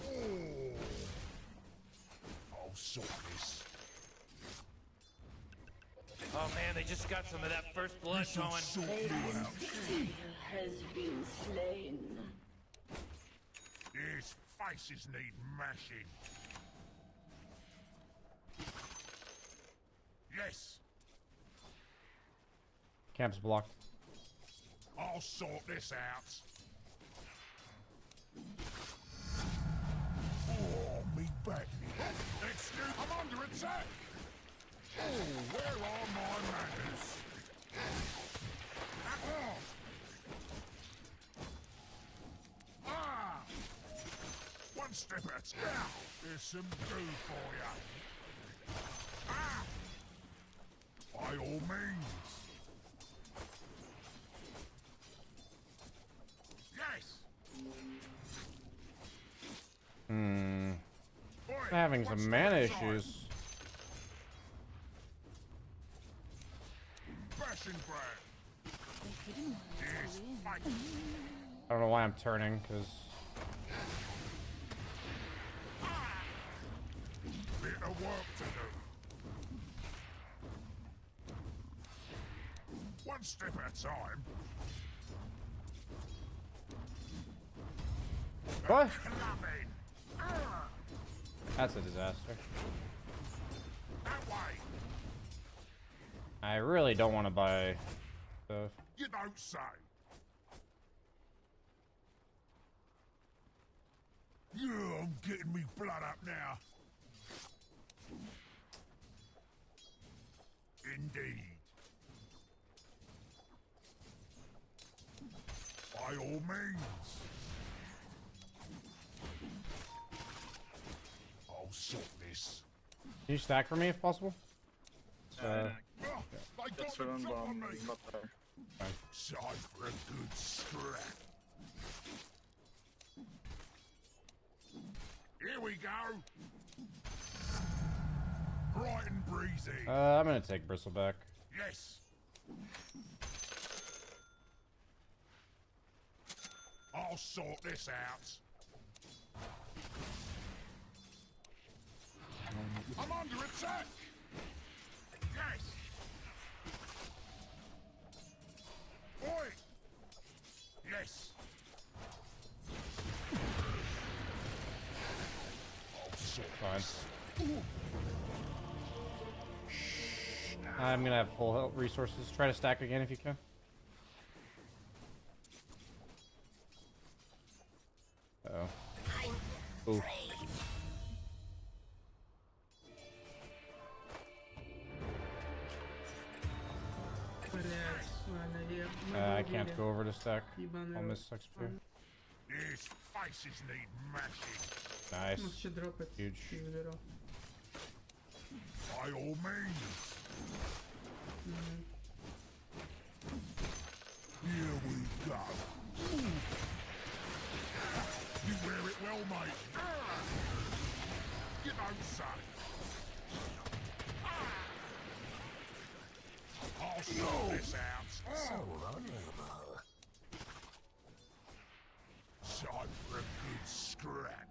J: Oh. I'll sort this.
H: Oh man, they just got some of that first blood going.
I: Has been slain.
J: These faces need mashing. Yes.
A: Camp's blocked.
J: I'll sort this out. Oh, me back. Excuse, I'm under attack. Oh, where are my manners? Back off. Ah! One step at a time. There's some goo for you. Ah! By all means. Yes.
A: I'm having some mana issues. I don't know why I'm turning, because...
J: Bit of work to do.
Q: One step at a time.
A: What? That's a disaster.
Q: That way.
A: I really don't want to buy stuff.
Q: You don't say. Yeah, I'm getting me blood up now. Indeed. By all means. I'll sort this.
A: Can you stack for me if possible?
Q: Just remember, I'm not there. Time for a good scrap. Here we go. Bright and breezy.
A: I'm gonna take Bristleback.
Q: Yes. I'll sort this out. I'm under attack. Yes. Oi. Yes. I'll sort
A: Fine. I'm gonna have full health resources. Try to stack again if you can. Oh. Ooh. I can't go over to stack. I'll miss XP.
Q: These faces need mashing.
A: Nice. Huge.
Q: By all means. Here we go. You wear it well, mate. You don't say. I'll sort this out. So honorable. Time for a good scrap.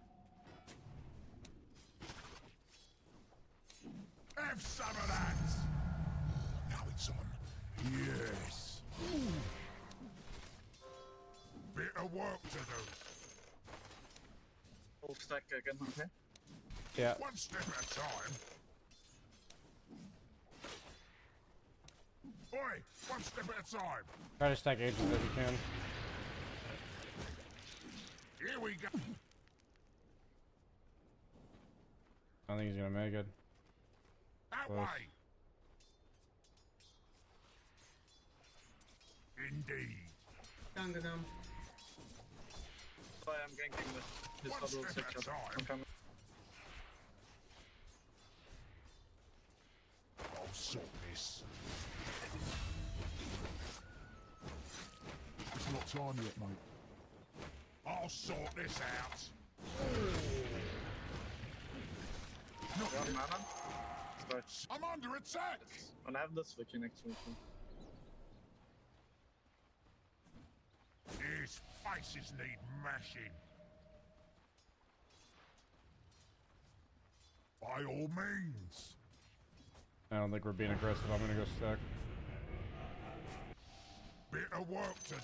Q: Have some of that. Now it's on. Yes. Bit of work to do.
N: Full stack again, okay?
A: Yeah.
Q: One step at a time. Oi, one step at a time.
A: Try to stack agents if you can.
Q: Here we go.
A: I don't think he's gonna make it.
Q: That
A: Close.
Q: way. Indeed.
N: Down. Sorry, I'm ganking with his
Q: One
N: double
Q: step at a
N: section.
Q: time.
N: I'm coming.
Q: I'll sort this. It's not time yet, mate. I'll sort this out. Not
N: Yeah,
Q: yet.
N: mana. Start.
Q: I'm under attack.
N: And I have this for you next week.
Q: These faces need mashing. By all means.
A: I don't think we're being aggressive. I'm gonna go stack.
Q: Bit of work to do.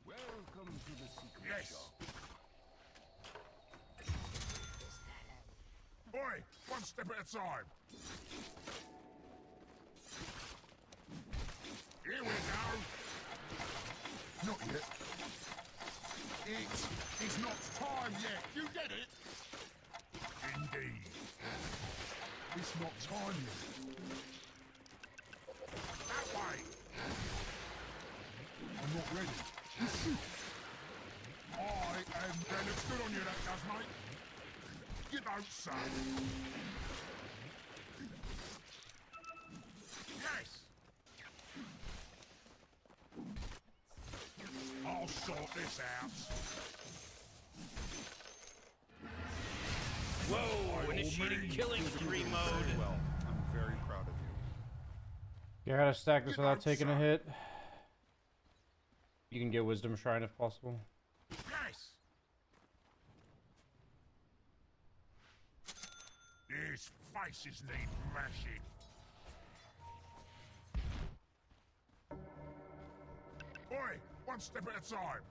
D: Welcome to the secret
Q: Yes.
D: shop.
Q: Oi, one step at a time. Here we go. Not yet. It is not time yet. You get it? Indeed. It's not time yet. That way. I'm not ready. That looks good on you, that does, mate. You don't say. Yes. I'll sort this out.
H: Whoa! Initiating killing spree mode.
R: Well, I'm very proud of you.
A: You gotta stack this without taking a hit. You can get Wisdom Shrine if possible.
Q: Yes. These faces need mashing. Oi! One step at a time.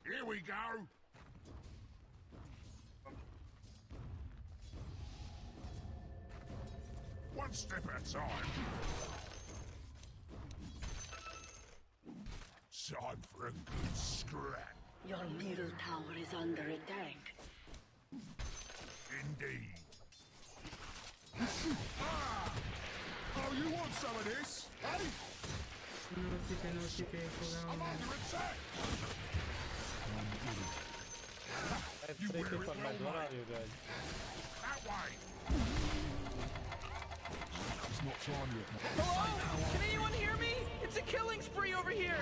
Q: Here we go. One step at a time. Time for a good scrap.
G: Your middle tower is under attack.
Q: Indeed. Ah! Oh, you want some of this, eh? I'm under attack.
N: You wear it well, mate. Where are you guys?
Q: That way. It's not time yet, mate.
H: Hello? Can anyone hear me? It's a killing spree over here.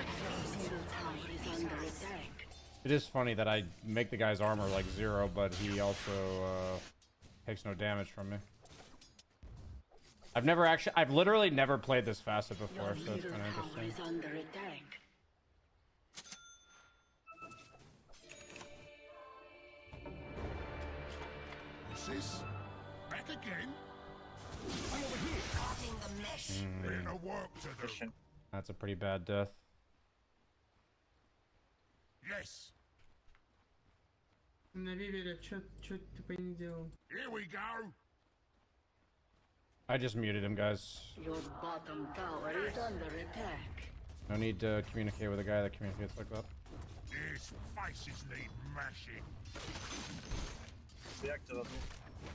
G: Middle tower is under attack.
A: It is funny that I make the guy's armor like 0, but he also takes no damage from me. I've literally never played this facet before, so it's kind of interesting.
G: Is under attack.
Q: What's this? Back again? I'm over here. Cutting the mesh. Bit of work to do.
A: That's a pretty bad death.
Q: Yes.
S: На вивере, чё ты по не делал?
Q: Here we go.
A: I just muted him, guys.
G: Your bottom tower is under attack.
A: No need to communicate with a guy that communicates like that.
Q: These faces need mashing.
T: Deactivate.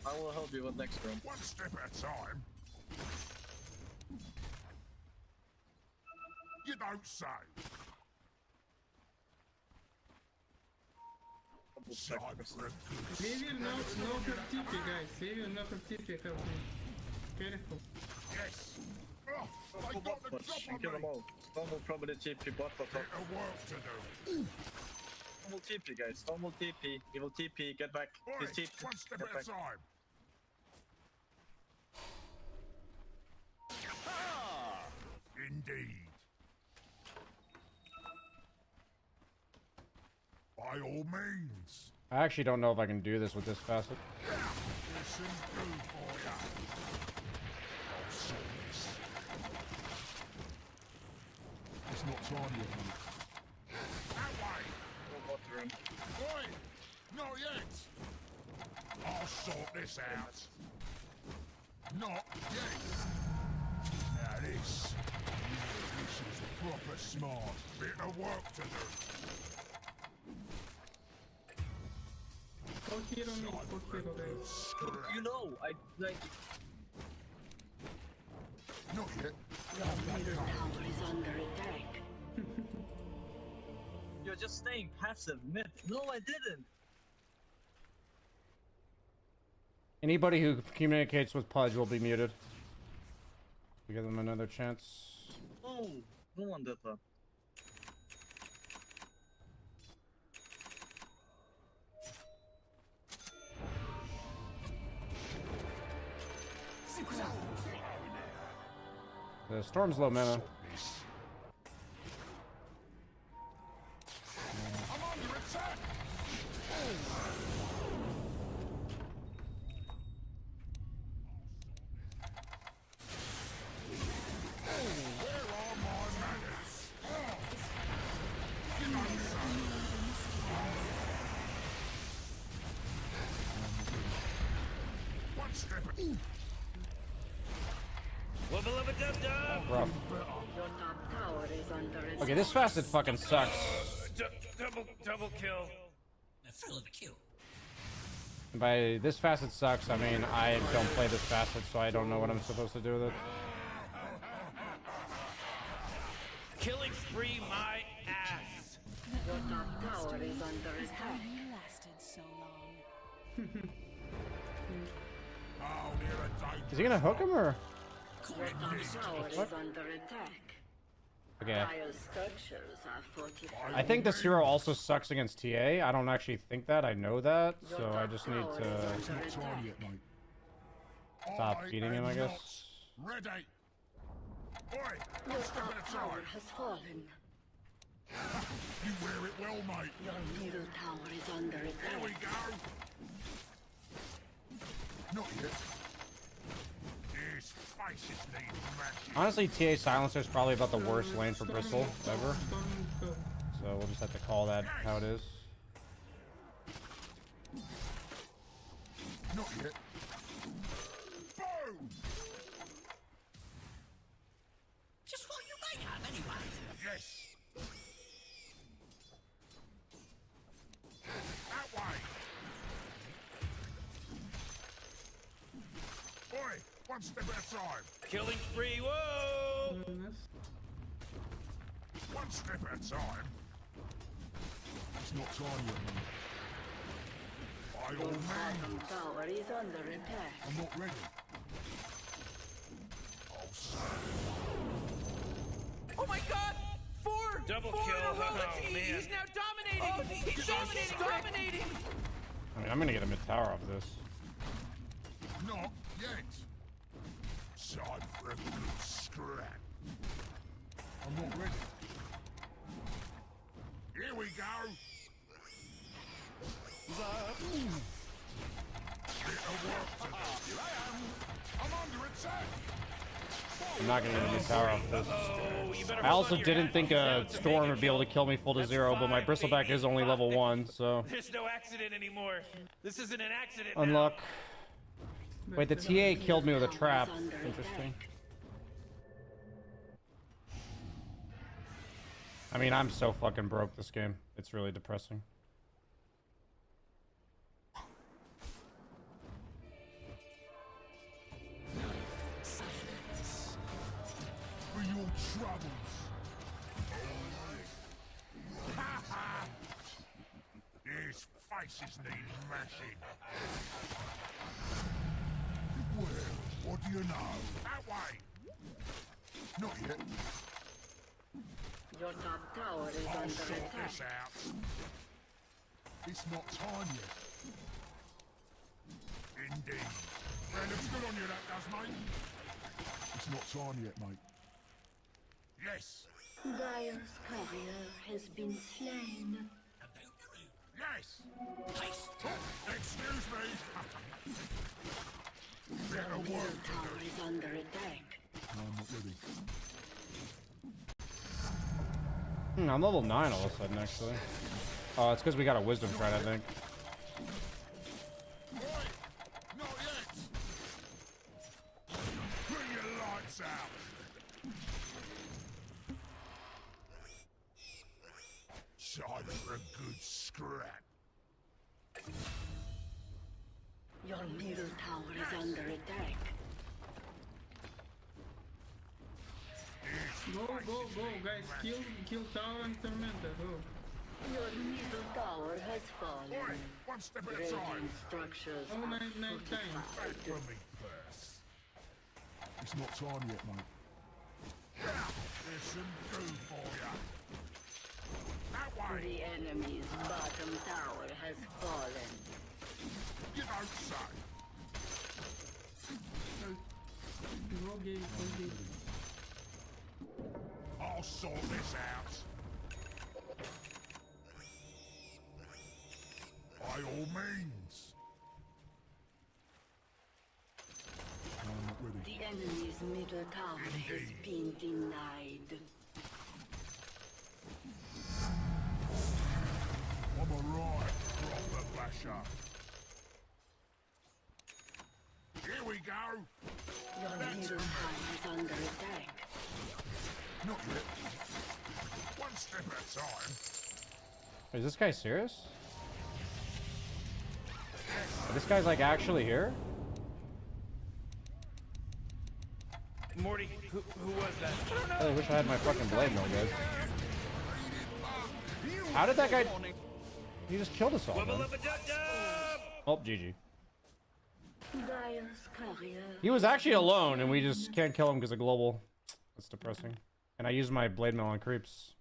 T: I will help you with next room.
Q: One step at a time. You don't say.
S: Вивер, no per TP, guys. Vivir, no per TP, help me. Careful.
Q: Yes. Oh, I got the drop on
T: Kill them
Q: me.
T: all. Storm will probably TP bot for top.
Q: Bit of work to do.
T: Storm will TP, guys. Storm will TP. He will TP. Get back. He's TP.
Q: One step
T: Get
Q: at a
T: back.
Q: time. Indeed. By all means.
A: I actually don't know if I can do this with this facet.
Q: Listen, do for ya. I'll sort this. It's not time yet, mate. That way.
T: Room.
Q: Oi! Not yet. I'll sort this out. Not yet. Now this is proper smart. Bit of work to do.
S: Go hero me, go hero, guys.
T: You know, I like.
Q: Not yet.
G: Your middle tower is under attack.
T: You're just staying passive mid. No, I didn't.
A: Anybody who communicates with Pudge will be muted. We give them another chance.
T: Oh, no one did that.
A: The storm's low mana.
Q: I'm under attack. Where are my manners? You know one step.
H: Wubba lubba dub dub.
A: Rough.
G: Your top tower is under attack.
A: Okay, this facet fucking sucks.
H: Double kill.
I: The thrill of a kill.
A: By this facet sucks, I mean I don't play this facet, so I don't know what I'm supposed to do with it.
H: Killing spree my ass.
G: Your top tower is under attack.
K: You lasted so long.
Q: Oh, near a day.
A: Is he gonna hook him or?
G: Your top tower is under attack.
A: Okay.
G: Tile structures are fortified.
A: I think this hero also sucks against TA. I don't actually think that. I know that, so I just need to stop feeding him, I guess.
Q: Ready. Oi,
G: Your
Q: one step
G: top
Q: at a
G: tower
Q: time.
G: has fallen.
Q: You wear it well, mate.
G: Your middle tower is under
Q: Here we
G: attack.
Q: go. Not yet.
A: Honestly, TA Silencer is probably about the worst lane for Bristle ever. So we'll just have to call that how it is.
Q: Not yet. Boom!
I: Just what you might have anyway.
Q: Yes. That way. Boy, one step at a time.
H: Killing spree, whoa!
Q: One step at a time. It's not time yet, man. By all means.
I: Tower is under attack.
Q: I'm not ready. Oh, son.
J: Oh my god! Four!
H: Double
J: Four
H: kill.
J: in a row.
H: Oh,
J: He's
H: man.
J: now dominating! Oh, he's dominating!
A: I mean, I'm gonna get a mid tower off this.
Q: Not yet. Time for a good scrap. I'm not ready. Here we go. Bit of work to do. I'm under attack.
A: I'm not gonna get a mid tower off this. I also didn't think a storm would be able to kill me full to 0, but my bristleback is only level 1, so.
H: There's no accident anymore. This isn't an accident.
A: Unluck. Wait, the TA killed me with a trap. Interesting. I mean, I'm so fucking broke this game. It's really depressing.
Q: For your troubles. His faces need mashing. Well, what do you know? That way. Not yet.
I: Your top tower is
Q: I'll
I: under
Q: sort
I: attack.
Q: this out. It's not time yet. Indeed. Man, looks good on you, that does, mate. It's not time yet, mate. Yes.
I: Dire's courier has been slain.
Q: Yes. Oh, excuse me. Better
I: Your
Q: work
I: middle
Q: to
I: tower
Q: do.
I: is under attack.
Q: No, I'm not ready.
A: I'm level 9 all of a sudden, actually. Oh, it's because we got a wisdom shard, I think.
Q: Not yet. Bring your lights out. Time for a good scrap.
I: Your middle tower is under attack.
S: Go, guys. Kill tower and tormentor. Go.
I: Your middle tower has fallen.
Q: One step at a
I: Radiant
Q: time.
I: structures
S: Oh,
I: are
S: night time.
Q: Back from me first. It's not time yet, mate. There's some goo for ya. That way.
I: The enemy's bottom tower has fallen.
Q: You don't say.
S: Go gate.
Q: I'll sort this out. By all means. No, I'm not ready.
I: The enemy's middle tower has been denied.
Q: I'm a right proper basher. Here we go.
I: Your middle tower is under attack.
Q: Not yet. One step at a time.
A: Is this guy serious? This guy's like actually here?
H: Morty, who was that?
A: I really wish I had my fucking blade mill, guys. How did that guy... He just killed us all, man. Oh, GG.
I: Dire's courier.
A: He was actually alone, and we just can't kill him because of global. That's depressing. And I used my blade mill on creeps.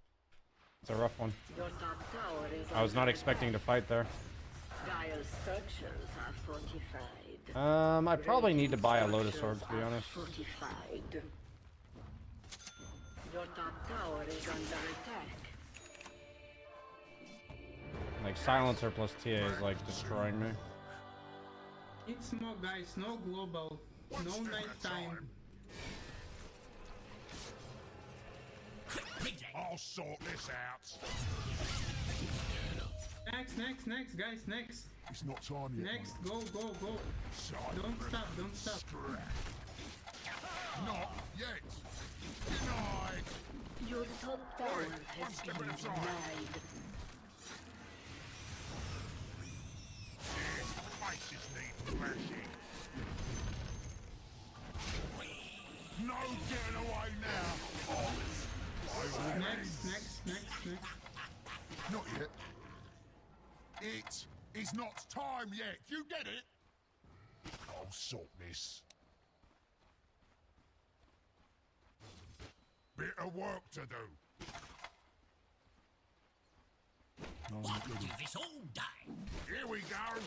A: It's a rough one.
I: Your top tower is
A: I was not expecting to fight there.
I: Dire's structures are fortified.
A: I probably need to buy a Lotus Orb, to be honest.
I: Fortified. Your top tower is under attack.
A: Like, Silencer plus TA is, like, destroying me.
S: It's smoke, guys. No global. No night time.
Q: I'll sort this out.
S: Next, guys, next.
Q: It's not time yet.
S: Next, go. Don't stop.
Q: Not yet. Denied.
G: Your top tower has been denied.
Q: Faces need mashing. No getting away now.
S: Next.
Q: Not yet. It is not time yet. You get it? I'll sort this. Bit of work to do.
I: What do this all die?
Q: Here we go.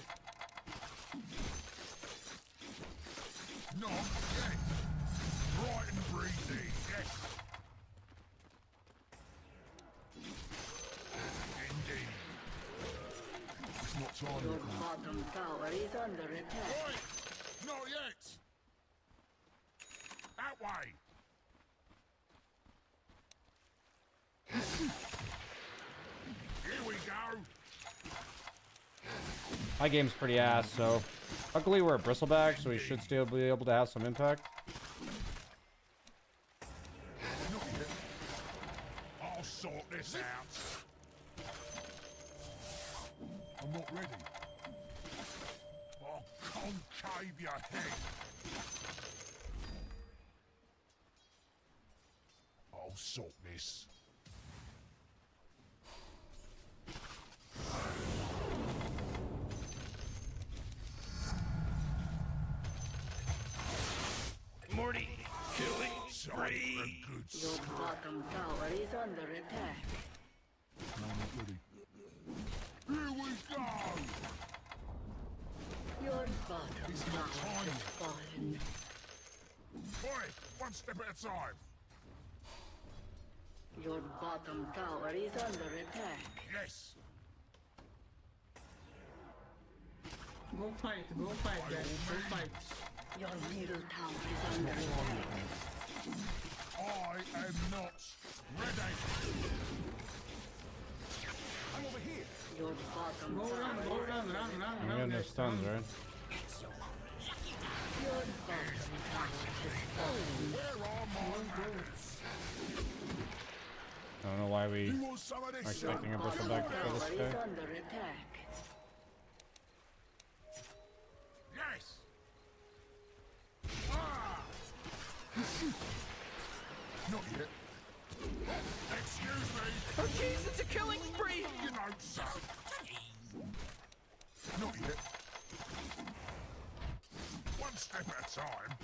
Q: Not yet. Bright and breezy, yes. Indeed. It's not time
G: Your
Q: yet, mate.
G: bottom tower is under attack.
Q: Oi! Not yet. That way. Here we go.
A: My game's pretty ass, so luckily we're a bristleback, so we should still be able to have some impact.
Q: Not yet. I'll sort this out. I'm not ready. I'll concave your head. I'll sort this.
H: Morty, killing spree.
G: Your bottom tower is under attack.
Q: No, I'm not ready. Here we go!
G: Your bottom tower has fallen.
Q: Boy, one step at a time.
G: Your bottom tower is under attack.
Q: Yes.
S: Go fight, guys. Go fight.
G: Your middle tower is under attack.
Q: I am not ready. I'm over here.
G: Your bottom
S: Go run.
A: I'm getting no stuns, right?
G: Your bottom tower has fallen.
Q: Where are my manners?
A: I don't know why we
Q: You want some of
A: are
Q: this?
A: expecting a bristleback to kill this
G: Tower is
A: guy.
G: under attack.
Q: Yes. Ah. Not yet. Excuse me.
O: Oh jeez, it's a killing spree!
Q: You know, so. Not yet. One step at a time.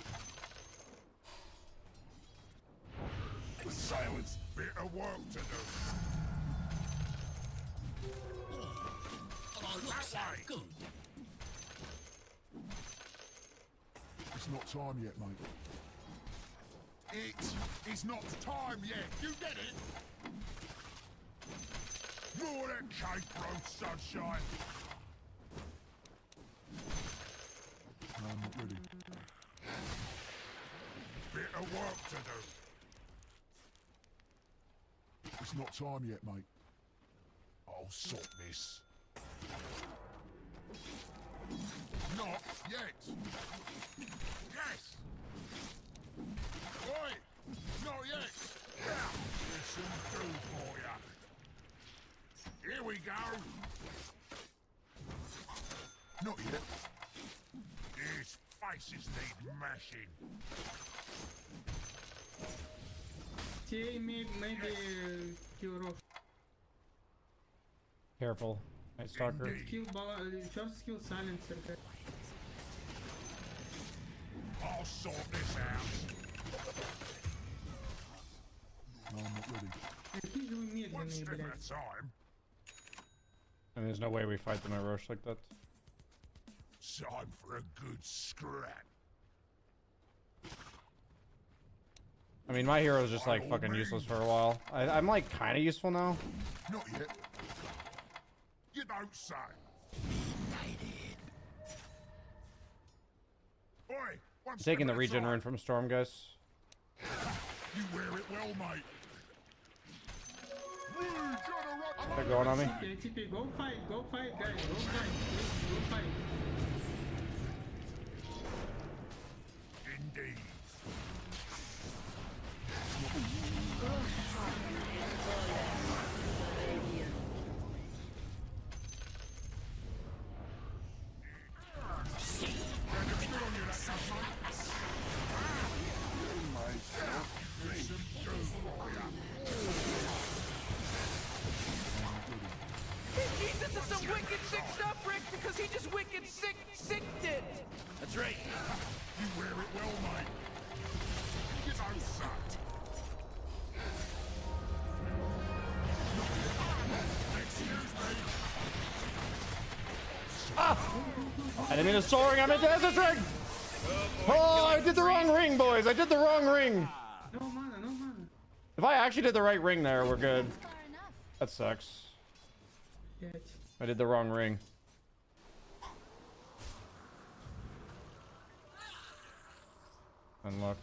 Q: Silence. Bit of work to do.
I: Oh, looks so good.
Q: It's not time yet, mate. It is not time yet. You get it? More than cake, bro, sunshine. No, I'm not ready. Bit of work to do. It's not time yet, mate. I'll sort this. Not yet. Yes. Oi! Not yet. Now, there's some do for ya. Here we go. Not yet. These faces need mashing.
S: Maybe kill Rosh.
A: Careful, Night Stalker.
S: Just kill Silencer.
Q: I'll sort this out. No, I'm not ready. One step at a time.
A: And there's no way we fight them at Roche like that.
Q: Time for a good scrap.
A: I mean, my hero's just like fucking useless for a while. I'm like kind of useful now.
Q: Not yet. You don't say. Oi, one step
A: Taking the
Q: at a
A: regen
Q: time.
A: rune from Storm, guys.
Q: You wear it well, mate.
A: They're going on me.
S: TP, go fight, guys, go fight, please, go fight.
Q: Indeed.
J: Jesus is some wicked sick stuff, Rick, because he just wicked sicked it. That's right.
Q: You wear it well, mate. You don't suck. Excuse me.
A: Ah! I didn't mean to soaring. I meant to hesitate. Ring. Oh, I did the wrong ring, boys. I did the wrong ring.
S: No mana, no mana.
A: If I actually did the right ring there, we're good. That sucks.
S: Yeah.
A: I did the wrong ring. Unlock.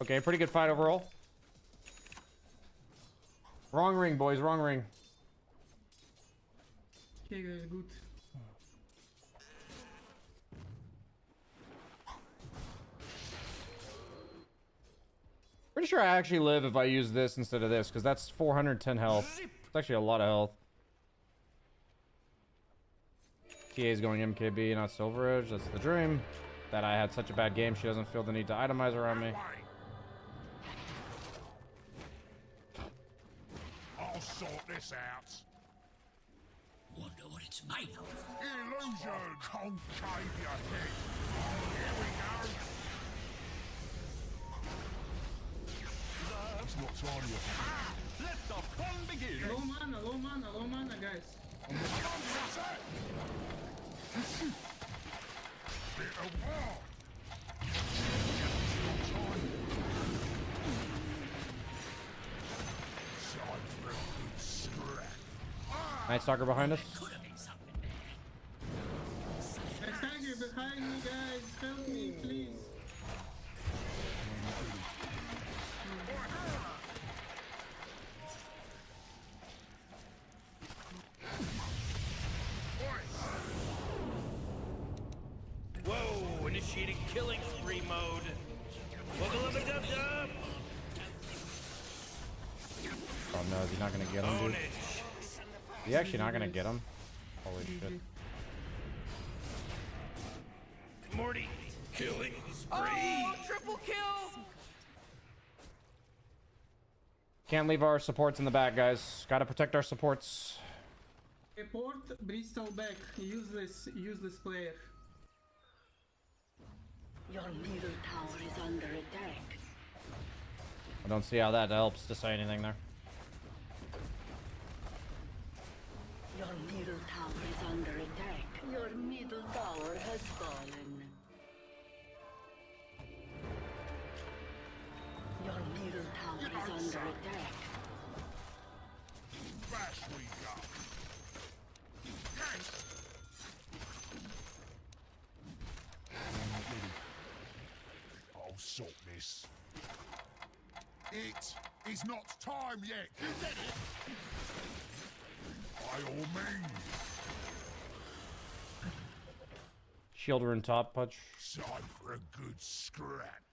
A: Okay, pretty good fight overall. Wrong ring, boys. Wrong ring.
S: Okay, guys, good.
A: Pretty sure I actually live if I use this instead of this, because that's 410 health. It's actually a lot of health. TA is going MKB, not Silver Edge. That's the dream. That I had such a bad game, she doesn't feel the need to itemize around me.
Q: I'll sort this out.
J: Wonder what it's made of.
Q: Illusion! Concave your head. Here we go. It's not time yet. Let the fun begin.
S: Low mana, guys.
Q: Bit of war.
A: Night Stalker behind us.
S: You're behind me, guys. Help me, please.
H: Whoa, initiating killing spree mode. Wugga-lugga-dub-dub.
A: Oh no, is he not gonna get him, dude? Is he actually not gonna get him? Holy shit.
H: Morty, killing spree.
J: Oh, triple kill.
A: Can't leave our supports in the back, guys. Gotta protect our supports.
S: Report Bristol back. Useless player.
G: Your middle tower is under attack.
A: I don't see how that helps to say anything there.
G: Your middle tower is under attack. Your middle tower has fallen. Your middle tower is under attack.
Q: Bash we go. I'll sort this. It is not time yet. You get it? By all means.
A: Shielder and top punch.
Q: Time for a good scrap.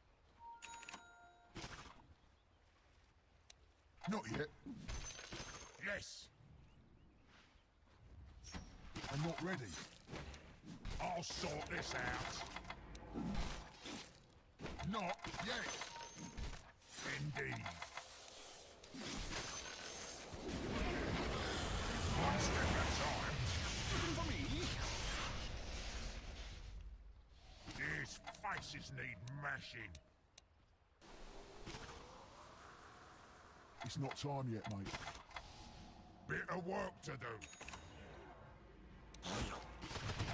Q: Not yet. Yes. I'm not ready. I'll sort this out. Not yet. Indeed. One step at a time. For me. These faces need mashing. It's not time yet, mate. Bit of work to do.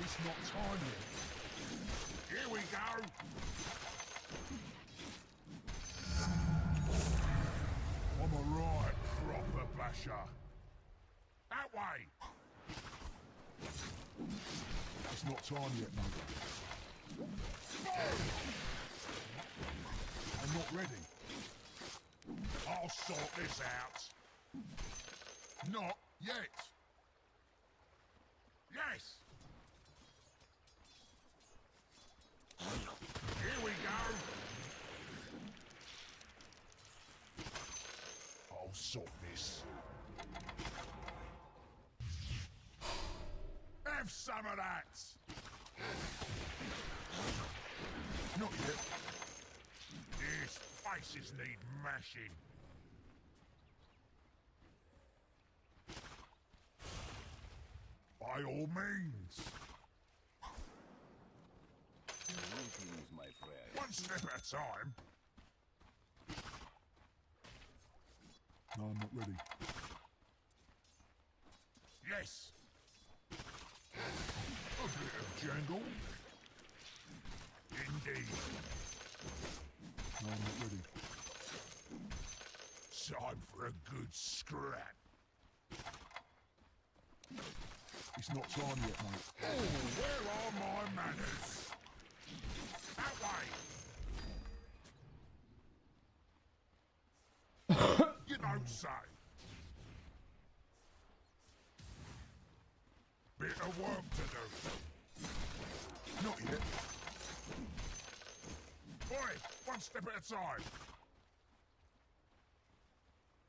Q: It's not time yet. Here we go. I'm a right proper basher. That way. It's not time yet, mate. I'm not ready. I'll sort this out. Not yet. Yes. Here we go. I'll sort this. Have some of that. Not yet. These faces need mashing. By all means. Greetings, my friend. One step at a time. No, I'm not ready. Yes. A bit of jangle. Indeed. No, I'm not ready. Time for a good scrap. It's not time yet, mate. Oh, where are my manners? That way. You don't say. Bit of work to do. Not yet. Boy, one step at a time.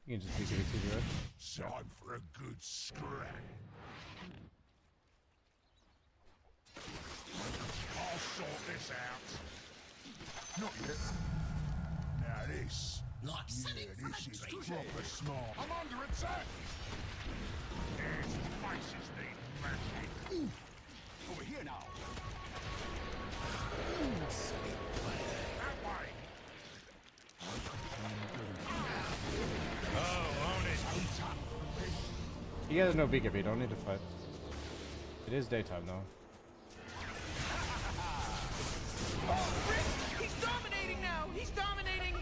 A: You can just do it.
Q: Time for a good scrap. I'll sort this out. Not yet. Now this. This is proper smart. I'm under attack. These faces need mashing. Over here now. That way.
A: You guys know BKB, don't need to fight. It is daytime though.
C: Rick, he's dominating now! He's dominating!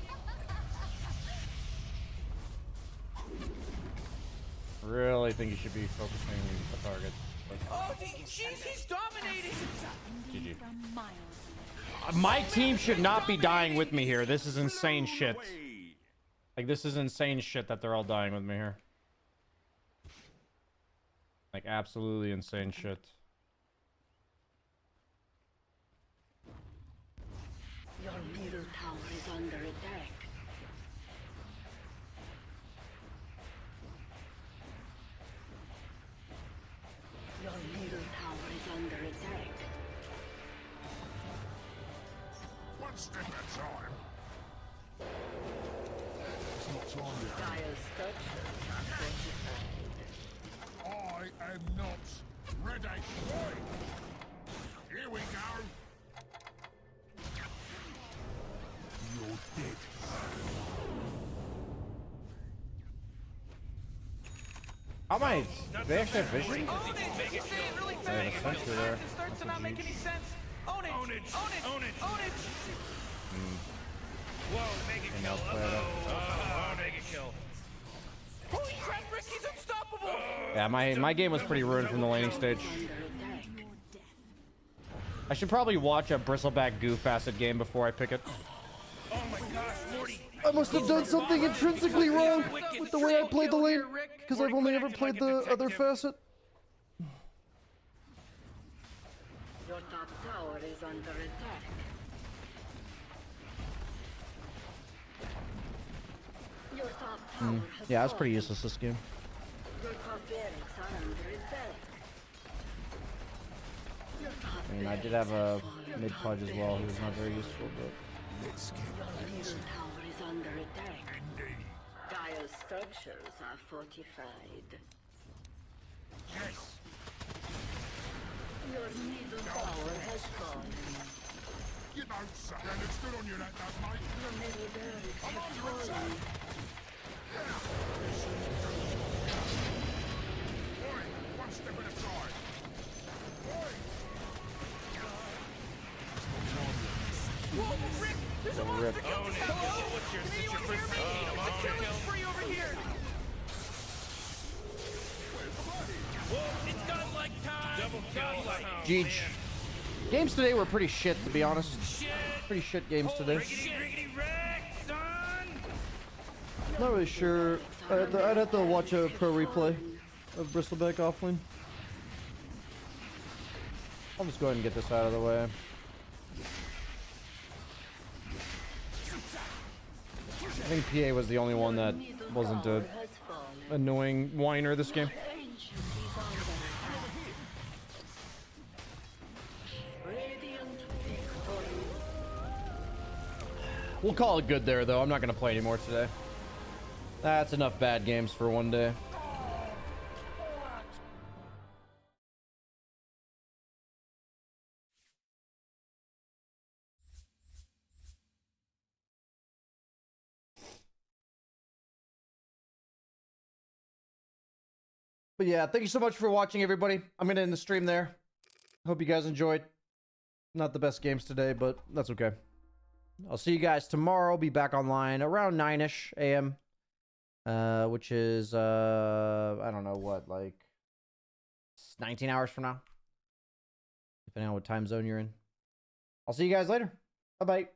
A: Really think you should be focusing the target.
C: Oh, jeez, he's dominating!
A: GG. My team should not be dying with me here. This is insane shit. Like, this is insane shit that they're all dying with me here. Like, absolutely insane shit.
G: Your middle tower is under attack. Your middle tower is under attack.
Q: One step at a time. It's not time yet.
G: Dire's structures are fortified.
Q: I am not ready. Here we go. You're dead.
A: How am I? They actually have vision?
C: Own it! He's saying really fast! It starts to not make any sense. Own it! Own it! Own it! Own it!
H: Whoa, make it kill. Oh, make it kill.
C: Holy crap, Rick, he's unstoppable!
A: Yeah, my game was pretty ruined from the laning stage. I should probably watch a bristleback goof acid game before I pick it.
H: Oh my gosh, Morty!
P: I must have done something intrinsically wrong with the way I played the lane, because I've only ever played the other facet.
G: Your top tower is under attack. Your top tower has
P: Yeah, that's pretty useless this game.
G: Your top barracks are under attack. Your top
P: I mean, I did have a mid pudge as well. He was not very useful, but.
G: Your middle tower is under attack. Dire's structures are fortified.
Q: Yes.
G: Your middle tower has fallen.
Q: You don't say. And it's good on you, that does, mate.
G: Your middle barracks have fallen.
Q: Boy, one step at a time. Boy.
C: Whoa, Rick! There's a monster kill! Hello?
H: What's your
C: Can anyone hear me? It's a killing spree over here!
H: Whoa, it's godlike time! Double godlike.
P: Jeej. Games today were pretty shit, to be honest. Pretty shit games today.
H: Riggedy wreck, son!
P: Not really sure I'd have to watch a pro replay of Bristleback offlane. I'll just go ahead and get this out of the way. I think PA was the only one that wasn't a annoying whiner this game. We'll call it good there, though. I'm not going to play anymore today. That's enough bad games for one day. But yeah, thank you so much for watching, everybody. I'm going to end the stream there. Hope you guys enjoyed. Not the best games today, but that's okay. I'll see you guys tomorrow. I'll be back online around 9-ish a.m. Which is, I don't know what, like 19 hours from now. Depending on what time zone you're in. I'll see you guys later. Bye-bye.